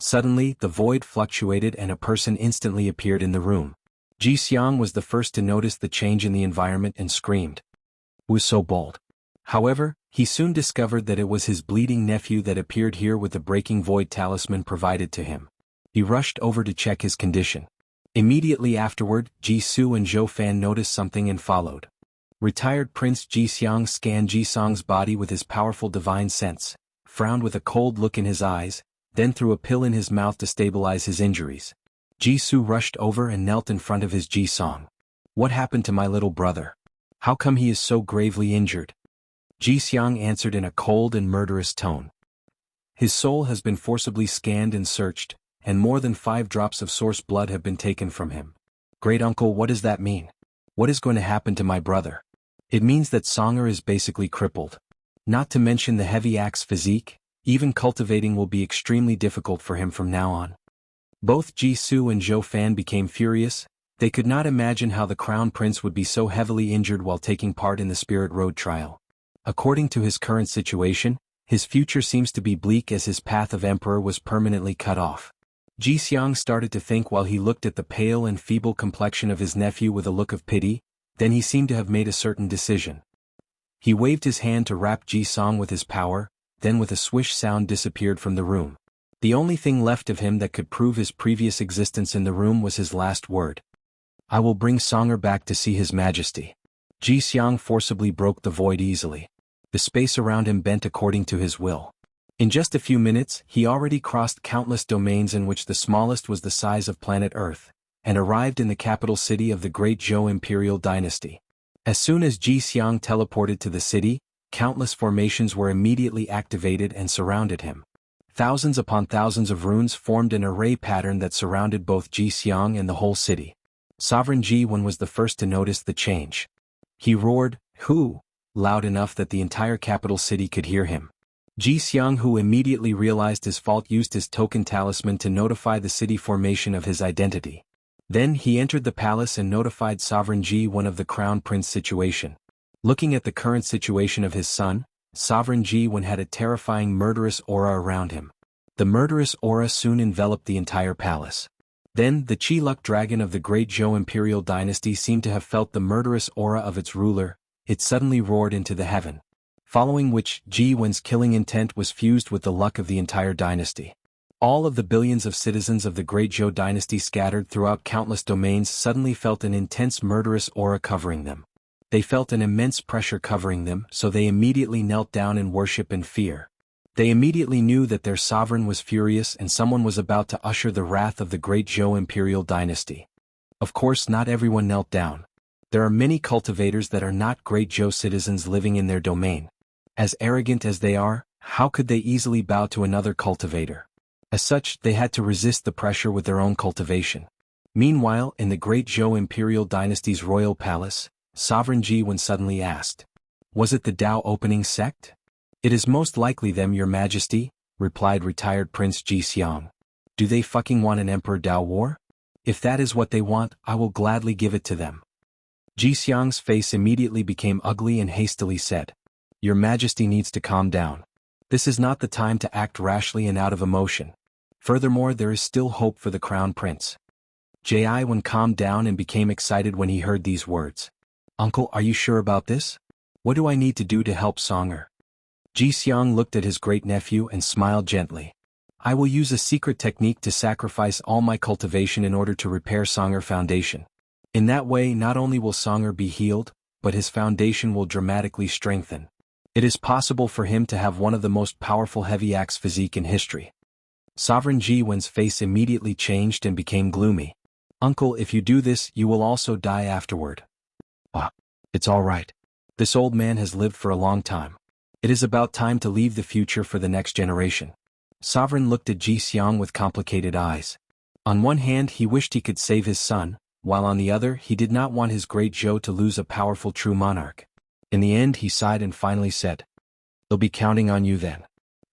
Suddenly, the void fluctuated and a person instantly appeared in the room. Jixiang was the first to notice the change in the environment and screamed. Who is so bold? However, he soon discovered that it was his bleeding nephew that appeared here with the breaking void talisman provided to him. He rushed over to check his condition. Immediately afterward, Jisoo and Zhou Fan noticed something and followed. Retired Prince Jixiang scanned Jisong's body with his powerful divine sense, frowned with a cold look in his eyes, then threw a pill in his mouth to stabilize his injuries. Jisoo rushed over and knelt in front of his Jisong. What happened to my little brother? How come he is so gravely injured? Jixiang answered in a cold and murderous tone. His soul has been forcibly scanned and searched, and more than 5 drops of source blood have been taken from him. Great uncle, what does that mean? What is going to happen to my brother? It means that Songer is basically crippled. Not to mention the heavy axe physique, even cultivating will be extremely difficult for him from now on. Both Jisoo and Zhou Fan became furious. They could not imagine how the crown prince would be so heavily injured while taking part in the Spirit Road trial. According to his current situation, his future seems to be bleak as his path of emperor was permanently cut off. Jixiang started to think while he looked at the pale and feeble complexion of his nephew with a look of pity, then he seemed to have made a certain decision. He waved his hand to wrap Jisong with his power, then with a swish sound disappeared from the room. The only thing left of him that could prove his previous existence in the room was his last word. I will bring Songer back to see his majesty. Jixiang forcibly broke the void easily. The space around him bent according to his will. In just a few minutes, he already crossed countless domains in which the smallest was the size of planet Earth, and arrived in the capital city of the Great Zhou Imperial Dynasty. As soon as Jixiang teleported to the city, countless formations were immediately activated and surrounded him. Thousands upon thousands of runes formed an array pattern that surrounded both Jixiang and the whole city. Sovereign Ji-Wen was the first to notice the change. He roared, "Who?" loud enough that the entire capital city could hear him. Jixiang, who immediately realized his fault, used his token talisman to notify the city formation of his identity. Then he entered the palace and notified Sovereign Ji-Wen of the crown prince situation. Looking at the current situation of his son, Sovereign Ji-Wen had a terrifying murderous aura around him. The murderous aura soon enveloped the entire palace. Then, the Qi-Luck dragon of the Great Zhou imperial dynasty seemed to have felt the murderous aura of its ruler. It suddenly roared into the heaven. Following which, Ji Wen's killing intent was fused with the luck of the entire dynasty. All of the billions of citizens of the Great Zhou dynasty scattered throughout countless domains suddenly felt an intense murderous aura covering them. They felt an immense pressure covering them, so they immediately knelt down in worship and fear. They immediately knew that their sovereign was furious and someone was about to usher the wrath of the Great Zhou imperial dynasty. Of course, not everyone knelt down. There are many cultivators that are not Great Zhou citizens living in their domain. As arrogant as they are, how could they easily bow to another cultivator? As such, they had to resist the pressure with their own cultivation. Meanwhile, in the Great Zhou imperial dynasty's royal palace, Sovereign Ji Wen suddenly asked, "Was it the Dao opening sect?" "It is most likely them, your majesty," replied retired Prince Ji Xiang. "Do they fucking want an Emperor Dao war? If that is what they want, I will gladly give it to them." Ji Xiang's face immediately became ugly and hastily said, "Your majesty needs to calm down. This is not the time to act rashly and out of emotion. Furthermore, there is still hope for the crown prince." Ji Wen calmed down and became excited when he heard these words. "Uncle, are you sure about this? What do I need to do to help Songer?" Ji Xiang looked at his great-nephew and smiled gently. "I will use a secret technique to sacrifice all my cultivation in order to repair Songer foundation. In that way, not only will Songer be healed, but his foundation will dramatically strengthen. It is possible for him to have one of the most powerful heavy axe physique in history." Sovereign Ji Wen's face immediately changed and became gloomy. "Uncle, if you do this, you will also die afterward." "Ah, it's all right. This old man has lived for a long time. It is about time to leave the future for the next generation." Sovereign looked at Ji Xiang with complicated eyes. On one hand, he wished he could save his son, while on the other, he did not want his great Zhou to lose a powerful true monarch. In the end, he sighed and finally said, "They'll be counting on you then."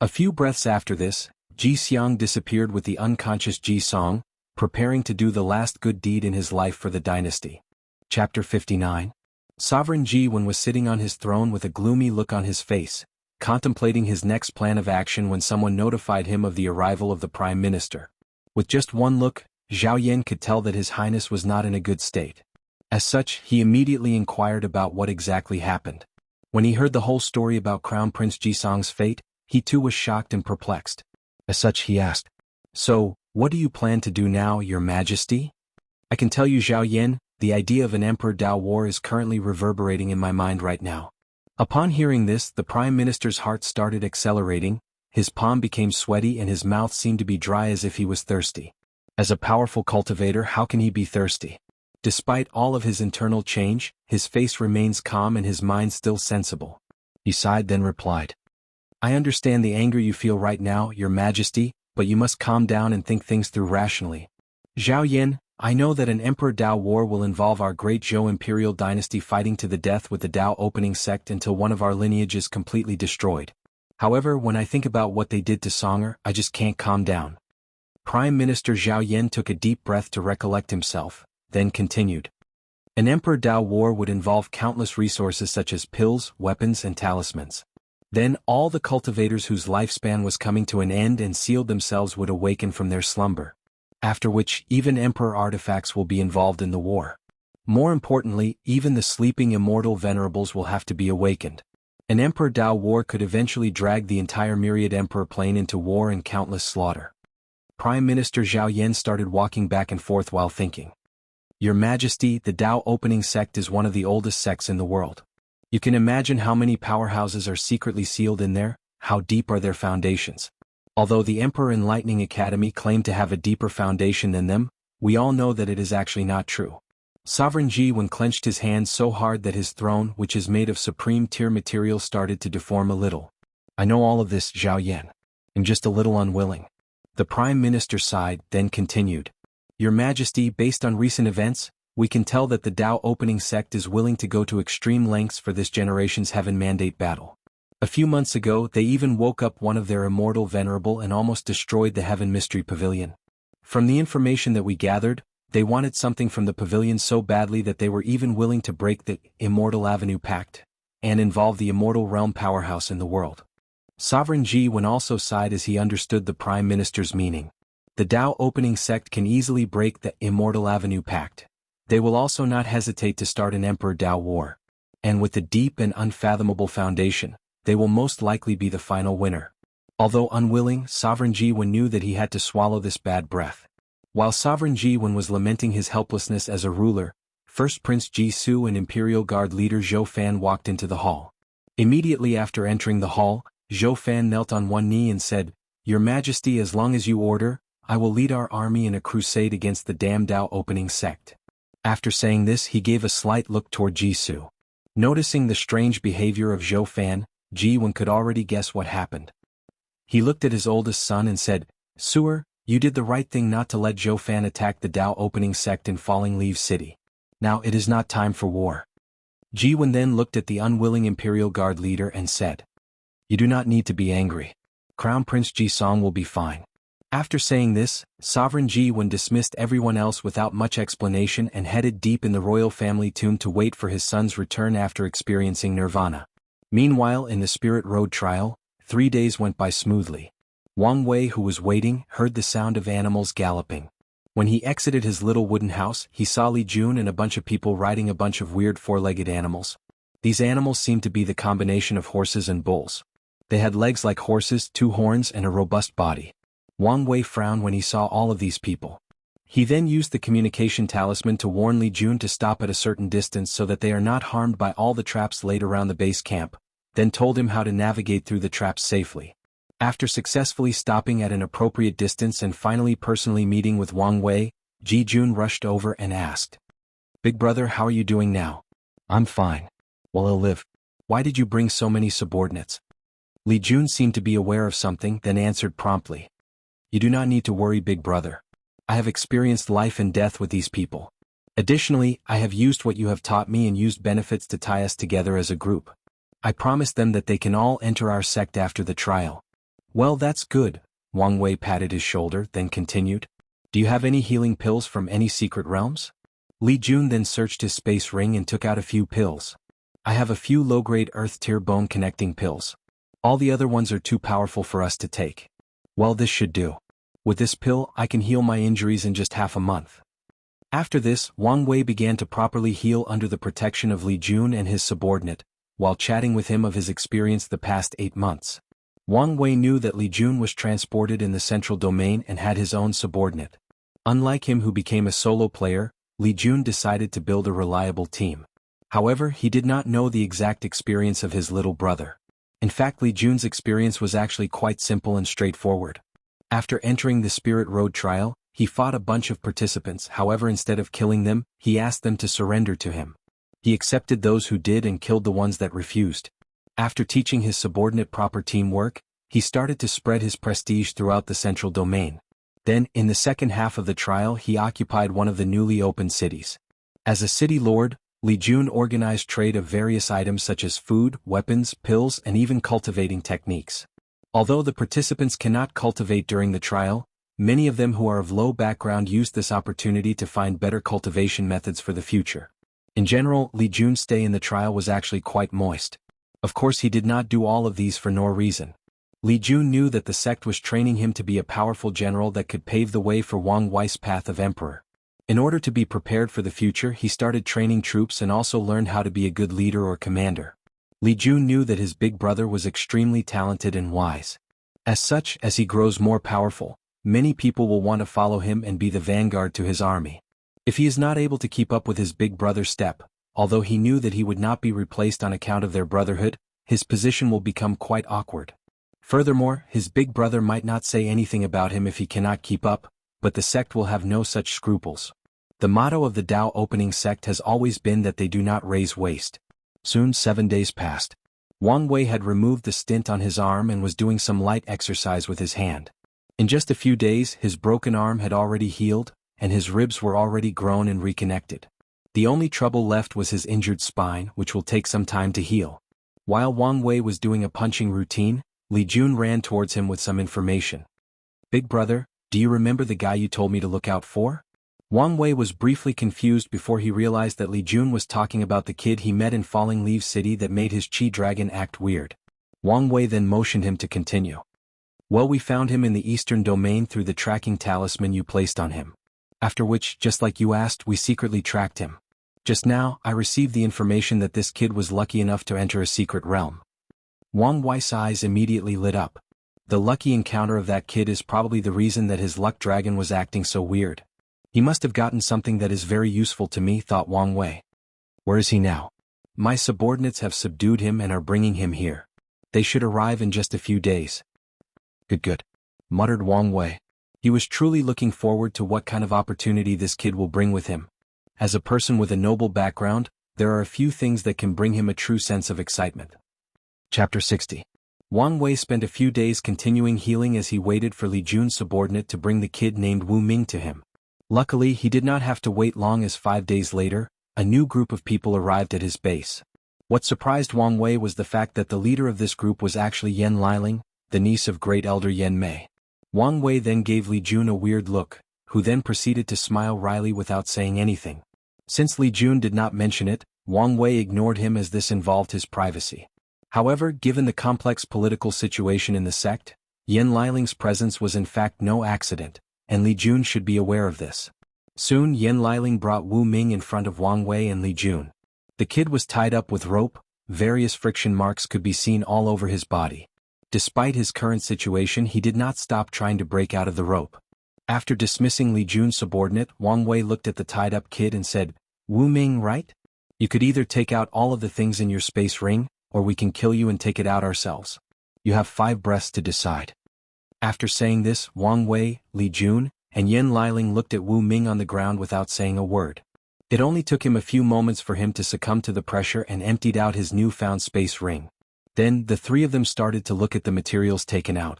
A few breaths after this, Ji Xiang disappeared with the unconscious Ji Song, preparing to do the last good deed in his life for the dynasty. Chapter 59. Sovereign Ji Wen was sitting on his throne with a gloomy look on his face, contemplating his next plan of action when someone notified him of the arrival of the Prime Minister. With just one look, Zhao Yan could tell that His Highness was not in a good state. As such, he immediately inquired about what exactly happened. When he heard the whole story about Crown Prince Jisong's fate, he too was shocked and perplexed. As such, he asked, "So, what do you plan to do now, your majesty?" "I can tell you, Zhao Yan, the idea of an Emperor Dao war is currently reverberating in my mind right now." Upon hearing this, the Prime Minister's heart started accelerating, his palm became sweaty and his mouth seemed to be dry as if he was thirsty. As a powerful cultivator, how can he be thirsty? Despite all of his internal change, his face remains calm and his mind still sensible. He sighed then replied, "I understand the anger you feel right now, your majesty, but you must calm down and think things through rationally. Zhao Yan, I know that an Emperor Dao war will involve our Great Zhou imperial dynasty fighting to the death with the Dao opening sect until one of our lineage is completely destroyed. However, when I think about what they did to Songer, I just can't calm down." Prime Minister Zhao Yan took a deep breath to recollect himself, then continued. "An Emperor Dao war would involve countless resources such as pills, weapons and talismans. Then all the cultivators whose lifespan was coming to an end and sealed themselves would awaken from their slumber. After which, even Emperor artifacts will be involved in the war. More importantly, even the sleeping immortal venerables will have to be awakened. An Emperor Dao war could eventually drag the entire myriad Emperor plane into war and countless slaughter." Prime Minister Zhao Yan started walking back and forth while thinking. "Your Majesty, the Dao opening sect is one of the oldest sects in the world. You can imagine how many powerhouses are secretly sealed in there, how deep are their foundations. Although the Emperor Enlightening Academy claimed to have a deeper foundation than them, we all know that it is actually not true." Sovereign Ji Wen clenched his hands so hard that his throne, which is made of supreme tier material, started to deform a little. "I know all of this, Zhao Yan. I'm just a little unwilling." The Prime Minister sighed, then continued. "Your Majesty, based on recent events, we can tell that the Dao opening sect is willing to go to extreme lengths for this generation's Heaven Mandate battle. A few months ago, they even woke up one of their immortal venerable and almost destroyed the Heaven Mystery Pavilion. From the information that we gathered, they wanted something from the pavilion so badly that they were even willing to break the Immortal Avenue Pact and involve the Immortal Realm powerhouse in the world." Sovereign Ji Wen also sighed as he understood the Prime Minister's meaning. The Dao opening sect can easily break the Immortal Avenue Pact. They will also not hesitate to start an Emperor Dao war. And with the deep and unfathomable foundation, they will most likely be the final winner. Although unwilling, Sovereign Jiwen knew that he had to swallow this bad breath. While Sovereign Jiwen was lamenting his helplessness as a ruler, First Prince Jisoo and Imperial Guard leader Zhou Fan walked into the hall. Immediately after entering the hall, Zhou Fan knelt on one knee and said, "Your Majesty, as long as you order, I will lead our army in a crusade against the damn Dao opening sect." After saying this, he gave a slight look toward Jisoo. Noticing the strange behavior of Zhou Fan, Jiwen could already guess what happened. He looked at his oldest son and said, "Suer, you did the right thing not to let Zhou Fan attack the Dao opening sect in Falling Leaf City. Now it is not time for war." Jiwen then looked at the unwilling Imperial Guard leader and said, "You do not need to be angry. Crown Prince Jisong will be fine." After saying this, Sovereign Jiwen dismissed everyone else without much explanation and headed deep in the royal family tomb to wait for his son's return after experiencing nirvana. Meanwhile, in the Spirit Road trial, 3 days went by smoothly. Wang Wei, who was waiting, heard the sound of animals galloping. When he exited his little wooden house, he saw Li Jun and a bunch of people riding a bunch of weird four-legged animals. These animals seemed to be the combination of horses and bulls. They had legs like horses, 2 horns, and a robust body. Wang Wei frowned when he saw all of these people. He then used the communication talisman to warn Li Jun to stop at a certain distance so that they are not harmed by all the traps laid around the base camp, then told him how to navigate through the traps safely. After successfully stopping at an appropriate distance and finally personally meeting with Wang Wei, Ji Jun rushed over and asked, "Big brother, how are you doing now?" "I'm fine. Well, I'll live. Why did you bring so many subordinates?" Li Jun seemed to be aware of something, then answered promptly, "You do not need to worry, big brother. I have experienced life and death with these people. Additionally, I have used what you have taught me and used benefits to tie us together as a group. I promised them that they can all enter our sect after the trial." "Well, that's good," Wang Wei patted his shoulder, then continued. "Do you have any healing pills from any secret realms?" Li Jun then searched his space ring and took out a few pills. "I have a few low-grade earth-tier bone-connecting pills. All the other ones are too powerful for us to take." "Well, this should do. With this pill, I can heal my injuries in just half a month." After this, Wang Wei began to properly heal under the protection of Li Jun and his subordinate, while chatting with him of his experience the past 8 months. Wang Wei knew that Li Jun was transported in the central domain and had his own subordinate. Unlike him, who became a solo player, Li Jun decided to build a reliable team. However, he did not know the exact experience of his little brother. In fact, Li Jun's experience was actually quite simple and straightforward. After entering the Spirit Road trial, he fought a bunch of participants. However, instead of killing them, he asked them to surrender to him. He accepted those who did and killed the ones that refused. After teaching his subordinate proper teamwork, he started to spread his prestige throughout the central domain. Then, in the second half of the trial, he occupied one of the newly opened cities. As a city lord, Li Jun organized trade of various items such as food, weapons, pills, and even cultivating techniques. Although the participants cannot cultivate during the trial, many of them who are of low background used this opportunity to find better cultivation methods for the future. In general, Li Jun's stay in the trial was actually quite moist. Of course, he did not do all of these for no reason. Li Jun knew that the sect was training him to be a powerful general that could pave the way for Wang Wei's path of emperor. In order to be prepared for the future, he started training troops and also learned how to be a good leader or commander. Li Jun knew that his big brother was extremely talented and wise. As such, as he grows more powerful, many people will want to follow him and be the vanguard to his army. If he is not able to keep up with his big brother's step, although he knew that he would not be replaced on account of their brotherhood, his position will become quite awkward. Furthermore, his big brother might not say anything about him if he cannot keep up, but the sect will have no such scruples. The motto of the Dao opening sect has always been that they do not raise waste. Soon 7 days passed. Wang Wei had removed the stint on his arm and was doing some light exercise with his hand. In just a few days, his broken arm had already healed, and his ribs were already grown and reconnected. The only trouble left was his injured spine, which will take some time to heal. While Wang Wei was doing a punching routine, Li Jun ran towards him with some information. "Big brother, do you remember the guy you told me to look out for?" Wang Wei was briefly confused before he realized that Li Jun was talking about the kid he met in Falling Leaf City that made his Chi Dragon act weird. Wang Wei then motioned him to continue. Well, we found him in the eastern domain through the tracking talisman you placed on him. After which, just like you asked, we secretly tracked him. Just now, I received the information that this kid was lucky enough to enter a secret realm. Wang Wei's eyes immediately lit up. The lucky encounter of that kid is probably the reason that his luck dragon was acting so weird. He must have gotten something that is very useful to me, thought Wang Wei. Where is he now? My subordinates have subdued him and are bringing him here. They should arrive in just a few days. Good, muttered Wang Wei. He was truly looking forward to what kind of opportunity this kid will bring with him. As a person with a noble background, there are a few things that can bring him a true sense of excitement. Chapter 60. Wang Wei spent a few days continuing healing as he waited for Li Jun's subordinate to bring the kid named Wu Ming to him. Luckily, he did not have to wait long, as 5 days later, a new group of people arrived at his base. What surprised Wang Wei was the fact that the leader of this group was actually Yan Liling, the niece of great elder Yan Mei. Wang Wei then gave Li Jun a weird look, who then proceeded to smile wryly without saying anything. Since Li Jun did not mention it, Wang Wei ignored him as this involved his privacy. However, given the complex political situation in the sect, Yan Liling's presence was in fact no accident, and Li Jun should be aware of this. Soon Yan Liling brought Wu Ming in front of Wang Wei and Li Jun. The kid was tied up with rope, various friction marks could be seen all over his body. Despite his current situation, he did not stop trying to break out of the rope. After dismissing Li Jun's subordinate, Wang Wei looked at the tied-up kid and said, "Wu Ming, right? You could either take out all of the things in your space ring, or we can kill you and take it out ourselves. You have 5 breaths to decide." After saying this, Wang Wei, Li Jun, and Yan Liling looked at Wu Ming on the ground without saying a word. It only took him a few moments for him to succumb to the pressure and emptied out his newfound space ring. Then, the 3 of them started to look at the materials taken out.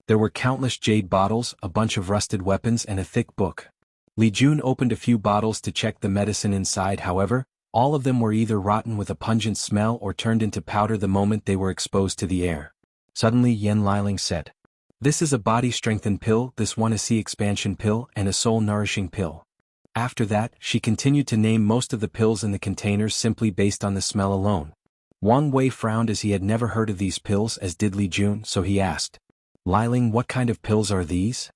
There were countless jade bottles, a bunch of rusted weapons, and a thick book. Li Jun opened a few bottles to check the medicine inside. However, all of them were either rotten with a pungent smell or turned into powder the moment they were exposed to the air. Suddenly Yan Liling said, "This is a body-strengthen pill, this one a sea-expansion pill, and a soul-nourishing pill." After that, she continued to name most of the pills in the containers simply based on the smell alone. Wang Wei frowned as he had never heard of these pills, as did Li Jun, so he asked, "Liling, what kind of pills are these?"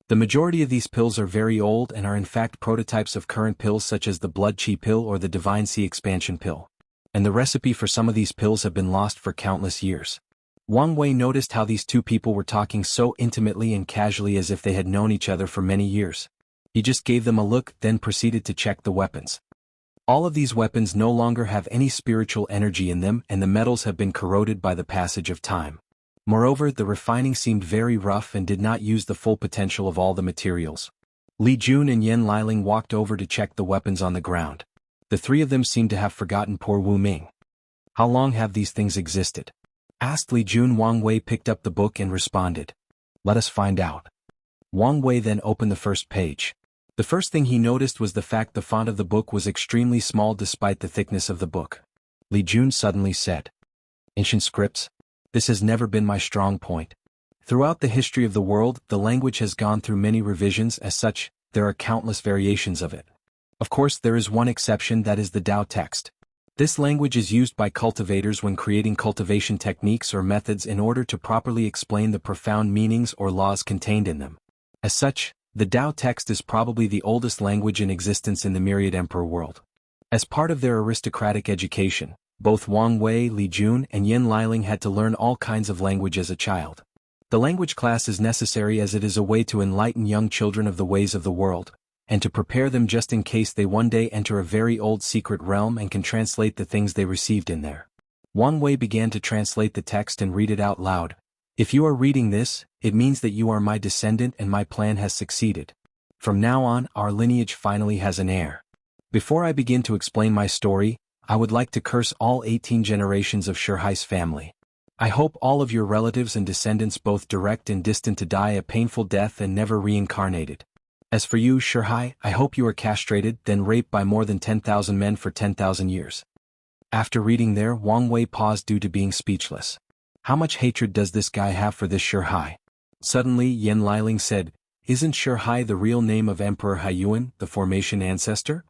The majority of these pills are very old and are in fact prototypes of current pills such as the Blood Chi pill or the Divine Sea Expansion pill. And the recipe for some of these pills have been lost for countless years. Wang Wei noticed how these two people were talking so intimately and casually as if they had known each other for many years. He just gave them a look, then proceeded to check the weapons. All of these weapons no longer have any spiritual energy in them, and the metals have been corroded by the passage of time. Moreover, the refining seemed very rough and did not use the full potential of all the materials. Li Jun and Yan Liling walked over to check the weapons on the ground. The 3 of them seemed to have forgotten poor Wu Ming. "How long have these things existed?" asked Li Jun. Wang Wei picked up the book and responded, "Let us find out." Wang Wei then opened the first page. The first thing he noticed was the fact the font of the book was extremely small despite the thickness of the book. Li Jun suddenly said, "Ancient scripts? This has never been my strong point. Throughout the history of the world, the language has gone through many revisions. As such, there are countless variations of it. Of course, there is one exception, that is the Tao text. This language is used by cultivators when creating cultivation techniques or methods in order to properly explain the profound meanings or laws contained in them. As such, the Tao text is probably the oldest language in existence in the Myriad Emperor world." As part of their aristocratic education, both Wang Wei, Li Jun, and Yan Liling had to learn all kinds of language as a child. The language class is necessary as it is a way to enlighten young children of the ways of the world, and to prepare them just in case they one day enter a very old secret realm and can translate the things they received in there. Wang Wei began to translate the text and read it out loud. "If you are reading this, it means that you are my descendant and my plan has succeeded. From now on, our lineage finally has an heir. Before I begin to explain my story, I would like to curse all 18 generations of Shihai's family. I hope all of your relatives and descendants, both direct and distant, to die a painful death and never reincarnated. As for you, Shihai, I hope you are castrated, then raped by more than 10,000 men for 10,000 years." After reading there, Wang Wei paused due to being speechless. How much hatred does this guy have for this Shihai? Suddenly Yan Liling said, "Isn't Shihai the real name of Emperor Haiyuan, the Formation ancestor?"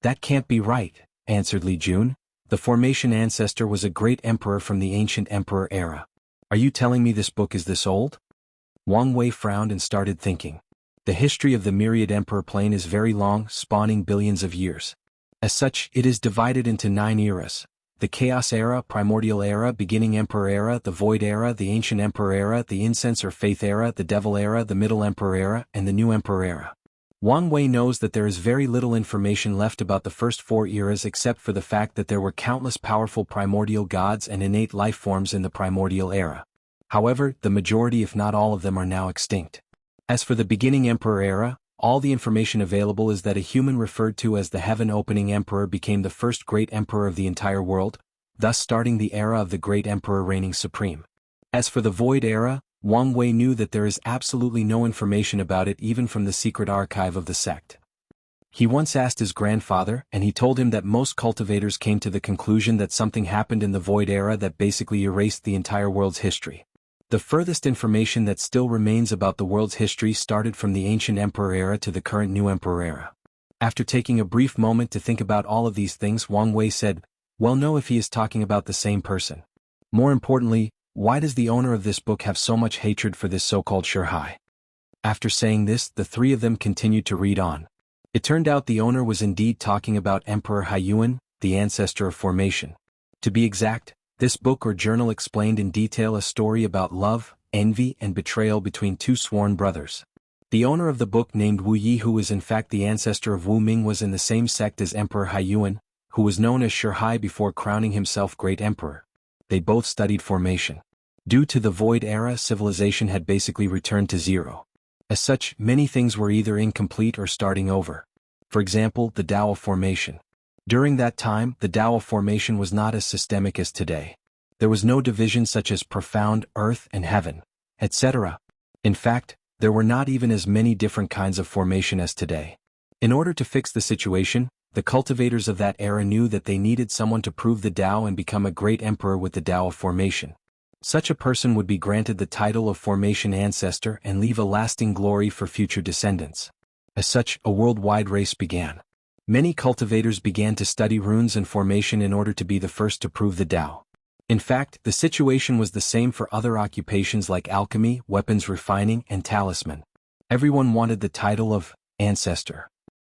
"That can't be right," answered Li Jun. "The Formation ancestor was a great emperor from the ancient emperor era. Are you telling me this book is this old?" Wang Wei frowned and started thinking. The history of the Myriad Emperor plane is very long, spanning billions of years. As such, it is divided into 9 eras: the Chaos Era, Primordial Era, Beginning Emperor Era, the Void Era, the Ancient Emperor Era, the Incense or Faith Era, the Devil Era, the Middle Emperor Era, and the New Emperor Era. Wang Wei knows that there is very little information left about the first 4 eras except for the fact that there were countless powerful primordial gods and innate life forms in the Primordial Era. However, the majority if not all of them are now extinct. As for the Beginning Emperor Era, all the information available is that a human referred to as the Heaven-Opening Emperor became the first great emperor of the entire world, thus starting the era of the great emperor reigning supreme. As for the Void Era, Wang Wei knew that there is absolutely no information about it even from the secret archive of the sect. He once asked his grandfather, and he told him that most cultivators came to the conclusion that something happened in the Void Era that basically erased the entire world's history. The furthest information that still remains about the world's history started from the Ancient Emperor Era to the current New Emperor Era. After taking a brief moment to think about all of these things, Wang Wei said, "Well, no, if he is talking about the same person. More importantly, why does the owner of this book have so much hatred for this so-called Shihai?" After saying this, the three of them continued to read on. It turned out the owner was indeed talking about Emperor Haiyuan, the ancestor of formation. To be exact, this book or journal explained in detail a story about love, envy, and betrayal between two sworn brothers. The owner of the book, named Wu Yi, who was in fact the ancestor of Wu Ming, was in the same sect as Emperor Haiyuan, who was known as Shihai before crowning himself great emperor. They both studied formation. Due to the Void Era, civilization had basically returned to zero. As such, many things were either incomplete or starting over. For example, the Tao of formation. During that time, the Tao of formation was not as systemic as today. There was no division such as profound, earth and heaven, etc. In fact, there were not even as many different kinds of formation as today. In order to fix the situation, the cultivators of that era knew that they needed someone to prove the Tao and become a great emperor with the Tao of formation. Such a person would be granted the title of Formation Ancestor and leave a lasting glory for future descendants. As such, a worldwide race began. Many cultivators began to study runes and formation in order to be the first to prove the Tao. In fact, the situation was the same for other occupations like alchemy, weapons refining, and talisman. Everyone wanted the title of Ancestor.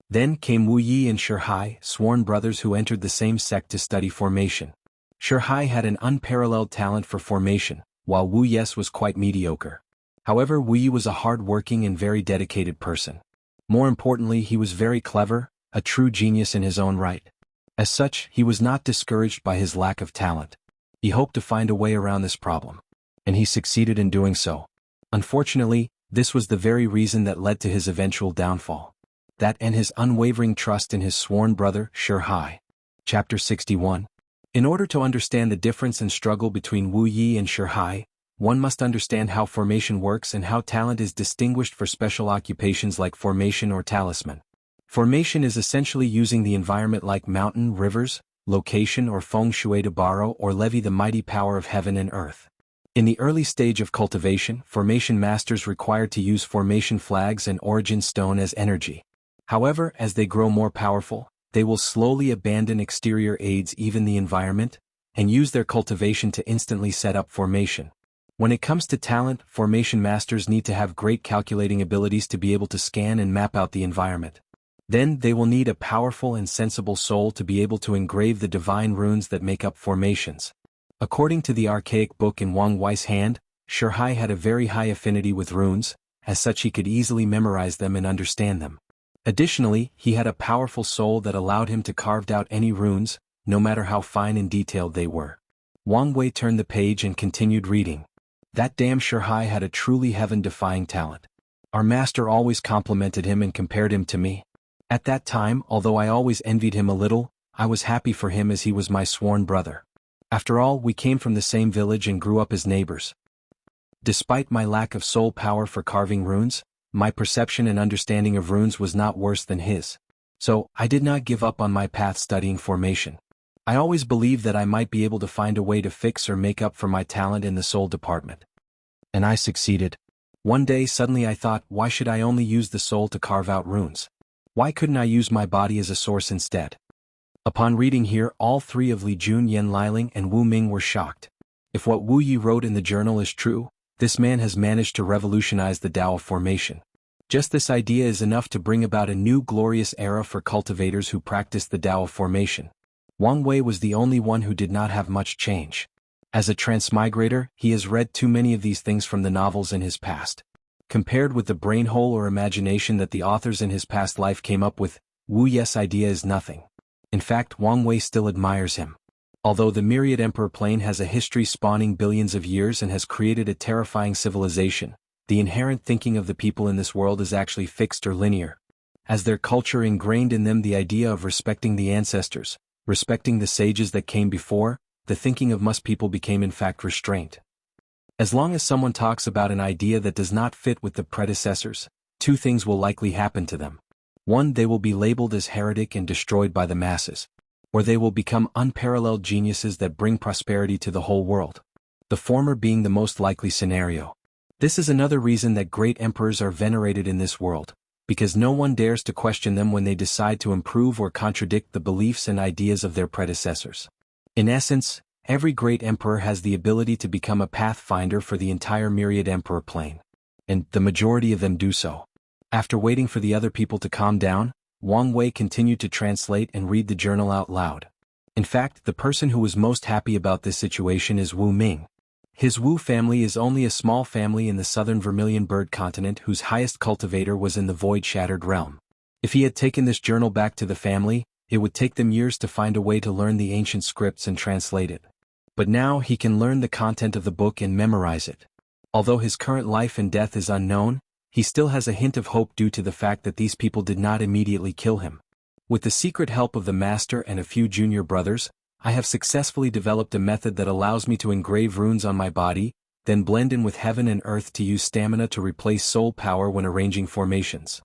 Then came Wu Yi and Shihai, sworn brothers who entered the same sect to study formation. Shihai had an unparalleled talent for formation, while Wu Yes was quite mediocre. However, Wu Yi was a hard-working and very dedicated person. More importantly, he was very clever, a true genius in his own right. As such, he was not discouraged by his lack of talent. He hoped to find a way around this problem. And he succeeded in doing so. Unfortunately, this was the very reason that led to his eventual downfall. That and his unwavering trust in his sworn brother, Shihai. Chapter 61. In order to understand the difference and struggle between Wu Yi and Shihai, one must understand how formation works and how talent is distinguished for special occupations like formation or talisman. Formation is essentially using the environment like mountain, rivers, location or feng shui to borrow or levy the mighty power of heaven and earth. In the early stage of cultivation, formation masters required to use formation flags and origin stone as energy. However, as they grow more powerful, they will slowly abandon exterior aids, even the environment, and use their cultivation to instantly set up formation. When it comes to talent, formation masters need to have great calculating abilities to be able to scan and map out the environment. Then they will need a powerful and sensible soul to be able to engrave the divine runes that make up formations. According to the archaic book in Wang Wei's hand, Shihai had a very high affinity with runes, as such he could easily memorize them and understand them. Additionally, he had a powerful soul that allowed him to carve out any runes, no matter how fine and detailed they were. Wang Wei turned the page and continued reading. That damn Shihai had a truly heaven-defying talent. Our master always complimented him and compared him to me. At that time, although I always envied him a little, I was happy for him as he was my sworn brother. After all, we came from the same village and grew up as neighbors. Despite my lack of soul power for carving runes, my perception and understanding of runes was not worse than his. So, I did not give up on my path studying formation. I always believed that I might be able to find a way to fix or make up for my talent in the soul department. And I succeeded. One day suddenly I thought, why should I only use the soul to carve out runes? Why couldn't I use my body as a source instead? Upon reading here, all three of Li Jun, Yen Liling, and Wu Ming were shocked. If what Wu Yi wrote in the journal is true, This man has managed to revolutionize the Tao of formation. Just this idea is enough to bring about a new glorious era for cultivators who practice the Tao of formation. Wang Wei was the only one who did not have much change. As a transmigrator, he has read too many of these things from the novels in his past. Compared with the brain hole or imagination that the authors in his past life came up with, Wu Ye's idea is nothing. In fact, Wang Wei still admires him. Although the myriad emperor plane has a history spanning billions of years and has created a terrifying civilization, the inherent thinking of the people in this world is actually fixed or linear. As their culture ingrained in them the idea of respecting the ancestors, respecting the sages that came before, the thinking of most people became in fact restrained. As long as someone talks about an idea that does not fit with the predecessors, two things will likely happen to them. One, they will be labeled as heretic and destroyed by the masses. Or they will become unparalleled geniuses that bring prosperity to the whole world. The former being the most likely scenario. This is another reason that great emperors are venerated in this world, because no one dares to question them when they decide to improve or contradict the beliefs and ideas of their predecessors. In essence, every great emperor has the ability to become a pathfinder for the entire myriad emperor plane. And the majority of them do so. After waiting for the other people to calm down, Wang Wei continued to translate and read the journal out loud. In fact, the person who was most happy about this situation is Wu Ming. His Wu family is only a small family in the southern Vermilion Bird continent whose highest cultivator was in the void-shattered realm. If he had taken this journal back to the family, it would take them years to find a way to learn the ancient scripts and translate it. But now he can learn the content of the book and memorize it. Although his current life and death is unknown, he still has a hint of hope due to the fact that these people did not immediately kill him. With the secret help of the master and a few junior brothers, I have successfully developed a method that allows me to engrave runes on my body, then blend in with heaven and earth to use stamina to replace soul power when arranging formations.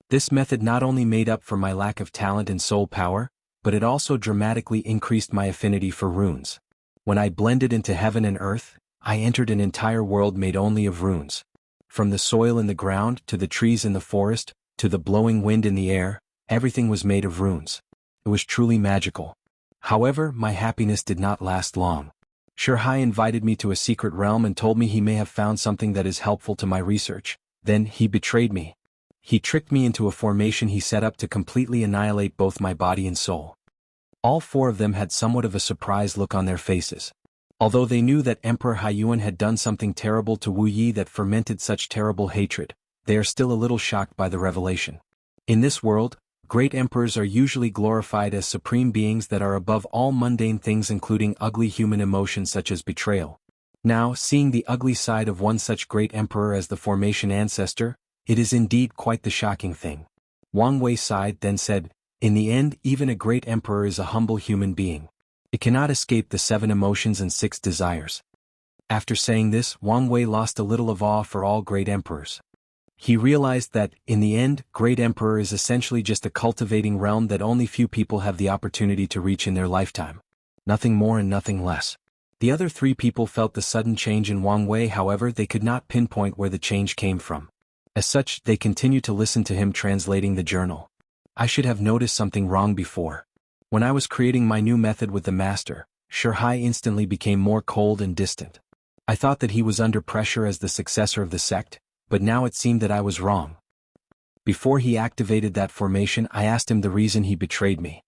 This method not only made up for my lack of talent and soul power, but it also dramatically increased my affinity for runes. When I blended into heaven and earth, I entered an entire world made only of runes. From the soil in the ground, to the trees in the forest, to the blowing wind in the air, everything was made of runes. It was truly magical. However, my happiness did not last long. Shurhai invited me to a secret realm and told me he may have found something that is helpful to my research. Then, he betrayed me. He tricked me into a formation he set up to completely annihilate both my body and soul. All four of them had somewhat of a surprised look on their faces. Although they knew that Emperor Haiyuan had done something terrible to Wu Yi that fermented such terrible hatred, they are still a little shocked by the revelation. In this world, great emperors are usually glorified as supreme beings that are above all mundane things, including ugly human emotions such as betrayal. Now, seeing the ugly side of one such great emperor as the formation ancestor, it is indeed quite the shocking thing. Wang Wei sighed, then said, "In the end, even a great emperor is a humble human being. It cannot escape the 7 emotions and 6 desires." After saying this, Wang Wei lost a little of awe for all great emperors. He realized that, in the end, great emperor is essentially just a cultivating realm that only few people have the opportunity to reach in their lifetime. Nothing more and nothing less. The other 3 people felt the sudden change in Wang Wei, however they could not pinpoint where the change came from. As such, they continued to listen to him translating the journal. I should have noticed something wrong before. When I was creating my new method with the master, Shurhai instantly became more cold and distant. I thought that he was under pressure as the successor of the sect, but now it seemed that I was wrong. Before he activated that formation, I asked him the reason he betrayed me.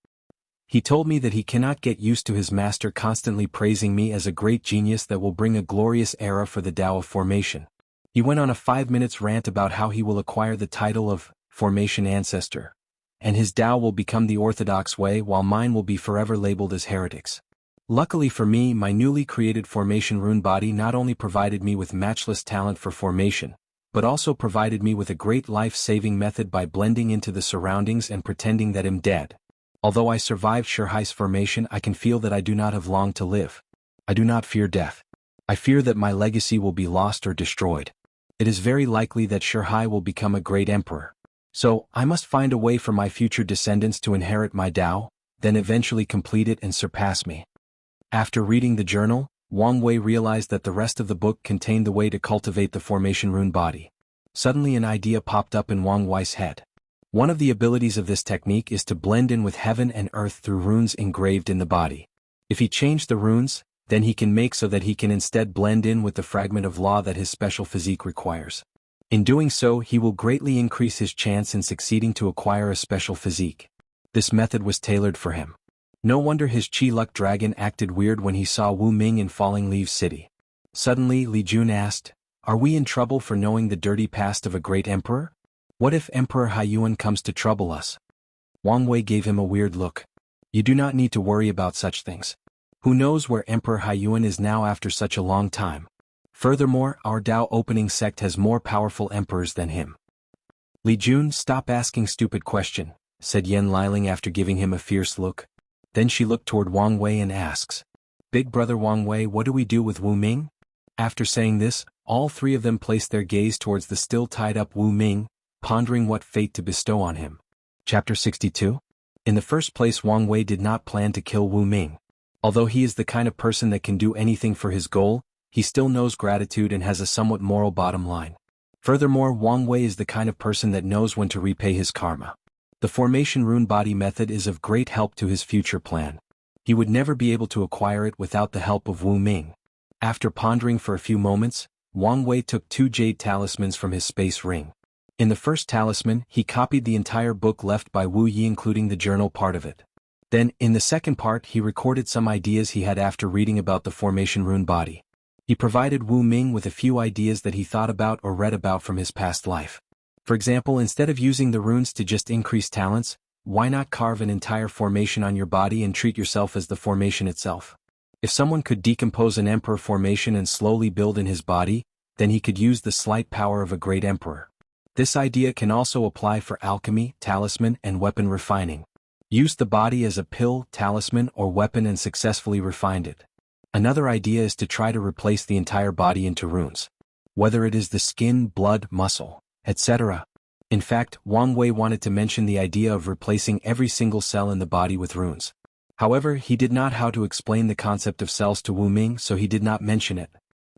He told me that he cannot get used to his master constantly praising me as a great genius that will bring a glorious era for the Tao of formation. He went on a 5 minutes rant about how he will acquire the title of Formation Ancestor, and his Tao will become the orthodox way while mine will be forever labeled as heretics. Luckily for me, my newly created formation rune body not only provided me with matchless talent for formation, but also provided me with a great life-saving method by blending into the surroundings and pretending that I'm dead. Although I survived Shurhai's formation, I can feel that I do not have long to live. I do not fear death. I fear that my legacy will be lost or destroyed. It is very likely that Shurhai will become a great emperor. So, I must find a way for my future descendants to inherit my Tao, then eventually complete it and surpass me. After reading the journal, Wang Wei realized that the rest of the book contained the way to cultivate the formation rune body. Suddenly an idea popped up in Wang Wei's head. One of the abilities of this technique is to blend in with heaven and earth through runes engraved in the body. If he changed the runes, then he can make so that he can instead blend in with the fragment of law that his special physique requires. In doing so, he will greatly increase his chance in succeeding to acquire a special physique. This method was tailored for him. No wonder his Chi Luck Dragon acted weird when he saw Wu Ming in Falling Leaves City. Suddenly Li Jun asked, "Are we in trouble for knowing the dirty past of a great emperor? What if Emperor Haiyuan comes to trouble us?" Wang Wei gave him a weird look. "You do not need to worry about such things. Who knows where Emperor Haiyuan is now after such a long time? Furthermore, our Dao opening sect has more powerful emperors than him." "Li Jun, stop asking stupid question," said Yan Liling after giving him a fierce look. Then she looked toward Wang Wei and asks, "Big brother Wang Wei, what do we do with Wu Ming?" After saying this, all three of them placed their gaze towards the still tied-up Wu Ming, pondering what fate to bestow on him. Chapter 62. In the first place, Wang Wei did not plan to kill Wu Ming. Although he is the kind of person that can do anything for his goal, he still knows gratitude and has a somewhat moral bottom line. Furthermore, Wang Wei is the kind of person that knows when to repay his karma. The formation rune body method is of great help to his future plan. He would never be able to acquire it without the help of Wu Ming. After pondering for a few moments, Wang Wei took 2 jade talismans from his space ring. In the first talisman, he copied the entire book left by Wu Yi, including the journal part of it. Then, in the second part, he recorded some ideas he had after reading about the formation rune body. He provided Wu Ming with a few ideas that he thought about or read about from his past life. For example, instead of using the runes to just increase talents, why not carve an entire formation on your body and treat yourself as the formation itself? If someone could decompose an emperor formation and slowly build in his body, then he could use the slight power of a great emperor. This idea can also apply for alchemy, talisman, and weapon refining. Use the body as a pill, talisman, or weapon and successfully refined it. Another idea is to try to replace the entire body into runes. Whether it is the skin, blood, muscle, etc. In fact, Wang Wei wanted to mention the idea of replacing every single cell in the body with runes. However, he did not know how to explain the concept of cells to Wu Ming, so he did not mention it.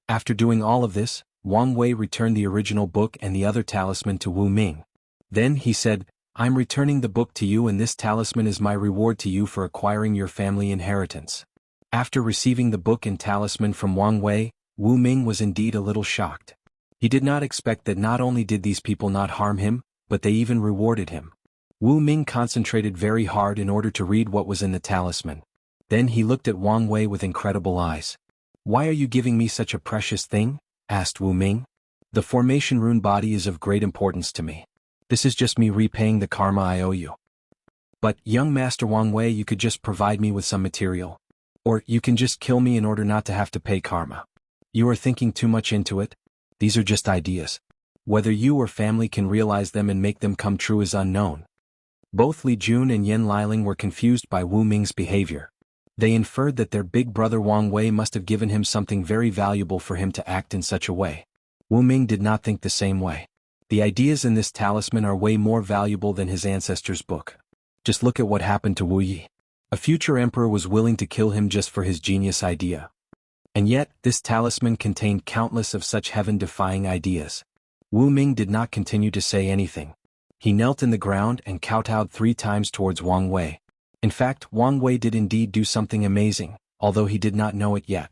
After doing all of this, Wang Wei returned the original book and the other talisman to Wu Ming. Then he said, "I'm returning the book to you, and this talisman is my reward to you for acquiring your family inheritance." After receiving the book and talisman from Wang Wei, Wu Ming was indeed a little shocked. He did not expect that not only did these people not harm him, but they even rewarded him. Wu Ming concentrated very hard in order to read what was in the talisman. Then he looked at Wang Wei with incredible eyes. "Why are you giving me such a precious thing?" asked Wu Ming. "The formation rune body is of great importance to me. This is just me repaying the karma I owe you." "But, young Master Wang Wei, you could just provide me with some material. Or you can just kill me in order not to have to pay karma. You are thinking too much into it. These are just ideas. Whether you or family can realize them and make them come true is unknown." Both Li Jun and Yan Liling were confused by Wu Ming's behavior. They inferred that their big brother Wang Wei must have given him something very valuable for him to act in such a way. Wu Ming did not think the same way. The ideas in this talisman are way more valuable than his ancestor's book. Just look at what happened to Wu Yi. A future emperor was willing to kill him just for his genius idea. And yet, this talisman contained countless of such heaven-defying ideas. Wu Ming did not continue to say anything. He knelt in the ground and kowtowed 3 times towards Wang Wei. In fact, Wang Wei did indeed do something amazing, although he did not know it yet.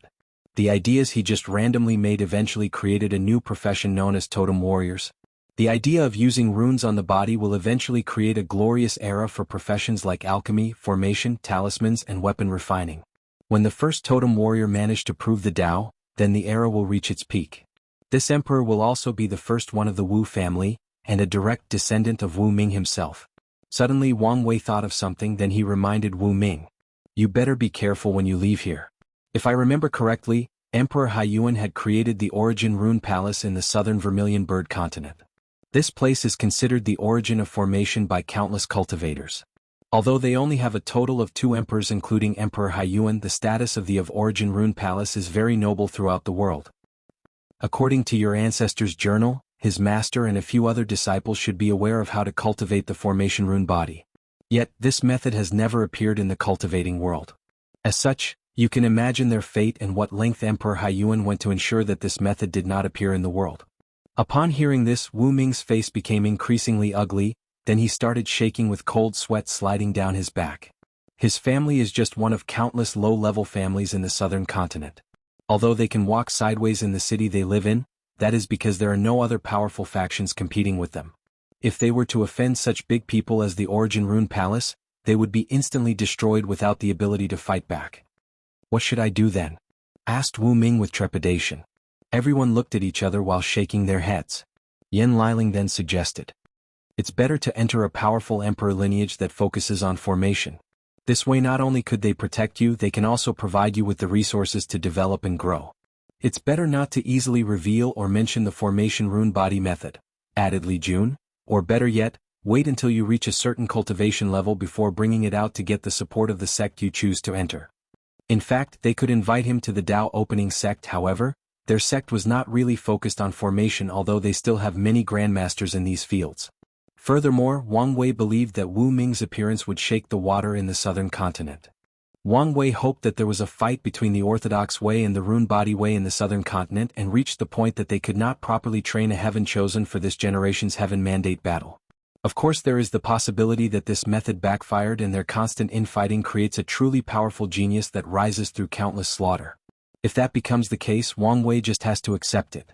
The ideas he just randomly made eventually created a new profession known as totem warriors. The idea of using runes on the body will eventually create a glorious era for professions like alchemy, formation, talismans, and weapon refining. When the first totem warrior managed to prove the Tao, then the era will reach its peak. This emperor will also be the first one of the Wu family, and a direct descendant of Wu Ming himself. Suddenly Wang Wei thought of something, then he reminded Wu Ming. "You better be careful when you leave here. If I remember correctly, Emperor Haiyuan had created the Origin Rune Palace in the southern Vermilion Bird continent. This place is considered the origin of formation by countless cultivators. Although they only have a total of 2 emperors including Emperor Haiyuan, the status of the Origin Rune Palace is very noble throughout the world. According to your ancestor's journal, his master and a few other disciples should be aware of how to cultivate the formation rune body. Yet, this method has never appeared in the cultivating world. As such, you can imagine their fate and what length Emperor Haiyuan went to ensure that this method did not appear in the world." Upon hearing this, Wu Ming's face became increasingly ugly, then he started shaking with cold sweat sliding down his back. His family is just one of countless low-level families in the southern continent. Although they can walk sideways in the city they live in, that is because there are no other powerful factions competing with them. If they were to offend such big people as the Origin Rune Palace, they would be instantly destroyed without the ability to fight back. What should I do then? Asked Wu Ming with trepidation. Everyone looked at each other while shaking their heads. Yan Liling then suggested. It's better to enter a powerful emperor lineage that focuses on formation. This way not only could they protect you, they can also provide you with the resources to develop and grow. It's better not to easily reveal or mention the formation rune body method, added Li Jun, or better yet, wait until you reach a certain cultivation level before bringing it out to get the support of the sect you choose to enter. In fact, they could invite him to the Dao opening sect. However, their sect was not really focused on formation, although they still have many grandmasters in these fields. Furthermore, Wang Wei believed that Wu Ming's appearance would shake the water in the southern continent. Wang Wei hoped that there was a fight between the Orthodox Way and the Rune Body Way in the southern continent and reached the point that they could not properly train a heaven chosen for this generation's heaven mandate battle. Of course, there is the possibility that this method backfired and their constant infighting creates a truly powerful genius that rises through countless slaughter. If that becomes the case, Wang Wei just has to accept it.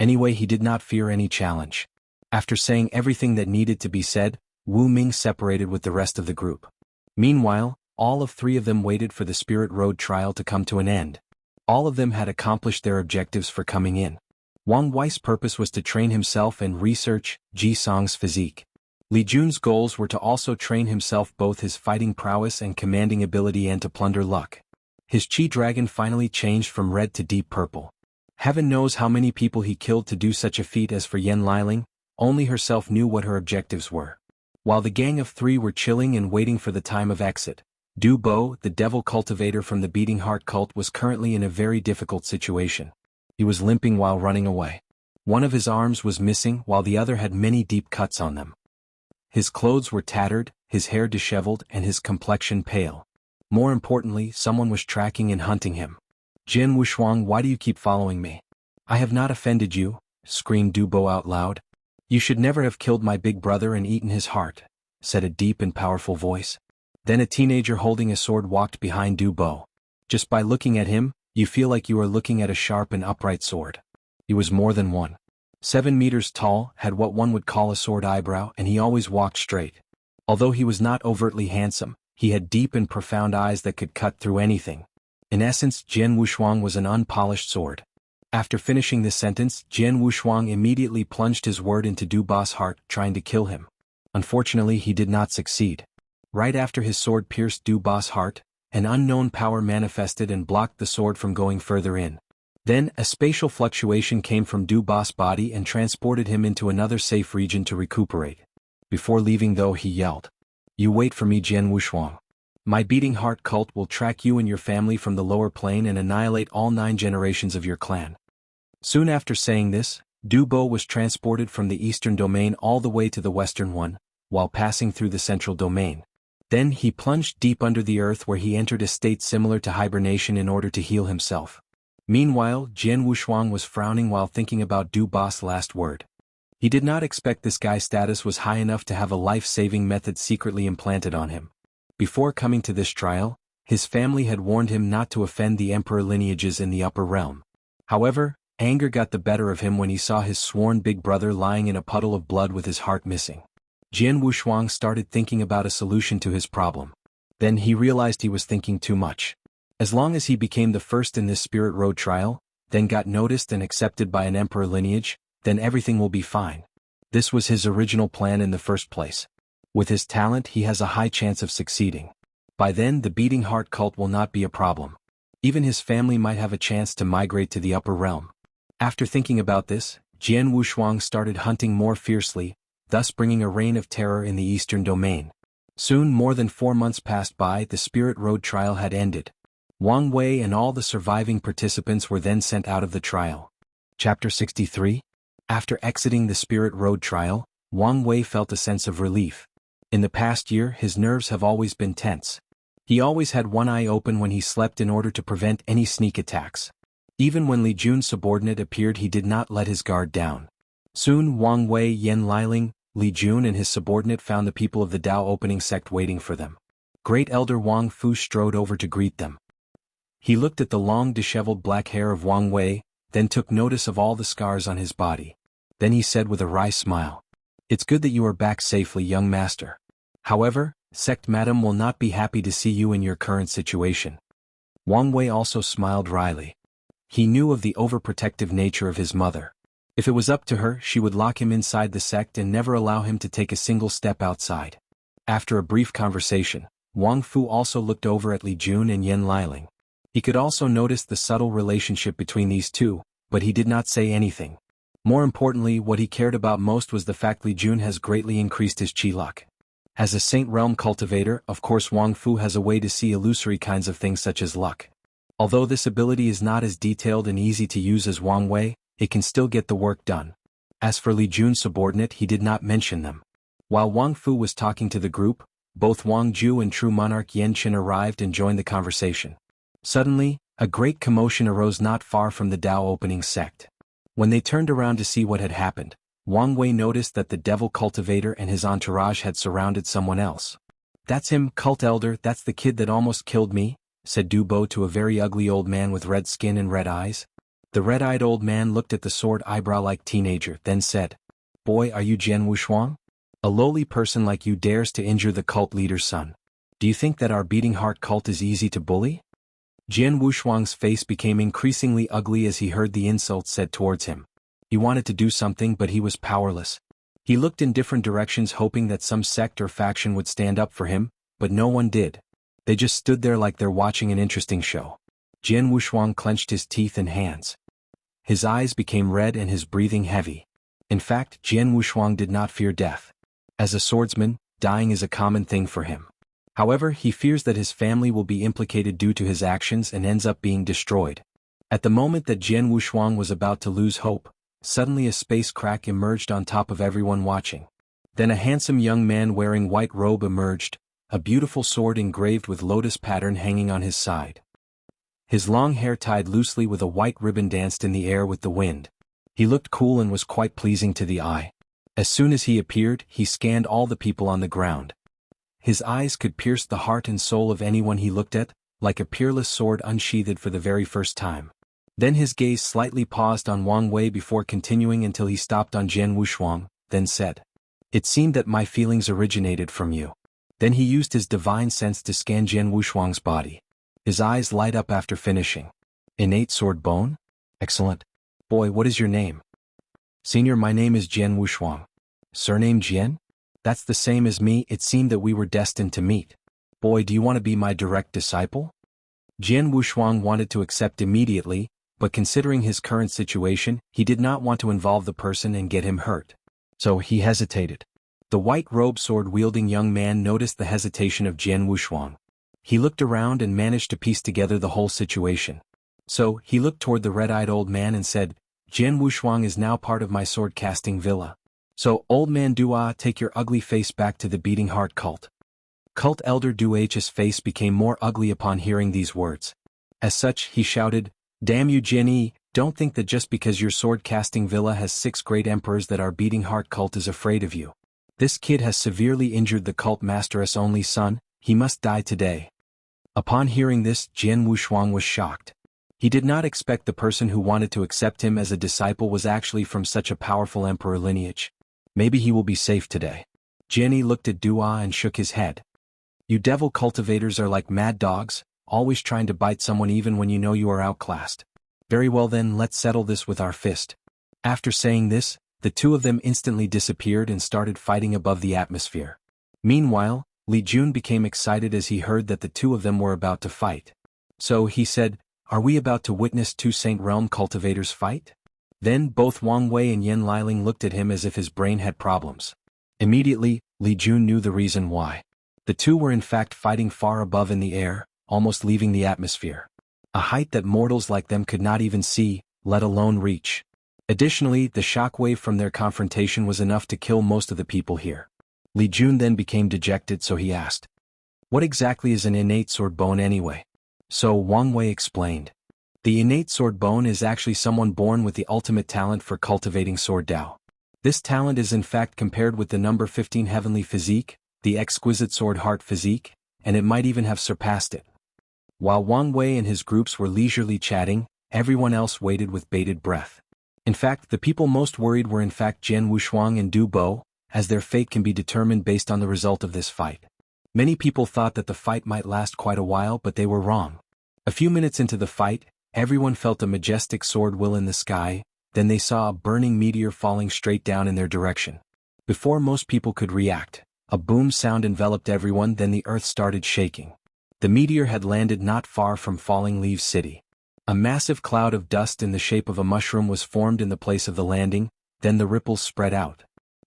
Anyway, he did not fear any challenge. After saying everything that needed to be said, Wu Ming separated with the rest of the group. Meanwhile, all of three of them waited for the Spirit Road trial to come to an end. All of them had accomplished their objectives for coming in. Wang Wei's purpose was to train himself and research Ji Song's physique. Li Jun's goals were to also train himself both his fighting prowess and commanding ability and to plunder luck. His Chi Dragon finally changed from red to deep purple. Heaven knows how many people he killed to do such a feat. As for Yan Liling, only herself knew what her objectives were. While the gang of three were chilling and waiting for the time of exit, Du Bo, the devil cultivator from the Beating Heart cult, was currently in a very difficult situation. He was limping while running away. One of his arms was missing while the other had many deep cuts on them. His clothes were tattered, his hair disheveled, and his complexion pale. More importantly, someone was tracking and hunting him. Jian Wushuang, why do you keep following me? I have not offended you, screamed Du Bo out loud. You should never have killed my big brother and eaten his heart, said a deep and powerful voice. Then a teenager holding a sword walked behind Du Bo. Just by looking at him, you feel like you are looking at a sharp and upright sword. He was more than 7 meters tall, had what one would call a sword eyebrow, and he always walked straight. Although he was not overtly handsome, he had deep and profound eyes that could cut through anything. In essence, Jian Wushuang was an unpolished sword. After finishing this sentence, Jian Wushuang immediately plunged his word into Du Bo's heart, trying to kill him. Unfortunately, he did not succeed. Right after his sword pierced Du Bo's heart, an unknown power manifested and blocked the sword from going further in. Then, a spatial fluctuation came from Du Bo's body and transported him into another safe region to recuperate. Before leaving though, he yelled, "You wait for me, Jian Wushuang. My Beating Heart cult will track you and your family from the lower plane and annihilate all 9 generations of your clan." Soon after saying this, Du Bo was transported from the eastern domain all the way to the western one, while passing through the central domain. Then he plunged deep under the earth, where he entered a state similar to hibernation in order to heal himself. Meanwhile, Jian Wushuang was frowning while thinking about Du Bo's last word. He did not expect this guy's status was high enough to have a life-saving method secretly implanted on him. Before coming to this trial, his family had warned him not to offend the emperor lineages in the upper realm. However, anger got the better of him when he saw his sworn big brother lying in a puddle of blood with his heart missing. Jian Wushuang started thinking about a solution to his problem. Then he realized he was thinking too much. As long as he became the first in this Spirit Road trial, then got noticed and accepted by an emperor lineage, then everything will be fine. This was his original plan in the first place. With his talent, he has a high chance of succeeding. By then, the Beating Heart cult will not be a problem. Even his family might have a chance to migrate to the upper realm. After thinking about this, Jian Wushuang started hunting more fiercely, thus bringing a reign of terror in the eastern domain. Soon, more than 4 months passed by. The Spirit Road trial had ended. Wang Wei and all the surviving participants were then sent out of the trial. Chapter 63. After exiting the Spirit Road trial, Wang Wei felt a sense of relief. In the past year, his nerves have always been tense. He always had one eye open when he slept in order to prevent any sneak attacks. Even when Li Jun's subordinate appeared, he did not let his guard down. Soon Wang Wei, Yan Liling, Li Jun and his subordinate found the people of the Dao opening sect waiting for them. Great Elder Wang Fu strode over to greet them. He looked at the long disheveled black hair of Wang Wei, then took notice of all the scars on his body. Then he said with a wry smile, "It's good that you are back safely, young master. However, Sect Madam will not be happy to see you in your current situation." Wang Wei also smiled wryly. He knew of the overprotective nature of his mother. If it was up to her, she would lock him inside the sect and never allow him to take a single step outside. After a brief conversation, Wang Fu also looked over at Li Jun and Yan Liling. He could also notice the subtle relationship between these two, but he did not say anything. More importantly, what he cared about most was the fact Li Jun has greatly increased his chi luck. As a Saint Realm cultivator, of course Wang Fu has a way to see illusory kinds of things such as luck. Although this ability is not as detailed and easy to use as Wang Wei, it can still get the work done. As for Li Jun's subordinate, he did not mention them. While Wang Fu was talking to the group, both Wang Ju and true Monarch Yan Qin arrived and joined the conversation. Suddenly, a great commotion arose not far from the Dao opening sect. When they turned around to see what had happened, Wang Wei noticed that the devil cultivator and his entourage had surrounded someone else. "That's him, cult elder, that's the kid that almost killed me," said Du Bo to a very ugly old man with red skin and red eyes. The red-eyed old man looked at the sword eyebrow-like teenager, then said, "Boy, are you Jian Wushuang? A lowly person like you dares to injure the cult leader's son. Do you think that our beating heart cult is easy to bully?" Jian Wushuang's face became increasingly ugly as he heard the insults said towards him. He wanted to do something but he was powerless. He looked in different directions hoping that some sect or faction would stand up for him, but no one did. They just stood there like they're watching an interesting show. Jian Wushuang clenched his teeth and hands. His eyes became red and his breathing heavy. In fact, Jian Wushuang did not fear death. As a swordsman, dying is a common thing for him. However, he fears that his family will be implicated due to his actions and ends up being destroyed. At the moment that Jian Wushuang was about to lose hope, suddenly a space crack emerged on top of everyone watching. Then a handsome young man wearing white robe emerged, a beautiful sword engraved with lotus pattern hanging on his side. His long hair tied loosely with a white ribbon danced in the air with the wind. He looked cool and was quite pleasing to the eye. As soon as he appeared, he scanned all the people on the ground. His eyes could pierce the heart and soul of anyone he looked at, like a peerless sword unsheathed for the very first time. Then his gaze slightly paused on Wang Wei before continuing until he stopped on Jian Wushuang, then said, "It seemed that my feelings originated from you." Then he used his divine sense to scan Jian Wushuang's body. His eyes light up after finishing. "Innate sword bone? Excellent. Boy, what is your name?" "Senior, my name is Jian Wushuang." "Surname Jian? That's the same as me, it seemed that we were destined to meet. Boy, do you want to be my direct disciple?" Jian Wushuang wanted to accept immediately, but considering his current situation, he did not want to involve the person and get him hurt. So he hesitated. The white robe sword-wielding young man noticed the hesitation of Jian Wushuang. He looked around and managed to piece together the whole situation. So, he looked toward the red-eyed old man and said, "Jian Wushuang is now part of my sword-casting villa. So, old man Dua, take your ugly face back to the beating heart cult." Cult elder Dua's face became more ugly upon hearing these words. As such, he shouted, "Damn you Jian, don't think that just because your sword-casting villa has 6 great emperors that our beating heart cult is afraid of you. This kid has severely injured the cult master's only son, he must die today." Upon hearing this, Jian Wushuang was shocked. He did not expect the person who wanted to accept him as a disciple was actually from such a powerful emperor lineage. Maybe he will be safe today. Jian looked at Dua and shook his head. "You devil cultivators are like mad dogs, always trying to bite someone even when you know you are outclassed. Very well then, let's settle this with our fist." After saying this, the two of them instantly disappeared and started fighting above the atmosphere. Meanwhile, Li Jun became excited as he heard that the two of them were about to fight. So he said, "Are we about to witness 2 Saint Realm cultivators fight?" Then both Wang Wei and Yan Liling looked at him as if his brain had problems. Immediately, Li Jun knew the reason why. The two were in fact fighting far above in the air, almost leaving the atmosphere. A height that mortals like them could not even see, let alone reach. Additionally, the shockwave from their confrontation was enough to kill most of the people here. Li Jun then became dejected, so he asked, "What exactly is an innate sword bone anyway?" So Wang Wei explained. The innate sword bone is actually someone born with the ultimate talent for cultivating sword Dao. This talent is in fact compared with the number 15 heavenly physique, the exquisite sword heart physique, and it might even have surpassed it. While Wang Wei and his groups were leisurely chatting, everyone else waited with bated breath. In fact, the people most worried were in fact Jian Wushuang and Du Bo, as their fate can be determined based on the result of this fight. Many people thought that the fight might last quite a while, but they were wrong. A few minutes into the fight, everyone felt a majestic sword will in the sky, then they saw a burning meteor falling straight down in their direction. Before most people could react, a boom sound enveloped everyone, then the earth started shaking. The meteor had landed not far from Falling Leaves City. A massive cloud of dust in the shape of a mushroom was formed in the place of the landing, then the ripples spread out.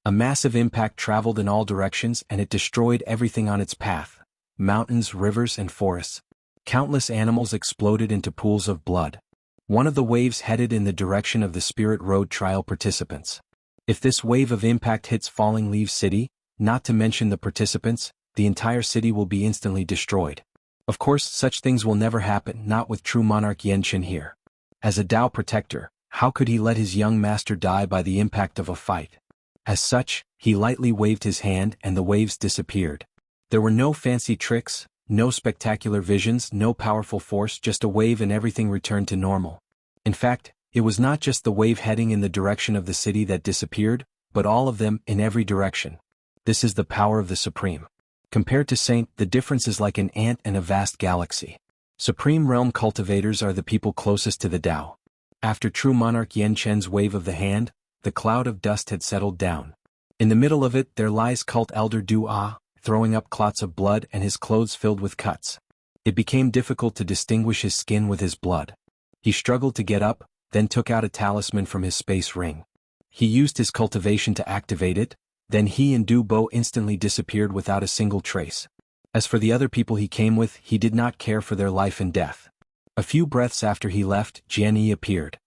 A massive impact traveled in all directions and it destroyed everything on its path: mountains, rivers, and forests. Countless animals exploded into pools of blood. One of the waves headed in the direction of the Spirit Road trial participants. If this wave of impact hits Falling Leaves City, not to mention the participants, the entire city will be instantly destroyed. Of course, such things will never happen, not with true Monarch Xianxia here. As a Tao protector, how could he let his young master die by the impact of a fight? As such, he lightly waved his hand and the waves disappeared. There were no fancy tricks, no spectacular visions, no powerful force, just a wave and everything returned to normal. In fact, it was not just the wave heading in the direction of the city that disappeared, but all of them in every direction. This is the power of the Supreme. Compared to Saint, the difference is like an ant and a vast galaxy. Supreme Realm cultivators are the people closest to the Tao. After true Monarch Xianxia's wave of the hand, the cloud of dust had settled down. In the middle of it there lies Cult Elder Du Ah, throwing up clots of blood and his clothes filled with cuts. It became difficult to distinguish his skin with his blood. He struggled to get up, then took out a talisman from his space ring. He used his cultivation to activate it, then he and Du Bo instantly disappeared without a single trace. As for the other people he came with, he did not care for their life and death. A few breaths after he left, Jianghu appeared.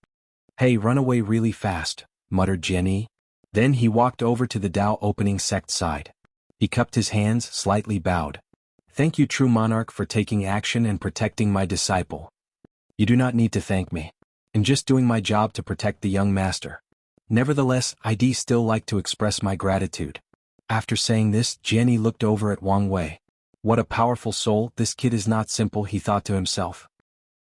"Hey, run away really fast," muttered Jianghu. Then he walked over to the Tao opening sect side. He cupped his hands, slightly bowed. "Thank you, true monarch, for taking action and protecting my disciple. You do not need to thank me. I'm just doing my job to protect the young master. Nevertheless, I'd still like to express my gratitude." After saying this, Jianghu looked over at Wang Wei. What a powerful soul, this kid is not simple, he thought to himself.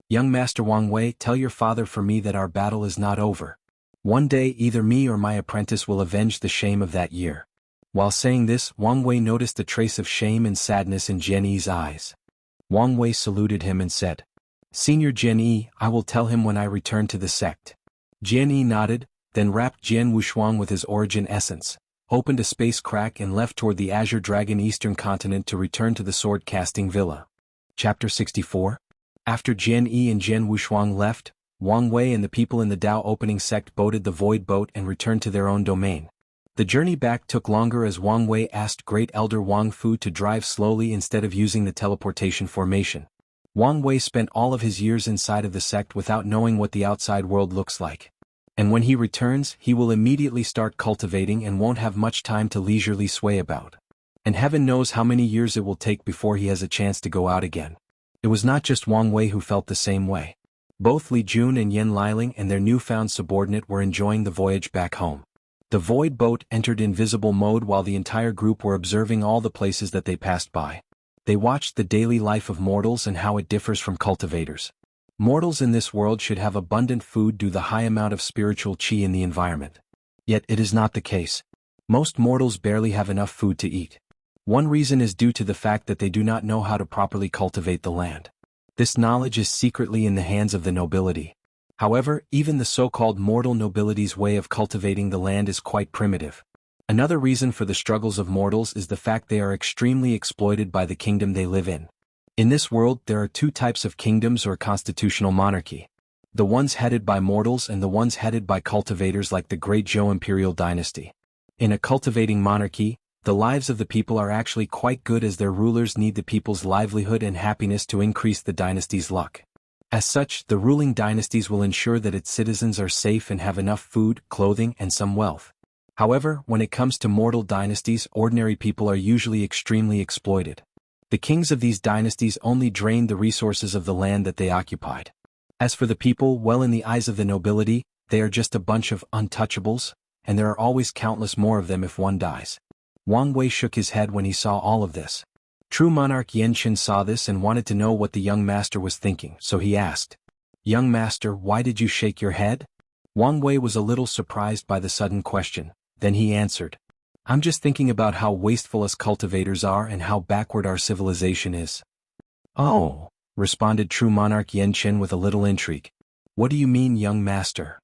"Young Master Wang Wei, tell your father for me that our battle is not over. One day either me or my apprentice will avenge the shame of that year." While saying this, Wang Wei noticed a trace of shame and sadness in Jianghu's eyes. Wang Wei saluted him and said, "Senior Jianghu, I will tell him when I return to the sect." Jianghu nodded, then wrapped Jian Wushuang with his origin essence, opened a space crack and left toward the Azure Dragon Eastern Continent to return to the sword-casting villa. Chapter 64. After Jianghu and Jian Wushuang left, Wang Wei and the people in the Tao opening sect boarded the void boat and returned to their own domain. The journey back took longer as Wang Wei asked Great Elder Wang Fu to drive slowly instead of using the teleportation formation. Wang Wei spent all of his years inside of the sect without knowing what the outside world looks like. And when he returns, he will immediately start cultivating and won't have much time to leisurely sway about. And heaven knows how many years it will take before he has a chance to go out again. It was not just Wang Wei who felt the same way. Both Li Jun and Yan Liling and their newfound subordinate were enjoying the voyage back home. The void boat entered invisible mode while the entire group were observing all the places that they passed by. They watched the daily life of mortals and how it differs from cultivators. Mortals in this world should have abundant food due to the high amount of spiritual qi in the environment. Yet it is not the case. Most mortals barely have enough food to eat. One reason is due to the fact that they do not know how to properly cultivate the land. This knowledge is secretly in the hands of the nobility. However, even the so-called mortal nobility's way of cultivating the land is quite primitive. Another reason for the struggles of mortals is the fact they are extremely exploited by the kingdom they live in. In this world there are two types of kingdoms or constitutional monarchy. The ones headed by mortals and the ones headed by cultivators like the Great Zhou Imperial Dynasty. In a cultivating monarchy, the lives of the people are actually quite good as their rulers need the people's livelihood and happiness to increase the dynasty's luck. As such, the ruling dynasties will ensure that its citizens are safe and have enough food, clothing, and some wealth. However, when it comes to mortal dynasties, ordinary people are usually extremely exploited. The kings of these dynasties only drained the resources of the land that they occupied. As for the people, well, in the eyes of the nobility, they are just a bunch of untouchables, and there are always countless more of them if one dies. Wang Wei shook his head when he saw all of this. True Monarch Xianxia saw this and wanted to know what the young master was thinking, so he asked, "Young master, why did you shake your head?" Wang Wei was a little surprised by the sudden question, then he answered, "I'm just thinking about how wasteful us cultivators are and how backward our civilization is." "Oh," responded True Monarch Xianxia with a little intrigue. "What do you mean, young master?"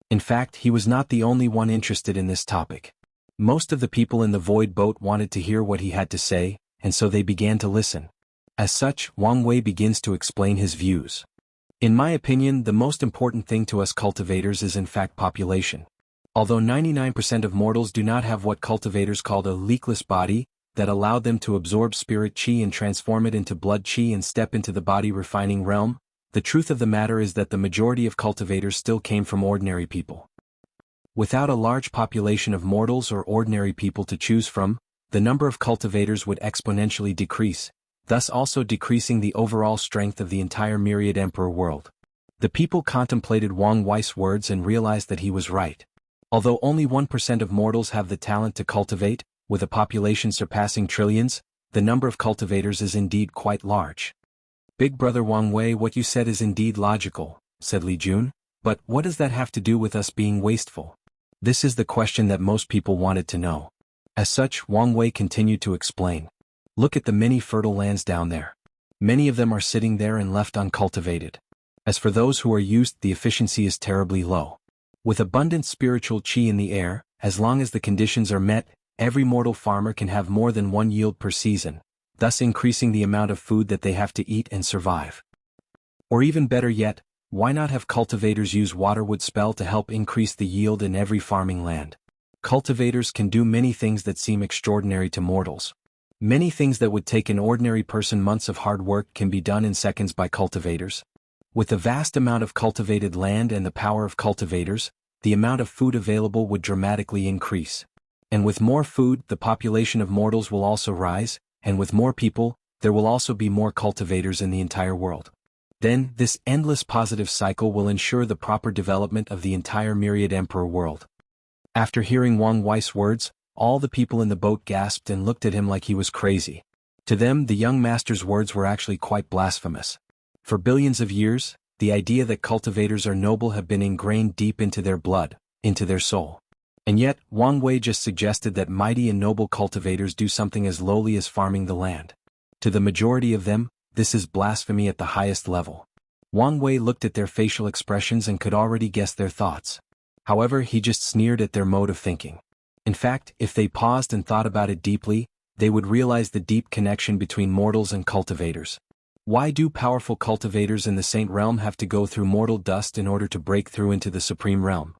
In fact, he was not the only one interested in this topic. Most of the people in the void boat wanted to hear what he had to say, and so they began to listen. As such, Wang Wei begins to explain his views. "In my opinion, the most important thing to us cultivators is in fact population. Although 99% of mortals do not have what cultivators call a leakless body, that allowed them to absorb spirit chi and transform it into blood chi and step into the body refining realm, the truth of the matter is that the majority of cultivators still came from ordinary people. Without a large population of mortals or ordinary people to choose from, the number of cultivators would exponentially decrease, thus also decreasing the overall strength of the entire myriad emperor world." The people contemplated Wang Wei's words and realized that he was right. Although only 1% of mortals have the talent to cultivate, with a population surpassing trillions, the number of cultivators is indeed quite large. "Big brother Wang Wei, what you said is indeed logical," said Li Jun, "but what does that have to do with us being wasteful?" This is the question that most people wanted to know. As such, Wang Wei continued to explain. "Look at the many fertile lands down there. Many of them are sitting there and left uncultivated. As for those who are used, the efficiency is terribly low. With abundant spiritual qi in the air, as long as the conditions are met, every mortal farmer can have more than one yield per season, thus increasing the amount of food that they have to eat and survive. Or even better yet, why not have cultivators use waterwood spell to help increase the yield in every farming land? Cultivators can do many things that seem extraordinary to mortals. Many things that would take an ordinary person months of hard work can be done in seconds by cultivators. With the vast amount of cultivated land and the power of cultivators, the amount of food available would dramatically increase. And with more food, the population of mortals will also rise, and with more people, there will also be more cultivators in the entire world. Then, this endless positive cycle will ensure the proper development of the entire myriad emperor world." After hearing Wang Wei's words, all the people in the boat gasped and looked at him like he was crazy. To them, the young master's words were actually quite blasphemous. For billions of years, the idea that cultivators are noble have been ingrained deep into their blood, into their soul. And yet, Wang Wei just suggested that mighty and noble cultivators do something as lowly as farming the land. To the majority of them, this is blasphemy at the highest level. Wang Wei looked at their facial expressions and could already guess their thoughts. However, he just sneered at their mode of thinking. In fact, if they paused and thought about it deeply, they would realize the deep connection between mortals and cultivators. Why do powerful cultivators in the Saint Realm have to go through mortal dust in order to break through into the Supreme Realm?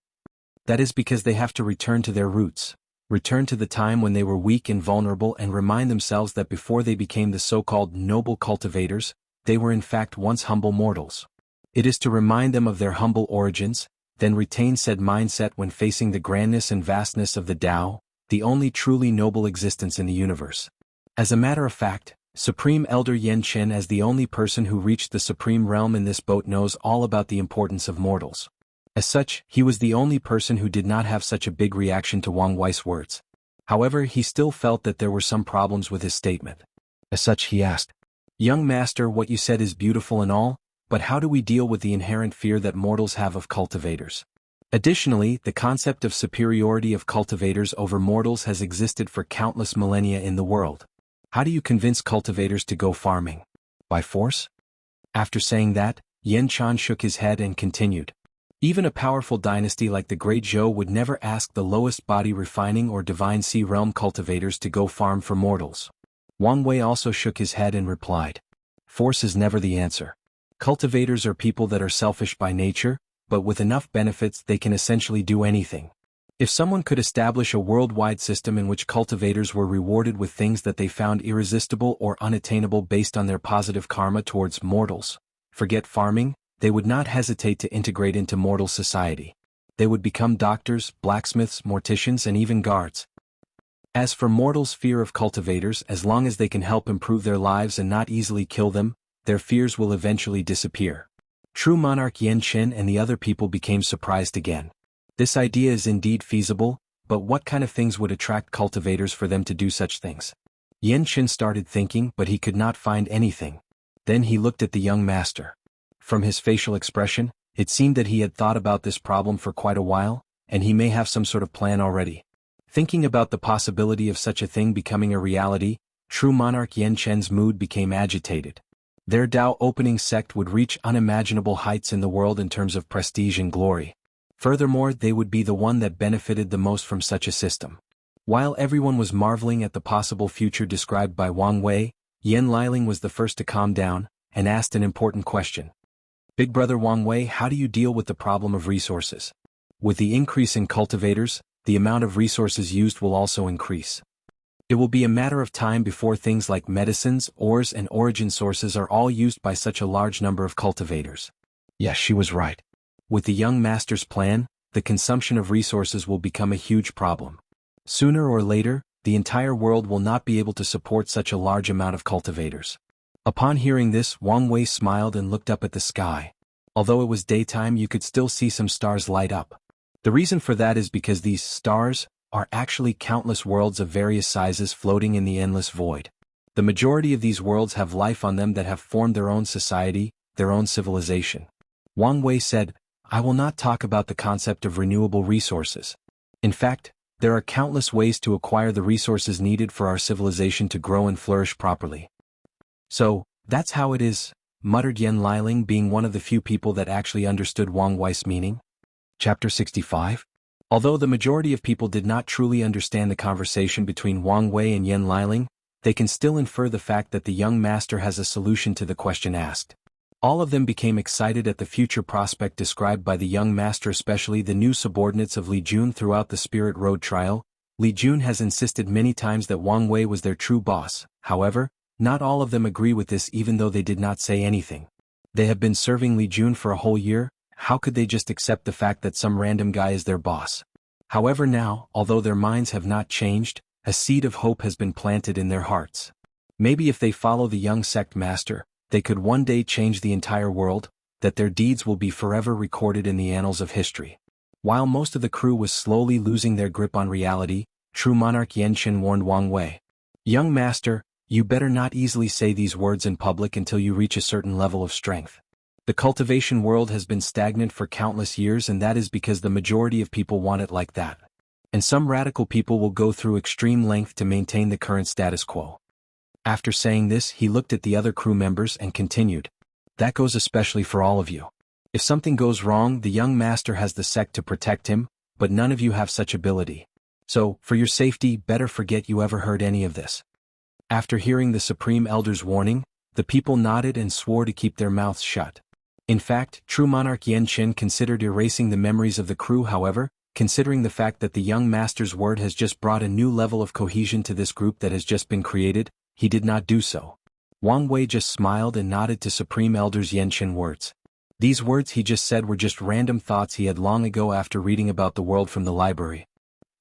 That is because they have to return to their roots, return to the time when they were weak and vulnerable and remind themselves that before they became the so-called noble cultivators, they were in fact once humble mortals. It is to remind them of their humble origins, then retain said mindset when facing the grandness and vastness of the Tao, the only truly noble existence in the universe. As a matter of fact, Supreme Elder Yan Chen, as the only person who reached the Supreme Realm in this boat, knows all about the importance of mortals. As such, he was the only person who did not have such a big reaction to Wang Wei's words. However, he still felt that there were some problems with his statement. As such, he asked, "Young master, what you said is beautiful and all, but how do we deal with the inherent fear that mortals have of cultivators? Additionally, the concept of superiority of cultivators over mortals has existed for countless millennia in the world. How do you convince cultivators to go farming? By force?" After saying that, Yan Chan shook his head and continued, "Even a powerful dynasty like the Great Zhou would never ask the lowest body refining or divine sea realm cultivators to go farm for mortals." Wang Wei also shook his head and replied, "Force is never the answer. Cultivators are people that are selfish by nature, but with enough benefits they can essentially do anything. If someone could establish a worldwide system in which cultivators were rewarded with things that they found irresistible or unattainable based on their positive karma towards mortals, forget farming, they would not hesitate to integrate into mortal society. They would become doctors, blacksmiths, morticians, and even guards. As for mortals' fear of cultivators, as long as they can help improve their lives and not easily kill them, their fears will eventually disappear." True Monarch Yan Chen and the other people became surprised again. This idea is indeed feasible, but what kind of things would attract cultivators for them to do such things? Yan Qin started thinking, but he could not find anything. Then he looked at the young master. From his facial expression, it seemed that he had thought about this problem for quite a while, and he may have some sort of plan already. Thinking about the possibility of such a thing becoming a reality, true monarch Yan Chen's mood became agitated. Their Dao opening sect would reach unimaginable heights in the world in terms of prestige and glory. Furthermore, they would be the one that benefited the most from such a system. While everyone was marveling at the possible future described by Wang Wei, Yan Liling was the first to calm down, and asked an important question. Big brother Wang Wei, how do you deal with the problem of resources? With the increase in cultivators, the amount of resources used will also increase. It will be a matter of time before things like medicines, ores and origin sources are all used by such a large number of cultivators. Yes, she was right. With the young master's plan, the consumption of resources will become a huge problem. Sooner or later, the entire world will not be able to support such a large amount of cultivators. Upon hearing this, Wang Wei smiled and looked up at the sky. Although it was daytime, you could still see some stars light up. The reason for that is because these stars are actually countless worlds of various sizes floating in the endless void. The majority of these worlds have life on them that have formed their own society, their own civilization. Wang Wei said, I will not talk about the concept of renewable resources. In fact, there are countless ways to acquire the resources needed for our civilization to grow and flourish properly. So, that's how it is, muttered Yan Liling, being one of the few people that actually understood Wang Wei's meaning. Chapter 65. Although the majority of people did not truly understand the conversation between Wang Wei and Yan Liling, they can still infer the fact that the young master has a solution to the question asked. All of them became excited at the future prospect described by the young master, especially the new subordinates of Li Jun throughout the Spirit Road trial. Li Jun has insisted many times that Wang Wei was their true boss. However, not all of them agree with this, even though they did not say anything. They have been serving Li Jun for a whole year. How could they just accept the fact that some random guy is their boss? However, now, although their minds have not changed, a seed of hope has been planted in their hearts. Maybe if they follow the young sect master, they could one day change the entire world, that their deeds will be forever recorded in the annals of history. While most of the crew was slowly losing their grip on reality, true monarch Yan Qin warned Wang Wei. Young master, you better not easily say these words in public until you reach a certain level of strength. The cultivation world has been stagnant for countless years, and that is because the majority of people want it like that. And some radical people will go through extreme length to maintain the current status quo. After saying this, he looked at the other crew members and continued. That goes especially for all of you. If something goes wrong, the young master has the sect to protect him, but none of you have such ability. So, for your safety, better forget you ever heard any of this. After hearing the Supreme Elder's warning, the people nodded and swore to keep their mouths shut. In fact, true monarch Yan Qin considered erasing the memories of the crew. However, considering the fact that the young master's word has just brought a new level of cohesion to this group that has just been created, he did not do so. Wang Wei just smiled and nodded to Supreme Elder's Yan Qin words. These words he just said were just random thoughts he had long ago after reading about the world from the library.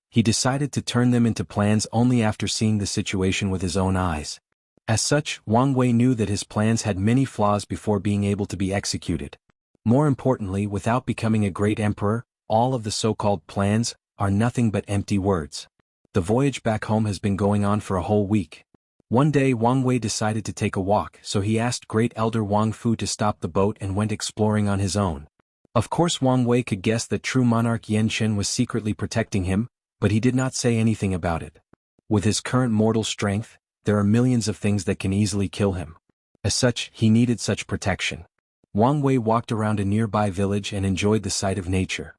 He decided to turn them into plans only after seeing the situation with his own eyes. As such, Wang Wei knew that his plans had many flaws before being able to be executed. More importantly, without becoming a great emperor, all of the so-called plans are nothing but empty words. The voyage back home has been going on for a whole week. One day Wang Wei decided to take a walk, so he asked Great Elder Wang Fu to stop the boat and went exploring on his own. Of course Wang Wei could guess that true monarch Yan Qin was secretly protecting him, but he did not say anything about it. With his current mortal strength, there are millions of things that can easily kill him. As such, he needed such protection. Wang Wei walked around a nearby village and enjoyed the sight of nature.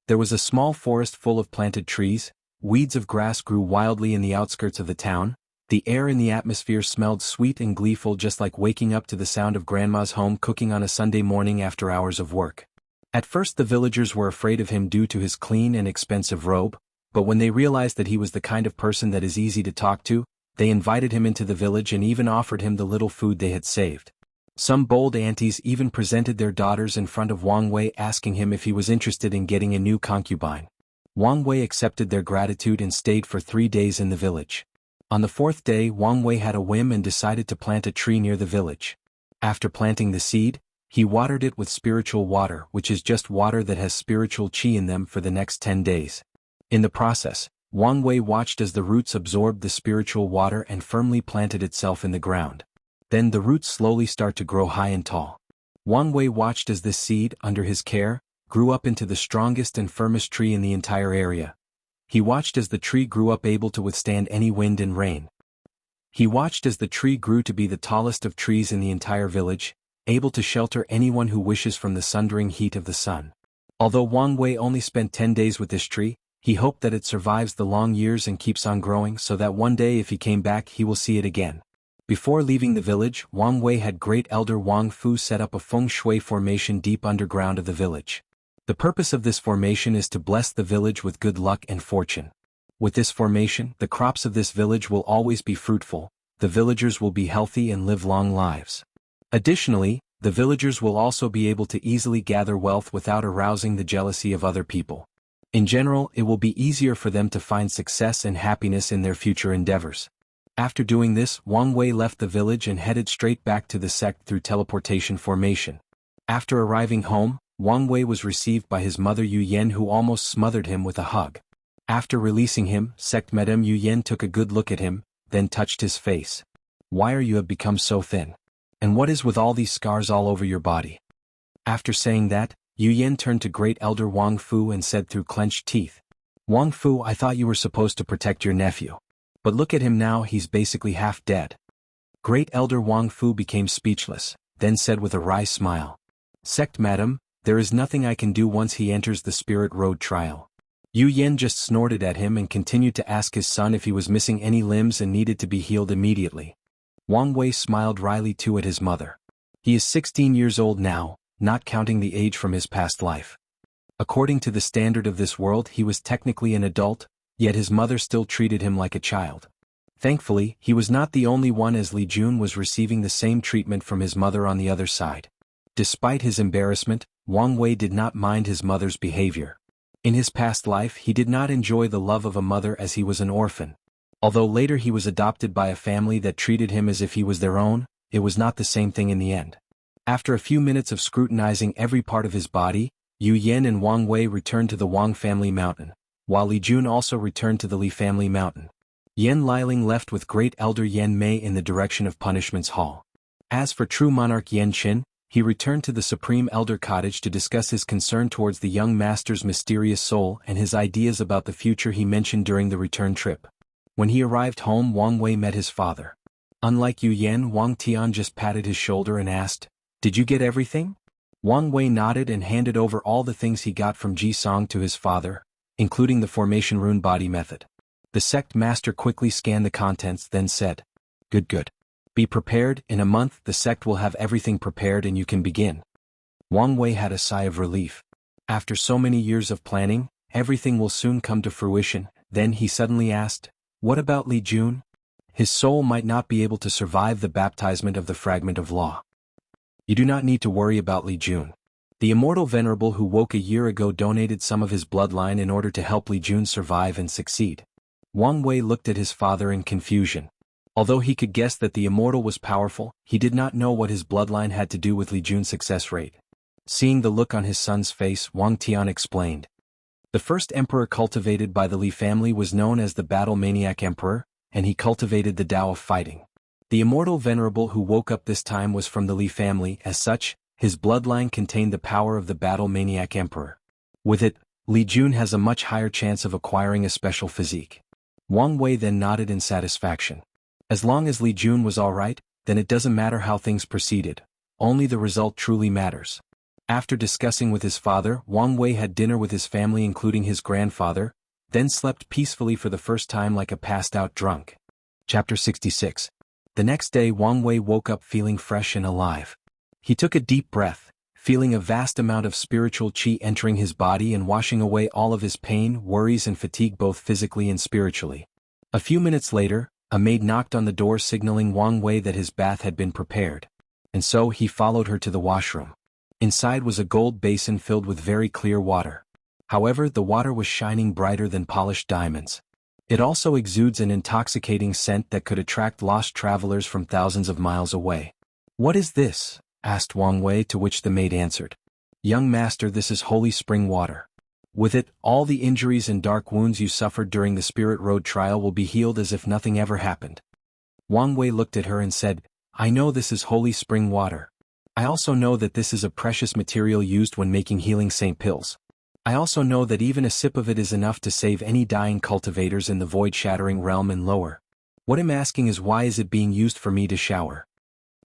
There was a small forest full of planted trees, weeds of grass grew wildly in the outskirts of the town. The air in the atmosphere smelled sweet and gleeful, just like waking up to the sound of grandma's home cooking on a Sunday morning after hours of work. At first the villagers were afraid of him due to his clean and expensive robe, but when they realized that he was the kind of person that is easy to talk to, they invited him into the village and even offered him the little food they had saved. Some bold aunties even presented their daughters in front of Wang Wei, asking him if he was interested in getting a new concubine. Wang Wei accepted their gratitude and stayed for 3 days in the village. On the 4th day, Wang Wei had a whim and decided to plant a tree near the village. After planting the seed, he watered it with spiritual water, which is just water that has spiritual qi in them, for the next 10 days. In the process, Wang Wei watched as the roots absorbed the spiritual water and firmly planted itself in the ground. Then the roots slowly start to grow high and tall. Wang Wei watched as this seed, under his care, grew up into the strongest and firmest tree in the entire area. He watched as the tree grew up able to withstand any wind and rain. He watched as the tree grew to be the tallest of trees in the entire village, able to shelter anyone who wishes from the sundering heat of the sun. Although Wang Wei only spent 10 days with this tree, he hoped that it survives the long years and keeps on growing so that one day if he came back he will see it again. Before leaving the village, Wang Wei had Great Elder Wang Fu set up a feng shui formation deep underground of the village. The purpose of this formation is to bless the village with good luck and fortune. With this formation, the crops of this village will always be fruitful, the villagers will be healthy and live long lives. Additionally, the villagers will also be able to easily gather wealth without arousing the jealousy of other people. In general, it will be easier for them to find success and happiness in their future endeavors. After doing this, Wang Wei left the village and headed straight back to the sect through teleportation formation. After arriving home, Wang Wei was received by his mother Yu Yan, who almost smothered him with a hug. After releasing him, Sect Madame Yu Yan took a good look at him, then touched his face. "Why are you have become so thin? And what is with all these scars all over your body?" After saying that, Yu Yan turned to Great Elder Wang Fu and said through clenched teeth, "Wang Fu, I thought you were supposed to protect your nephew. But look at him now, he's basically half dead." Great Elder Wang Fu became speechless, then said with a wry smile, "Sect Madam, there is nothing I can do once he enters the Spirit Road trial." Yu Yan just snorted at him and continued to ask his son if he was missing any limbs and needed to be healed immediately. Wang Wei smiled wryly too at his mother. He is 16 years old now, not counting the age from his past life. According to the standard of this world he was technically an adult, yet his mother still treated him like a child. Thankfully, he was not the only one, as Li Jun was receiving the same treatment from his mother on the other side. Despite his embarrassment, Wang Wei did not mind his mother's behavior. In his past life he did not enjoy the love of a mother as he was an orphan. Although later he was adopted by a family that treated him as if he was their own, it was not the same thing in the end. After a few minutes of scrutinizing every part of his body, Yu Yan and Wang Wei returned to the Wang family mountain, while Li Jun also returned to the Li family mountain. Yan Liling left with Great Elder Yan Mei in the direction of Punishment's Hall. As for true monarch Yan Qin, he returned to the Supreme Elder Cottage to discuss his concern towards the young master's mysterious soul and his ideas about the future he mentioned during the return trip. When he arrived home, Wang Wei met his father. Unlike Yu Yan, Wang Tian just patted his shoulder and asked, "Did you get everything?" Wang Wei nodded and handed over all the things he got from Ji Song to his father, including the formation rune body method. The sect master quickly scanned the contents, then said, Good. Be prepared, in a month the sect will have everything prepared and you can begin." Wang Wei had a sigh of relief. After so many years of planning, everything will soon come to fruition. Then he suddenly asked, "What about Li Jun? His soul might not be able to survive the baptizement of the fragment of law." "You do not need to worry about Li Jun. The Immortal Venerable who woke a year ago donated some of his bloodline in order to help Li Jun survive and succeed." Wang Wei looked at his father in confusion. Although he could guess that the Immortal was powerful, he did not know what his bloodline had to do with Li Jun's success rate. Seeing the look on his son's face, Wang Tian explained. The first emperor cultivated by the Li family was known as the Battle Maniac Emperor, and he cultivated the Tao of fighting. The Immortal Venerable who woke up this time was from the Li family. As such, his bloodline contained the power of the Battle Maniac Emperor. With it, Li Jun has a much higher chance of acquiring a special physique. Wang Wei then nodded in satisfaction. As long as Li Jun was alright, then it doesn't matter how things proceeded. Only the result truly matters. After discussing with his father, Wang Wei had dinner with his family including his grandfather, then slept peacefully for the first time like a passed-out drunk. Chapter 66. The next day Wang Wei woke up feeling fresh and alive. He took a deep breath, feeling a vast amount of spiritual qi entering his body and washing away all of his pain, worries and fatigue both physically and spiritually. A few minutes later, a maid knocked on the door signaling Wang Wei that his bath had been prepared. And so he followed her to the washroom. Inside was a gold basin filled with very clear water. However, the water was shining brighter than polished diamonds. It also exudes an intoxicating scent that could attract lost travelers from thousands of miles away. "What is this?" asked Wang Wei, to which the maid answered. "Young master, this is holy spring water. With it, all the injuries and dark wounds you suffered during the Spirit Road trial will be healed as if nothing ever happened. Wang Wei looked at her and said, I know this is holy spring water. I also know that this is a precious material used when making healing saint pills. I also know that even a sip of it is enough to save any dying cultivators in the void-shattering realm and lower. What I'm asking is, why is it being used for me to shower?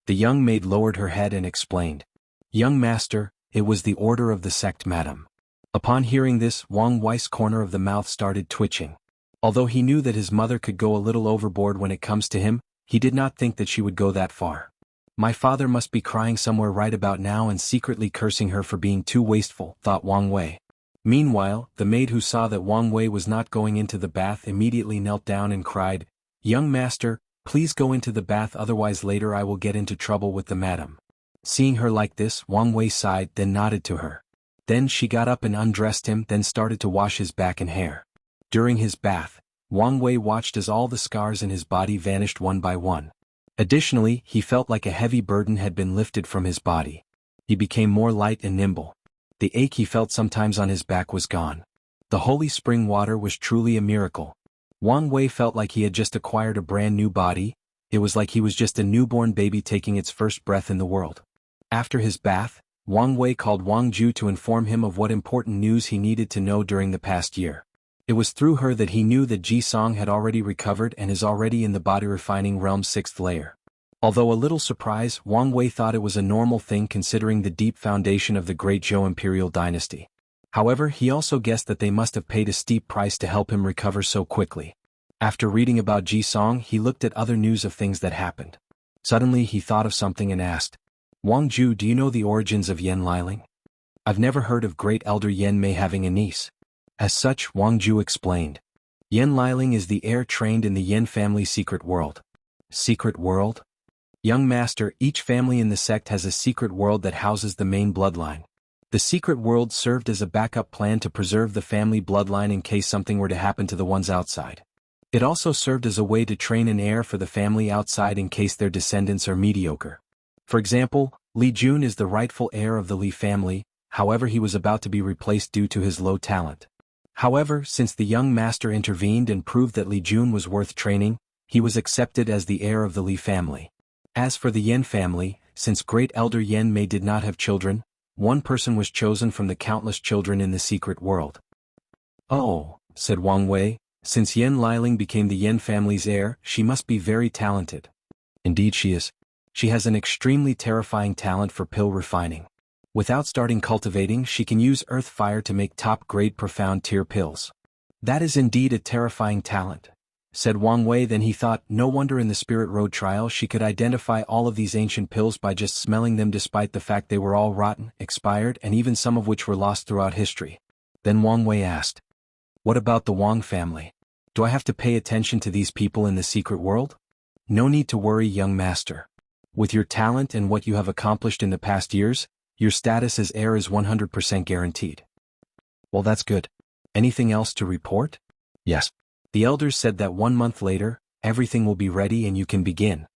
The young maid lowered her head and explained. Young master, it was the order of the sect, madam. Upon hearing this, Wang Wei's corner of the mouth started twitching. Although he knew that his mother could go a little overboard when it comes to him, he did not think that she would go that far. My father must be crying somewhere right about now and secretly cursing her for being too wasteful, thought Wang Wei. Meanwhile, the maid who saw that Wang Wei was not going into the bath immediately knelt down and cried, Young master, please go into the bath, otherwise later I will get into trouble with the madam. Seeing her like this, Wang Wei sighed, then nodded to her. Then she got up and undressed him, then started to wash his back and hair. During his bath, Wang Wei watched as all the scars in his body vanished one by one. Additionally, he felt like a heavy burden had been lifted from his body. He became more light and nimble. The ache he felt sometimes on his back was gone. The holy spring water was truly a miracle. Wang Wei felt like he had just acquired a brand new body. It was like he was just a newborn baby taking its first breath in the world. After his bath, Wang Wei called Wang Ju to inform him of what important news he needed to know during the past year. It was through her that he knew that Ji Song had already recovered and is already in the body refining realm's 6th layer. Although a little surprised, Wang Wei thought it was a normal thing considering the deep foundation of the Great Zhou imperial dynasty. However, he also guessed that they must have paid a steep price to help him recover so quickly. After reading about Ji Song, he looked at other news of things that happened. Suddenly he thought of something and asked, Wang Ju, do you know the origins of Yan Liling? I've never heard of Great Elder Yan Mei having a niece. As such, Wang Ju explained. Yan Liling is the heir trained in the Yan family secret world. Secret world? Young master, each family in the sect has a secret world that houses the main bloodline. The secret world served as a backup plan to preserve the family bloodline in case something were to happen to the ones outside. It also served as a way to train an heir for the family outside in case their descendants are mediocre. For example, Li Jun is the rightful heir of the Li family, however he was about to be replaced due to his low talent. However, since the young master intervened and proved that Li Jun was worth training, he was accepted as the heir of the Li family. As for the Yan family, since Great Elder Yan Mei did not have children, one person was chosen from the countless children in the secret world. Oh, said Wang Wei, since Yan Liling became the Yan family's heir, she must be very talented. Indeed she is. She has an extremely terrifying talent for pill refining. Without starting cultivating, she can use earth fire to make top-grade profound tier pills. That is indeed a terrifying talent, said Wang Wei. Then he thought, no wonder in the Spirit Road trial she could identify all of these ancient pills by just smelling them, despite the fact they were all rotten, expired, and even some of which were lost throughout history. Then Wang Wei asked, what about the Wang family? Do I have to pay attention to these people in the secret world? No need to worry, young master. With your talent and what you have accomplished in the past years, your status as heir is 100% guaranteed. Well, that's good. Anything else to report? Yes. The elders said that 1 month later, everything will be ready and you can begin.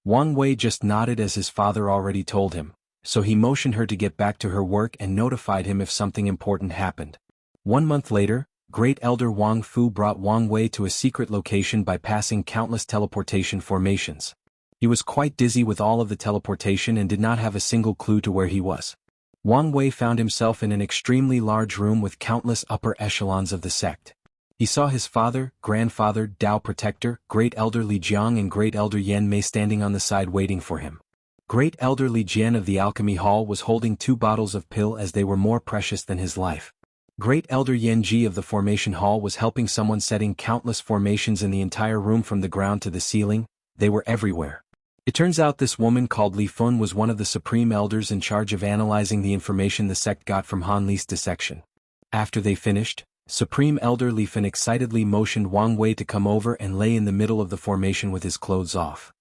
Wang Wei just nodded as his father already told him, so he motioned her to get back to her work and notified him if something important happened. 1 month later, Great Elder Wang Fu brought Wang Wei to a secret location by passing countless teleportation formations. He was quite dizzy with all of the teleportation and did not have a single clue to where he was. Wang Wei found himself in an extremely large room with countless upper echelons of the sect. He saw his father, grandfather, Dao Protector, Great Elder Li Jiang and Great Elder Yan Mei standing on the side waiting for him. Great Elder Li Jian of the Alchemy Hall was holding 2 bottles of pill as they were more precious than his life. Great Elder Yan Ji of the Formation Hall was helping someone setting countless formations in the entire room from the ground to the ceiling. They were everywhere. It turns out this woman called Li Fun was one of the supreme elders in charge of analyzing the information the sect got from Han Li's dissection. After they finished, Supreme Elder Li Fun excitedly motioned Wang Wei to come over and lay in the middle of the formation with his clothes off.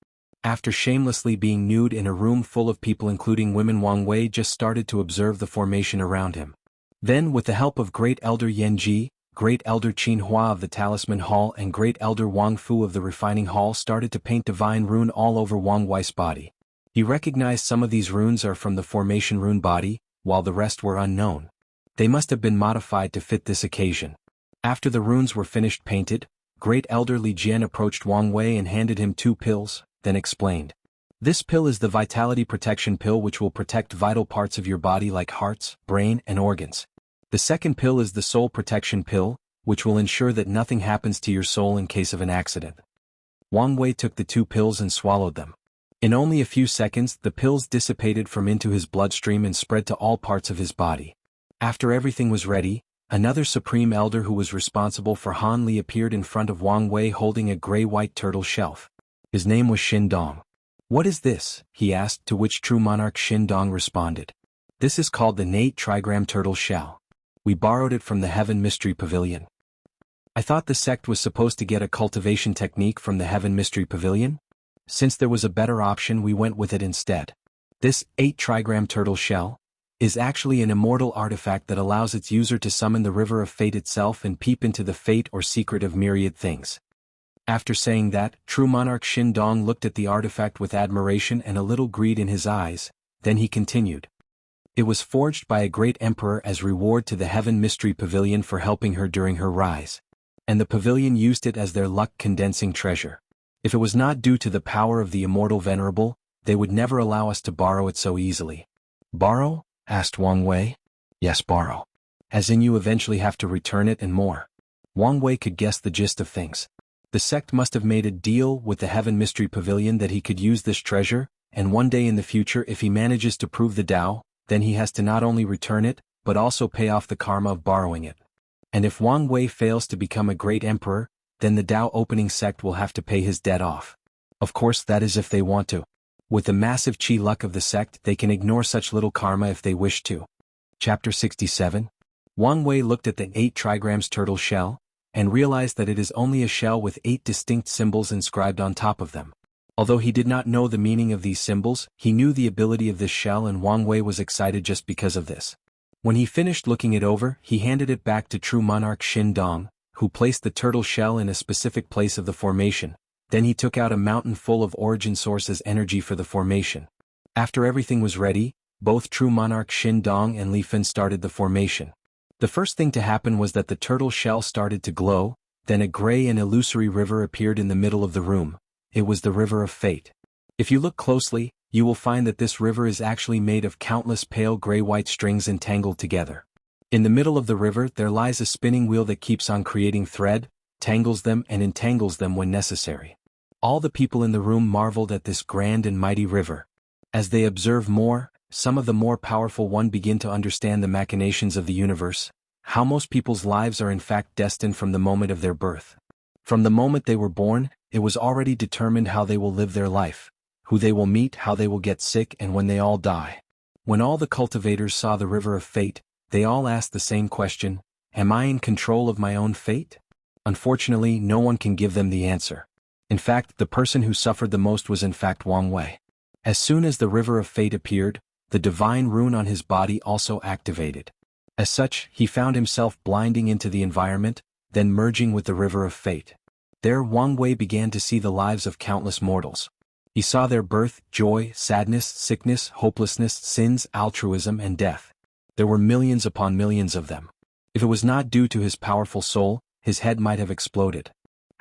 After shamelessly being nude in a room full of people including women, Wang Wei just started to observe the formation around him. Then, with the help of Great Elder Yan Ji, Great Elder Qin Hua of the Talisman Hall and Great Elder Wang Fu of the Refining Hall started to paint divine rune all over Wang Wei's body. He recognized some of these runes are from the formation rune body, while the rest were unknown. They must have been modified to fit this occasion. After the runes were finished painted, Great Elder Li Jian approached Wang Wei and handed him 2 pills, then explained. This pill is the Vitality Protection Pill, which will protect vital parts of your body like hearts, brain, and organs. The second pill is the Soul Protection Pill, which will ensure that nothing happens to your soul in case of an accident. Wang Wei took the 2 pills and swallowed them. In only a few seconds, the pills dissipated from into his bloodstream and spread to all parts of his body. After everything was ready, another Supreme Elder who was responsible for Han Li appeared in front of Wang Wei holding a gray-white turtle shell. His name was Xin Dong. "What is this?" he asked, to which true monarch Xin Dong responded. "This is called the Nate Trigram Turtle Shell. We borrowed it from the Heaven Mystery Pavilion." "I thought the sect was supposed to get a cultivation technique from the Heaven Mystery Pavilion? Since there was a better option, we went with it instead. This 8 trigram turtle shell is actually an immortal artifact that allows its user to summon the river of fate itself and peep into the fate or secret of myriad things." After saying that, true monarch Xin Dong looked at the artifact with admiration and a little greed in his eyes, then he continued. "It was forged by a great emperor as reward to the Heaven Mystery Pavilion for helping her during her rise. And the pavilion used it as their luck-condensing treasure. If it was not due to the power of the immortal venerable, they would never allow us to borrow it so easily." "Borrow?" asked Wang Wei. "Yes, borrow. As in you eventually have to return it and more." Wang Wei could guess the gist of things. The sect must have made a deal with the Heaven Mystery Pavilion that he could use this treasure, and one day in the future if he manages to prove the Tao, then he has to not only return it, but also pay off the karma of borrowing it. And if Wang Wei fails to become a great emperor, then the Tao opening sect will have to pay his debt off. Of course, that is if they want to. With the massive chi luck of the sect, they can ignore such little karma if they wish to. Chapter 67. Wang Wei looked at the 8 trigrams turtle shell, and realized that it is only a shell with 8 distinct symbols inscribed on top of them. Although he did not know the meaning of these symbols, he knew the ability of this shell, and Wang Wei was excited just because of this. When he finished looking it over, he handed it back to true monarch Xin Dong, who placed the turtle shell in a specific place of the formation. Then he took out a mountain full of origin source as energy for the formation. After everything was ready, both true monarch Xin Dong and Li Fen started the formation. The first thing to happen was that the turtle shell started to glow, then a gray and illusory river appeared in the middle of the room. It was the river of fate. If you look closely, you will find that this river is actually made of countless pale gray-white strings entangled together. In the middle of the river there lies a spinning wheel that keeps on creating thread, tangles them and entangles them when necessary. All the people in the room marveled at this grand and mighty river. As they observe more, some of the more powerful ones begin to understand the machinations of the universe, how most people's lives are in fact destined from the moment of their birth. From the moment they were born, it was already determined how they will live their life, who they will meet, how they will get sick, and when they all die. When all the cultivators saw the river of fate, they all asked the same question: am I in control of my own fate? Unfortunately, no one can give them the answer. In fact, the person who suffered the most was in fact Wang Wei. As soon as the river of fate appeared, the divine rune on his body also activated. As such, he found himself blinding into the environment, then merging with the river of fate. There Wang Wei began to see the lives of countless mortals. He saw their birth, joy, sadness, sickness, hopelessness, sins, altruism, and death. There were millions upon millions of them. If it was not due to his powerful soul, his head might have exploded.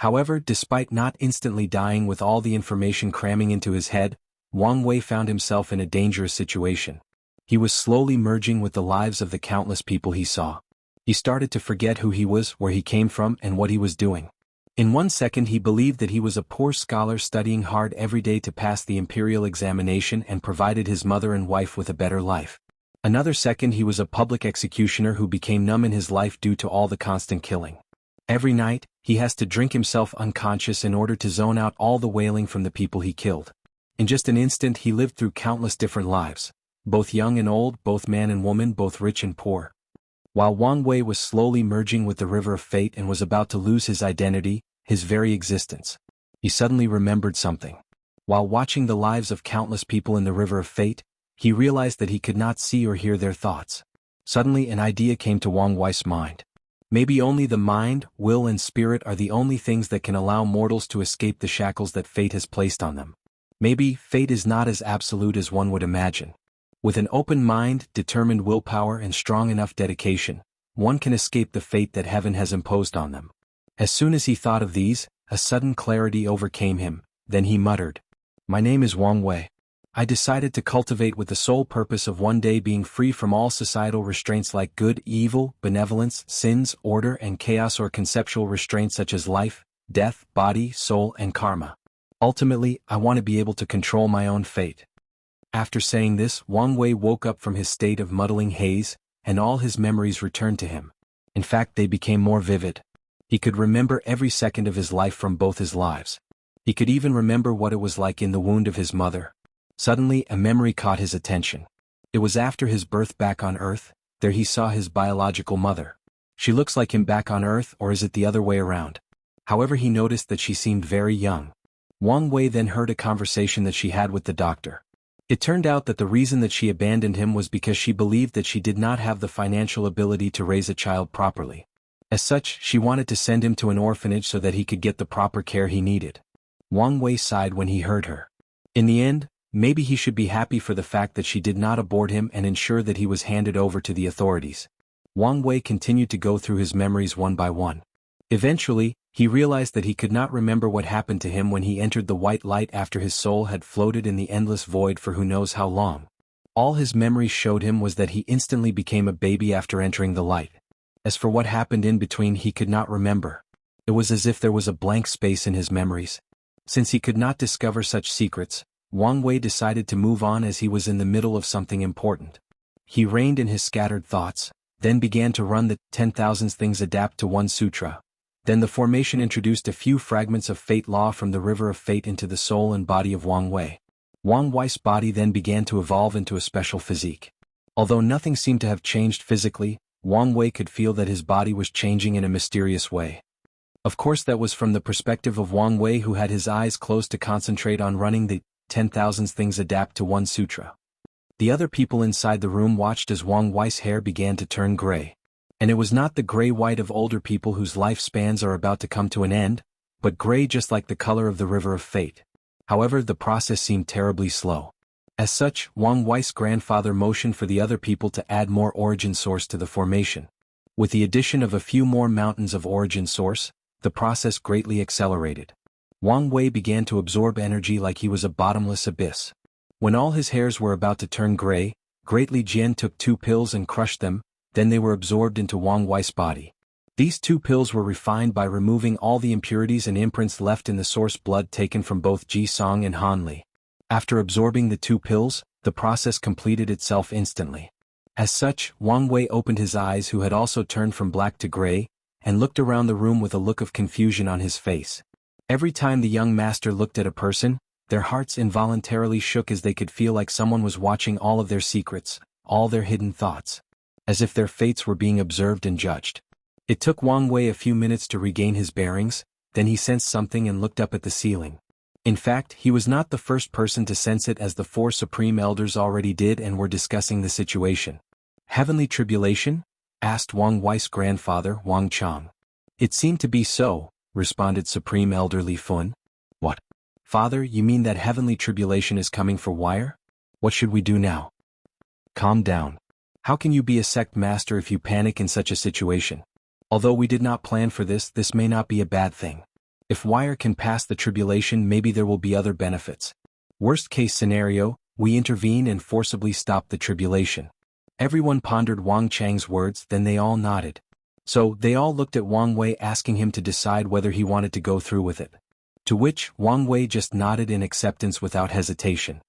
However, despite not instantly dying with all the information cramming into his head, Wang Wei found himself in a dangerous situation. He was slowly merging with the lives of the countless people he saw. He started to forget who he was, where he came from, and what he was doing. In 1 second he believed that he was a poor scholar studying hard every day to pass the imperial examination and provided his mother and wife with a better life. Another second he was a public executioner who became numb in his life due to all the constant killing. Every night, he has to drink himself unconscious in order to zone out all the wailing from the people he killed. In just an instant he lived through countless different lives, both young and old, both man and woman, both rich and poor. While Wang Wei was slowly merging with the river of fate and was about to lose his identity, his very existence, he suddenly remembered something. While watching the lives of countless people in the river of fate, he realized that he could not see or hear their thoughts. Suddenly an idea came to Wang Wei's mind. Maybe only the mind, will and spirit are the only things that can allow mortals to escape the shackles that fate has placed on them. Maybe fate is not as absolute as one would imagine. With an open mind, determined willpower and strong enough dedication, one can escape the fate that heaven has imposed on them. As soon as he thought of these, a sudden clarity overcame him, then he muttered, "My name is Wang Wei. I decided to cultivate with the sole purpose of one day being free from all societal restraints like good, evil, benevolence, sins, order and chaos, or conceptual restraints such as life, death, body, soul and karma. Ultimately, I want to be able to control my own fate." After saying this, Wang Wei woke up from his state of muddling haze, and all his memories returned to him. In fact, they became more vivid. He could remember every second of his life from both his lives. He could even remember what it was like in the wound of his mother. Suddenly, a memory caught his attention. It was after his birth back on Earth. There he saw his biological mother. She looks like him back on Earth, or is it the other way around? However, he noticed that she seemed very young. Wang Wei then heard a conversation that she had with the doctor. It turned out that the reason that she abandoned him was because she believed that she did not have the financial ability to raise a child properly. As such, she wanted to send him to an orphanage so that he could get the proper care he needed. Wang Wei sighed when he heard her. In the end, maybe he should be happy for the fact that she did not abort him and ensure that he was handed over to the authorities. Wang Wei continued to go through his memories one by one. Eventually, he realized that he could not remember what happened to him when he entered the white light after his soul had floated in the endless void for who knows how long. All his memories showed him was that he instantly became a baby after entering the light. As for what happened in between, he could not remember. It was as if there was a blank space in his memories. Since he could not discover such secrets, Wang Wei decided to move on as he was in the middle of something important. He reined in his scattered thoughts, then began to run the 10,000 Things Adapt to One Sutra. Then the formation introduced a few fragments of fate law from the river of fate into the soul and body of Wang Wei. Wang Wei's body then began to evolve into a special physique. Although nothing seemed to have changed physically, Wang Wei could feel that his body was changing in a mysterious way. Of course, that was from the perspective of Wang Wei, who had his eyes closed to concentrate on running the 10,000 Things Adapt to One Sutra. The other people inside the room watched as Wang Wei's hair began to turn gray. And it was not the gray-white of older people whose lifespans are about to come to an end, but gray just like the color of the river of fate. However, the process seemed terribly slow. As such, Wang Wei's grandfather motioned for the other people to add more origin source to the formation. With the addition of a few more mountains of origin source, the process greatly accelerated. Wang Wei began to absorb energy like he was a bottomless abyss. When all his hairs were about to turn gray, Greatly Jian took 2 pills and crushed them, then they were absorbed into Wang Wei's body. These 2 pills were refined by removing all the impurities and imprints left in the source blood taken from both Ji Song and Han Li. After absorbing the 2 pills, the process completed itself instantly. As such, Wang Wei opened his eyes, who had also turned from black to gray, and looked around the room with a look of confusion on his face. Every time the young master looked at a person, their hearts involuntarily shook as they could feel like someone was watching all of their secrets, all their hidden thoughts, as if their fates were being observed and judged. It took Wang Wei a few minutes to regain his bearings, then he sensed something and looked up at the ceiling. In fact, he was not the first person to sense it, as the 4 supreme elders already did and were discussing the situation. "Heavenly tribulation?" asked Wang Wei's grandfather, Wang Chang. "It seemed to be so," responded Supreme Elder Li Fun. "What? Father, you mean that heavenly tribulation is coming for Wire? What should we do now?" "Calm down. How can you be a sect master if you panic in such a situation? Although we did not plan for this, this may not be a bad thing. If Wire can pass the tribulation, maybe there will be other benefits. Worst case scenario, we intervene and forcibly stop the tribulation." Everyone pondered Wang Chang's words, then they all nodded. So, they all looked at Wang Wei, asking him to decide whether he wanted to go through with it. To which, Wang Wei just nodded in acceptance without hesitation.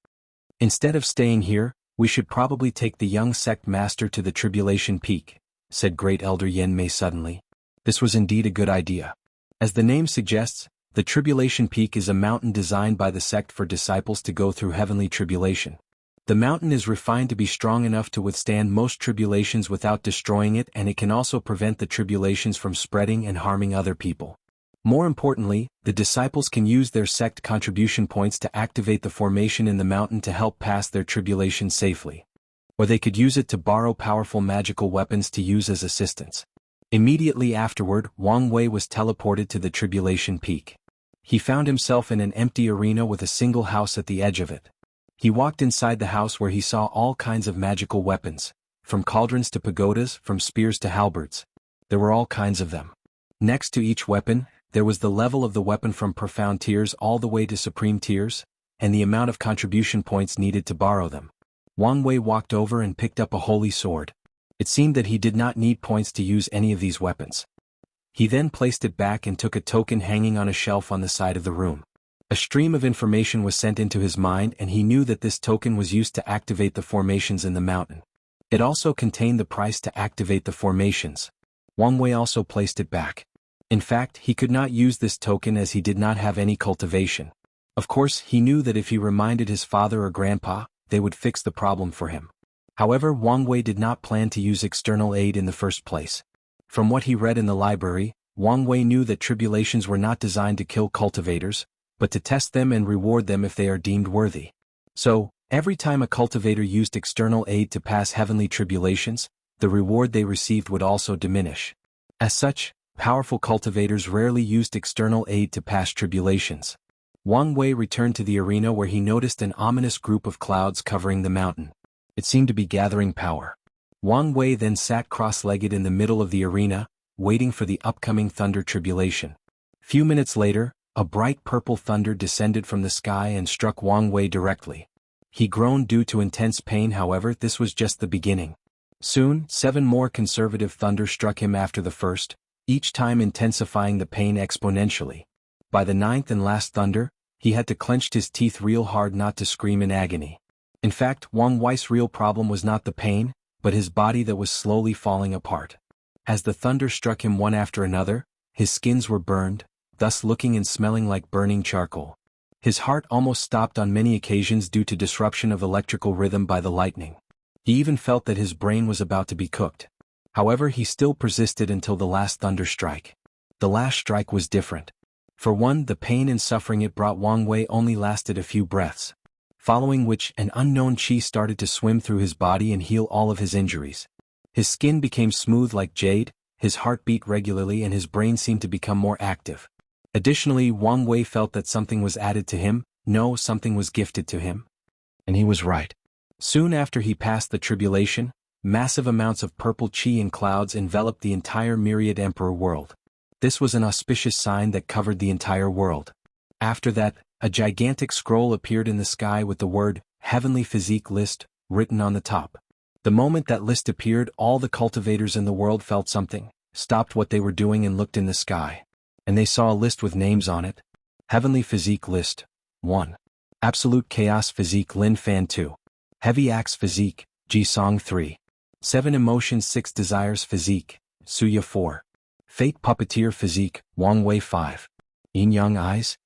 "Instead of staying here, we should probably take the young sect master to the Tribulation Peak," said Great Elder Yen Mei suddenly. This was indeed a good idea. As the name suggests, the Tribulation Peak is a mountain designed by the sect for disciples to go through heavenly tribulation. The mountain is refined to be strong enough to withstand most tribulations without destroying it, and it can also prevent the tribulations from spreading and harming other people. More importantly, the disciples can use their sect contribution points to activate the formation in the mountain to help pass their tribulation safely. Or they could use it to borrow powerful magical weapons to use as assistance. Immediately afterward, Wang Wei was teleported to the Tribulation Peak. He found himself in an empty arena with a single house at the edge of it. He walked inside the house where he saw all kinds of magical weapons, from cauldrons to pagodas, from spears to halberds. There were all kinds of them. Next to each weapon, there was the level of the weapon from profound tiers all the way to supreme tiers, and the amount of contribution points needed to borrow them. Wang Wei walked over and picked up a holy sword. It seemed that he did not need points to use any of these weapons. He then placed it back and took a token hanging on a shelf on the side of the room. A stream of information was sent into his mind, and he knew that this token was used to activate the formations in the mountain. It also contained the price to activate the formations. Wang Wei also placed it back. In fact, he could not use this token as he did not have any cultivation. Of course, he knew that if he reminded his father or grandpa, they would fix the problem for him. However, Wang Wei did not plan to use external aid in the first place. From what he read in the library, Wang Wei knew that tribulations were not designed to kill cultivators, but to test them and reward them if they are deemed worthy. So, every time a cultivator used external aid to pass heavenly tribulations, the reward they received would also diminish. As such, powerful cultivators rarely used external aid to pass tribulations. Wang Wei returned to the arena where he noticed an ominous group of clouds covering the mountain. It seemed to be gathering power. Wang Wei then sat cross-legged in the middle of the arena, waiting for the upcoming thunder tribulation. Few minutes later, a bright purple thunder descended from the sky and struck Wang Wei directly. He groaned due to intense pain. However, this was just the beginning. Soon, 7 more conservative thunder struck him after the first, each time intensifying the pain exponentially. By the 9th and last thunder, he had to clench his teeth real hard not to scream in agony. In fact, Wang Wei's real problem was not the pain, but his body that was slowly falling apart. As the thunder struck him one after another, his skins were burned, thus looking and smelling like burning charcoal. His heart almost stopped on many occasions due to disruption of electrical rhythm by the lightning. He even felt that his brain was about to be cooked. However, he still persisted until the last thunder strike. The last strike was different. For one, the pain and suffering it brought Wang Wei only lasted a few breaths, following which an unknown qi started to swim through his body and heal all of his injuries. His skin became smooth like jade, his heart beat regularly, and his brain seemed to become more active. Additionally, Wang Wei felt that something was added to him, no, something was gifted to him. And he was right. Soon after he passed the tribulation, massive amounts of purple qi and clouds enveloped the entire myriad emperor world. This was an auspicious sign that covered the entire world. After that, a gigantic scroll appeared in the sky with the word, Heavenly Physique List, written on the top. The moment that list appeared, all the cultivators in the world felt something, stopped what they were doing and looked in the sky. And they saw a list with names on it. Heavenly Physique List. 1. Absolute Chaos Physique Lin Fan 2. Heavy Axe Physique, Ji Song 3. 7 Emotions 6 Desires Physique, Suya 4. Fate Puppeteer Physique, Wang Wei 5. Yin Yang Eyes.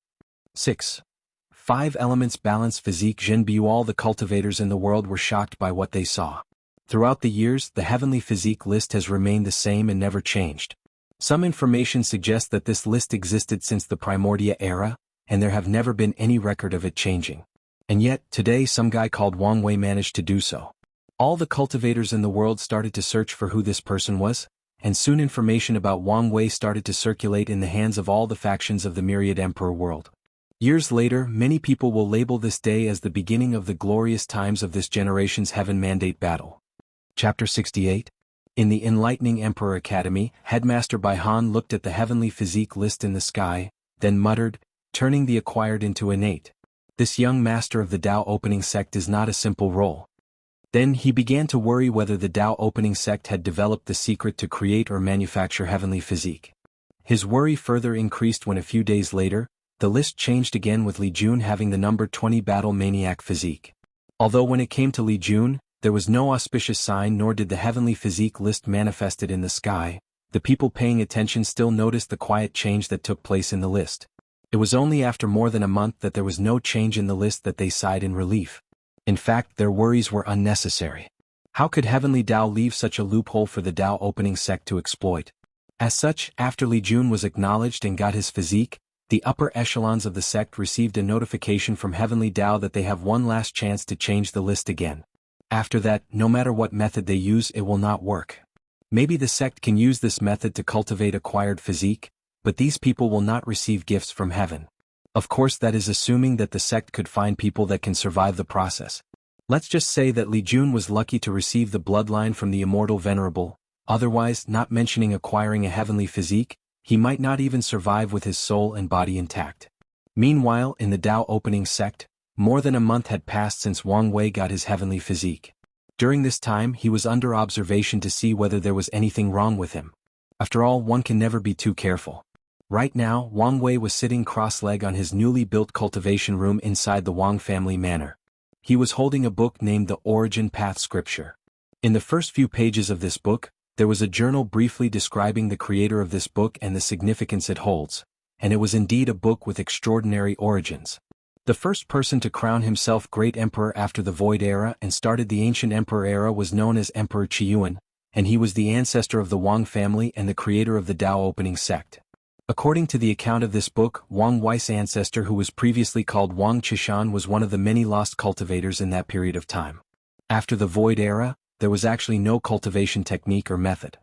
6. 5 Elements Balance Physique Jin Bu. All the cultivators in the world were shocked by what they saw. Throughout the years, the Heavenly Physique list has remained the same and never changed. Some information suggests that this list existed since the Primordia era, and there have never been any record of it changing. And yet, today some guy called Wang Wei managed to do so. All the cultivators in the world started to search for who this person was, and soon information about Wang Wei started to circulate in the hands of all the factions of the myriad emperor world. Years later, many people will label this day as the beginning of the glorious times of this generation's Heaven Mandate battle. Chapter 68. In the Enlightening Emperor Academy, Headmaster Baihan looked at the Heavenly Physique list in the sky, then muttered, turning the acquired into innate. This young master of the Tao opening sect is not a simple role. Then he began to worry whether the Tao opening sect had developed the secret to create or manufacture Heavenly Physique. His worry further increased when a few days later, the list changed again with Li Jun having the number 20 Battle Maniac Physique. Although when it came to Li Jun, there was no auspicious sign nor did the Heavenly Physique list manifested in the sky, the people paying attention still noticed the quiet change that took place in the list. It was only after more than a month that there was no change in the list that they sighed in relief. In fact, their worries were unnecessary. How could Heavenly Tao leave such a loophole for the Tao opening sect to exploit? As such, after Li Jun was acknowledged and got his physique, the upper echelons of the sect received a notification from Heavenly Tao that they have one last chance to change the list again. After that, no matter what method they use, it will not work. Maybe the sect can use this method to cultivate acquired physique, but these people will not receive gifts from heaven. Of course, that is assuming that the sect could find people that can survive the process. Let's just say that Li Jun was lucky to receive the bloodline from the immortal venerable, otherwise, not mentioning acquiring a heavenly physique, he might not even survive with his soul and body intact. Meanwhile, in the Dao opening sect, more than a month had passed since Wang Wei got his heavenly physique. During this time he was under observation to see whether there was anything wrong with him. After all, one can never be too careful. Right now, Wang Wei was sitting cross-legged on his newly built cultivation room inside the Wang family manor. He was holding a book named The Origin Path Scripture. In the first few pages of this book, there was a journal briefly describing the creator of this book and the significance it holds, and it was indeed a book with extraordinary origins. The first person to crown himself Great Emperor after the Void Era and started the Ancient Emperor era was known as Emperor Qiyuan, and he was the ancestor of the Wang family and the creator of the Dao opening sect. According to the account of this book, Wang Wei's ancestor, who was previously called Wang Qishan, was one of the many lost cultivators in that period of time. After the Void Era, there was actually no cultivation technique or method.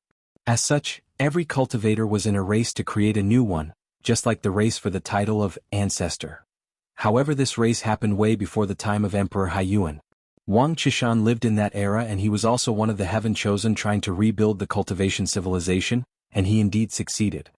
As such, every cultivator was in a race to create a new one, just like the race for the title of ancestor. However, this race happened way before the time of Emperor Haiyuan. Wang Qishan lived in that era, and he was also one of the heaven chosen trying to rebuild the cultivation civilization, and he indeed succeeded.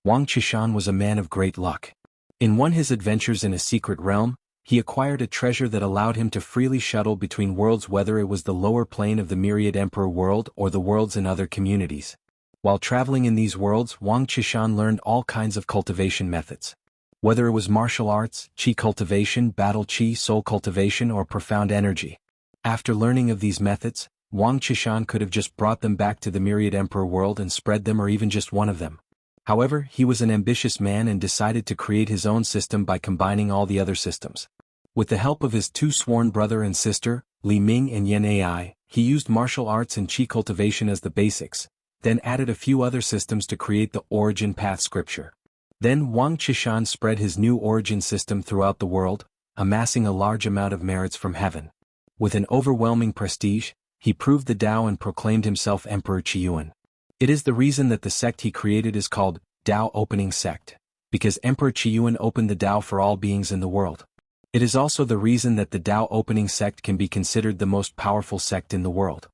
Wang Qishan was a man of great luck. In one of his adventures in a secret realm, he acquired a treasure that allowed him to freely shuttle between worlds, whether it was the lower plane of the Myriad Emperor world or the worlds in other communities. While traveling in these worlds, Wang Qishan learned all kinds of cultivation methods. Whether it was martial arts, qi cultivation, battle qi, soul cultivation, or profound energy. After learning of these methods, Wang Qishan could have just brought them back to the Myriad Emperor world and spread them, or even just one of them. However, he was an ambitious man and decided to create his own system by combining all the other systems. With the help of his two sworn brother and sister, Li Ming and Yan Ai, he used martial arts and qi cultivation as the basics, then added a few other systems to create the Origin Path Scripture. Then Wang Qishan spread his new origin system throughout the world, amassing a large amount of merits from heaven. With an overwhelming prestige, he proved the Dao and proclaimed himself Emperor Qiyuan. It is the reason that the sect he created is called Dao Opening Sect, because Emperor Qiyuan opened the Dao for all beings in the world. It is also the reason that the Dao Opening Sect can be considered the most powerful sect in the world.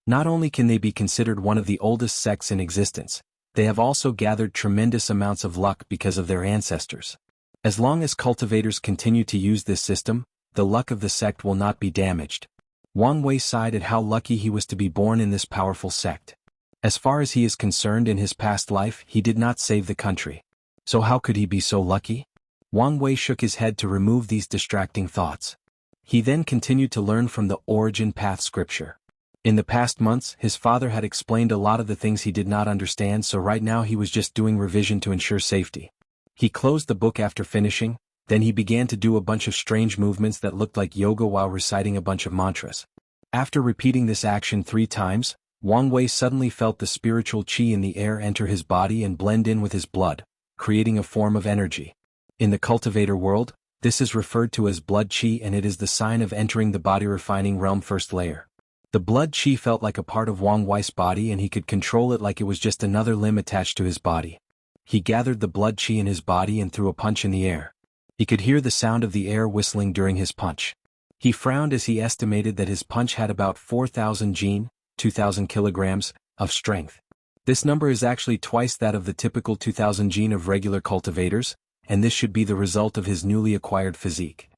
Not only can they be considered one of the oldest sects in existence, they have also gathered tremendous amounts of luck because of their ancestors. As long as cultivators continue to use this system, the luck of the sect will not be damaged. Wang Wei sighed at how lucky he was to be born in this powerful sect. As far as he is concerned, in his past life he did not save the country. So how could he be so lucky? Wang Wei shook his head to remove these distracting thoughts. He then continued to learn from the Origin Path Scripture. In the past months, his father had explained a lot of the things he did not understand, so right now he was just doing revision to ensure safety. He closed the book after finishing, then he began to do a bunch of strange movements that looked like yoga while reciting a bunch of mantras. After repeating this action 3 times, Wang Wei suddenly felt the spiritual qi in the air enter his body and blend in with his blood, creating a form of energy. In the cultivator world, this is referred to as blood qi, and it is the sign of entering the body refining realm first layer. The blood qi felt like a part of Wang Wei's body, and he could control it like it was just another limb attached to his body. He gathered the blood qi in his body and threw a punch in the air. He could hear the sound of the air whistling during his punch. He frowned as he estimated that his punch had about 4,000 jin, 2,000 kilograms, of strength. This number is actually twice that of the typical 2,000 jin of regular cultivators, and this should be the result of his newly acquired physique.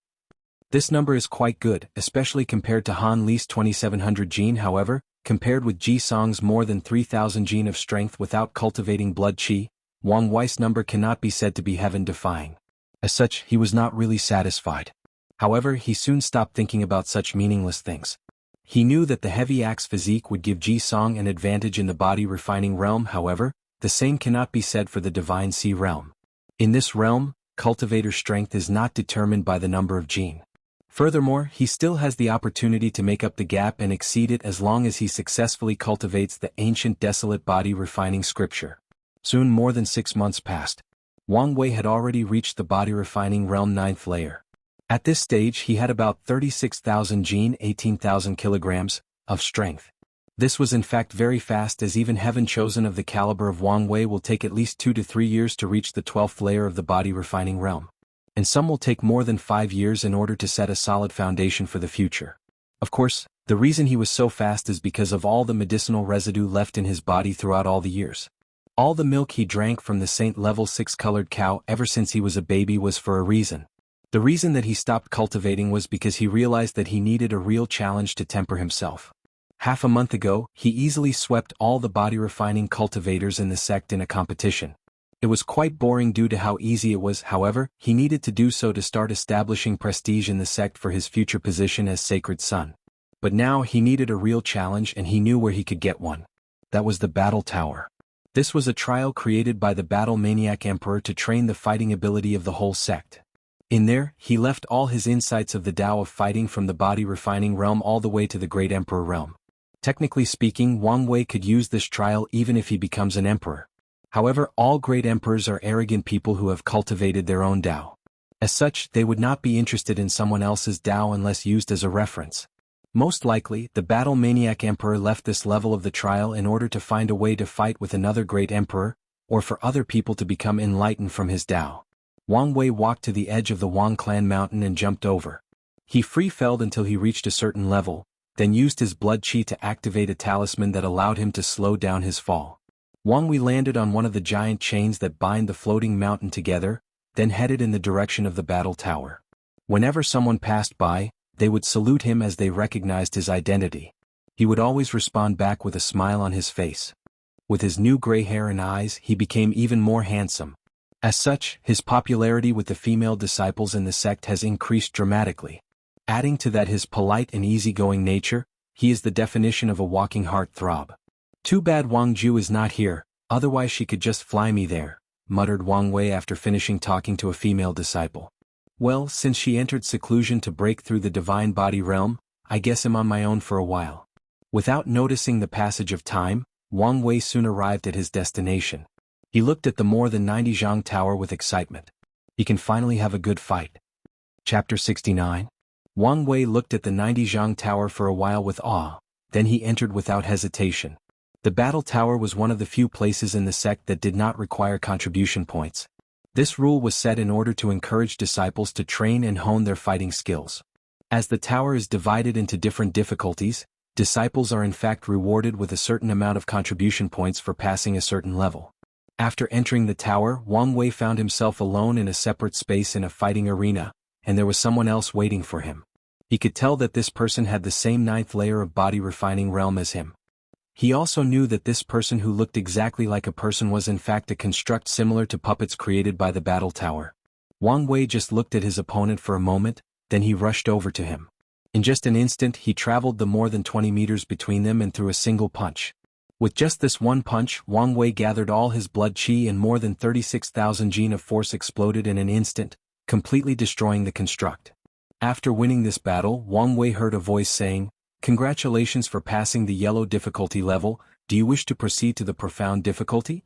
This number is quite good, especially compared to Han Li's 2,700 jin. However, compared with Ji Song's more than 3,000 jin of strength without cultivating blood qi, Wang Wei's number cannot be said to be heaven-defying. As such, he was not really satisfied. However, he soon stopped thinking about such meaningless things. He knew that the heavy axe physique would give Ji Song an advantage in the body refining realm. However, the same cannot be said for the divine sea realm. In this realm, cultivator strength is not determined by the number of jin. Furthermore, he still has the opportunity to make up the gap and exceed it as long as he successfully cultivates the ancient desolate body refining scripture. Soon more than 6 months passed. Wang Wei had already reached the body refining realm 9th layer. At this stage he had about 36,000 jin, 18,000 kilograms, of strength. This was in fact very fast, as even heaven chosen of the caliber of Wang Wei will take at least 2 to 3 years to reach the 12th layer of the body refining realm. and some will take more than 5 years in order to set a solid foundation for the future. Of course, the reason he was so fast is because of all the medicinal residue left in his body throughout all the years. All the milk he drank from the Saint Level 6 colored cow ever since he was a baby was for a reason. The reason that he stopped cultivating was because he realized that he needed a real challenge to temper himself. Half a month ago, he easily swept all the body-refining cultivators in the sect in a competition. It was quite boring due to how easy it was. However, he needed to do so to start establishing prestige in the sect for his future position as Sacred Son. But now he needed a real challenge, and he knew where he could get one. That was the Battle Tower. This was a trial created by the Battle Maniac Emperor to train the fighting ability of the whole sect. In there, he left all his insights of the Tao of fighting from the body-refining realm all the way to the Great Emperor realm. Technically speaking, Wang Wei could use this trial even if he becomes an emperor. However, all great emperors are arrogant people who have cultivated their own Tao. As such, they would not be interested in someone else's Tao unless used as a reference. Most likely, the Battle Maniac Emperor left this level of the trial in order to find a way to fight with another great emperor, or for other people to become enlightened from his Tao. Wang Wei walked to the edge of the Wang clan mountain and jumped over. He free-felled until he reached a certain level, then used his blood chi to activate a talisman that allowed him to slow down his fall. Wang Wei landed on one of the giant chains that bind the floating mountain together, then headed in the direction of the battle tower. Whenever someone passed by, they would salute him as they recognized his identity. He would always respond back with a smile on his face. With his new gray hair and eyes, he became even more handsome. As such, his popularity with the female disciples in the sect has increased dramatically. Adding to that his polite and easygoing nature, he is the definition of a walking heartthrob. Too bad Wang Ju is not here, otherwise she could just fly me there, muttered Wang Wei after finishing talking to a female disciple. Well, since she entered seclusion to break through the divine body realm, I guess I'm on my own for a while. Without noticing the passage of time, Wang Wei soon arrived at his destination. He looked at the more than 90 Jianghu tower with excitement. He can finally have a good fight. Chapter 69. Wang Wei looked at the 90 Jianghu tower for a while with awe, then he entered without hesitation. The battle tower was one of the few places in the sect that did not require contribution points. This rule was set in order to encourage disciples to train and hone their fighting skills. As the tower is divided into different difficulties, disciples are in fact rewarded with a certain amount of contribution points for passing a certain level. After entering the tower, Wang Wei found himself alone in a separate space in a fighting arena, and there was someone else waiting for him. He could tell that this person had the same 9th layer of body refining realm as him. He also knew that this person who looked exactly like a person was in fact a construct similar to puppets created by the battle tower. Wang Wei just looked at his opponent for a moment, then he rushed over to him. In just an instant he traveled the more than 20 meters between them and threw a single punch. With just this one punch, Wang Wei gathered all his blood chi and more than 36,000 gene of force exploded in an instant, completely destroying the construct. After winning this battle, Wang Wei heard a voice saying, "Congratulations for passing the yellow difficulty level, do you wish to proceed to the profound difficulty?"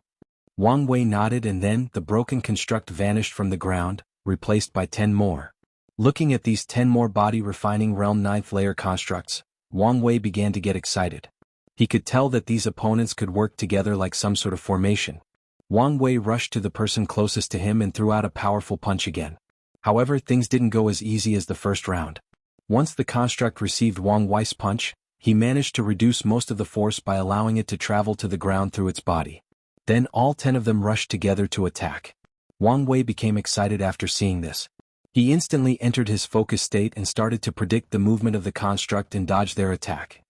Wang Wei nodded and then the broken construct vanished from the ground, replaced by 10 more. Looking at these 10 more body refining realm 9th layer constructs, Wang Wei began to get excited. He could tell that these opponents could work together like some sort of formation. Wang Wei rushed to the person closest to him and threw out a powerful punch again. However, things didn't go as easy as the first round. Once the construct received Wang Wei's punch, he managed to reduce most of the force by allowing it to travel to the ground through its body. Then all 10 of them rushed together to attack. Wang Wei became excited after seeing this. He instantly entered his focus state and started to predict the movement of the construct and dodge their attack.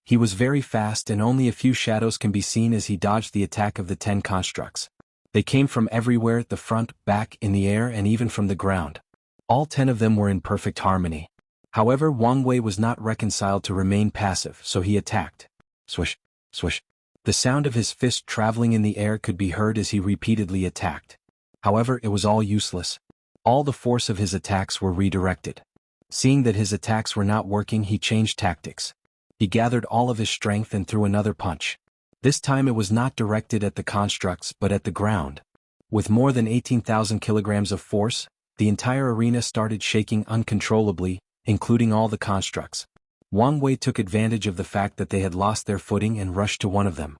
He was very fast and only a few shadows can be seen as he dodged the attack of the 10 constructs. They came from everywhere, the front, back, in the air and even from the ground. All 10 of them were in perfect harmony. However, Wang Wei was not reconciled to remain passive, so he attacked. Swish, swish. The sound of his fist traveling in the air could be heard as he repeatedly attacked. However, it was all useless. All the force of his attacks were redirected. Seeing that his attacks were not working, he changed tactics. He gathered all of his strength and threw another punch. This time it was not directed at the constructs but at the ground. With more than 18,000 kilograms of force, the entire arena started shaking uncontrollably, including all the constructs. Wang Wei took advantage of the fact that they had lost their footing and rushed to one of them.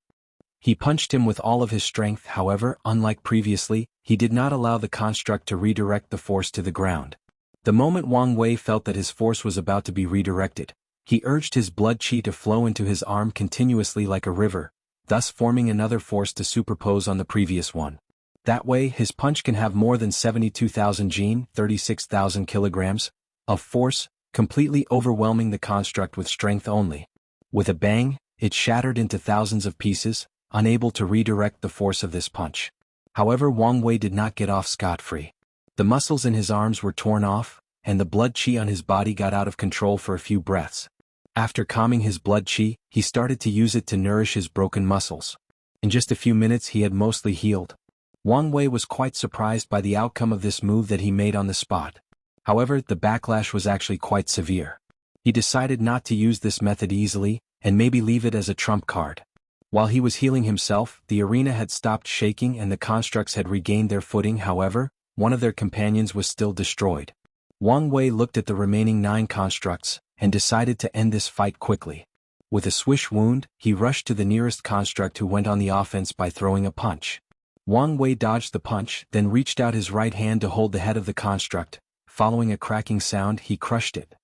He punched him with all of his strength. However, unlike previously, he did not allow the construct to redirect the force to the ground. The moment Wang Wei felt that his force was about to be redirected, he urged his blood qi to flow into his arm continuously like a river, thus forming another force to superpose on the previous one. That way, his punch can have more than 72,000 jin, 36,000 kilograms, of force, completely overwhelming the construct with strength only. With a bang, it shattered into thousands of pieces, unable to redirect the force of this punch. However, Wang Wei did not get off scot-free. The muscles in his arms were torn off, and the blood qi on his body got out of control for a few breaths. After calming his blood qi, he started to use it to nourish his broken muscles. In just a few minutes he had mostly healed. Wang Wei was quite surprised by the outcome of this move that he made on the spot. However, the backlash was actually quite severe. He decided not to use this method easily, and maybe leave it as a trump card. While he was healing himself, the arena had stopped shaking and the constructs had regained their footing. However, one of their companions was still destroyed. Wang Wei looked at the remaining 9 constructs, and decided to end this fight quickly. With a swish wound, he rushed to the nearest construct who went on the offense by throwing a punch. Wang Wei dodged the punch, then reached out his right hand to hold the head of the construct. Following a cracking sound, he crushed it.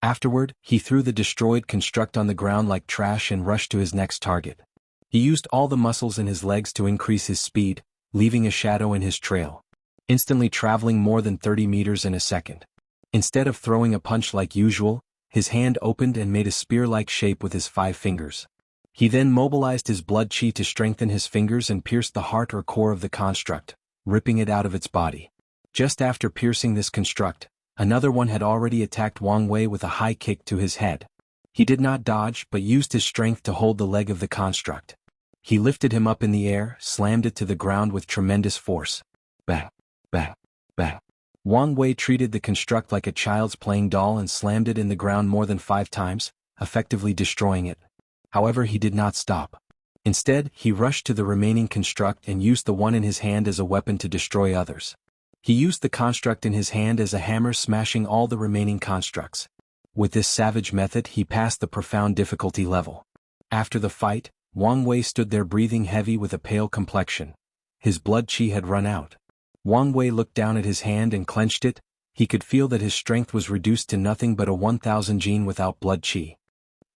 Afterward, he threw the destroyed construct on the ground like trash and rushed to his next target. He used all the muscles in his legs to increase his speed, leaving a shadow in his trail, instantly traveling more than 30 meters in a second. Instead of throwing a punch like usual, his hand opened and made a spear-like shape with his 5 fingers. He then mobilized his blood qi to strengthen his fingers and pierced the heart or core of the construct, ripping it out of its body. Just after piercing this construct, another one had already attacked Wang Wei with a high kick to his head. He did not dodge but used his strength to hold the leg of the construct. He lifted him up in the air, slammed it to the ground with tremendous force. Bang, bang, bang. Wang Wei treated the construct like a child's playing doll and slammed it in the ground more than 5 times, effectively destroying it. However, he did not stop. Instead, he rushed to the remaining construct and used the one in his hand as a weapon to destroy others. He used the construct in his hand as a hammer, smashing all the remaining constructs. With this savage method, he passed the profound difficulty level. After the fight, Wang Wei stood there breathing heavy with a pale complexion. His blood qi had run out. Wang Wei looked down at his hand and clenched it. He could feel that his strength was reduced to nothing but a 1,000 jin without blood qi.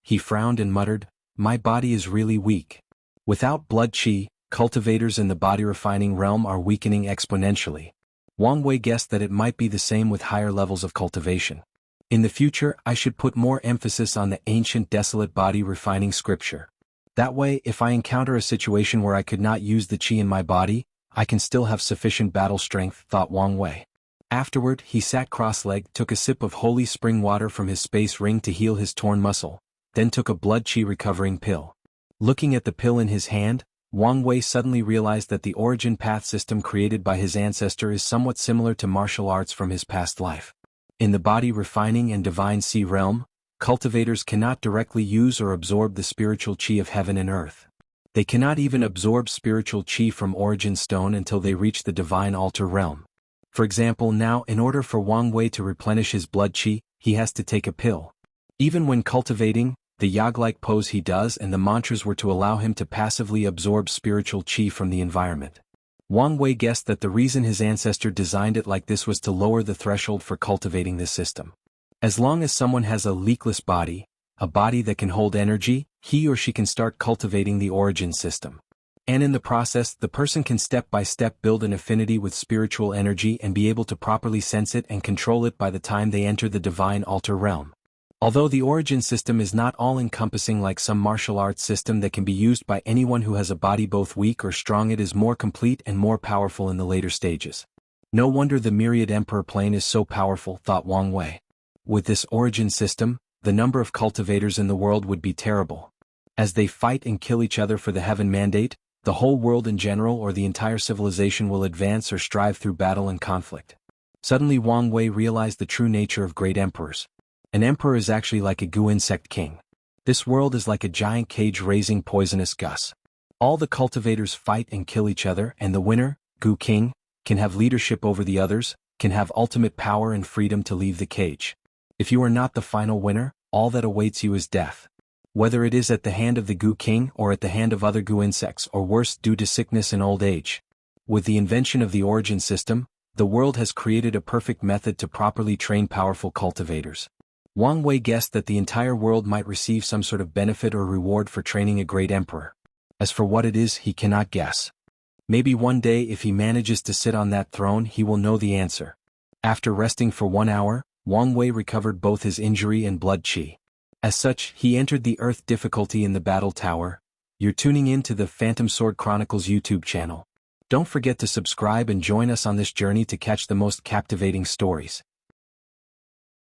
He frowned and muttered, "My body is really weak." Without blood qi, cultivators in the body refining realm are weakening exponentially. Wang Wei guessed that it might be the same with higher levels of cultivation. In the future, I should put more emphasis on the ancient desolate body refining scripture. That way, if I encounter a situation where I could not use the qi in my body, I can still have sufficient battle strength, thought Wang Wei. Afterward, he sat cross-legged, took a sip of holy spring water from his space ring to heal his torn muscle, then took a blood qi recovering pill. Looking at the pill in his hand, Wang Wei suddenly realized that the origin path system created by his ancestor is somewhat similar to martial arts from his past life. In the body refining and divine sea realm, cultivators cannot directly use or absorb the spiritual qi of heaven and earth. They cannot even absorb spiritual qi from origin stone until they reach the divine altar realm. For example, now, in order for Wang Wei to replenish his blood qi, he has to take a pill. Even when cultivating, the yag-like pose he does and the mantras were to allow him to passively absorb spiritual qi from the environment. Wang Wei guessed that the reason his ancestor designed it like this was to lower the threshold for cultivating this system. As long as someone has a leakless body, a body that can hold energy, he or she can start cultivating the origin system. And in the process, the person can step by step build an affinity with spiritual energy and be able to properly sense it and control it by the time they enter the divine altar realm. Although the origin system is not all-encompassing like some martial arts system that can be used by anyone who has a body both weak or strong, it is more complete and more powerful in the later stages. No wonder the myriad emperor plane is so powerful, thought Wang Wei. With this origin system, the number of cultivators in the world would be terrible. As they fight and kill each other for the heaven mandate, the whole world in general or the entire civilization will advance or strive through battle and conflict. Suddenly Wang Wei realized the true nature of great emperors. An emperor is actually like a goo insect king. This world is like a giant cage raising poisonous gus. All the cultivators fight and kill each other, and the winner, goo king, can have leadership over the others, can have ultimate power and freedom to leave the cage. If you are not the final winner, all that awaits you is death. Whether it is at the hand of the Gu King or at the hand of other Gu insects or worse due to sickness and old age. With the invention of the origin system, the world has created a perfect method to properly train powerful cultivators. Wang Wei guessed that the entire world might receive some sort of benefit or reward for training a great emperor. As for what it is, he cannot guess. Maybe one day if he manages to sit on that throne he will know the answer. After resting for 1 hour, Wang Wei recovered both his injury and blood qi. As such, he entered the Earth difficulty in the battle tower. You're tuning in to the Phantom Sword Chronicles YouTube channel. Don't forget to subscribe and join us on this journey to catch the most captivating stories.